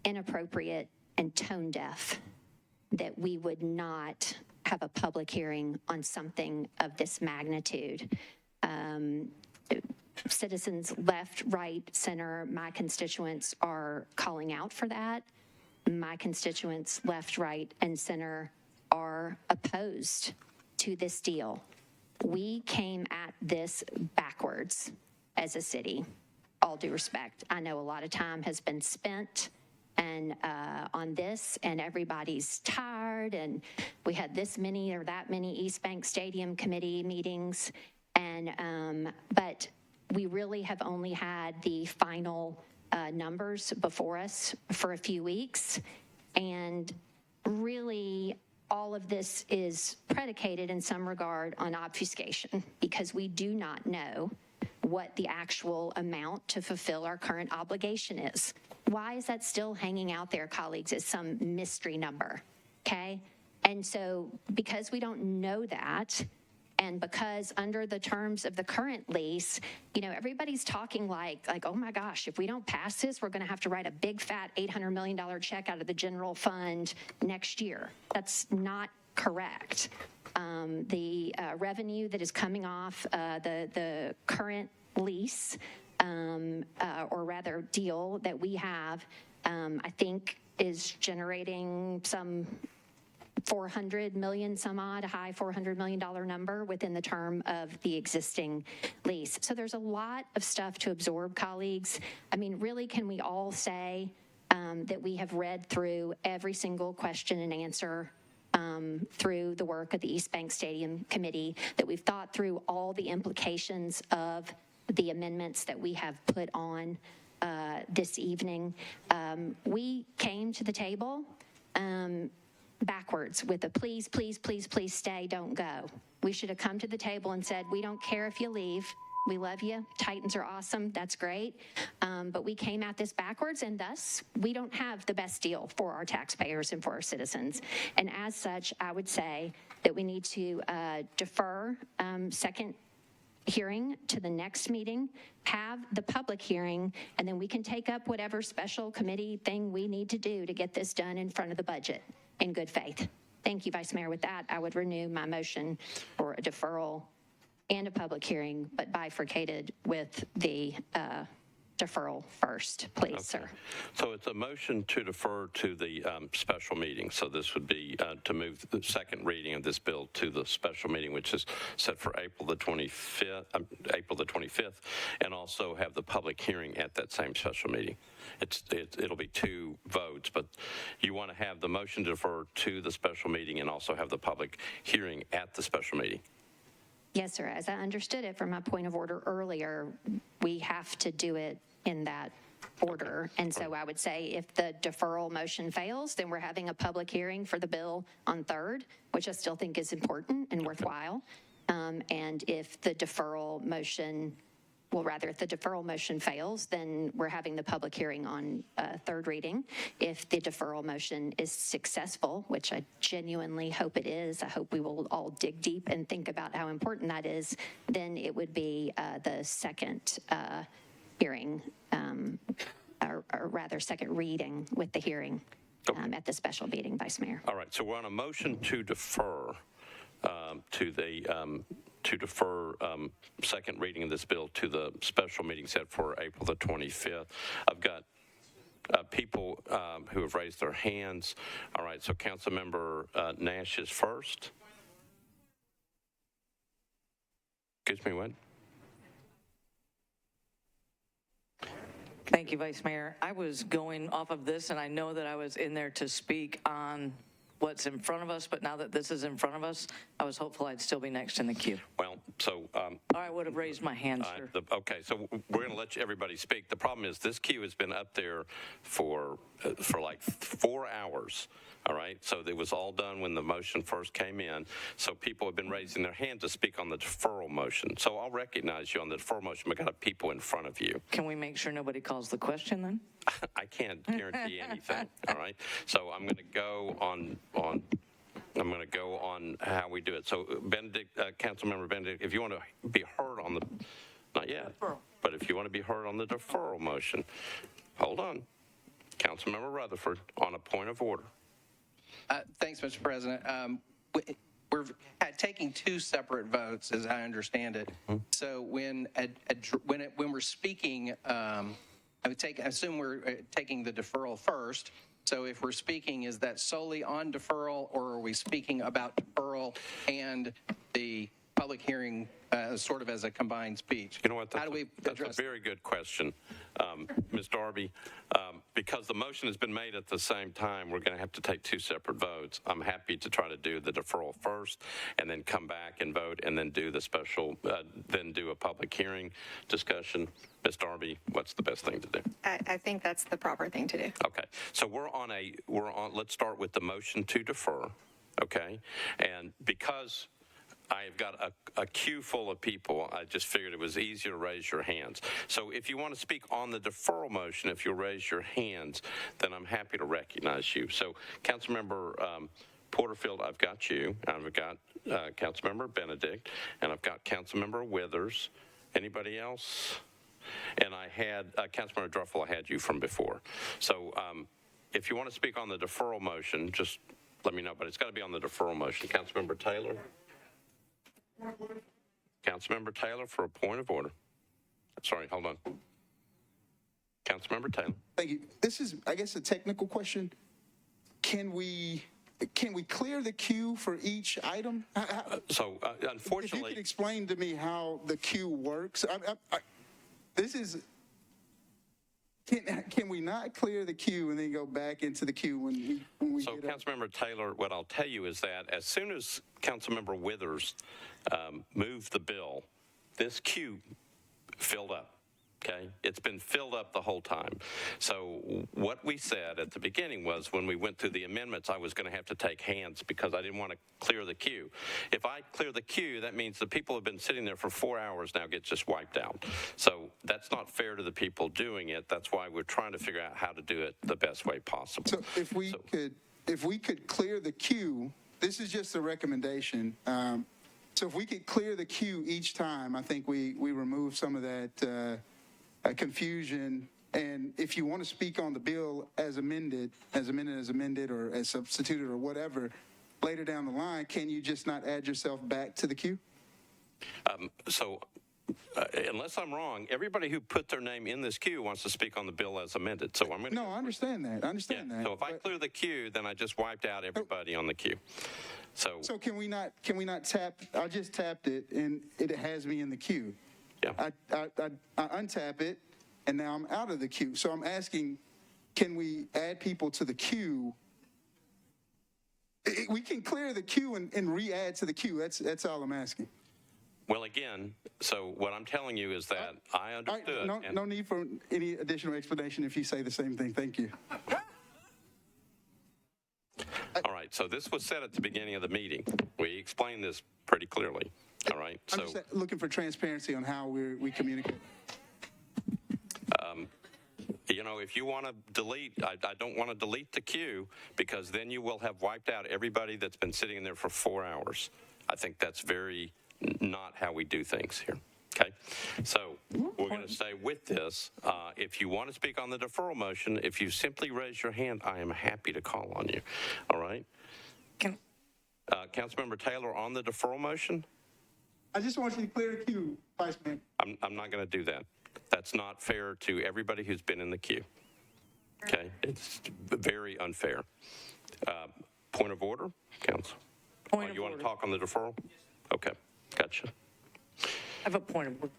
inappropriate and tone deaf that we would not have a public hearing on something of this magnitude. Citizens left, right, center, my constituents are calling out for that. My constituents left, right, and center are opposed to this deal. We came at this backwards as a city, all due respect. I know a lot of time has been spent and on this, and everybody's tired, and we had this many or that many East Bank Stadium committee meetings, and but we really have only had the final numbers before us for a few weeks, and really all of this is predicated in some regard on obfuscation, because we do not know what the actual amount to fulfill our current obligation is. Why is that still hanging out there, colleagues, as some mystery number? okay? And so because we don't know that, and because under the terms of the current lease, everybody's talking like, oh my gosh, if we don't pass this, we're going to have to write a big fat $800 million check out of the general fund next year. That's not correct. The revenue that is coming off the current lease, or rather deal that we have, I think is generating some 400 million some odd, a high $400 million number within the term of the existing lease. So there's a lot of stuff to absorb, colleagues. I mean, really, can we all say that we have read through every single question and answer through the work of the East Bank Stadium Committee, that we've thought through all the implications of the amendments that we have put on this evening? We came to the table backwards with a please, please, please, please stay, don't go. We should have come to the table and said, we don't care if you leave. We love you. Titans are awesome. That's great. But we came at this backwards, and thus we don't have the best deal for our taxpayers and for our citizens. And as such, I would say that we need to defer second hearing to the next meeting, have the public hearing, and then we can take up whatever special committee thing we need to do to get this done in front of the budget in good faith. Thank you, Vice Mayor. With that, I would renew my motion for a deferral and a public hearing, but bifurcated with the deferral first, please, sir. So it's a motion to defer to the special meeting. So this would be to move the second reading of this bill to the special meeting, which is set for April the 25th, and also have the public hearing at that same special meeting. It'll be two votes, but you want to have the motion to defer to the special meeting and also have the public hearing at the special meeting. Yes, sir. As I understood it from my point of order earlier, we have to do it in that order. And so I would say if the deferral motion fails, then we're having a public hearing for the bill on third, which I still think is important and worthwhile. And if the deferral motion, if the deferral motion fails, then we're having the public hearing on third reading. If the deferral motion is successful, which I genuinely hope it is, I hope we will all dig deep and think about how important that is, then it would be the second hearing, or rather second reading with the hearing at the special meeting, Vice Mayor. All right, so we're on a motion to defer to defer second reading of this bill to the special meeting set for April the 25th. I've got people who have raised their hands. All right, so Councilmember Nash is first. Excuse me, what? Thank you, Vice Mayor. I was going off of this, and I know that I was in there to speak on what's in front of us, but now that this is in front of us, I was hopeful I'd still be next in the queue. Well, so... or I would have raised my hand, sir. Okay, so we're going to let everybody speak. The problem is this queue has been up there for like 4 hours, all right? So it was all done when the motion first came in. So people have been raising their hand to speak on the deferral motion. So I'll recognize you on the deferral motion. We've got people in front of you. Can we make sure nobody calls the question then? I can't guarantee anything, all right? So I'm going to go on how we do it. So Benedict, Councilmember Benedict, if you want to be heard on the, not yet, but if you want to be heard on the deferral motion, hold on. Councilmember Rutherford on a point of order. Thanks, Mr. President. We're taking two separate votes, as I understand it. So when we're speaking, I assume we're taking the deferral first. So if we're speaking, is that solely on deferral, or are we speaking about deferral and the public hearing sort of as a combined speech? You know what? That's a very good question, Ms. Darby. Because the motion has been made at the same time, we're going to have to take two separate votes. I'm happy to try to do the deferral first and then come back and vote and then do the special, then do a public hearing discussion. Ms. Darby, what's the best thing to do? I think that's the proper thing to do. Okay, so let's start with the motion to defer, okay? And because I've got a queue full of people, I just figured it was easier to raise your hands. So if you want to speak on the deferral motion, if you'll raise your hands, then I'm happy to recognize you. So Councilmember Porterfield, I've got you. I've got Councilmember Benedict, and I've got Councilmember Withers. Anybody else? And I had Councilmember Druffel, I had you from before. So if you want to speak on the deferral motion, just let me know, but it's got to be on the deferral motion. Councilmember Taylor? Councilmember Taylor for a point of order. Sorry, hold on. Councilmember Taylor. Thank you. This is, I guess, a technical question. Can we clear the queue for each item? Unfortunately, if you could explain to me how the queue works. This is. Can we not clear the queue and then go back into the queue when we So, get up? Councilmember Taylor, what I'll tell you is that as soon as Councilmember Withers moved the bill, this queue filled up. Okay, it's been filled up the whole time. So what we said at the beginning was when we went through the amendments, I was going to have to take hands because I didn't want to clear the queue. If I clear the queue, that means the people who have been sitting there for 4 hours now get just wiped out. So that's not fair to the people doing it. That's why we're trying to figure out how to do it the best way possible. So if we could clear the queue, this is just a recommendation. So if we could clear the queue each time, I think we remove some of that confusion. And if you want to speak on the bill as amended, or as substituted or whatever, later down the line, can you just not add yourself back to the queue? Unless I'm wrong, everybody who put their name in this queue wants to speak on the bill as amended. So I'm going to. No, I understand that. that. So if I clear the queue, then I just wiped out everybody on the queue. So can we not tap? I just tapped it and it has me in the queue. Yeah. I untap it, and now I'm out of the queue. So I'm asking, can we add people to the queue? We can clear the queue and re-add to the queue. That's all I'm asking. Well, again, so what I'm telling you is that I understood. No need for any additional explanation if you say the same thing. Thank you. All right, so this was said at the beginning of the meeting. We explained this pretty clearly. All right, I'm just looking for transparency on how we communicate. If you want to delete, I don't want to delete the queue because then you will have wiped out everybody that's been sitting in there for 4 hours. I think that's very not how we do things here. Okay, so we're going to stay with this. If you want to speak on the deferral motion, if you simply raise your hand, I am happy to call on you. All right? Councilmember Taylor, on the deferral motion? I just want you to clear the queue, Vice Mayor. I'm not going to do that. That's not fair to everybody who's been in the queue. Okay? It's very unfair. Point of order, Council? You want to talk on the deferral? Okay, gotcha. I have a point of order.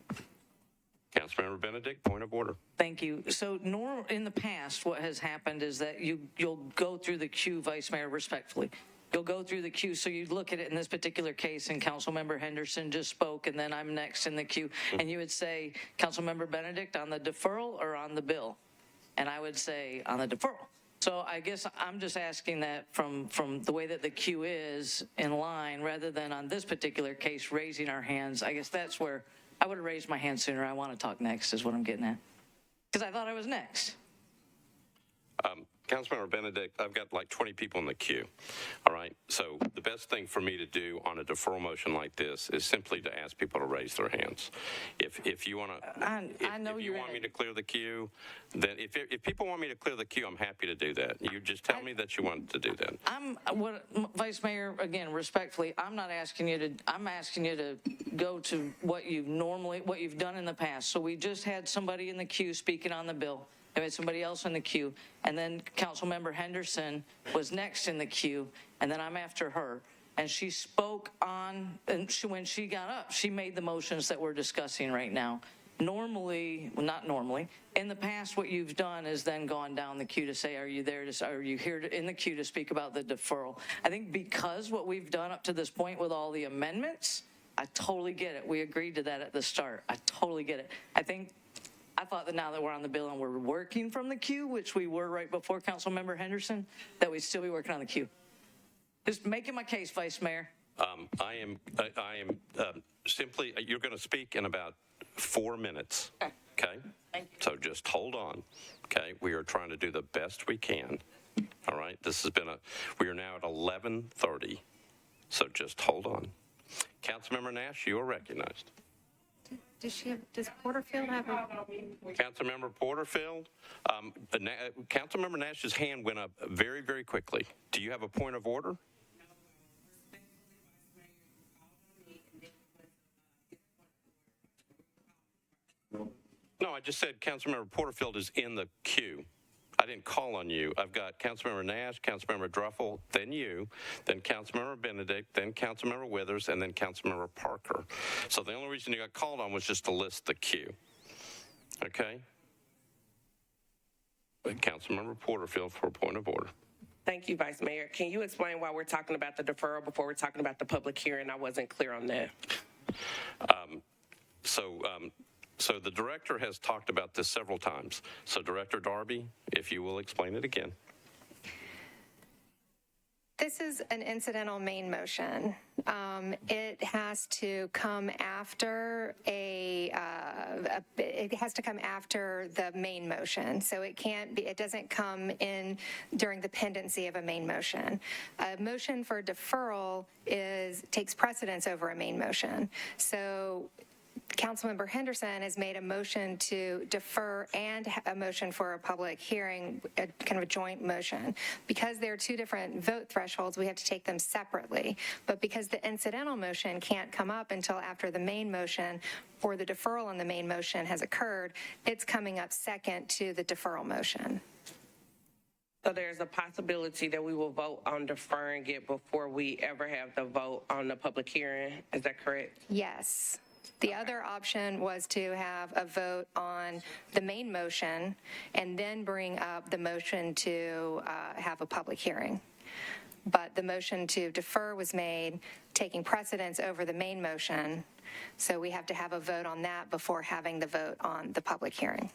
Councilmember Benedict, point of order. Thank you. So in the past, what has happened is that you'll go through the queue, Vice Mayor, respectfully. You'll go through the queue, so you look at it in this particular case, and Councilmember Henderson just spoke, and then I'm next in the queue, and you would say, Councilmember Benedict, on the deferral or on the bill? And I would say, on the deferral. So I guess I'm just asking that from the way that the queue is in line, rather than on this particular case raising our hands. I guess that's where I would have raised my hand sooner. I want to talk next is what I'm getting at. Because I thought I was next. Councilmember Benedict, I've got like 20 people in the queue. All right. So the best thing for me to do on a deferral motion like this is simply to ask people to raise their hands. If you want to, if you want me to clear the queue, then if people want me to clear the queue, I'm happy to do that. You just tell me that you want to do that. Vice Mayor, again, respectfully, I'm asking you to go to what you've done in the past. So we just had somebody in the queue speaking on the bill. We had somebody else in the queue, and then Councilmember Henderson was next in the queue, and then I'm after her. And she spoke on, and when she got up, she made the motions that we're discussing right now. Normally, well, not normally, in the past, what you've done is then gone down the queue to say, are you here in the queue to speak about the deferral? I think because what we've done up to this point with all the amendments, I totally get it. We agreed to that at the start. I totally get it. I thought that now that we're on the bill and we're working from the queue, which we were right before Councilmember Henderson, that we'd still be working on the queue. Just making my case, Vice Mayor. I am simply, you're going to speak in about 4 minutes. Okay? Thank you. So just hold on. Okay? We are trying to do the best we can. All right, we are now at 11:30, so just hold on. Councilmember Nash, you are recognized. Does Porterfield have a? Councilmember Porterfield, Councilmember Nash's hand went up very, very quickly. Do you have a point of order? No, I just said Councilmember Porterfield is in the queue. I didn't call on you. I've got Councilmember Nash, Councilmember Druffel, then you, then Councilmember Benedict, then Councilmember Withers, and then Councilmember Parker. So the only reason you got called on was just to list the queue. Okay? But Councilmember Porterfield for a point of order. Thank you, Vice Mayor. Can you explain why we're talking about the deferral before we're talking about the public hearing? I wasn't clear on that. So the director has talked about this several times. So Director Darby, if you will explain it again. This is an incidental main motion. It has to come after it has to come after the main motion. So it doesn't come in during the pendency of a main motion. A motion for deferral takes precedence over a main motion. So Councilmember Henderson has made a motion to defer and a motion for a public hearing, kind of a joint motion. Because there are two different vote thresholds, we have to take them separately. But because the incidental motion can't come up until after the main motion or the deferral on the main motion has occurred, it's coming up second to the deferral motion. So there's a possibility that we will vote on deferring it before we ever have the vote on the public hearing. Is that correct? Yes. The other option was to have a vote on the main motion and then bring up the motion to have a public hearing. But the motion to defer was made, taking precedence over the main motion. So we have to have a vote on that before having the vote on the public hearing.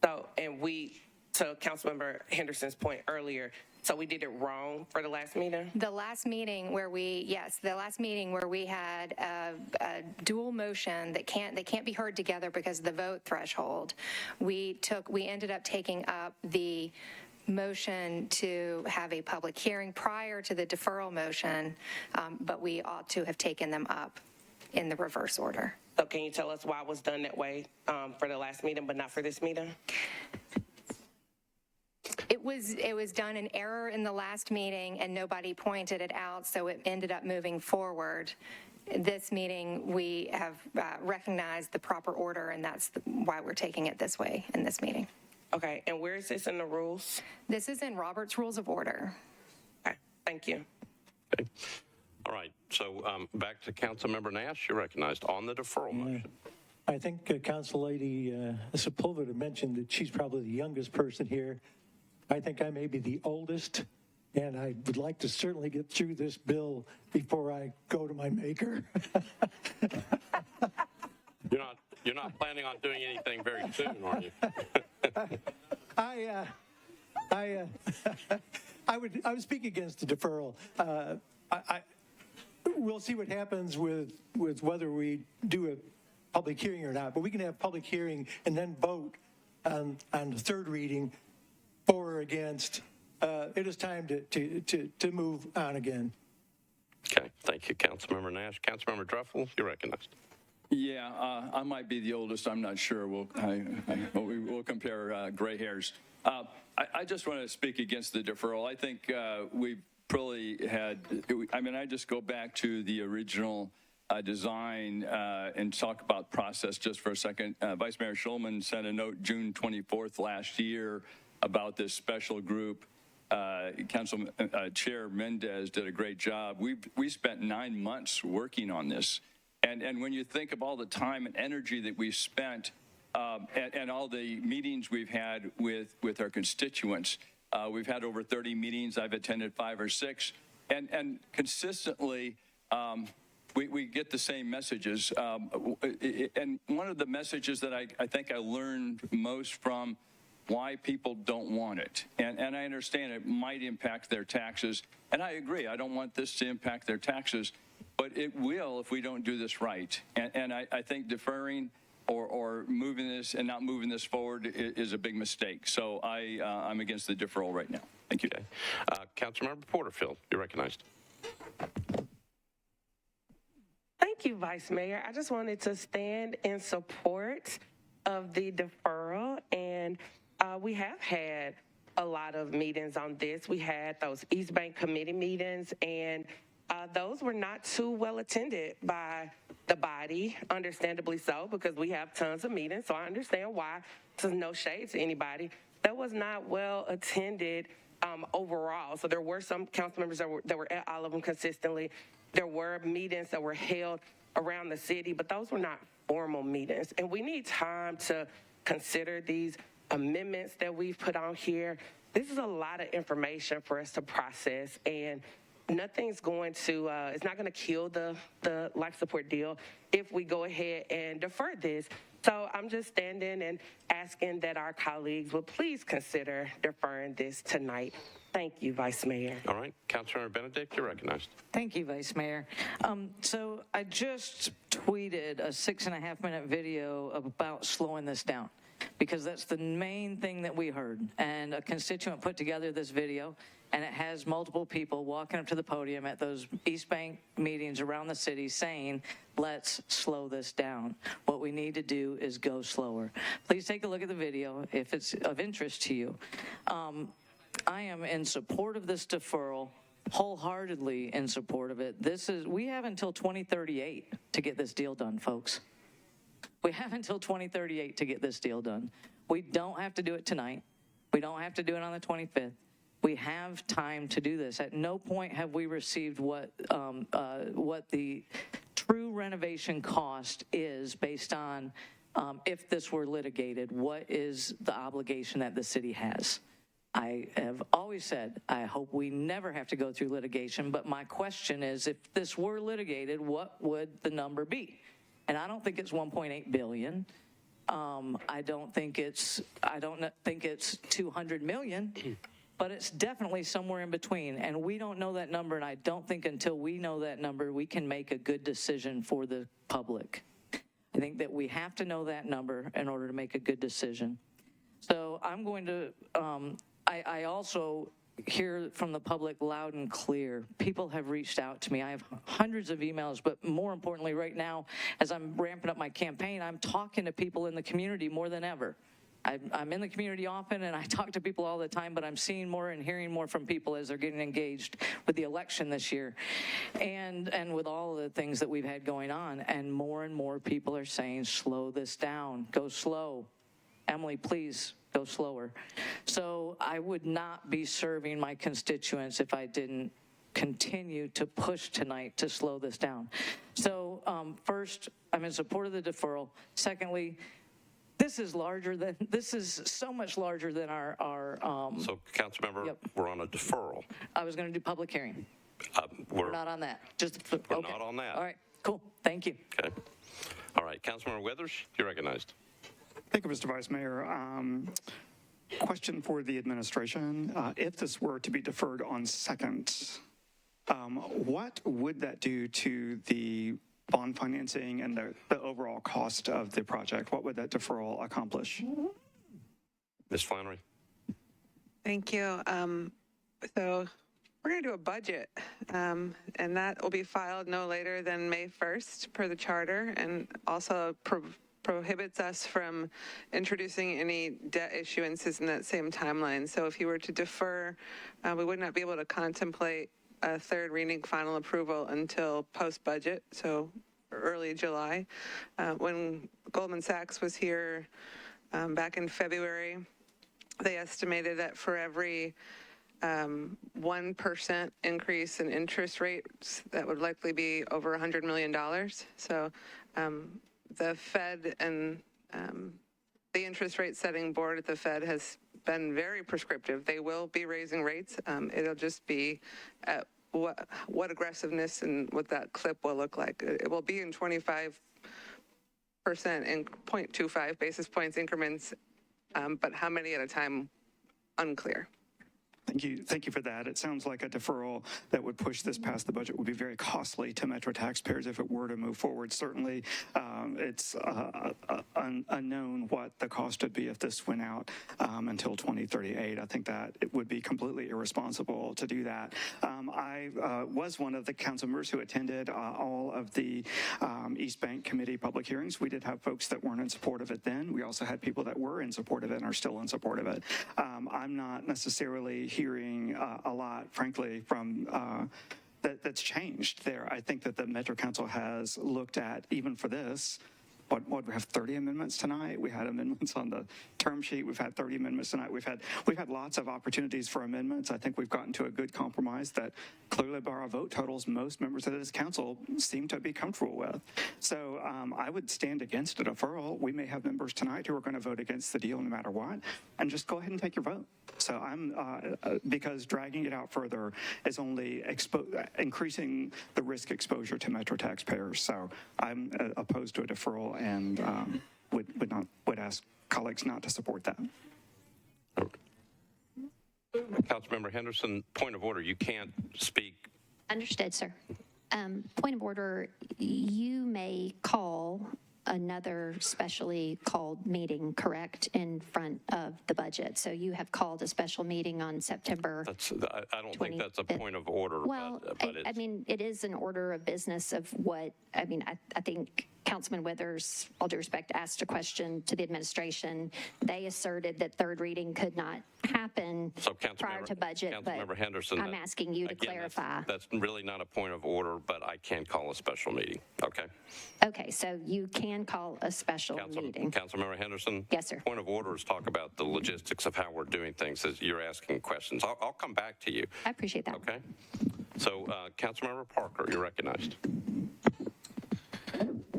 So Councilmember Henderson's point earlier, so we did it wrong for the last meeting? The last meeting where we had a dual motion they can't be heard together because of the vote threshold. We ended up taking up the motion to have a public hearing prior to the deferral motion, but we ought to have taken them up in the reverse order. So can you tell us why it was done that way for the last meeting, but not for this meeting? It was done in error in the last meeting, and nobody pointed it out, so it ended up moving forward. This meeting, we have recognized the proper order, and that's why we're taking it this way in this meeting. Okay, and where is this in the rules? This is in Robert's Rules of Order. Okay, thank you. Okay. All right, so back to Councilmember Nash, you're recognized on the deferral motion. I think Council Lady Sepulveda mentioned that she's probably the youngest person here. I think I may be the oldest, and I would like to certainly get through this bill before I go to my maker. You're not planning on doing anything very soon, are you? I would speak against the deferral. We'll see what happens with whether we do a public hearing or not, but we can have public hearing and then vote on the third reading for or against. It is time to move on again. Okay, thank you, Councilmember Nash. Councilmember Druffel, you're recognized. Yeah, I might be the oldest. I'm not sure. We'll compare gray hairs. I just want to speak against the deferral. I think we've probably had, I just go back to the original design and talk about process just for a second. Vice Mayor Schulman sent a note June 24th last year about this special group. Council Chair Mendez did a great job. We spent 9 months working on this. And when you think of all the time and energy that we've spent and all the meetings we've had with our constituents, we've had over 30 meetings. I've attended 5 or 6. And consistently, we get the same messages. And one of the messages that I think I learned most from why people don't want it. And I understand it might impact their taxes. And I agree, I don't want this to impact their taxes. But it will if we don't do this right. And I think deferring or moving this and not moving this forward is a big mistake. So I'm against the deferral right now. Thank you. Councilmember Porterfield, you're recognized. Thank you, Vice Mayor. I just wanted to stand in support of the deferral, and we have had a lot of meetings on this. We had those East Bank committee meetings, and those were not too well attended by the body, understandably so, because we have tons of meetings, so I understand why. So no shade to anybody. That was not well attended overall. So there were some council members that were at all of them consistently. There were meetings that were held around the city, but those were not formal meetings. And we need time to consider these amendments that we've put on here. This is a lot of information for us to process, and nothing's going to, it's not going to kill the life support deal if we go ahead and defer this. So I'm just standing and asking that our colleagues would please consider deferring this tonight. Thank you, Vice Mayor. All right, Councilmember Benedict, you're recognized. Thank you, Vice Mayor. So I just tweeted a 6.5-minute video about slowing this down, because that's the main thing that we heard. And a constituent put together this video, and it has multiple people walking up to the podium at those East Bank meetings around the city saying, let's slow this down. What we need to do is go slower. Please take a look at the video if it's of interest to you. I am in support of this deferral, wholeheartedly in support of it. We have until 2038 to get this deal done, folks. We have until 2038 to get this deal done. We don't have to do it tonight. We don't have to do it on the 25th. We have time to do this. At no point have we received what the true renovation cost is based on if this were litigated. What is the obligation that the city has? I have always said, I hope we never have to go through litigation, but my question is, if this were litigated, what would the number be? And I don't think it's 1.8 billion. I don't think it's 200 million, but it's definitely somewhere in between. And we don't know that number, and I don't think until we know that number, we can make a good decision for the public. I think that we have to know that number in order to make a good decision. So I'm going to, I also hear from the public loud and clear. People have reached out to me. I have hundreds of emails, but more importantly right now, as I'm ramping up my campaign, I'm talking to people in the community more than ever. I'm in the community often, and I talk to people all the time, but I'm seeing more and hearing more from people as they're getting engaged with the election this year and with all of the things that we've had going on. And more people are saying, slow this down, go slow. Emily, please go slower. So I would not be serving my constituents if I didn't continue to push tonight to slow this down. So first, I'm in support of the deferral. Secondly, this is so much larger than our So, Councilmember, Yep. we're on a deferral. I was going to do public hearing. We're Not on that. We're not on that. All right, cool. Thank you. Okay. All right, Councilmember Withers, you're recognized. Thank you, Mr. Vice Mayor. Question for the administration. If this were to be deferred on second, what would that do to the bond financing and the overall cost of the project? What would that deferral accomplish? Ms. Flannery. Thank you. So we're going to do a budget, and that will be filed no later than May 1st per the charter, and also prohibits us from introducing any debt issuances in that same timeline. So if you were to defer, we would not be able to contemplate a third reading final approval until post-budget, so early July. When Goldman Sachs was here back in February, they estimated that for every 1% increase in interest rates, that would likely be over $100 million. So the Fed and the interest rate setting board at the Fed has been very prescriptive. They will be raising rates. It'll just be at what aggressiveness and what that clip will look like. It will be in 25% and 0.25 basis points increments, but how many at a time, unclear. Thank you for that. It sounds like a deferral that would push this past the budget would be very costly to Metro taxpayers if it were to move forward. Certainly, it's unknown what the cost would be if this went out until 2038. I think that it would be completely irresponsible to do that. I was one of the council members who attended all of the East Bank Committee public hearings. We did have folks that weren't in support of it then. We also had people that were in support of it and are still in support of it. I'm not necessarily hearing a lot, frankly, from that's changed there. I think that the Metro Council has looked at, even for this, what we have 30 amendments tonight. We had amendments on the term sheet. We've had 30 amendments tonight. We've had lots of opportunities for amendments. I think we've gotten to a good compromise that clearly by our vote totals, most members of this council seem to be comfortable with. So I would stand against a deferral. We may have members tonight who are going to vote against the deal no matter what, and just go ahead and take your vote. So because dragging it out further is only increasing the risk exposure to Metro taxpayers. So I'm opposed to a deferral and would ask colleagues not to support that. Councilmember Henderson, point of order. You can't speak. Understood, sir. Point of order, you may call another specially called meeting, correct, in front of the budget. So you have called a special meeting on September. I don't think that's a point of order. Well, but I mean, it is an order of business of what, I think Councilman Withers, all due respect, asked a question to the administration. They asserted that third reading could not happen prior to budget, but Henderson, I'm asking you to clarify. That's really not a point of order, but I can call a special meeting. Okay. Okay, so you can call a special meeting. Councilmember Henderson? Yes, sir. Point of order is talk about the logistics of how we're doing things as you're asking questions. I'll come back to you. I appreciate that. Okay. So, Councilmember Parker, you're recognized.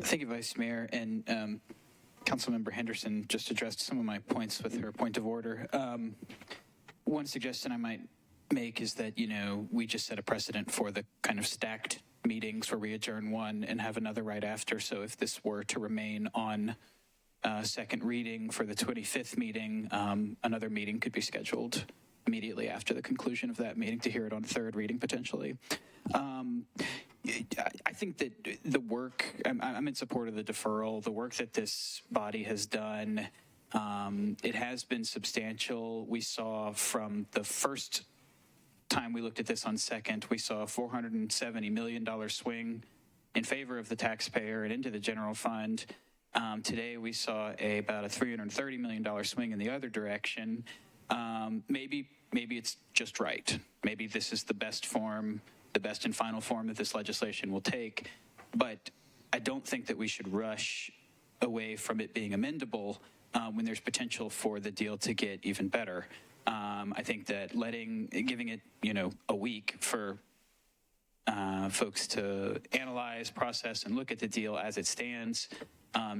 Thank you, Vice Mayor. And Councilmember Henderson just addressed some of my points with her point of order. One suggestion I might make is that, we just set a precedent for the kind of stacked meetings where we adjourn one and have another right after. So if this were to remain on second reading for the 25th meeting, another meeting could be scheduled immediately after the conclusion of that meeting to hear it on third reading potentially. I think that the work, I'm in support of the deferral. The work that this body has done, it has been substantial. We saw from the first time we looked at this on second, we saw a $470 million swing in favor of the taxpayer and into the general fund. Today we saw about a $330 million swing in the other direction. Maybe it's just right. Maybe this is the best form, the best and final form that this legislation will take. But I don't think that we should rush away from it being amendable when there's potential for the deal to get even better. I think that giving it, a week for folks to analyze, process, and look at the deal as it stands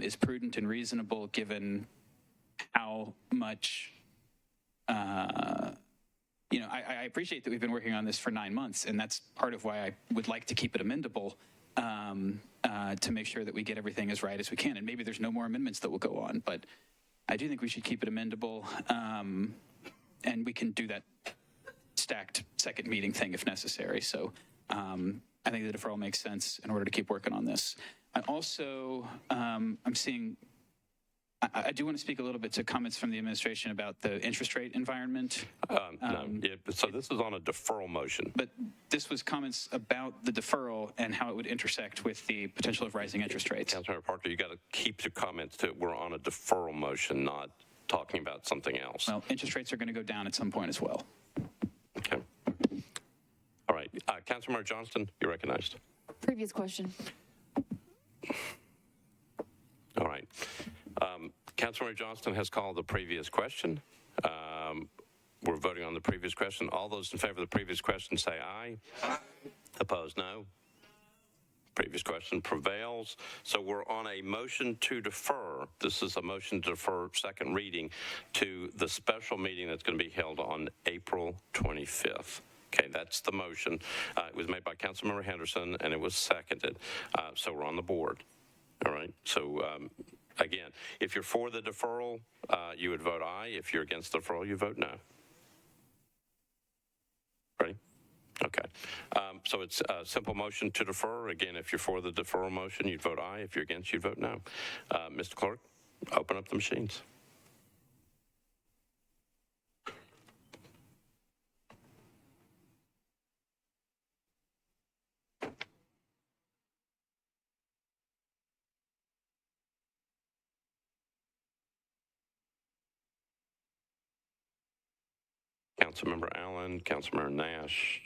is prudent and reasonable given how much, I appreciate that we've been working on this for 9 months, and that's part of why I would like to keep it amendable to make sure that we get everything as right as we can. And maybe there's no more amendments that will go on, but I do think we should keep it amendable, and we can do that stacked second meeting thing if necessary. So I think the deferral makes sense in order to keep working on this. I also, I do want to speak a little bit to comments from the administration about the interest rate environment. So this is on a deferral motion. But this was comments about the deferral and how it would intersect with the potential of rising interest rates. Councilmember Parker, you got to keep your comments to we're on a deferral motion, not talking about something else. Well, interest rates are going to go down at some point as well. Okay. All right. Councilmember Johnston, you're recognized. Previous question. All right. Councilmember Johnston has called the previous question. We're voting on the previous question. All those in favor of the previous question say aye. Aye. Opposed, no. Previous question prevails. So we're on a motion to defer. This is a motion to defer second reading to the special meeting that's going to be held on April 25th. Okay, that's the motion. It was made by Councilmember Henderson, and it was seconded. So we're on the board. All right. So, again, if you're for the deferral, you would vote aye. If you're against the deferral, you vote no. Ready? Okay. So it's a simple motion to defer. Again, if you're for the deferral motion, you'd vote aye. If you're against, you'd vote no. Mr. Clerk, open up the machines. Councilmember Allen, Councilmember Nash.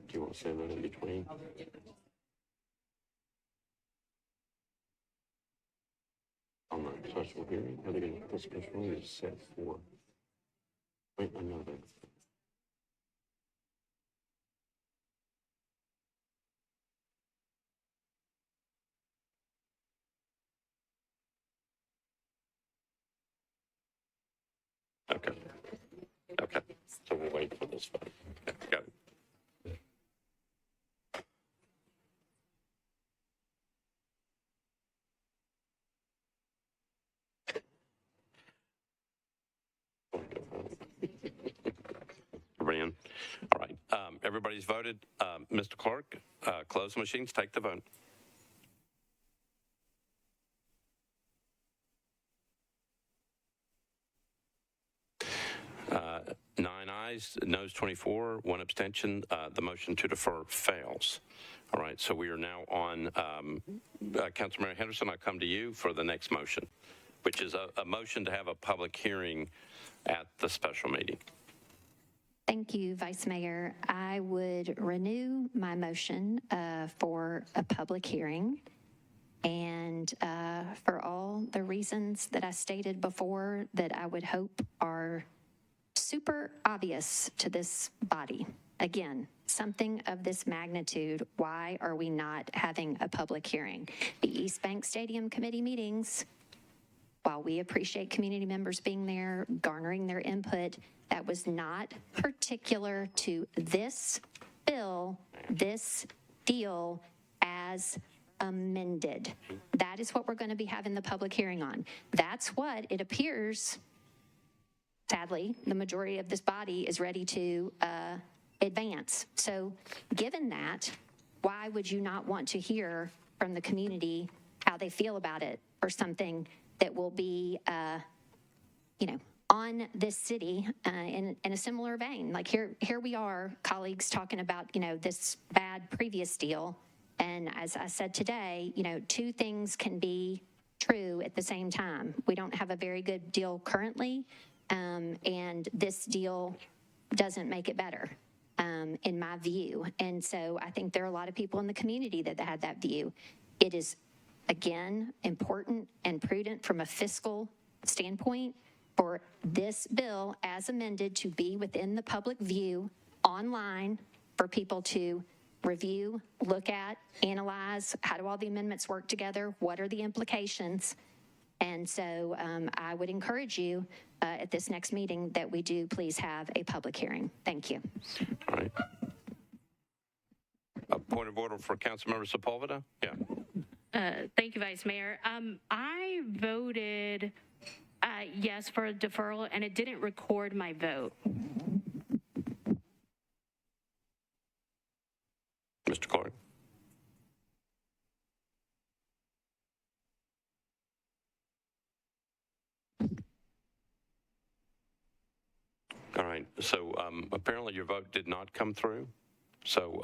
Do you want to say that in between? On the special hearing, how are they going to put the special hearing is set for? Wait, I know that. Okay. Okay. So we'll wait for this one. Okay, got it. Everybody in? All right. Everybody's voted. Mr. Clerk, close the machines. Take the vote. Nine ayes, noes 24, one abstention. The motion to defer fails. All right, so we are now on Councilmember Henderson. I come to you for the next motion, which is a motion to have a public hearing at the special meeting. Thank you, Vice Mayor. I would renew my motion for a public hearing. And for all the reasons that I stated before that I would hope are super obvious to this body. Again, something of this magnitude, why are we not having a public hearing? The East Bank Stadium Committee meetings, while we appreciate community members being there, garnering their input, that was not particular to this bill, this deal as amended. That is what we're going to be having the public hearing on. That's what it appears, sadly, the majority of this body is ready to advance. So given that, why would you not want to hear from the community how they feel about it or something that will be, on this city in a similar vein? Like here we are, colleagues talking about, this bad previous deal. And as I said today, two things can be true at the same time. We don't have a very good deal currently, and this deal doesn't make it better, in my view. And so I think there are a lot of people in the community that had that view. It is, again, important and prudent from a fiscal standpoint for this bill as amended to be within the public view online for people to review, look at, analyze, how do all the amendments work together, what are the implications. And so I would encourage you at this next meeting that we do please have a public hearing. Thank you. All right. A point of order for Councilmember Sepulveda? Yeah. Thank you, Vice Mayor. I voted yes for a deferral, and it didn't record my vote. Mr. Clark? All right, so apparently your vote did not come through. So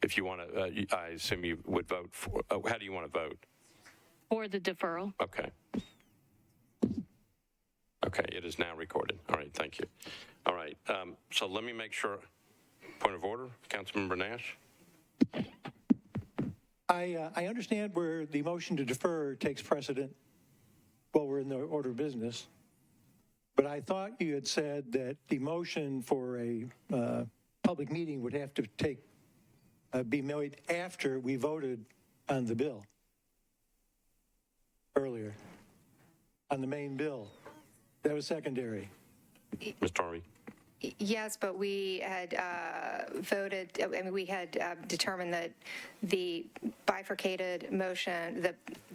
if you want to, I assume you would vote for, how do you want to vote? For the deferral. Okay. Okay, it is now recorded. All right, thank you. All right, so let me make sure, point of order, Councilmember Nash? I understand where the motion to defer takes precedent while we're in the order of business. But I thought you had said that the motion for a public meeting would have to be made after we voted on the bill. earlier on the main bill. That was secondary. Ms. Tarvey? Yes, but we had voted, I mean, we had determined that the bifurcated motion,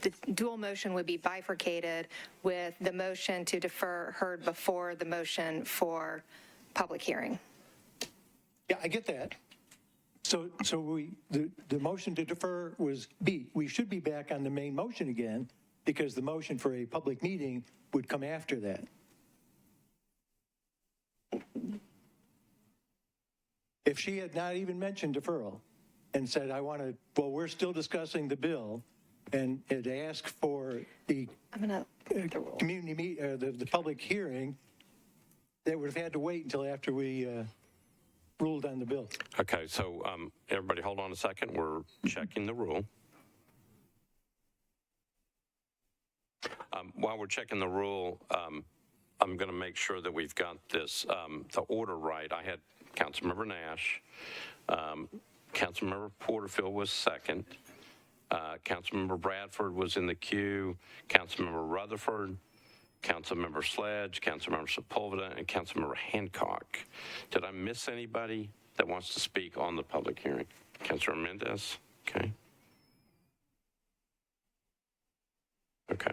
the dual motion would be bifurcated with the motion to defer heard before the motion for public hearing. Yeah, I get that. So the motion to defer was B. We should be back on the main motion again because the motion for a public meeting would come after that. If she had not even mentioned deferral and said, I want to, well, we're still discussing the bill, and had asked for the community the public hearing, they would have had to wait until after we ruled on the bill. Okay, so everybody hold on a second. We're checking the rule. While we're checking the rule, I'm going to make sure that we've got this, the order right. I had Councilmember Nash. Councilmember Porterfield was second. Councilmember Bradford was in the queue. Councilmember Rutherford, Councilmember Sledge, Councilmember Sepulveda, and Councilmember Hancock. Did I miss anybody that wants to speak on the public hearing? Councilor Mendez? Okay. Okay.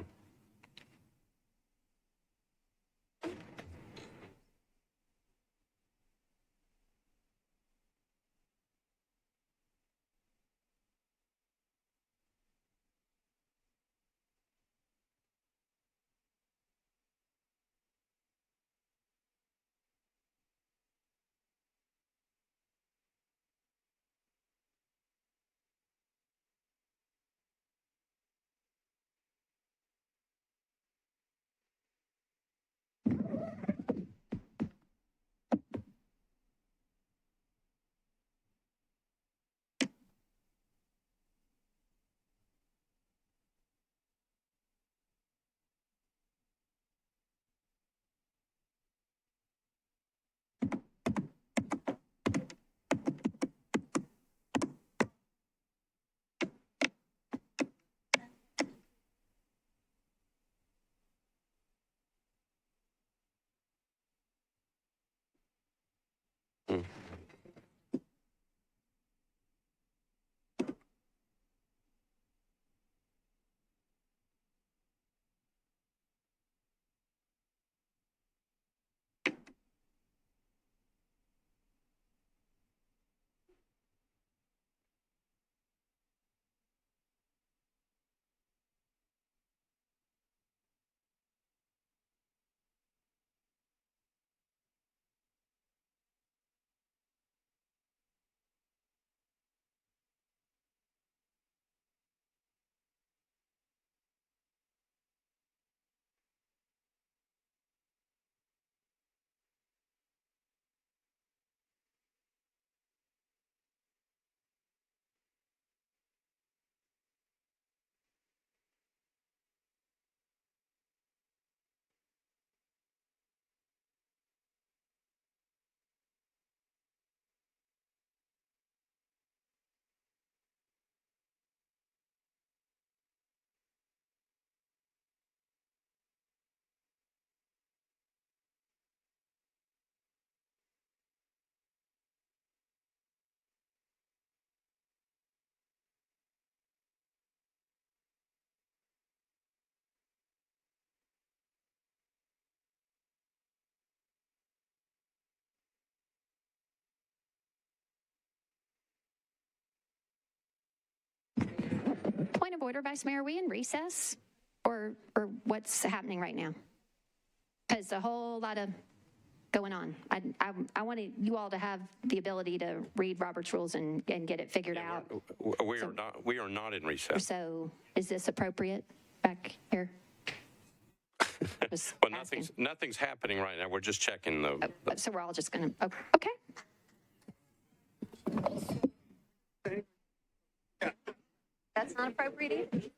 Point of order, Vice Mayor, are we in recess or what's happening right now? Because a whole lot of going on. I wanted you all to have the ability to read Robert's rules and get it figured out. We are not in recess. So is this appropriate back here? Well, nothing's happening right now. We're just checking the So we're all just going to, okay. That's not appropriate either.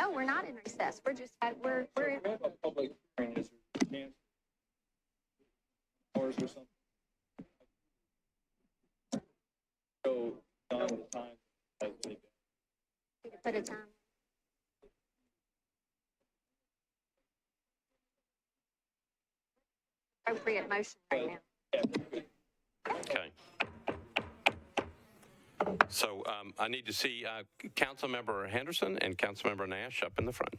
No, we're not in recess. We're just, we're in. there something? Go beyond the time as they Put a time. Appropriate motion right now. Okay. So I need to see Councilmember Henderson and Councilmember Nash up in the front.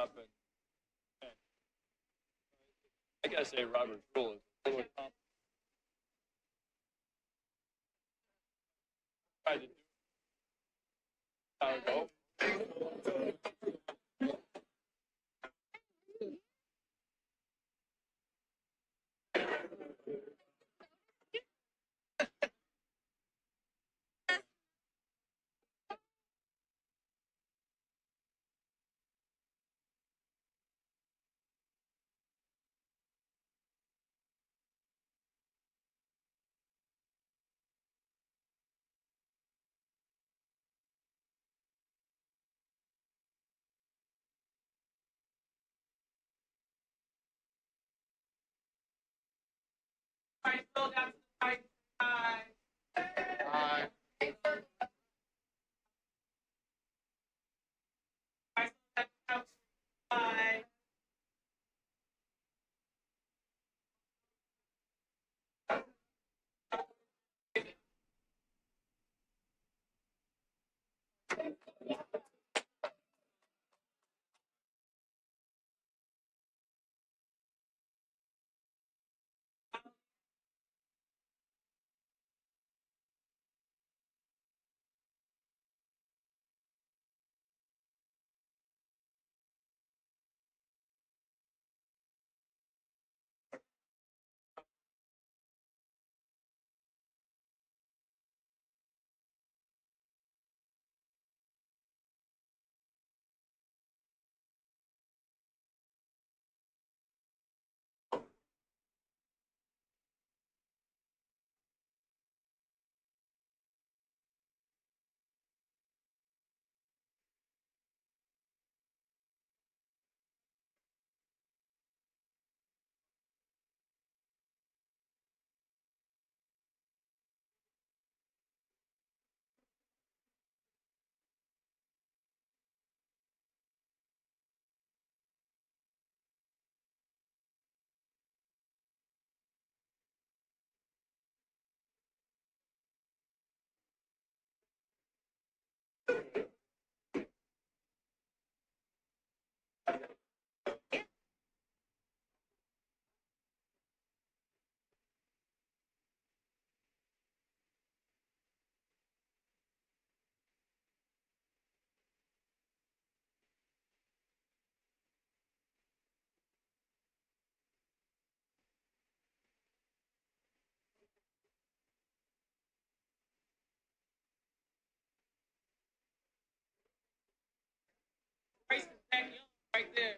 up and I gotta say Robert's rule is a little tried to do how to go. Right there.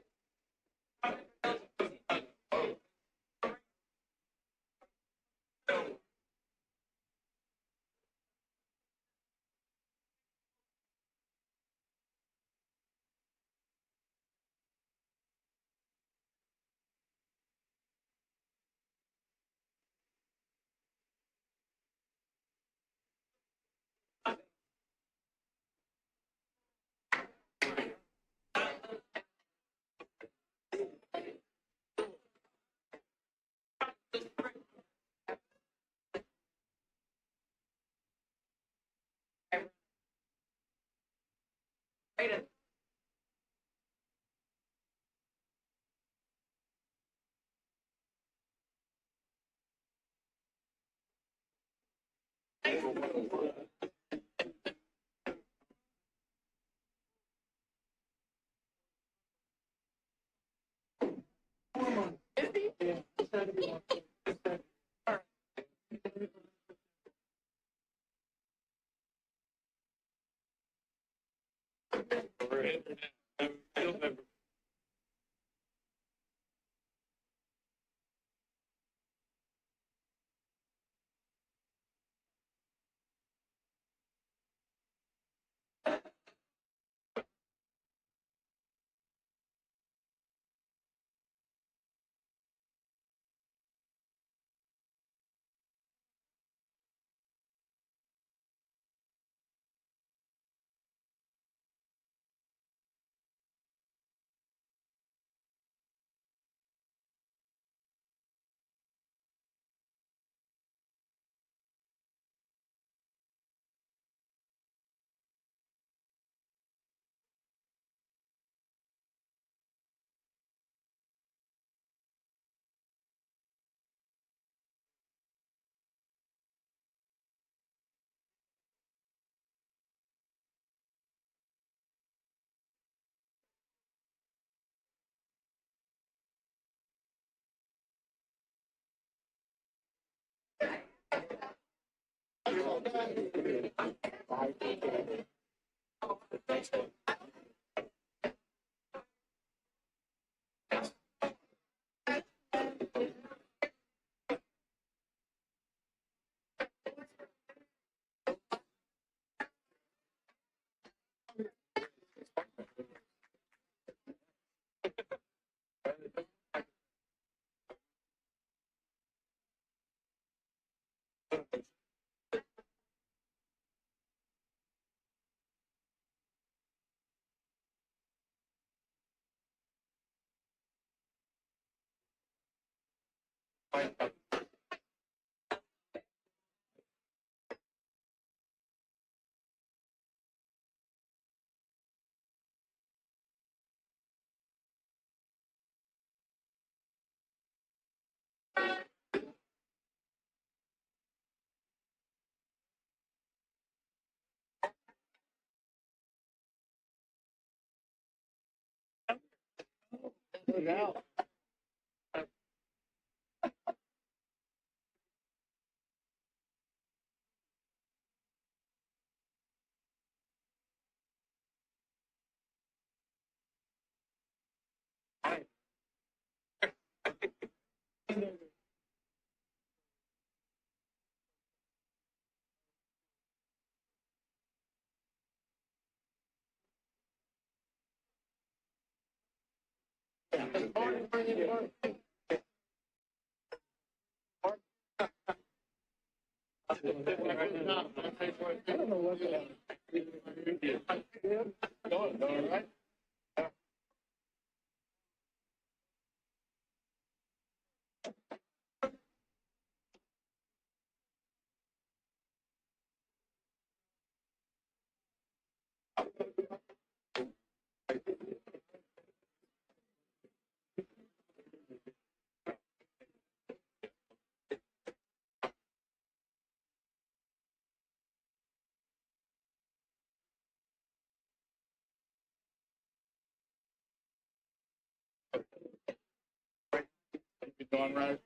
You doing right?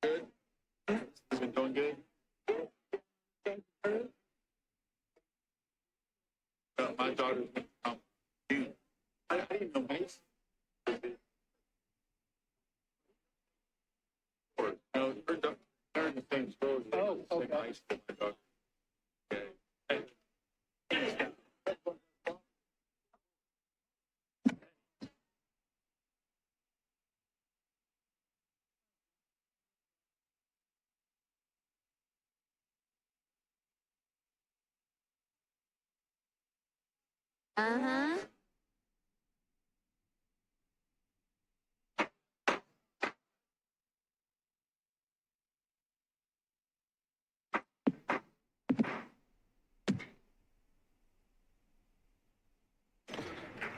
Good? You been doing good? My daughter's been June. I didn't know Mason. Uh-huh.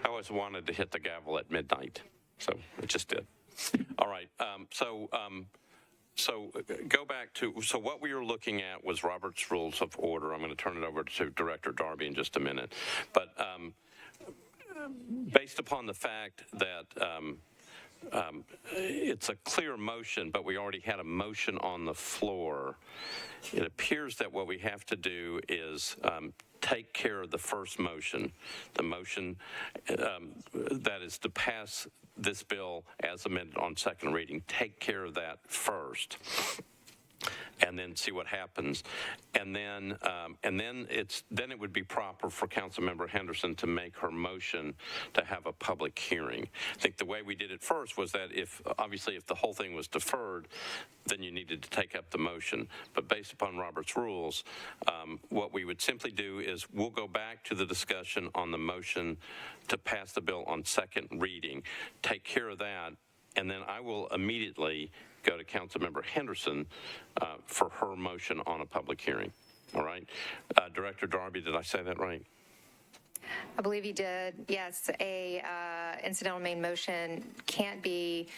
I always wanted to hit the gavel at midnight, so I just did. All right. So go back to, so what we were looking at was Robert's Rules of Order. I'm going to turn it over to Director Darby in just a minute. But based upon the fact that it's a clear motion, but we already had a motion on the floor, it appears that what we have to do is take care of the first motion, the motion that is to pass this bill as amended on second reading. Take care of that first, and then see what happens. And then it would be proper for Councilmember Henderson to make her motion to have a public hearing. I think the way we did it first was that if the whole thing was deferred, then you needed to take up the motion. But based upon Robert's rules, what we would simply do is we'll go back to the discussion on the motion to pass the bill on second reading, take care of that, and then I will immediately go to Councilmember Henderson for her motion on a public hearing. All right. Director Darby, did I say that right? I believe you did. Yes, a incidental main motion can't be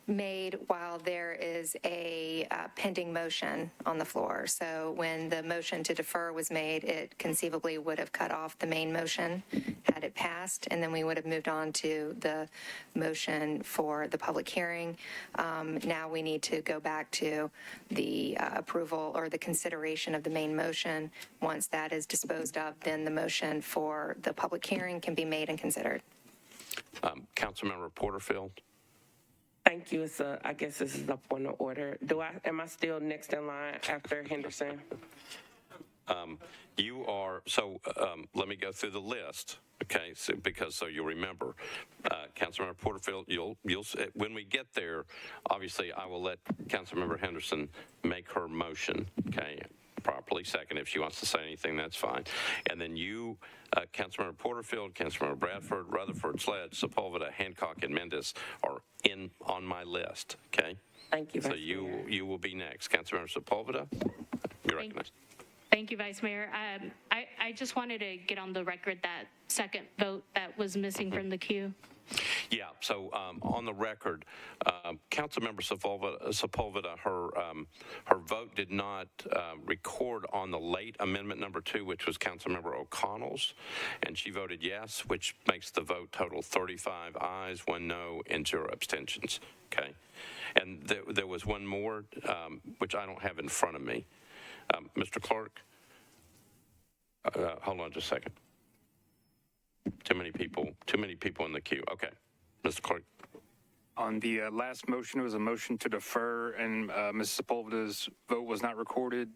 made while there is a pending motion on the floor. So when the motion to defer was made, it conceivably would have cut off the main motion had it passed, and then we would have moved on to the motion for the public hearing. Now we need to go back to the approval or the consideration of the main motion. Once that is disposed of, then the motion for the public hearing can be made and considered. Councilmember Porterfield. Thank you. I guess this is a point of order. Am I still next in line after Henderson? You are, so let me go through the list, okay, so you'll remember. Councilmember Porterfield, you'll when we get there, obviously I will let Councilmember Henderson make her motion, okay, properly. Second, if she wants to say anything, that's fine. And then you, Councilmember Porterfield, Councilmember Bradford, Rutherford, Sledge, Sepulveda, Hancock, and Mendes are on my list, okay? Thank you, So you will be next. Councilmember Sepulveda, you're recognized. Thank you, Vice Mayor. I just wanted to get on the record that second vote that was missing from the queue. Yeah, so on the record, Councilmember Sepulveda, her vote did not record on the late amendment number 2, which was Councilmember O'Connell's, and she voted yes, which makes the vote total 35 ayes, 1 no, and 0 abstentions. Okay, and there was one more, which I don't have in front of me. Mr. Clerk, hold on just a second. Too many people in the queue. Okay, Mr. Clerk. On the last motion, it was a motion to defer, and Ms. Sepulveda's vote was not recorded.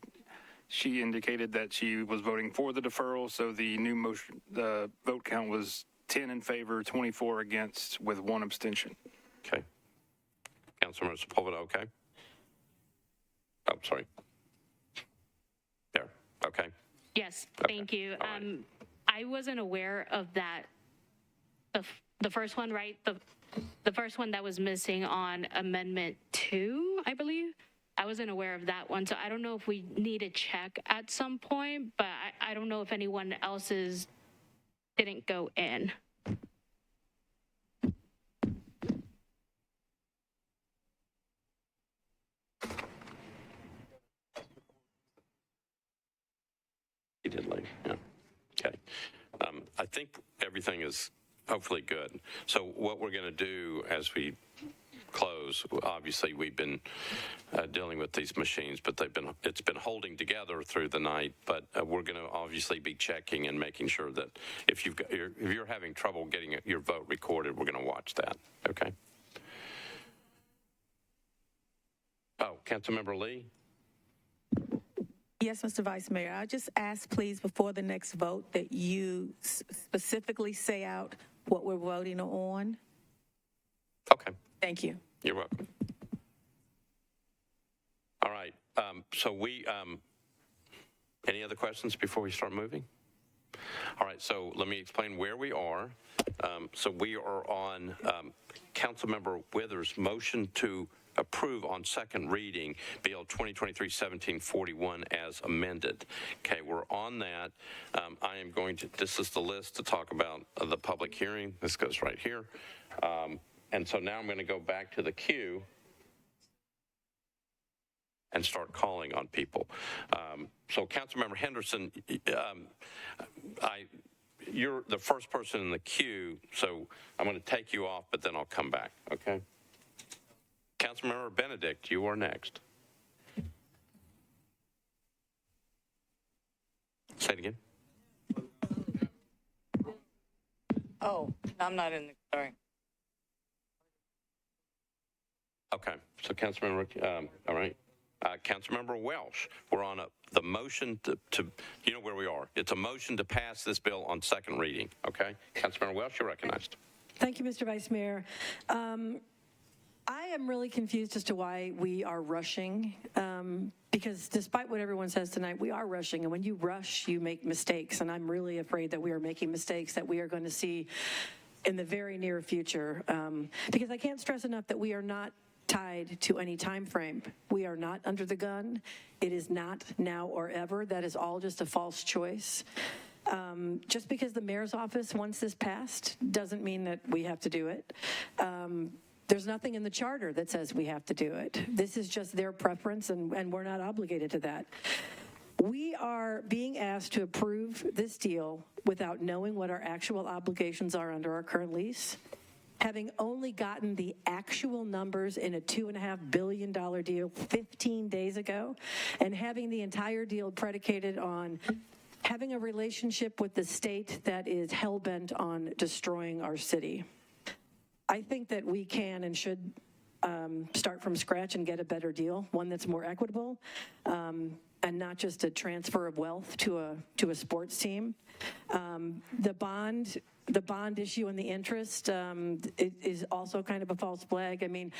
She indicated that she was voting for the deferral, so the new motion, the vote count was 10 in favor, 24 against, with 1 abstention. Okay. Councilmember Sepulveda, okay? Oh, sorry. There, okay. Yes, thank you. Right. I wasn't aware of that. The first one, right? The first one that was missing on Amendment 2, I believe. I wasn't aware of that one. So I don't know if we need to check at some point, but I don't know if anyone else's didn't go in. He did leave, yeah. Okay. I think everything is hopefully good. So what we're going to do as we close, obviously we've been dealing with these machines, but it's been holding together through the night, but we're going to obviously be checking and making sure that if you're having trouble getting your vote recorded, we're going to watch that, okay? Oh, Councilmember Lee? Yes, Mr. Vice Mayor. I just ask, please, before the next vote, that you specifically say out what we're voting on. Okay. Thank you. You're welcome. All right. So any other questions before we start moving? All right. So let me explain where we are. So we are on Councilmember Withers' motion to approve on second reading Bill 2023-1741 as amended. Okay, we're on that. I am going to, this is the list to talk about the public hearing. This goes right here. And so now I'm going to go back to the queue and start calling on people. So Councilmember Henderson, you're the first person in the queue, so I'm going to take you off, but then I'll come back, okay? Councilmember Benedict, you are next. Say it again. Oh, I'm not in the, sorry. Okay, so Councilmember, all right. Councilmember Welsh, we're on the motion to, you know where we are. It's a motion to pass this bill on second reading, okay? Councilmember Welsh, you're recognized. Thank you, Mr. Vice Mayor. I am really confused as to why we are rushing, because despite what everyone says tonight, we are rushing, and when you rush, you make mistakes, and I'm really afraid that we are making mistakes that we are going to see in the very near future, because I can't stress enough that we are not tied to any time frame. We are not under the gun. It is not now or ever. That is all just a false choice. Just because the mayor's office wants this passed doesn't mean that we have to do it. There's nothing in the charter that says we have to do it. This is just their preference, and we're not obligated to that. We are being asked to approve this deal without knowing what our actual obligations are under our current lease, having only gotten the actual numbers in a $2.5 billion deal 15 days ago, and having the entire deal predicated on having a relationship with the state that is hell-bent on destroying our city. I think that we can and should start from scratch and get a better deal, one that's more equitable, and not just a transfer of wealth to a sports team. The bond issue and the interest is also kind of a false flag. I mean,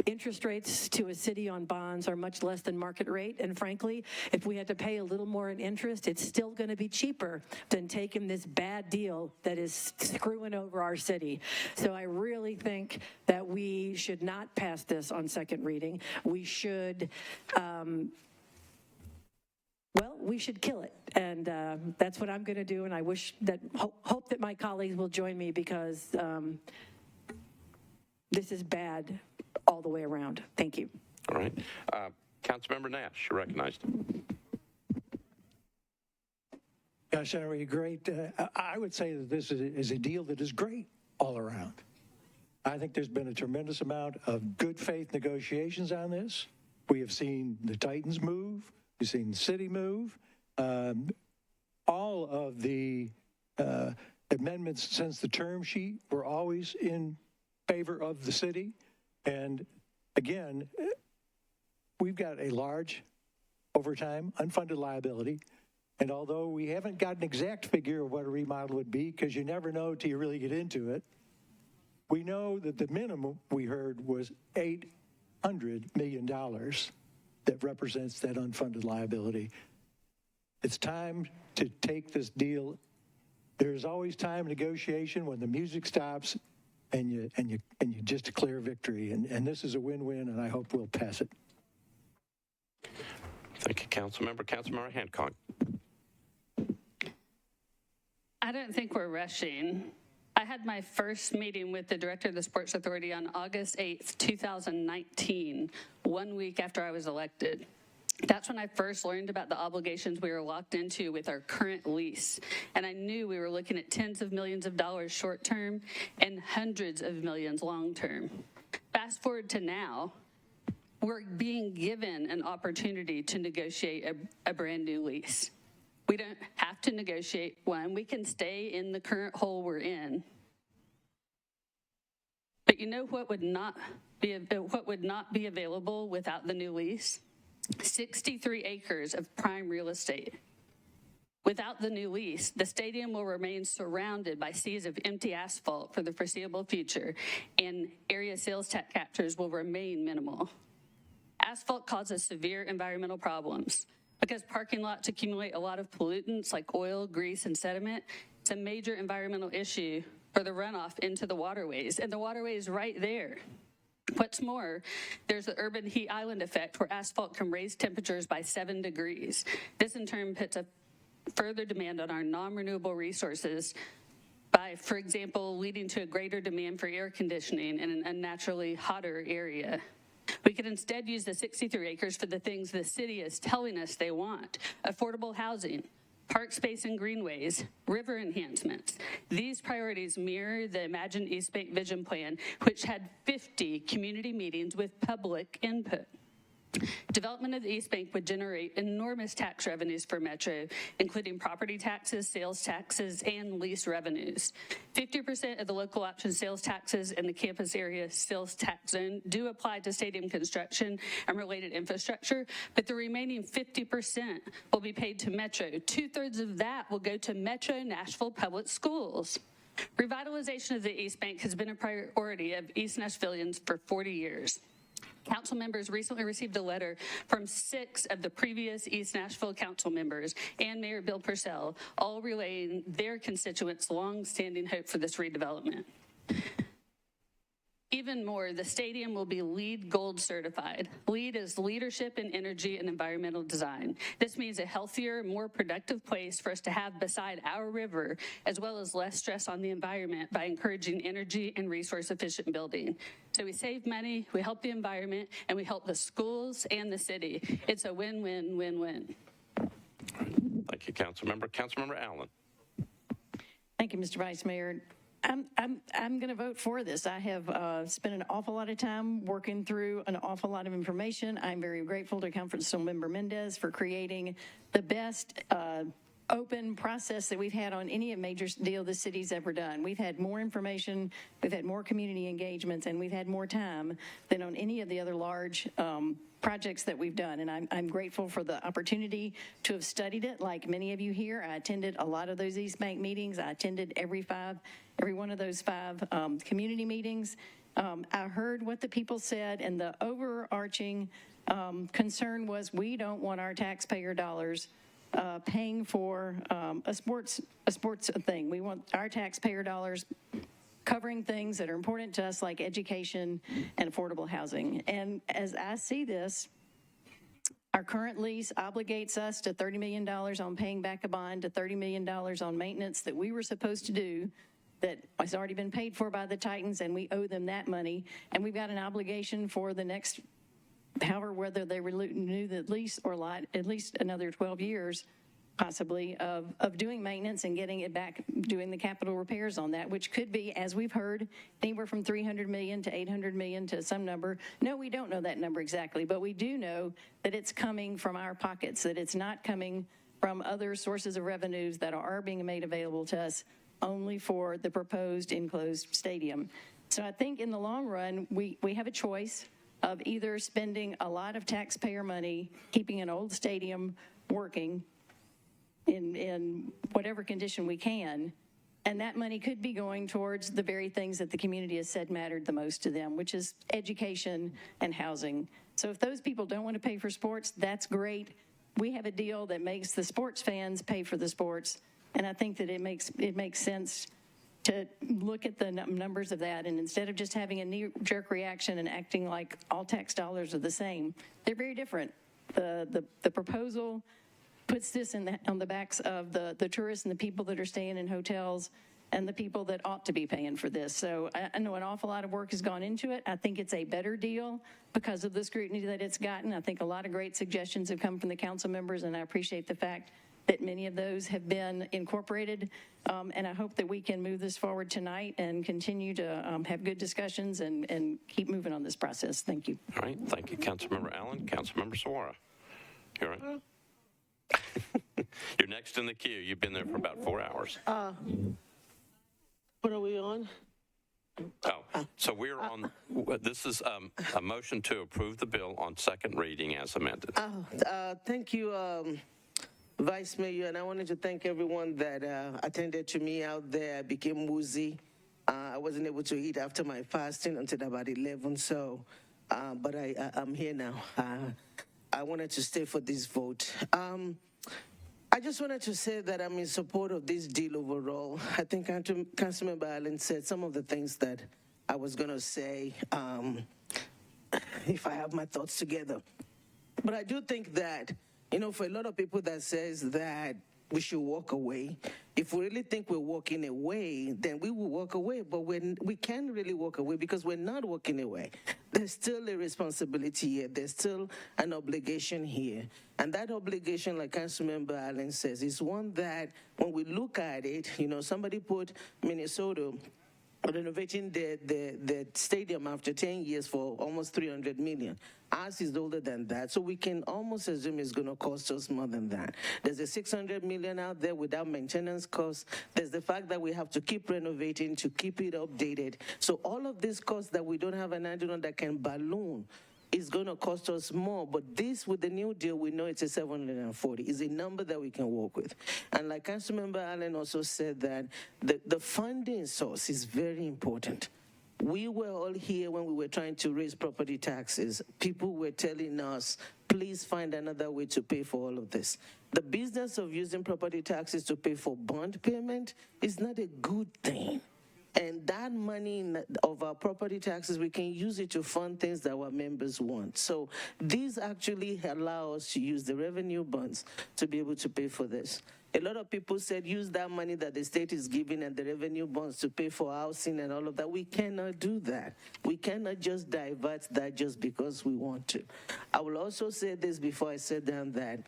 interest rates to a city on bonds are much less than market rate, and frankly, if we had to pay a little more in interest, it's still going to be cheaper than taking this bad deal that is screwing over our city. So I really think that we should not pass this on second reading. We should we should kill it, and that's what I'm going to do, and I wish that, hope that my colleagues will join me, because this is bad all the way around. Thank you. All right. Councilmember Nash, you're recognized. Senator, you're great. I would say that this is a deal that is great all around. I think there's been a tremendous amount of good faith negotiations on this. We have seen the Titans move. We've seen the city move. All of the amendments since the term sheet were always in favor of the city. And again, we've got a large overtime unfunded liability. And although we haven't got an exact figure of what a remodel would be, because you never know till you really get into it, we know that the minimum we heard was $800 million that represents that unfunded liability. It's time to take this deal. There's always time negotiation when the music stops and you just declare victory. And this is a win-win, and I hope we'll pass it. Thank you, Councilmember. Councilmember Hancock. I don't think we're rushing. I had my first meeting with the director of the Sports Authority on August 8th, 2019, 1 week after I was elected. That's when I first learned about the obligations we were locked into with our current lease. And I knew we were looking at tens of millions of dollars short term and hundreds of millions long term. Fast forward to now, we're being given an opportunity to negotiate a brand new lease. We don't have to negotiate one. We can stay in the current hole we're in. But you know what would not be available without the new lease? 63 acres of prime real estate. Without the new lease, the stadium will remain surrounded by seas of empty asphalt for the foreseeable future, and area sales tax captures will remain minimal. Asphalt causes severe environmental problems. Because parking lots accumulate a lot of pollutants like oil, grease, and sediment, it's a major environmental issue for the runoff into the waterways, and the waterway is right there. What's more, there's the urban heat island effect where asphalt can raise temperatures by 7 degrees. This in turn puts a further demand on our non-renewable resources by, for example, leading to a greater demand for air conditioning in an unnaturally hotter area. We could instead use the 63 acres for the things the city is telling us they want: affordable housing, park space and greenways, river enhancements. These priorities mirror the Imagine East Bank Vision Plan, which had 50 community meetings with public input. Development of the East Bank would generate enormous tax revenues for Metro, including property taxes, sales taxes, and lease revenues. 50% of the local option sales taxes in the campus area sales tax zone do apply to stadium construction and related infrastructure, but the remaining 50% will be paid to Metro. 2/3 of that will go to Metro Nashville Public Schools. Revitalization of the East Bank has been a priority of East Nashvillians for 40 years. Council members recently received a letter from 6 of the previous East Nashville council members and Mayor Bill Purcell, all relaying their constituents' long-standing hope for this redevelopment. Even more, the stadium will be LEED Gold certified. LEED is Leadership in Energy and Environmental Design. This means a healthier, more productive place for us to have beside our river, as well as less stress on the environment by encouraging energy and resource-efficient building. So we save money, we help the environment, and we help the schools and the city. It's a win-win-win-win. Thank you, Councilmember. Councilmember Allen. Thank you, Mr. Vice Mayor. I'm going to vote for this. I have spent an awful lot of time working through an awful lot of information. I'm very grateful to Councilmember Mendez for creating the best open process that we've had on any major deal the city's ever done. We've had more information, we've had more community engagements, and we've had more time than on any of the other large projects that we've done. And I'm grateful for the opportunity to have studied it. Like many of you here, I attended a lot of those East Bank meetings. I attended every one of those 5 community meetings. I heard what the people said, and the overarching concern was we don't want our taxpayer dollars paying for a sports thing. We want our taxpayer dollars covering things that are important to us, like education and affordable housing. And as I see this, our current lease obligates us to $30 million on paying back a bond, to $30 million on maintenance that we were supposed to do that has already been paid for by the Titans, and we owe them that money. And we've got an obligation for the next, however, whether they renew the lease or not, at least another 12 years, possibly, of doing maintenance and getting it back, doing the capital repairs on that, which could be, as we've heard, anywhere from $300 million to $800 million to some number. No, we don't know that number exactly, but we do know that it's coming from our pockets, that it's not coming from other sources of revenues that are being made available to us only for the proposed enclosed stadium. So I think in the long run, we have a choice of either spending a lot of taxpayer money, keeping an old stadium working in whatever condition we can, and that money could be going towards the very things that the community has said mattered the most to them, which is education and housing. So if those people don't want to pay for sports, that's great. We have a deal that makes the sports fans pay for the sports, and I think that it makes sense to look at the numbers of that, and instead of just having a knee-jerk reaction and acting like all tax dollars are the same, they're very different. The proposal puts this on the backs of the tourists and the people that are staying in hotels and the people that ought to be paying for this. So I know an awful lot of work has gone into it. I think it's a better deal because of the scrutiny that it's gotten. I think a lot of great suggestions have come from the council members, and I appreciate the fact that many of those have been incorporated. And I hope that we can move this forward tonight and continue to have good discussions and keep moving on this process. Thank you. All right. Thank you, Councilmember Allen. Councilmember Suara. You're right. You're next in the queue. You've been there for about 4 hours. What are we on? So we're on, this is a motion to approve the bill on second reading as amended. Thank you, Vice Mayor, and I wanted to thank everyone that attended to me out there. I became woozy. I wasn't able to eat after my fasting until about 11, so, but I'm here now. I wanted to stay for this vote. I just wanted to say that I'm in support of this deal overall. I think Councilmember Allen said some of the things that I was going to say if I have my thoughts together. But I do think that, for a lot of people that says that we should walk away, if we really think we're walking away, then we will walk away. But we can't really walk away because we're not walking away. There's still a responsibility here. There's still an obligation here. And that obligation, like Councilmember Allen says, is one that when we look at it, somebody put Minnesota renovating the stadium after 10 years for almost $300 million. Ours is older than that, so we can almost assume it's going to cost us more than that. There's a $600 million out there without maintenance costs. There's the fact that we have to keep renovating to keep it updated. So all of these costs that we don't have an idea on that can balloon is going to cost us more. But this, with the new deal, we know it's a 740. It's a number that we can work with. And like Councilmember Allen also said that the funding source is very important. We were all here when we were trying to raise property taxes. People were telling us, please find another way to pay for all of this. The business of using property taxes to pay for bond payment is not a good thing. And that money of our property taxes, we can use it to fund things that our members want. So these actually allow us to use the revenue bonds to be able to pay for this. A lot of people said use that money that the state is giving and the revenue bonds to pay for housing and all of that. We cannot do that. We cannot just divert that just because we want to. I will also say this before I sit down, that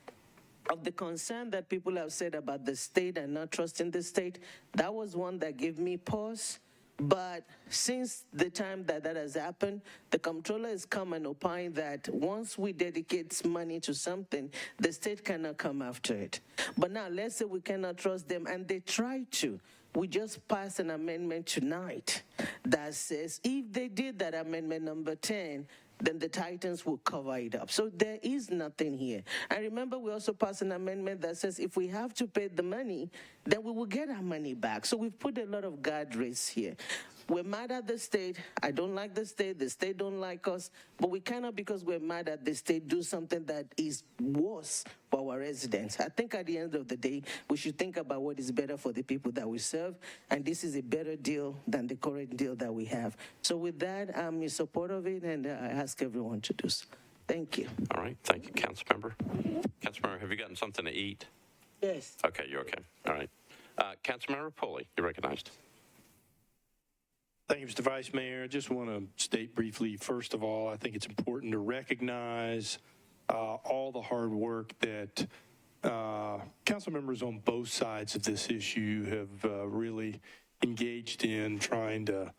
of the concern that people have said about the state and not trusting the state, that was one that gave me pause. But since the time that has happened, the comptroller has come and opined that once we dedicate money to something, the state cannot come after it. But now let's say we cannot trust them, and they try to. We just passed an amendment tonight that says if they did that amendment number 10, then the Titans will cover it up. So there is nothing here. And remember, we also passed an amendment that says if we have to pay the money, then we will get our money back. So we've put a lot of guardrails here. We're mad at the state. I don't like the state don't like us, but we cannot, because we're mad at the state, do something that is worse for our residents. I think at the end of the day, we should think about what is better for the people that we serve, and this is a better deal than the current deal that we have. So with that, I'm in support of it, and I ask everyone to do so. Thank you. All right, thank you, Councilmember. Councilmember, have you gotten something to eat? Yes. Okay, you're okay. All right. Councilmember Pulley, you're recognized. Thank you, Mr. Vice Mayor. I just want to state briefly, first of all, I think it's important to recognize all the hard work that council members on both sides of this issue have really engaged in trying to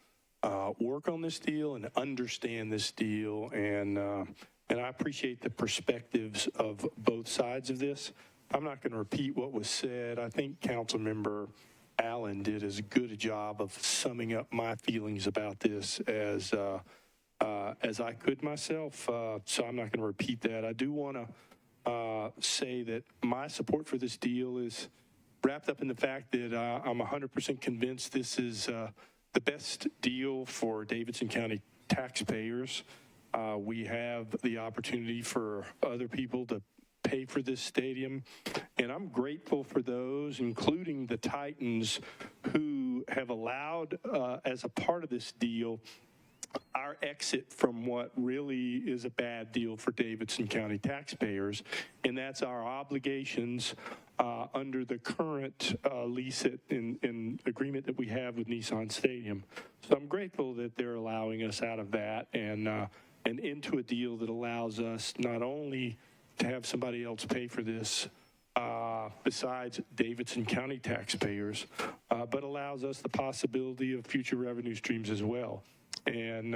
work on this deal and understand this deal. And I appreciate the perspectives of both sides of this. I'm not going to repeat what was said. I think Councilmember Allen did as good a job of summing up my feelings about this as I could myself. So I'm not going to repeat that. I do want to say that my support for this deal is wrapped up in the fact that I'm 100% convinced this is the best deal for Davidson County taxpayers. We have the opportunity for other people to pay for this stadium, and I'm grateful for those, including the Titans, who have allowed, as a part of this deal, our exit from what really is a bad deal for Davidson County taxpayers, and that's our obligations under the current lease and agreement that we have with Nissan Stadium. So I'm grateful that they're allowing us out of that and into a deal that allows us not only to have somebody else pay for this besides Davidson County taxpayers, but allows us the possibility of future revenue streams as well, and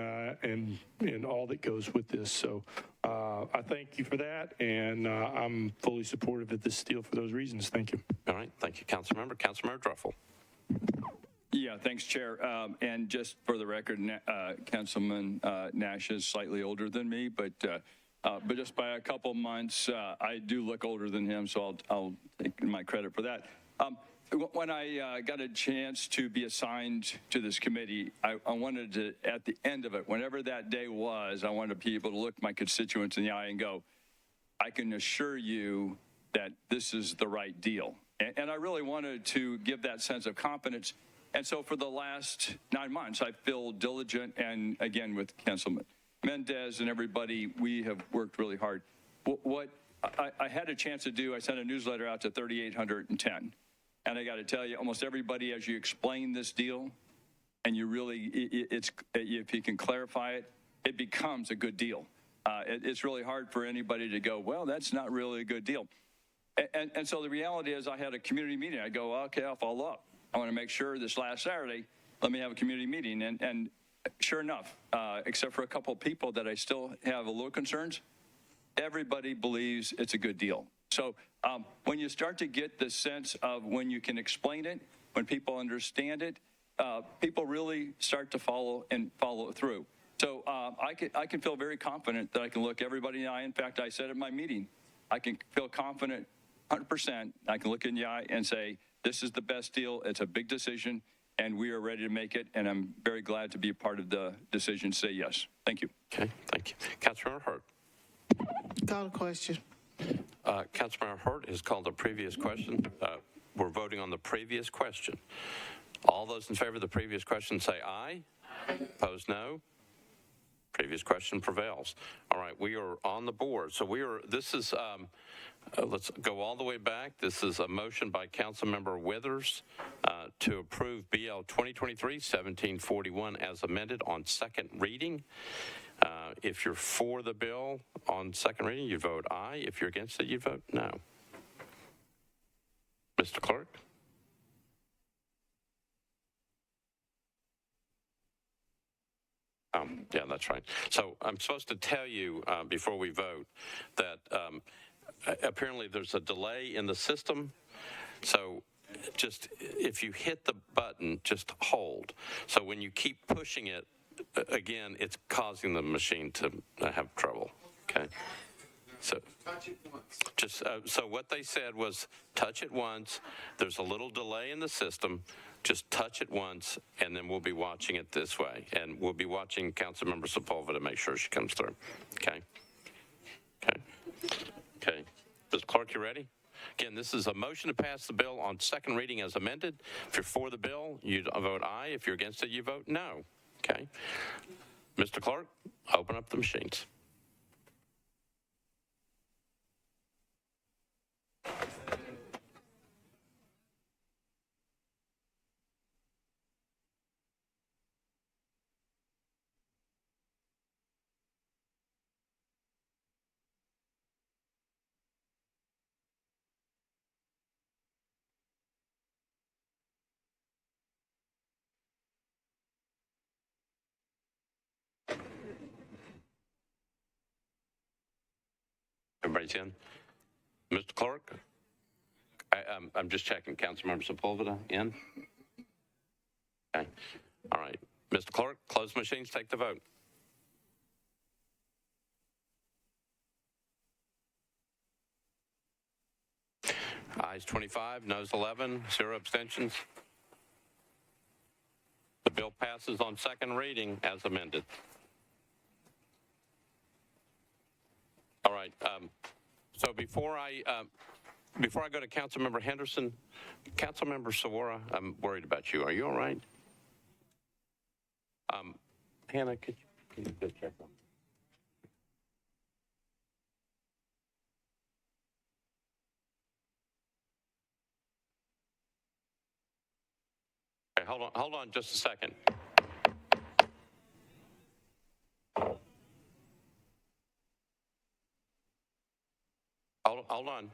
all that goes with this. So I thank you for that, and I'm fully supportive of this deal for those reasons. Thank you. All right, thank you, Councilmember. Councilmember Druffel. Yeah, thanks, Chair. And just for the record, Councilman Nash is slightly older than me, but just by a couple months, I do look older than him, so I'll take my credit for that. When I got a chance to be assigned to this committee, I wanted to, at the end of it, whenever that day was, I wanted to be able to look my constituents in the eye and go, I can assure you that this is the right deal. And I really wanted to give that sense of confidence. And so for the last 9 months, I feel diligent, and again, with Councilman Mendez and everybody, we have worked really hard. What I had a chance to do, I sent a newsletter out to 3,810. And I got to tell you, almost everybody, as you explain this deal, and you really, if you can clarify it, it becomes a good deal. It's really hard for anybody to go, well, that's not really a good deal. And so the reality is I had a community meeting. I go, okay, I'll follow up. I want to make sure this last Saturday, let me have a community meeting. And sure enough, except for a couple of people that I still have a little concerns, everybody believes it's a good deal. So when you start to get the sense of when you can explain it, when people understand it, people really start to follow through. So I can feel very confident that I can look everybody in the eye. In fact, I said at my meeting, I can feel confident 100%. I can look in the eye and say, this is the best deal. It's a big decision, and we are ready to make it. And I'm very glad to be a part of the decision to say yes. Thank you. Okay, thank you. Councilmember Hurt. Call the question. Councilmember Hurt has called the previous question. We're voting on the previous question. All those in favor of the previous question say aye. Opposed, no. Previous question prevails. All right, we are on the board. So this is, let's go all the way back. This is a motion by Councilmember Withers to approve BL 2023-1741 as amended on second reading. If you're for the bill on second reading, you vote aye. If you're against it, you vote no. Mr. Clerk? Yeah, that's right. So I'm supposed to tell you before we vote that apparently there's a delay in the system. So just if you hit the button, just hold. So when you keep pushing it, again, it's causing the machine to have trouble. Okay. So just so what they said was touch it once. There's a little delay in the system. Just touch it once, and then we'll be watching it this way. And we'll be watching Councilmember Sepulveda to make sure she comes through. Okay? Okay. Mr. Clerk, you ready? Again, this is a motion to pass the bill on second reading as amended. If you're for the bill, you vote aye. If you're against it, you vote no. Okay? Mr. Clerk, open up the machines. Everybody's in? Mr. Clerk? I'm just checking. Councilmember Sepulveda in? Okay. All right. Mr. Clerk, close machines, take the vote. Ayes 25, noes 11, 0 abstentions. The bill passes on second reading as amended. All right. So before I go to Councilmember Henderson, Councilmember Sawara, I'm worried about you. Are you all right? Hannah, can you go check on? Okay, hold on just a second. Hold on.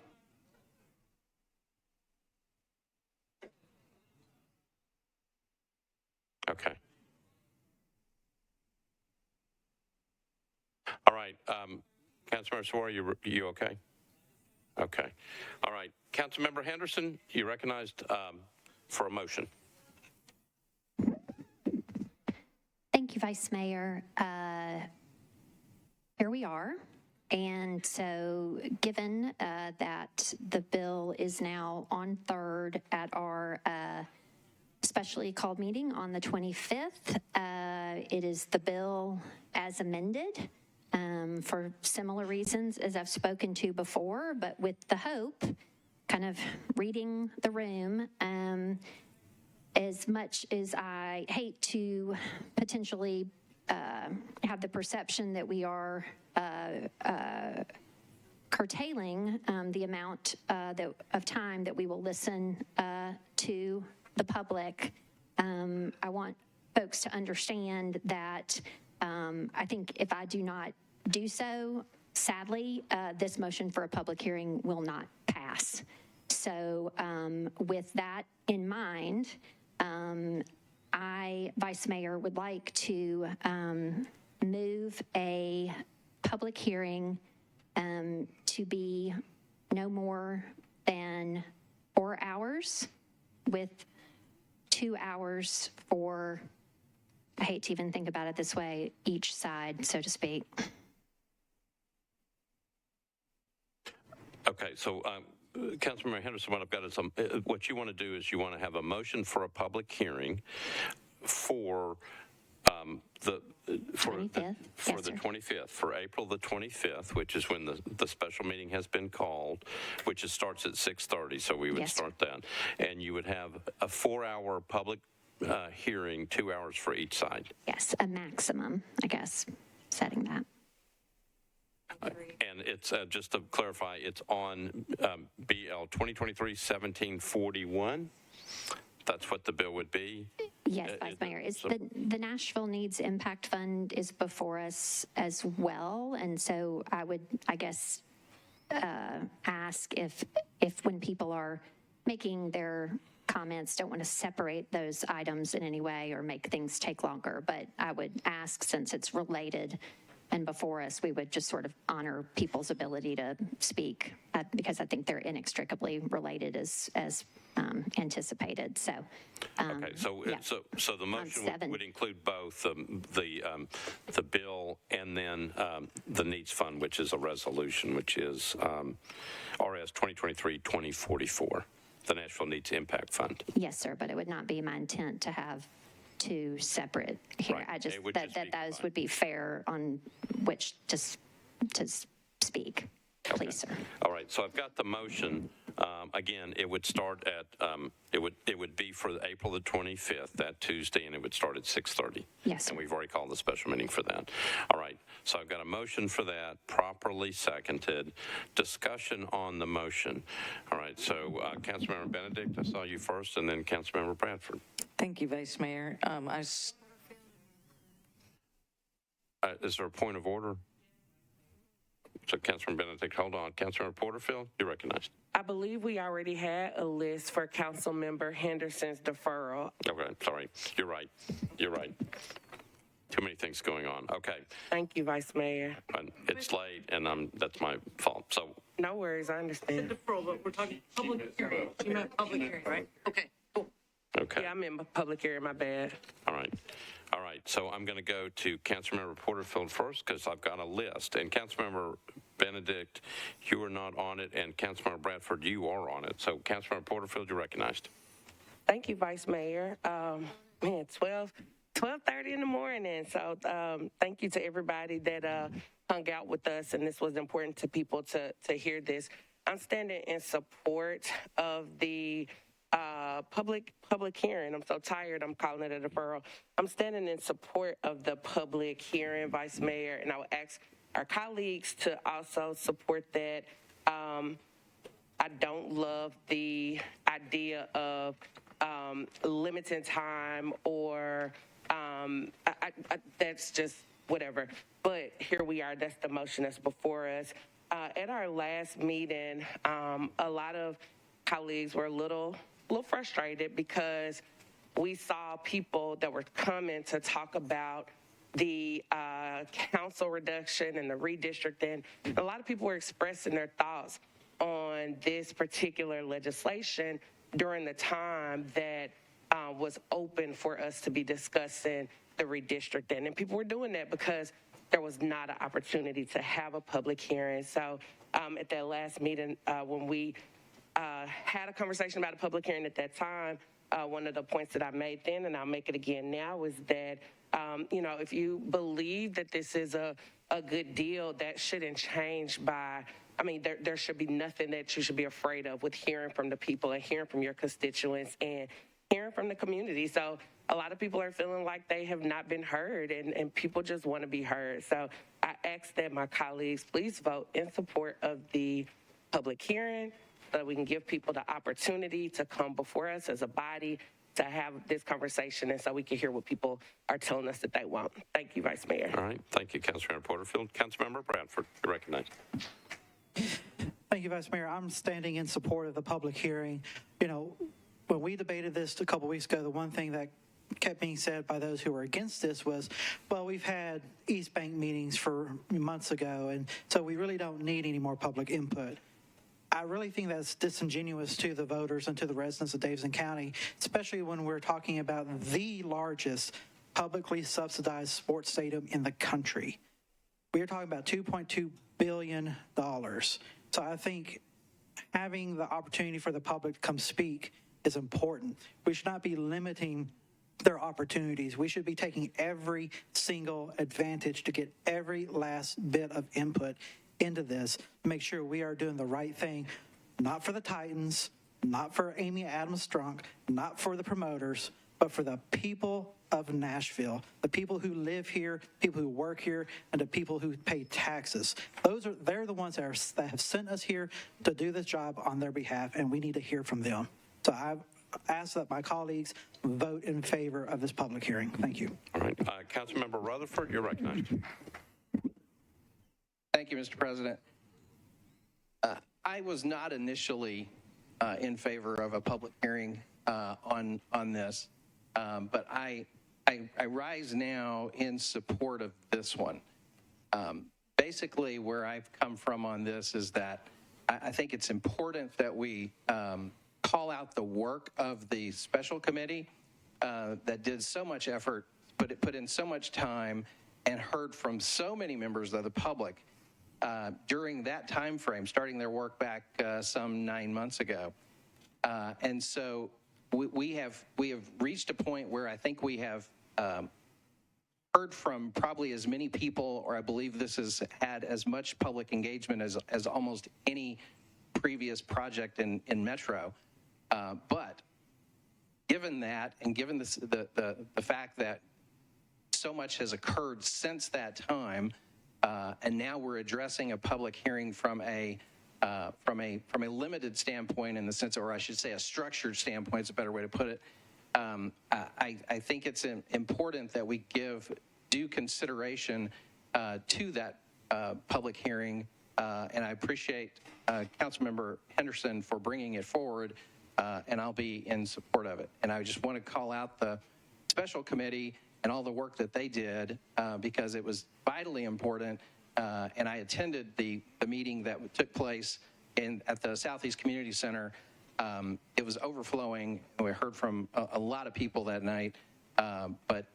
Okay. All right. Councilmember Sawara, you okay? Okay. All right. Councilmember Henderson, you recognized for a motion. you, Vice Mayor. Here we are. And so given that the bill is now on third at our specially called meeting on the 25th, it is the bill as amended for similar reasons as I've spoken to before, but with the hope, kind of reading the room, as much as I hate to potentially have the perception that we are curtailing the amount of time that we will listen to the public, I want folks to understand that I think if I do not do so, sadly, this motion for a public hearing will not pass. So with that in mind, I, Vice Mayor, would like to move a public hearing to be no more than 4 hours, with 2 hours for, I hate to even think about it this way, each side, so to speak. Okay, so Councilmember Henderson, what I've got is what you want to do is you want to have a motion for a public hearing for the 25th, for April the 25th, which is when the special meeting has been called, which starts at 6:30. So we would start that, and you would have a 4-hour public hearing, 2 hours for each side. Yes, a maximum, I guess, setting that. And it's, just to clarify, it's on BL 2023-1741. That's what the bill would be. Yes, Vice Mayor. The Nashville Needs Impact Fund is before us as well. And so I would, I guess, ask if when people are making their comments, don't want to separate those items in any way or make things take longer. But I would ask, since it's related and before us, we would just sort of honor people's ability to speak because I think they're inextricably related as anticipated. So, okay, so the motion would include both the bill and then the needs fund, which is a resolution, which is RS 2023-2044, the Nashville Needs Impact Fund. Yes, sir, but it would not be my intent to have two separate here. Right. I just that those would be fair on which to speak. Please, sir. All right. So I've got the motion. Again, it would start at it would be for April the 25th, that Tuesday, and it would start at 6:30. Yes, sir. And we've already called the special meeting for that. All right. So I've got a motion for that, properly seconded. Discussion on the motion. All right. So Councilmember Benedict, I saw you first, and then Councilmember Bradford. Thank you, Vice Mayor. Is there a point of order? So Councilmember Benedict, hold on. Councilmember Porterfield, you're recognized. I believe we already had a list for Councilmember Henderson's deferral. Okay, sorry. You're right. You're right. Too many things going on. Okay. Thank you, Vice Mayor. It's late, and that's my fault. So. No worries, I understand. Deferral, but we're talking public hearing. You meant public hearing, right? Okay. Okay. Yeah, I'm in public hearing, my bad. All right. All right. So I'm going to go to Councilmember Porterfield first because I've got a list. And Councilmember Benedict, you are not on it, and Councilmember Bradford, you are on it. So Councilmember Porterfield, you're recognized. Thank you, Vice Mayor. Man, 12:30 in the morning. So thank you to everybody that hung out with us, and this was important to people to hear this. I'm standing in support of the public hearing. I'm so tired, I'm calling it a deferral. I'm standing in support of the public hearing, Vice Mayor, and I would ask our colleagues to also support that. I don't love the idea of limiting time or that's just whatever. But here we are, that's the motion that's before us. At our last meeting, a lot of colleagues were a little frustrated because we saw people that were coming to talk about the council reduction and the redistricting. A lot of people were expressing their thoughts on this particular legislation during the time that was open for us to be discussing the redistricting. And people were doing that because there was not an opportunity to have a public hearing. So at that last meeting, when we had a conversation about a public hearing at that time, one of the points that I made then, and I'll make it again now, is that, if you believe that this is a good deal, that shouldn't change by, there should be nothing that you should be afraid of with hearing from the people and hearing from your constituents and hearing from the community. So a lot of people are feeling like they have not been heard, and people just want to be heard. So I ask that my colleagues please vote in support of the public hearing so that we can give people the opportunity to come before us as a body to have this conversation, and so we can hear what people are telling us that they want. Thank you, Vice Mayor. All right. Thank you, Councilmember Porterfield. Councilmember Bradford, you're recognized. Thank you, Vice Mayor. I'm standing in support of the public hearing. When we debated this a couple weeks ago, the one thing that kept being said by those who were against this was, well, we've had East Bank meetings for months ago, and so we really don't need any more public input. I really think that's disingenuous to the voters and to the residents of Davidson County, especially when we're talking about the largest publicly subsidized sports stadium in the country. We are talking about $2.2 billion. So I think having the opportunity for the public to come speak is important. We should not be limiting their opportunities. We should be taking every single advantage to get every last bit of input into this, make sure we are doing the right thing, not for the Titans, not for Amy Adams Strunk, not for the promoters, but for the people of Nashville, the people who live here, people who work here, and the people who pay taxes. They're the ones that have sent us here to do this job on their behalf, and we need to hear from them. So I ask that my colleagues vote in favor of this public hearing. Thank you. All right. Councilmember Rutherford, you're recognized. Thank you, Mr. President. I was not initially in favor of a public hearing on this, but I rise now in support of this one. Basically, where I've come from on this is that I think it's important that we call out the work of the special committee that did so much effort, put in so much time, and heard from so many members of the public during that time frame, starting their work back some 9 months ago. And so we have reached a point where I think we have heard from probably as many people, or I believe this has had as much public engagement as almost any previous project in Metro. But given that, and given the fact that so much has occurred since that time, and now we're addressing a public hearing from a limited standpoint, in the sense, or I should say a structured standpoint is a better way to put it. I think it's important that we give due consideration to that public hearing, and I appreciate Councilmember Henderson for bringing it forward, and I'll be in support of it. And I just want to call out the special committee and all the work that they did, because it was vitally important. And I attended the meeting that took place at the Southeast Community Center. It was overflowing, and we heard from a lot of people that night. But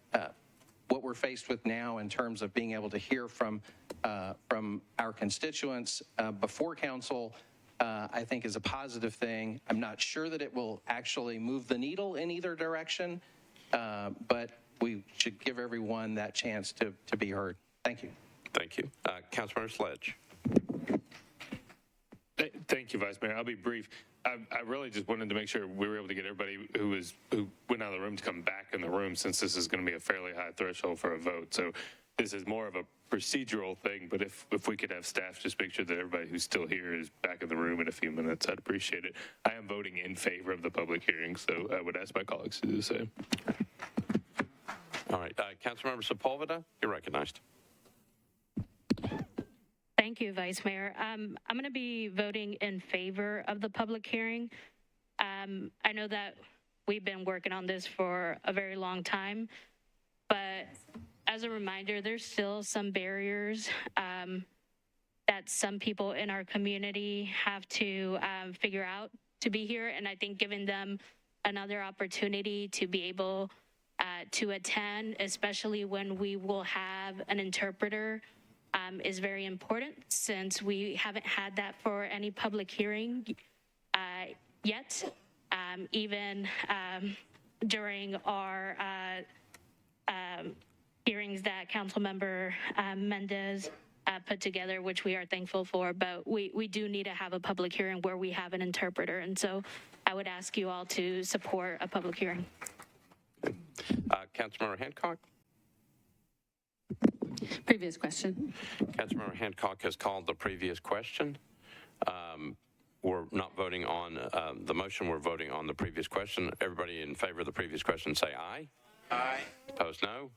what we're faced with now in terms of being able to hear from our constituents before council, I think is a positive thing. I'm not sure that it will actually move the needle in either direction, but we should give everyone that chance to be heard. Thank you. Thank you. Councilmember Sledge. Thank you, Vice Mayor. I'll be brief. I really just wanted to make sure we were able to get everybody who went out of the room to come back in the room, since this is going to be a fairly high threshold for a vote. So this is more of a procedural thing, but if we could have staff just make sure that everybody who's still here is back in the room in a few minutes, I'd appreciate it. I am voting in favor of the public hearing, so I would ask my colleagues to do the same. All right. Councilmember Sepulveda, you're recognized. Thank you, Vice Mayor. I'm going to be voting in favor of the public hearing. I know that we've been working on this for a very long time, but as a reminder, there's still some barriers that some people in our community have to figure out to be here, and I think giving them another opportunity to be able to attend, especially when we will have an interpreter, is very important, since we haven't had that for any public hearing yet. Even during our hearings that Councilmember Mendez put together, which we are thankful for, but we do need to have a public hearing where we have an interpreter. And so I would ask you all to support a public hearing. Councilmember Hancock? Previous question. Councilmember Hancock has called the previous question. We're not voting on the motion. We're voting on the previous question. Everybody in favor of the previous question say aye. Aye. Opposed, no.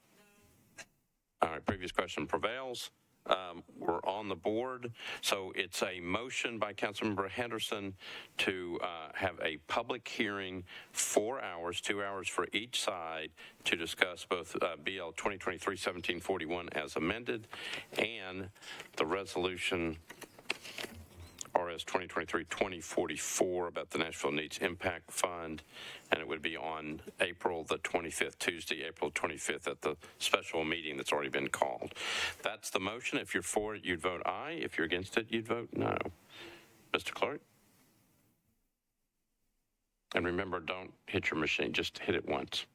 All right, previous question prevails. We're on the board. So it's a motion by Councilmember Henderson to have a public hearing, 4 hours, 2 hours for each side, to discuss both BL 2023-1741 as amended and the resolution RS 2023-2044 about the Nashville Needs Impact Fund, and it would be on April the 25th, Tuesday, April 25th, at the special meeting that's already been called. That's the motion. If you're for it, you'd vote aye. If you're against it, you'd vote no. Mr. Clerk? And remember, don't hit your machine. Just hit it once.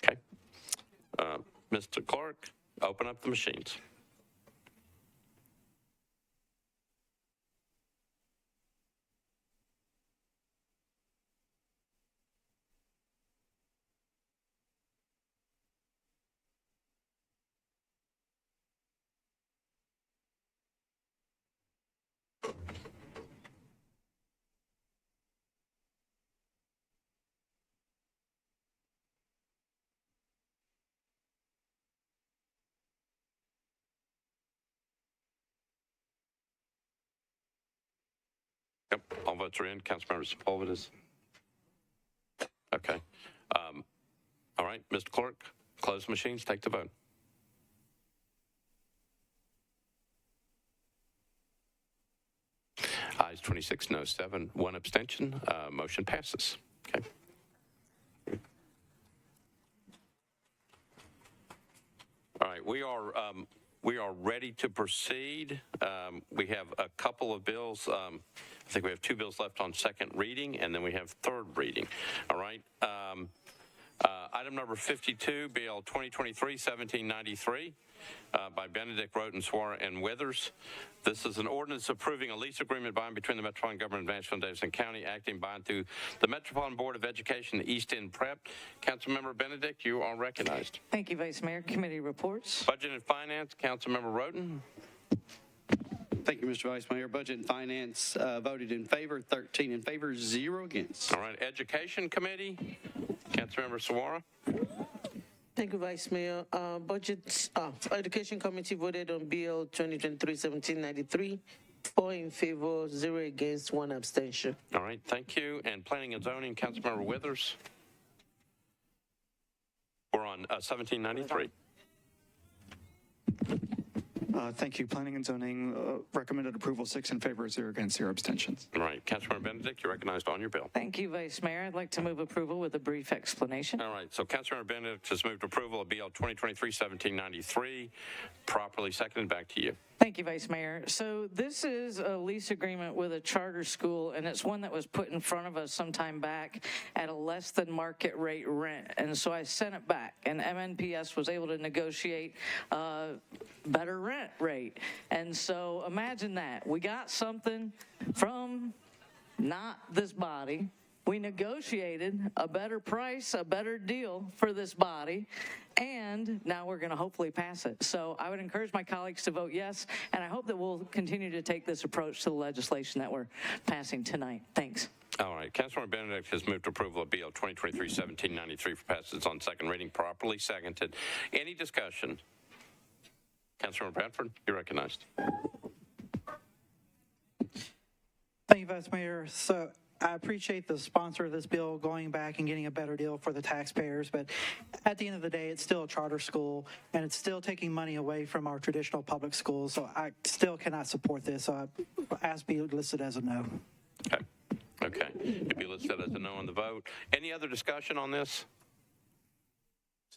Okay. Mr. Clerk, open up the machines. Yep, all votes are in. Councilmember Sepulveda. Okay. All right, Mr. Clerk, close the machines, take the vote. Ayes 26, no 7, 1 abstention. Motion passes. Okay. All right, we are ready to proceed. We have a couple of bills. I think we have 2 bills left on second reading, and then we have third reading. All right. Item number 52, BL 2023-1793, by Benedict, Roten, Suara, and Withers. This is an ordinance approving a lease agreement by and between the Metropolitan Government of Nashville and Davidson County, acting by and through the Metropolitan Board of Education, East End Prep. Councilmember Benedict, you are recognized. Thank you, Vice Mayor. Committee reports. Budget and Finance, Councilmember Roten. Thank you, Mr. Vice Mayor. Budget and Finance voted in favor, 13 in favor, 0 against. All right, Education Committee, Councilmember Suara. Thank you, Vice Mayor. Education Committee voted on BL 2023-1793, 4 in favor, 0 against, 1 abstention. All right, thank you. And Planning and Zoning, Councilmember Withers. We're on 1793. Thank you. Planning and Zoning recommended approval, 6 in favor, 0 against, 0 abstentions. All right, Councilmember Benedict, you're recognized on your bill. Thank you, Vice Mayor. I'd like to move approval with a brief explanation. All right, so Councilmember Benedict has moved approval of BL 2023-1793. Properly seconded. Back to you. Thank you, Vice Mayor. So this is a lease agreement with a charter school, and it's one that was put in front of us some time back at a less than market rate rent. And so I sent it back, and MNPS was able to negotiate a better rent rate. And so imagine that. We got something from not this body. We negotiated a better price, a better deal for this body, and now we're going to hopefully pass it. So I would encourage my colleagues to vote yes, and I hope that we'll continue to take this approach to the legislation that we're passing tonight. Thanks. All right, Councilmember Benedict has moved approval of BL 2023-1793 for passage on second reading. Properly seconded. Any discussion? Councilmember Bradford, you're recognized. Thank you, Vice Mayor. So I appreciate the sponsor of this bill going back and getting a better deal for the taxpayers, but at the end of the day, it's still a charter school, and it's still taking money away from our traditional public schools, so I still cannot support this. So I ask be listed as a no. Okay. listed as a no on the vote. Any other discussion on this?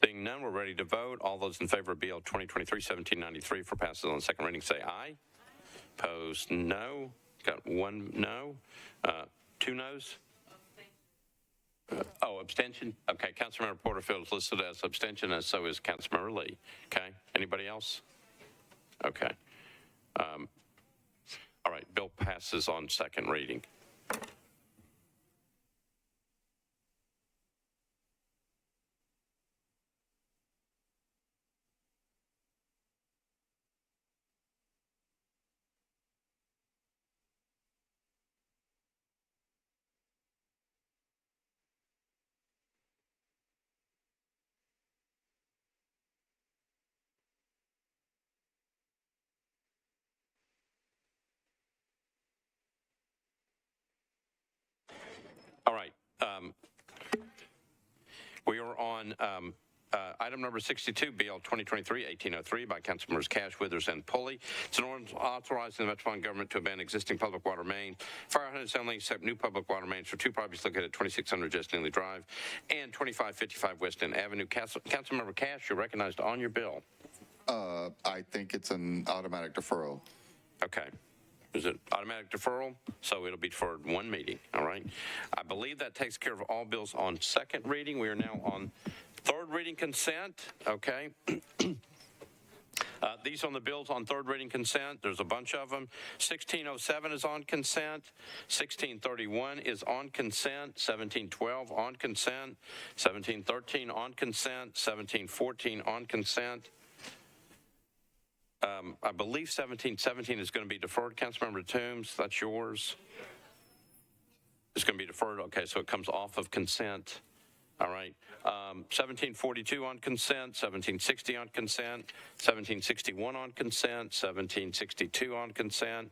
Seeing none, we're ready to vote. All those in favor of BL 2023-1793 for passes on second reading say aye. Opposed, no. Got one no. Two noes? Abstention? Okay, Councilmember Porterfield is listed as abstention, and so is Councilmember Lee. Okay, anybody else? Okay. All right, bill passes on second reading. All right. We are on item number 62, BL 2023-1803 by Councilmembers Cash, Withers, and Pulley. It's an ordinance authorizing the Metropolitan government to abandon existing public water main, fire hydrants only, except new public water mains for two properties located at 2600 Just Neely Drive and 2555 West End Avenue. Councilmember Cash, you're recognized on your bill. I think it's an automatic deferral. Okay. Is it automatic deferral? So it'll be deferred one meeting, all right? I believe that takes care of all bills on second reading. We are now on third reading consent, okay? These on the bills on third reading consent, there's a bunch of them. 1607 is on consent. 1631 is on consent. 1712 on consent. 1713 on consent. 1714 on consent. I believe 1717 is going to be deferred. Councilmember Toombs, that's yours. It's going to be deferred. Okay, so it comes off of consent. All right. 1742 on consent, 1760 on consent, 1761 on consent, 1762 on consent,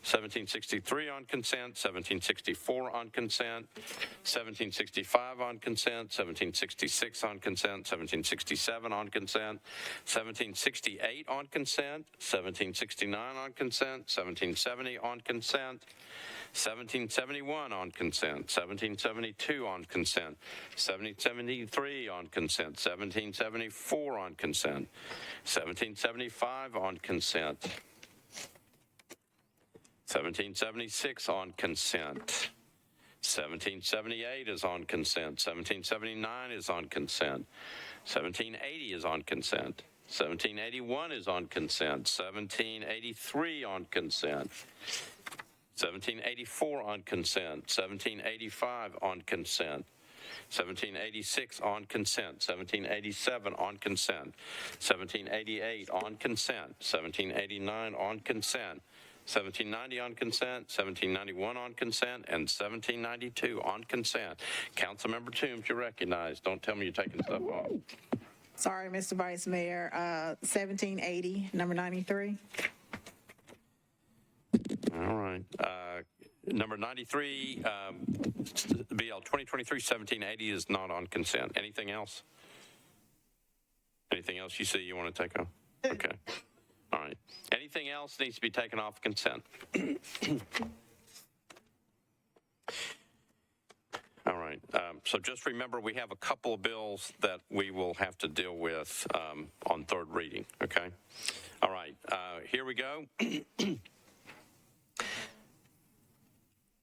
1763 on consent, 1764 on consent, 1765 on consent, 1766 on consent, 1767 on consent, 1768 on consent, 1769 on consent, 1770 on consent, 1771 on consent, 1772 on consent, 1773 on consent, 1774 on consent, 1775 on consent, 1776 on consent, 1778 is on consent, 1779 is on consent, 1780 is on consent, 1781 is on consent, 1783 on consent, 1784 on consent, 1785 on consent, 1786 on consent, 1787 on consent, 1788 on consent, 1789 on consent, 1790 on consent, 1791 on consent, and 1792 on consent. Councilmember Toombs, you're recognized. Don't tell me you're taking stuff off. Sorry, Mr. Vice Mayor. 1780, number 93. All right. Number 93, BL 2023-1780 is not on consent. Anything else? Anything else you see you want to take off? Okay. All right. Anything else needs to be taken off consent? All right. So just remember, we have a couple of bills that we will have to deal with on third reading, okay? All right. Here we go.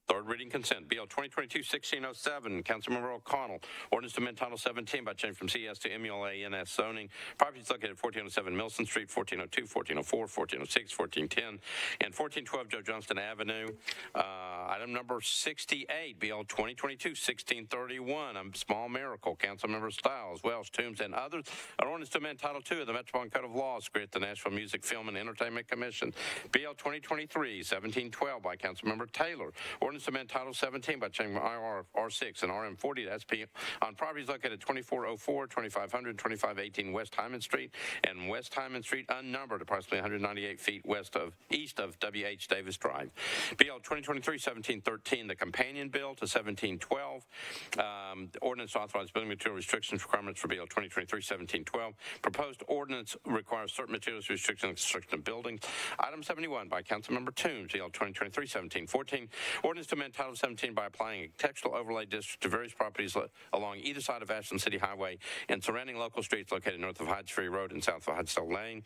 Third reading consent, BL 2022-1607, Councilmember O'Connell. Ordinance to amend Title 17 by change from CS to MULA-NS zoning. Properties located at 1407 Milson Street, 1402, 1404, 1406, 1410, and 1412 Joe Johnston Avenue. Item number 68, BL 2022-1631, a small miracle. Councilmember Stiles, Welsh, Toombs, and others. An ordinance to amend Title 2 of the Metropolitan Code of Laws, create the Nashville Music, Film, and Entertainment Commission. BL 2023-1712 by Councilmember Taylor. Ordinance to amend Title 17 by changing IR R6 and RM40 to SP on properties located at 2404, 2500, 2518 West Hyman Street and West Hyman Street, unnumbered, approximately 198 feet east of W.H. Davis Drive. BL 2023-1713, the companion bill to 1712. Ordinance authorized building material restrictions requirements for BL 2023-1712. Proposed ordinance requires certain materials restrictions on construction of buildings. Item 71 by Councilmember Toombs, BL 2023-1714. Ordinance to amend amend Title 17 by applying a textual overlay district to various properties along either side of Ashland City Highway and surrounding local streets located north of Hydes Ferry Road and south of Hydesdale Lane.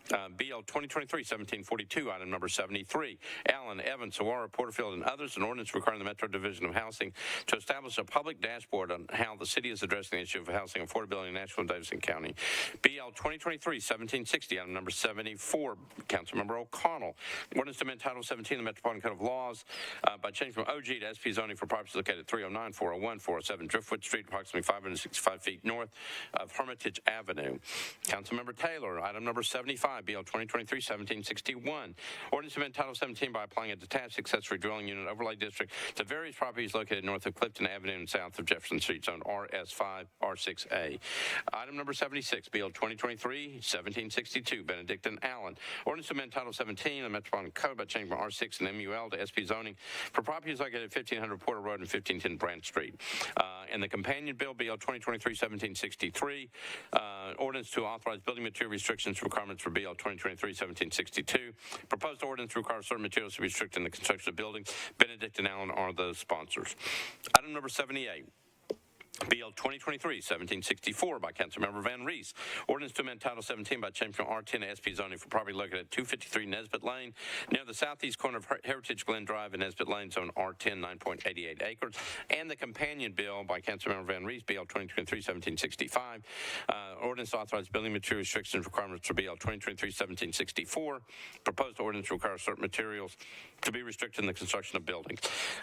BL 2023-1742, item number 73. Allen, Evans, Saguaro, Porterfield, and others, an ordinance requiring the Metro Division of Housing to establish a public dashboard on how the city is addressing the issue of housing affordability in Nashville and Davidson County. BL 2023-1760, item number 74. Councilmember O'Connell. Ordinance to amend Title 17 of the Metropolitan Code of Laws by changing from OG to SP zoning for properties located at 309, 401, 407 Driftwood Street, approximately 565 feet north of Hermitage Avenue. Councilmember Taylor, item number 75. BL 2023-1761. Ordinance to amend Title 17 by applying a detached accessory dwelling unit overlay district to various properties located north of Clifton Avenue and south of Jefferson Street, zone RS5, R6A. Item number 76, BL 2023-1762. Benedict and Allen. Ordinance to amend Title 17 of the Metropolitan Code by changing from R6 and MUL to SP zoning for properties located at 1500 Porter Road and 1510 Branch Street. And the companion bill, BL 2023-1763. Ordinance to authorize building material restrictions requirements for BL 2023-1762. Proposed ordinance requires certain materials to be restricted in the construction of buildings. Benedict and Allen are the sponsors. Item number 78. BL 2023-1764 by Councilmember Van Rees. Ordinance to amend Title 17 by changing from R10 to SP zoning for property located at 253 Nesbitt Lane, near the southeast corner of Heritage Glen Drive and Nesbitt Lane, zone R10, 9.88 acres. And the companion bill by Councilmember Van Rees, BL 2023-1765. Ordinance to authorize building material restrictions requirements for BL 2023-1764. Proposed ordinance requires certain materials to be restricted in the construction of buildings.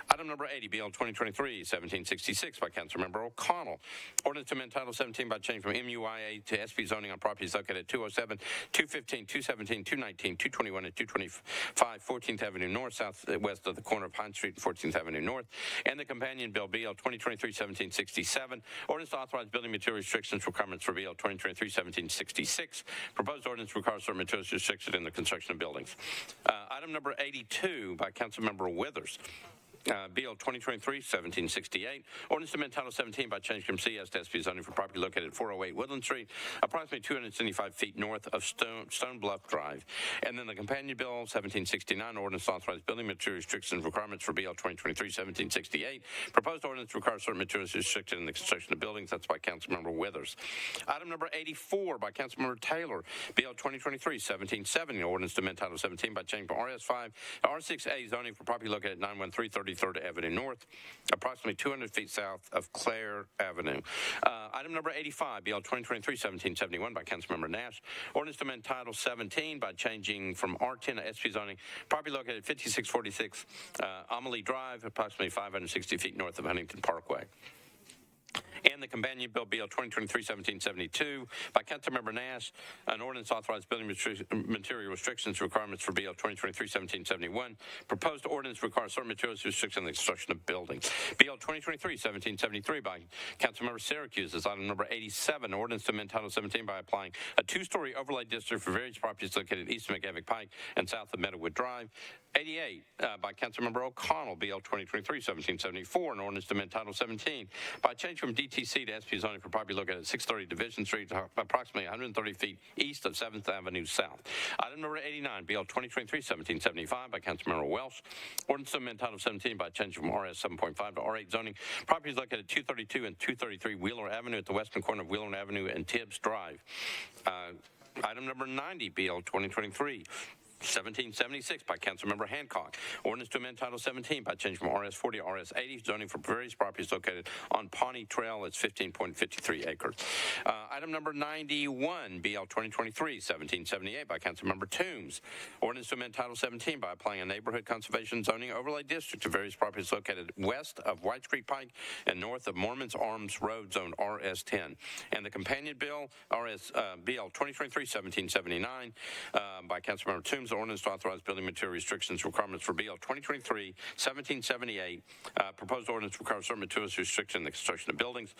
Item number 80, BL 2023-1766 by Councilmember O'Connell. Ordinance to amend Title 17 by changing from MUIA to SP zoning on properties located at 207, 215, 217, 219, 221, and 225 14th Avenue North, southwest of the corner of Pine Street and 14th Avenue North. And the companion bill, BL 2023-1767. Ordinance to authorize building material restrictions requirements for BL 2023-1766. Proposed ordinance requires certain materials restricted in the construction of buildings. Item number 82 by Councilmember Withers. BL 2023-1768. Ordinance to amend Title 17 by changing from CS to SP zoning for property located at 408 Woodland Street, approximately 275 feet north of Stone Bluff Drive. And then the companion bill 1769, ordinance to authorize building material restrictions requirements for BL 2023-1768. Proposed ordinance requires certain materials restricted in the construction of buildings. That's by Councilmember Withers. Item number 84 by Councilmember Taylor. BL 2023-1770. Ordinance to amend Title 17 by changing from RS5 to R6A zoning for property located at 913 33rd Avenue North, approximately 200 feet south of Clare Avenue. Item number 85, BL 2023-1771 by Councilmember Nash. Ordinance to amend Title 17 by changing from R10 to SP zoning. Property located at 5646 Amelie Drive, approximately 560 feet north of Huntington Parkway. And the companion bill, BL 2023-1772 by Councilmember Nash, an ordinance authorized building material restrictions requirements for BL 2023-1771. Proposed ordinance requires certain materials restricting the construction of buildings. BL 2023-1773 by Councilmember Syracuse is item number 87, ordinance to amend Title 17 by applying a two-story overlay district for various properties located east of McGavick Pike and south of Meadowwood Drive. 88 by Councilmember O'Connell, BL 2023-1774, an ordinance to amend Title 17 by changing from DTC to SP zoning for property located at 630 Division Street, approximately 130 feet east of 7th Avenue South. Item number 89, BL 2023-1775 by Councilmember Welsh, ordinance to amend Title 17 by changing from RS 7.5 to R8 zoning. Properties located at 232 and 233 Wheeler Avenue at the western corner of Wheeler Avenue and Tibbs Drive. Item number 90, BL 2023-1776 by Councilmember Hancock. Ordinance to amend Title 17 by changing from RS40 to RS80, zoning for various properties located on Pawnee Trail. It's 15.53 acres. Item number 91, BL 2023-1778 by Councilmember Toombs. Ordinance to amend Title 17 by applying a neighborhood conservation zoning overlay district to various properties located west of White Creek Pike and north of Mormons Arms Road, zone RS10. And the companion bill, BL 2023-1779 by Councilmember Toombs. Ordinance to authorize building material restrictions requirements for BL 2023-1778. Proposed ordinance requires certain materials restriction in the construction of buildings.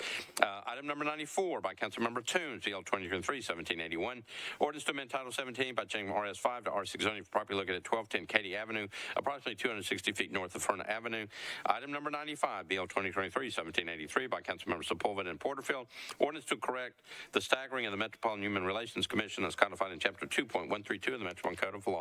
Item number 94 by Councilmember Toombs, BL 2023-1781. Ordinance to amend Title 17 by changing from RS5 to R6 zoning for property located at 1210 Katy Avenue, approximately 260 feet north of Ferna Avenue. Item number 95, BL 2023-1783 by Councilmember Sepulveda and Porterfield. Ordinance to correct the staggering of the Metropolitan Human Relations Commission as codified in Chapter 2.132 of the Metropolitan Code of Laws.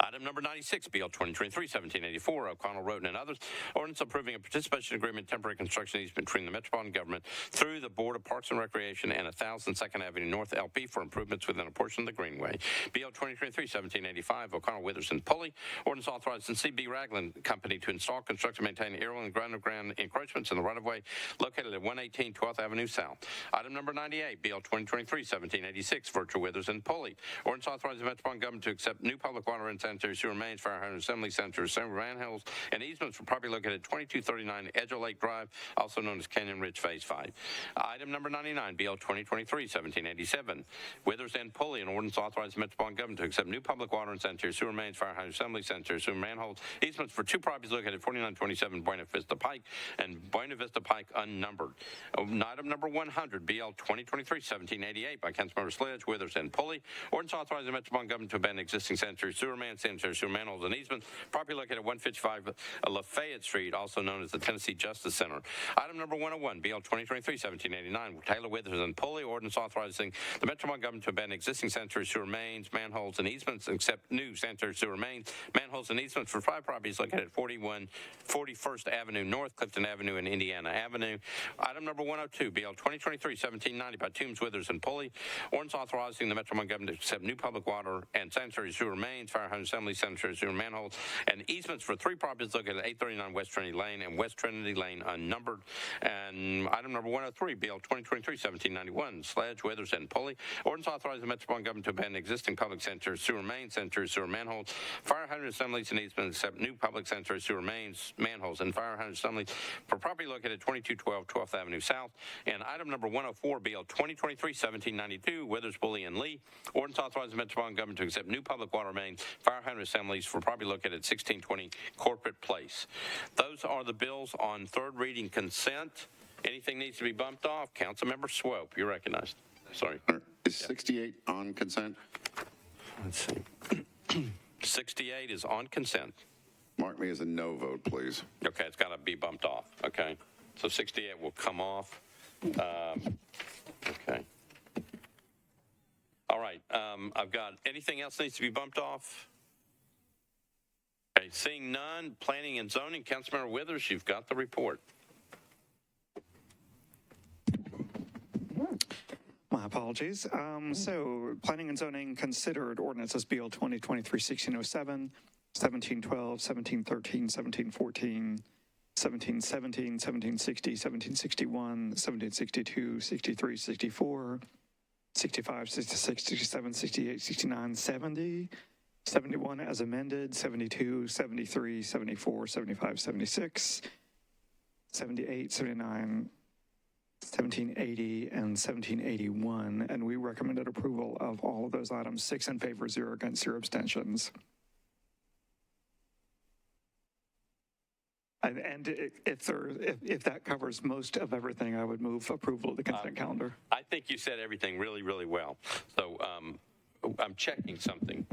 Item number 96, BL 2023-1784, O'Connell, Roten, and others. Ordinance approving a participation agreement, temporary construction easement between the Metropolitan government through the Board of Parks and Recreation and 1000 2nd Avenue North LP for improvements within a portion of the Greenway. BL 2023-1785, O'Connell, Witherspoon, Pulley. Ordinance authorizing CB Ragland Company to install, construct, and maintain aerial and ground encroachments in the right-of-way located at 118 12th Avenue South. Item number 98, BL 2023-1786, Virtual Withers and Pulley. Ordinance authorizing the Metropolitan government to accept new public water and sanitary sewer mains, fire hydrant, assembly centers, sewer manholes, and easements for property located at 2239 Edgeo Lake Drive, also known as Canyon Ridge Phase 5. Item number 99, BL 2023-1787, Withers and Pulley, an ordinance authorizing the Metropolitan government to accept new public water and sanitary sewer mains, fire hydrant, assembly centers, sewer manholes, easements for two properties located at 4927 Buena Vista Pike and Buena Vista Pike unnumbered. Item number 100, BL 2023-1788 by Councilmember Sledge, Withers, and Pulley. Ordinance authorizing the Metropolitan government to abandon existing sanitary sewer mains, sanitary sewer manholes, and easements. Property located at 155 Lafayette Street, also known as the Tennessee Justice Center. Item number 101, BL 2023-1789, Taylor, Withers, and Pulley. Ordinance authorizing the Metropolitan government to abandon existing sanitary sewer mains, manholes, and easements, except new sanitary sewer mains, manholes, and easements for five properties located at 41st Avenue North, Clifton Avenue, and Indiana Avenue. Item number 102, BL 2023-1790 by Toombs, Withers, and Pulley. Ordinance authorizing the Metropolitan government to accept new public water and sanitary sewer mains, fire hydrant, assembly, sanitary sewer manholes, and easements for three properties located at 839 West Trinity Lane and West Trinity Lane unnumbered. And item number 103, BL 2023-1791, Sledge, Withers, and Pulley. Ordinance authorizing the Metropolitan government to abandon existing public sanitary sewer mains, sanitary sewer manholes, fire hydrant assemblies, and easements, except new public sanitary sewer mains, manholes, and fire hydrant assemblies for property located at 2212 12th Avenue South. And item number 104, BL 2023-1792, Withers, Pulley, and Lee. Ordinance authorizing the Metropolitan government to accept new public water mains, fire hydrant assemblies for property located at 1620 Corporate Place. Those are the bills on third reading consent. Anything needs to be bumped off? Councilmember Swope, you're recognized. Sorry. Is 68 on consent? Let's see. 68 is on consent. Mark me as a no vote, please. Okay, it's got to be bumped off. Okay. So 68 will come off. Okay. All right. I've got anything else needs to be bumped off? Okay, seeing none, planning and zoning, Councilmember Withers, you've got the report. My apologies. So, Planning and Zoning considered ordinances BL 2023-1607, 1712, 1713, 1714, 1717, 1760, 1761, 1762, 63, 64, 65, 66, 67, 68, 69, 70, 71 as amended, 72, 73, 74, 75, 76, 78, 79, 1780, and 1781, and we recommended approval of all of those items, 6 in favor, 0 against, 0 abstentions. And if that covers most of everything, I would move approval of the consent calendar. I think you said everything really, really well. So I'm checking something.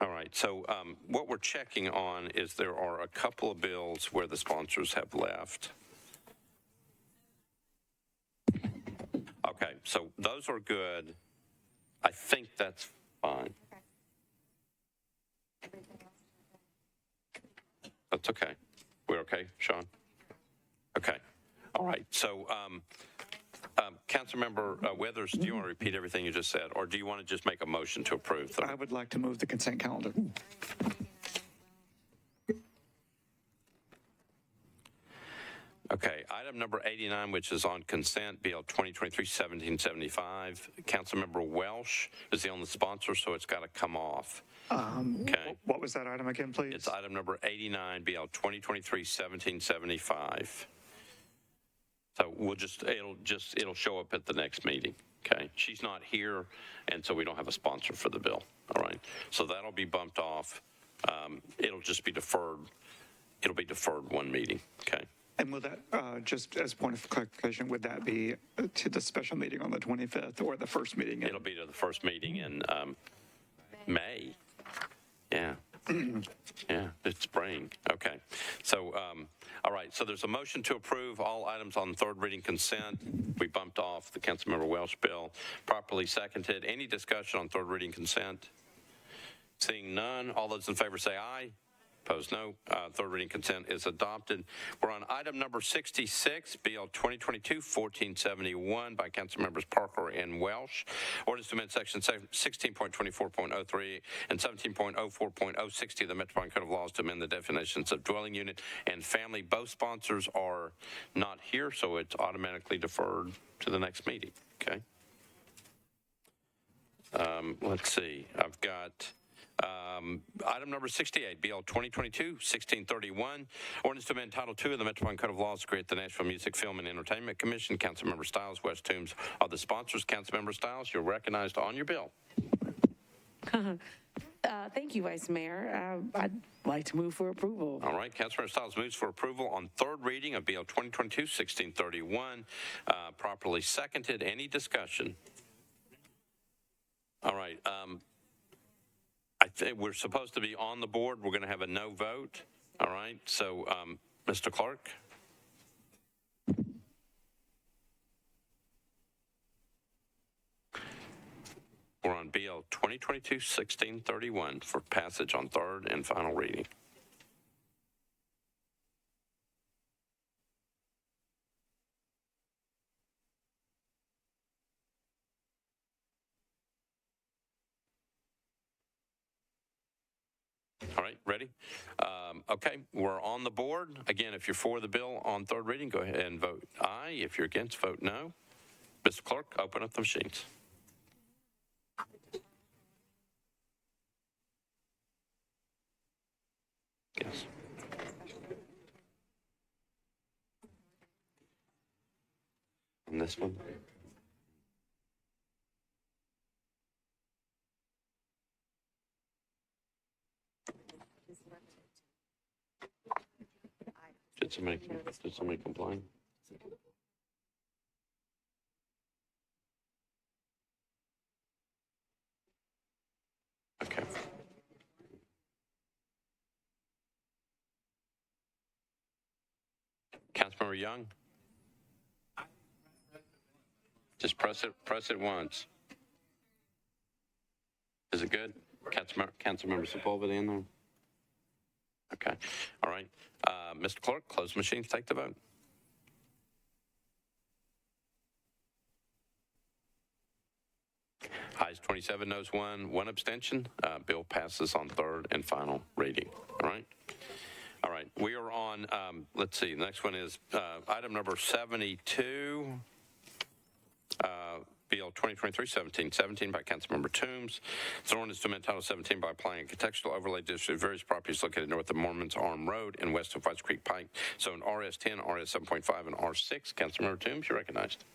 All right, so what we're checking on is there are a couple of bills where the sponsors have left. Okay, so those are good. I think that's fine. That's okay. We're okay, Sean? Okay. All right, so Councilmember Withers, do you want to repeat everything you just said, or do you want to just make a motion to approve? I would like to move the consent calendar. Okay, item number 89, which is on consent, BL 2023-1775. Councilmember Welsh is the only sponsor, so it's got to come off. Okay. What was that item again, please? It's item number 89, BL 2023-1775. So it'll show up at the next meeting. Okay. She's not here, and so we don't have a sponsor for the bill. All right. So that'll be bumped off. It'll just be deferred. It'll be deferred one meeting. Okay. And will that, just as a point of clarification, would that be to the special meeting on the 25th or the first meeting? It'll be to the first meeting in May. Yeah, it's spraying. Okay. So, all right. So there's a motion to approve all items on third reading consent. We bumped off the Councilmember Welsh bill. Properly seconded. Any discussion on third reading consent? Seeing none, all those in favor say aye. Opposed, no. Third reading consent is adopted. We're on item number 66, BL 2022-1471 by Councilmembers Parker and Welsh. Ordinance to amend section 16.24.03 and 17.04.060 of the Metropolitan Code of Laws to amend the definitions of dwelling unit and family. Both sponsors are not here, so it's automatically deferred to the next meeting. Okay. Let's see. I've got item number 68, BL 2022-1631, ordinance to amend Title II of the Metropolitan Code of Laws to create the Nashville Music, Film, and Entertainment Commission. Councilmember Stiles, West Toombs are the sponsors. Councilmember Stiles, you're recognized on your bill. Thank you, Vice Mayor. I'd like to move for approval. All right, Councilmember Stiles moves for approval on third reading of BL 2022-1631, properly seconded. Any discussion? All right. I think we're supposed to be on the board. We're going to have a no vote. All right. So, Mr. Clark. We're on BL 2022-1631 for passage on third and final reading. All right, ready? Okay, we're on the board. Again, if you're for the bill on third reading, go ahead and vote aye. If you're against, vote no. Mr. Clerk, open up the machines. Yes. On this one? Did somebody complain? Okay. Councilmember Young? Just press it once. Is it good? Councilmember Sepulveda in there? Okay. All right. Mr. Clerk, close the machines, take the vote. Ayes 27, noes 1 abstention. Bill passes on third and final reading. All right. All right. We are on, let's see, the next one is item number 72. BL 2023-1717 by Councilmember Toombs. It's an ordinance to amend Title 17 by applying a contextual overlay district to various properties located north of Mormon's Arm Road and west of Whites Creek Pike, zone RS10, RS7.5, and R6. Councilmember Toombs, you're recognized.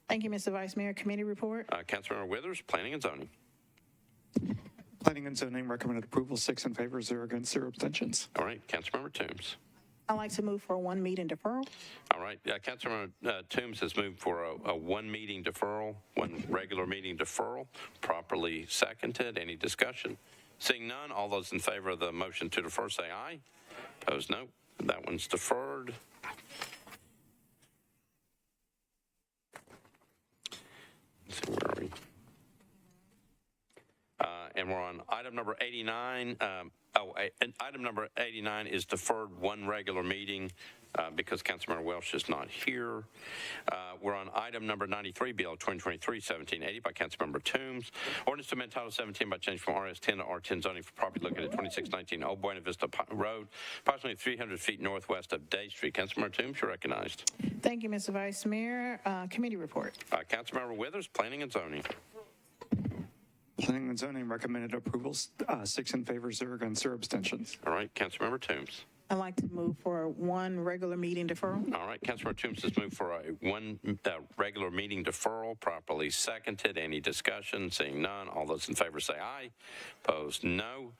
Thank you, Mr. Vice Mayor. Committee report. Councilmember Withers, Planning and Zoning. Planning and Zoning recommended approval, 6 in favor, 0 against, 0 abstentions. All right, Councilmember Toombs. I'd like to move for a one meeting deferral. All right, Councilmember Toombs has moved for a one meeting deferral, one regular meeting deferral, properly seconded. Any discussion? Seeing none, all those in favor of the motion to defer say aye. Opposed, no. That one's deferred. Let's see, where are we? And we're on item number 89. Item number 89 is deferred one regular meeting because Councilmember Welsh is not here. We're on item number 93, BL 2023-1780 by Councilmember Toombs. Ordinance to amend Title 17 by change from RS10 to R10 zoning for property located at 2619 Old Buena Vista Road, approximately 300 feet northwest of Day Street. Councilmember Toombs, you're recognized. Thank you, Mr. Vice Mayor. Committee report. Councilmember Withers, Planning and Zoning. Planning and Zoning recommended approval, 6 in favor, 0 against, 0 abstentions. All right, Councilmember Toombs. I'd like to move for one regular meeting deferral. All right, Councilmember Toombs has moved for a one regular meeting deferral, properly seconded. Any discussion? Seeing none, all those in favor say aye. Opposed, no.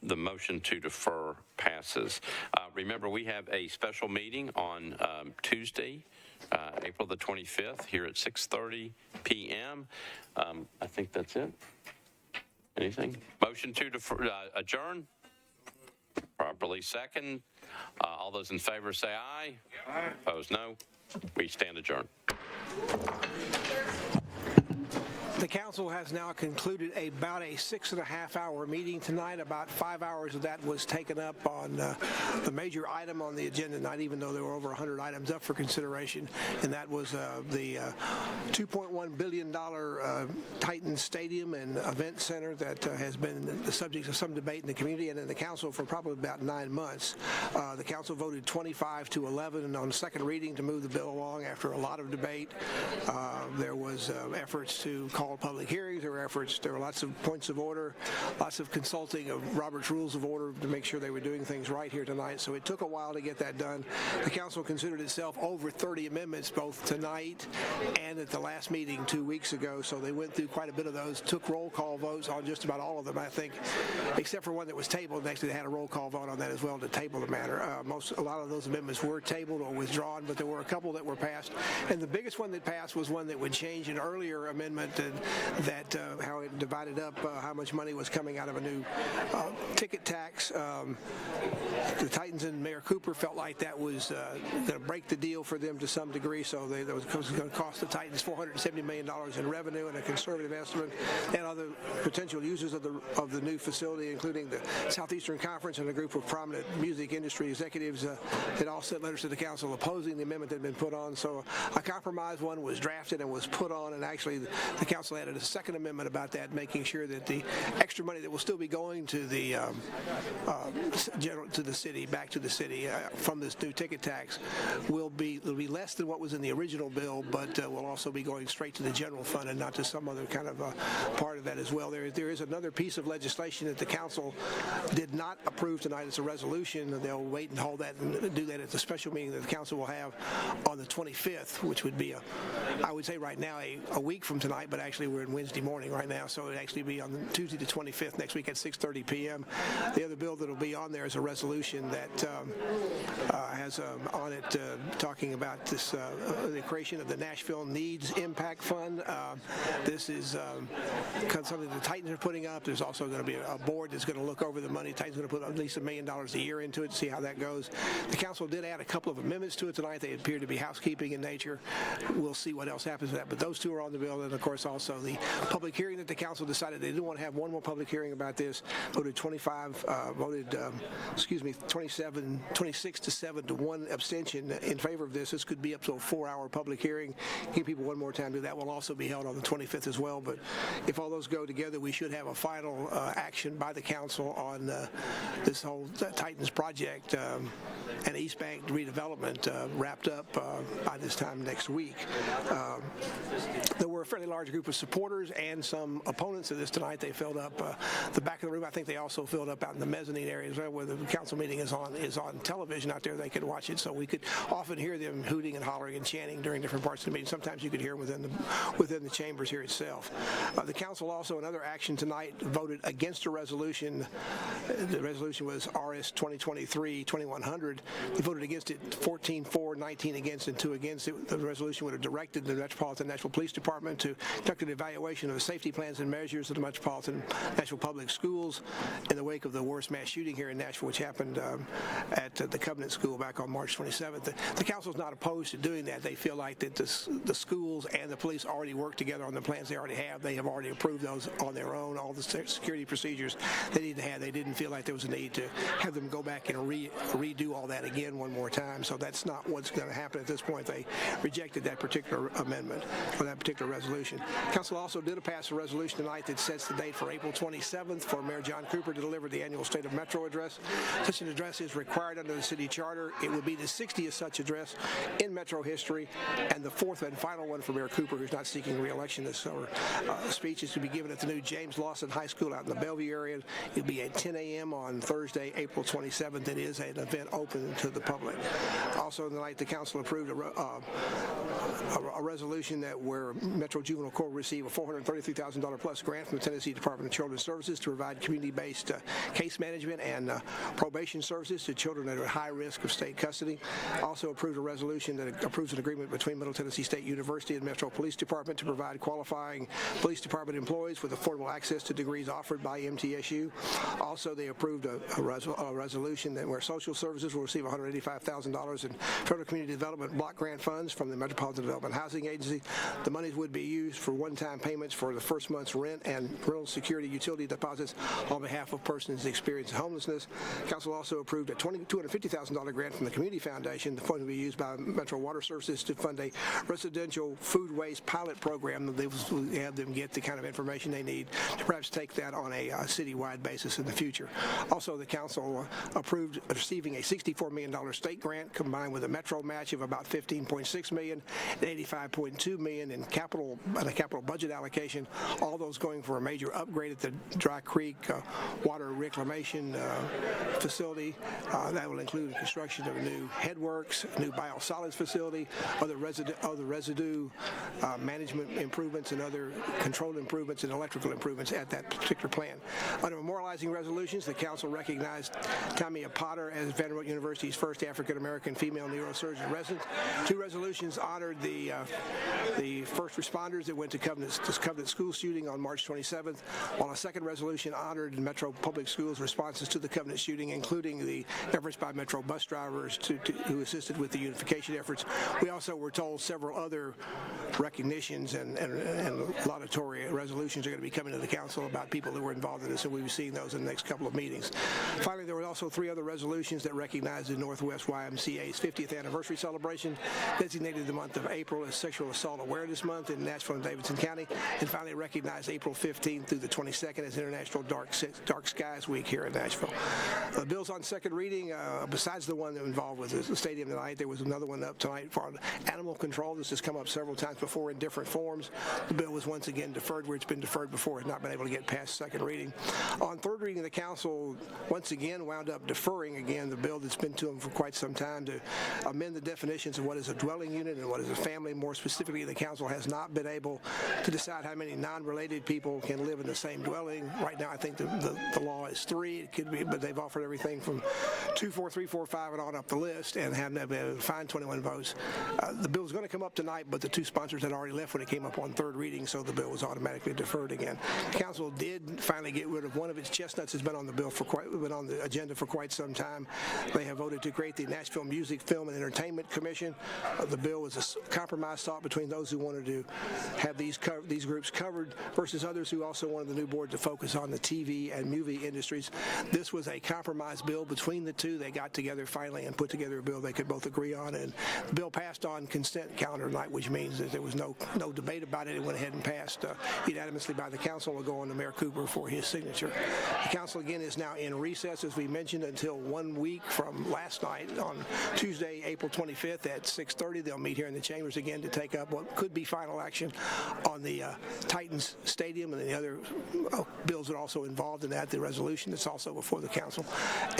The motion to defer passes. Remember, we have a special meeting on Tuesday, April the 25th, here at 6:30 p.m. I think that's it. Anything? Motion to defer, adjourn? properly second. All those in favor say aye. Aye. Opposed, no. We stand adjourned. The council has now concluded about a 6.5-hour meeting tonight. About 5 hours of that was taken up on the major item on the agenda tonight, even though there were over 100 items up for consideration, and that was the $2.1 billion Titan Stadium and Event Center that has been the subject of some debate in the community and in the council for probably about 9 months. The council voted 25-11 on second reading to move the bill along after a lot of debate. There was efforts to call public hearings. There were lots of points of order, lots of consulting of Robert's Rules of Order to make sure they were doing things right here tonight. So it took a while to get that done. The council considered itself over 30 amendments both tonight and at the last meeting 2 weeks ago. So they went through quite a bit of those, took roll call votes on just about all of them, I think, except for one that was tabled. Actually, they had a roll call vote on that as well to table the matter. A lot of those amendments were tabled or withdrawn, but there were a couple that were passed. And the biggest one that passed was one that would change an earlier amendment that how it divided up how much money was coming out of a new ticket tax. The Titans and Mayor Cooper felt like that was going to break the deal for them to some degree, so that was going to cost the Titans $470 million in revenue, and a conservative estimate, and other potential users of the new facility, including the Southeastern Conference and a group of prominent music industry executives, had all sent letters to the council opposing the amendment that had been put on. So a compromise one was drafted and was put on, and actually the council added a second amendment about that, making sure that the extra money that will still be going to the city, back to the city from this new ticket tax will be less than what was in the original bill, but will also be going straight to the general fund and not to some other kind of part of that as well. There is another piece of legislation that the council did not approve tonight. It's a resolution. They'll wait and hold that and do that at the special meeting that the council will have on the 25th, which would be I would say right now a week from tonight, but actually we're in Wednesday morning right now, so it would actually be on Tuesday the 25th next week at 6:30 p.m. The other bill that will be on there is a resolution that has on it talking about this the creation of the Nashville Needs Impact Fund. This is something the Titans are putting up. There's also going to be a board that's going to look over the money. Titans are going to put at least $1 million a year into it to see how that goes. The council did add a couple of amendments to it tonight. They appear to be housekeeping in nature. We'll see what else happens with that. But those two are on the bill, and of course also the public hearing that the council decided they didn't want to have one more public hearing about this. Voted 26 to 7 to 1 abstention in favor of this. This could be up to a 4-hour public hearing. Give people one more time to do that. Will also be held on the 25th as well. But if all those go together, we should have a final action by the council on this whole Titans project and East Bank redevelopment wrapped up by this time next week. There were a fairly large group of supporters and some opponents of this tonight. They filled up the back of the room. I think they also filled up out in the mezzanine area as well, where the council meeting is on television out there. They could watch it, so we could often hear them hooting and hollering and chanting during different parts of the meeting. Sometimes you could hear them within the chambers here itself. The council also, another action tonight, voted against a resolution. The resolution was RS 2023-2100. They voted against it 14 for, 19 against, and 2 against it. The resolution would have directed the Metropolitan Nashville Police Department to conduct an evaluation of the safety plans and measures of the Metropolitan Nashville Public Schools in the wake of the worst mass shooting here in Nashville, which happened at the Covenant School back on March 27th. The council is not opposed to doing that. They feel like that the schools and the police already work together on the plans they already have. They have already approved those on their own, all the security procedures they need to have. They didn't feel like there was a need to have them go back and redo all that again one more time. So that's not what's going to happen at this point. They rejected that particular amendment or that particular resolution. Council also did pass a resolution tonight that sets the date for April 27th for Mayor John Cooper to deliver the annual State of Metro address. Such an address is required under the city charter. It would be the 60th such address in Metro history, and the fourth and final one for Mayor Cooper, who's not seeking re-election this summer. Speech is to be given at the new James Lawson High School out in the Bellevue area. It'll be at 10 a.m. on Thursday, April 27th. It is an event open to the public. Also tonight, the council approved a resolution that where Metro Juvenile Court receive a $433,000 plus grant from the Tennessee Department of Children's Services to provide community-based case management and probation services to children that are at high risk of state custody. Also approved a resolution that approves an agreement between Middle Tennessee State University and Metro Police Department to provide qualifying police department employees with affordable access to degrees offered by MTSU. Also, they approved a resolution that where social services will receive $185,000 in federal community development block grant funds from the Metropolitan Development Housing Agency. The monies would be used for one-time payments for the first month's rent and rental security utility deposits on behalf of persons experiencing homelessness. Council also approved a $250,000 grant from the Community Foundation. The fund will be used by Metro Water Services to fund a residential food waste pilot program that they will have them get the kind of information they need to perhaps take that on a citywide basis in the future. Also, the council approved receiving a $64 million state grant combined with a Metro match of about $15.6 million and $85.2 million in a capital budget allocation. All those going for a major upgrade at the Dry Creek water reclamation facility. That will include the construction of a new headworks, a new biosolids facility, other residue management improvements and other control improvements and electrical improvements at that particular plant. Under memorializing resolutions, the council recognized Tamia Potter as Vanderbilt University's first African-American female neurosurgeon resident. Two resolutions honored the first responders that went to Covenant School shooting on March 27th, while a second resolution honored Metro Public Schools' responses to the Covenant shooting, including the efforts by Metro bus drivers who assisted with the unification efforts. We also were told several other recognitions and laudatory resolutions are going to be coming to the council about people that were involved in this, and we'll be seeing those in the next couple of meetings. Finally, there were also three other resolutions that recognized the Northwest YMCA's 50th anniversary celebration, designated the month of April as Sexual Assault Awareness Month in Nashville and Davidson County, and finally recognized April 15th through the 22nd as International Dark Skies Week here in Nashville. The bills on second reading, besides the one that involved with the stadium tonight, there was another one up tonight for animal control. This has come up several times before in different forms. The bill was once again deferred where it's been deferred before. It's not been able to get past second reading. On third reading, the council once again wound up deferring again the bill that's been to them for quite some time to amend the definitions of what is a dwelling unit and what is a family. More specifically, the council has not been able to decide how many non-related people can live in the same dwelling. Right now, I think the law is 3. It could be, but they've offered everything from 2, 4, 3, 4, 5, and on up the list, and haven't been able to find 21 votes. The bill is going to come up tonight, but the two sponsors had already left when it came up on third reading, so the bill was automatically deferred again. The council did finally get rid of one of its chestnuts that's been on the bill been on the agenda for quite some time. They have voted to create the Nashville Music, Film, and Entertainment Commission. The bill was a compromise sought between those who wanted to have these groups covered versus others who also wanted the new board to focus on the TV and movie industries. This was a compromise bill between the two. They got together finally and put together a bill they could both agree on, and the bill passed on consent calendar night, which means that there was no debate about it. It went ahead and passed unanimously by the council. Will go on to Mayor Cooper for his signature. The council again is now in recess, as we mentioned, until 1 week from last night on Tuesday, April 25th at 6:30. They'll meet here in the chambers again to take up what could be final action on the Titans Stadium and the other bills that are also involved in that, the resolution that's also before the council.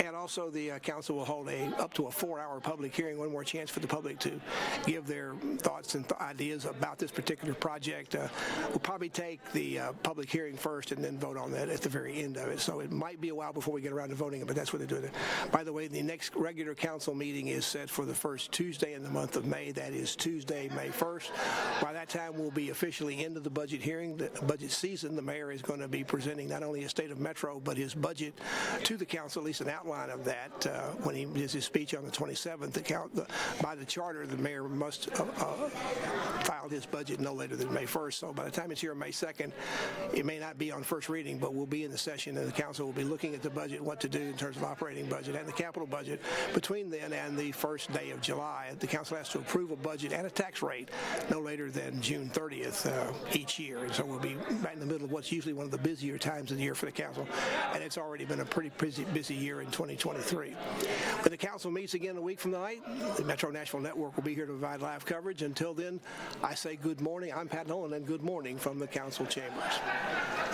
And also the council will hold up to a 4-hour public hearing, one more chance for the public to give their thoughts and ideas about this particular project. We'll probably take the public hearing first and then vote on that at the very end of it. So it might be a while before we get around to voting it, but that's what they're doing. By the way, the next regular council meeting is set for the first Tuesday in the month of May. That is Tuesday, May 1st. By that time, we'll be officially into the budget hearing, the budget season. The mayor is going to be presenting not only a state of Metro, but his budget to the council, at least an outline of that. When he gives his speech on the 27th, by the charter, the mayor must file his budget no later than May 1st. So by the time it's here on May 2nd, it may not be on first reading, but we'll be in the session, and the council will be looking at the budget, what to do in terms of operating budget and the capital budget. Between then and the first day of July, the council has to approve a budget and a tax rate no later than June 30th each year. And so we'll be right in the middle of what's usually one of the busier times of the year for the council, and it's already been a pretty busy year in 2023. When the council meets again a week from tonight, the Metro Nashville Network will be here to provide live coverage. Until then, I say good morning. I'm Pat Nolan, and good morning from the council chambers.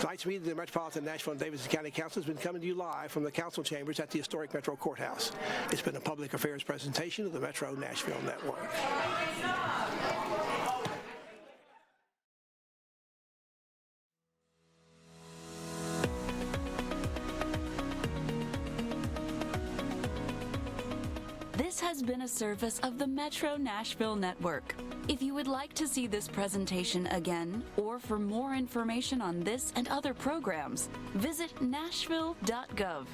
Tonight's meeting of the Metropolitan Nashville and Davidson County Council has been coming to you live from the council chambers at the historic Metro Courthouse. It's been a public affairs presentation of the Metro Nashville Network. been a service of the Metro Nashville Network. If you would like to see this presentation again, or for more information on this and other programs, visit nashville.gov.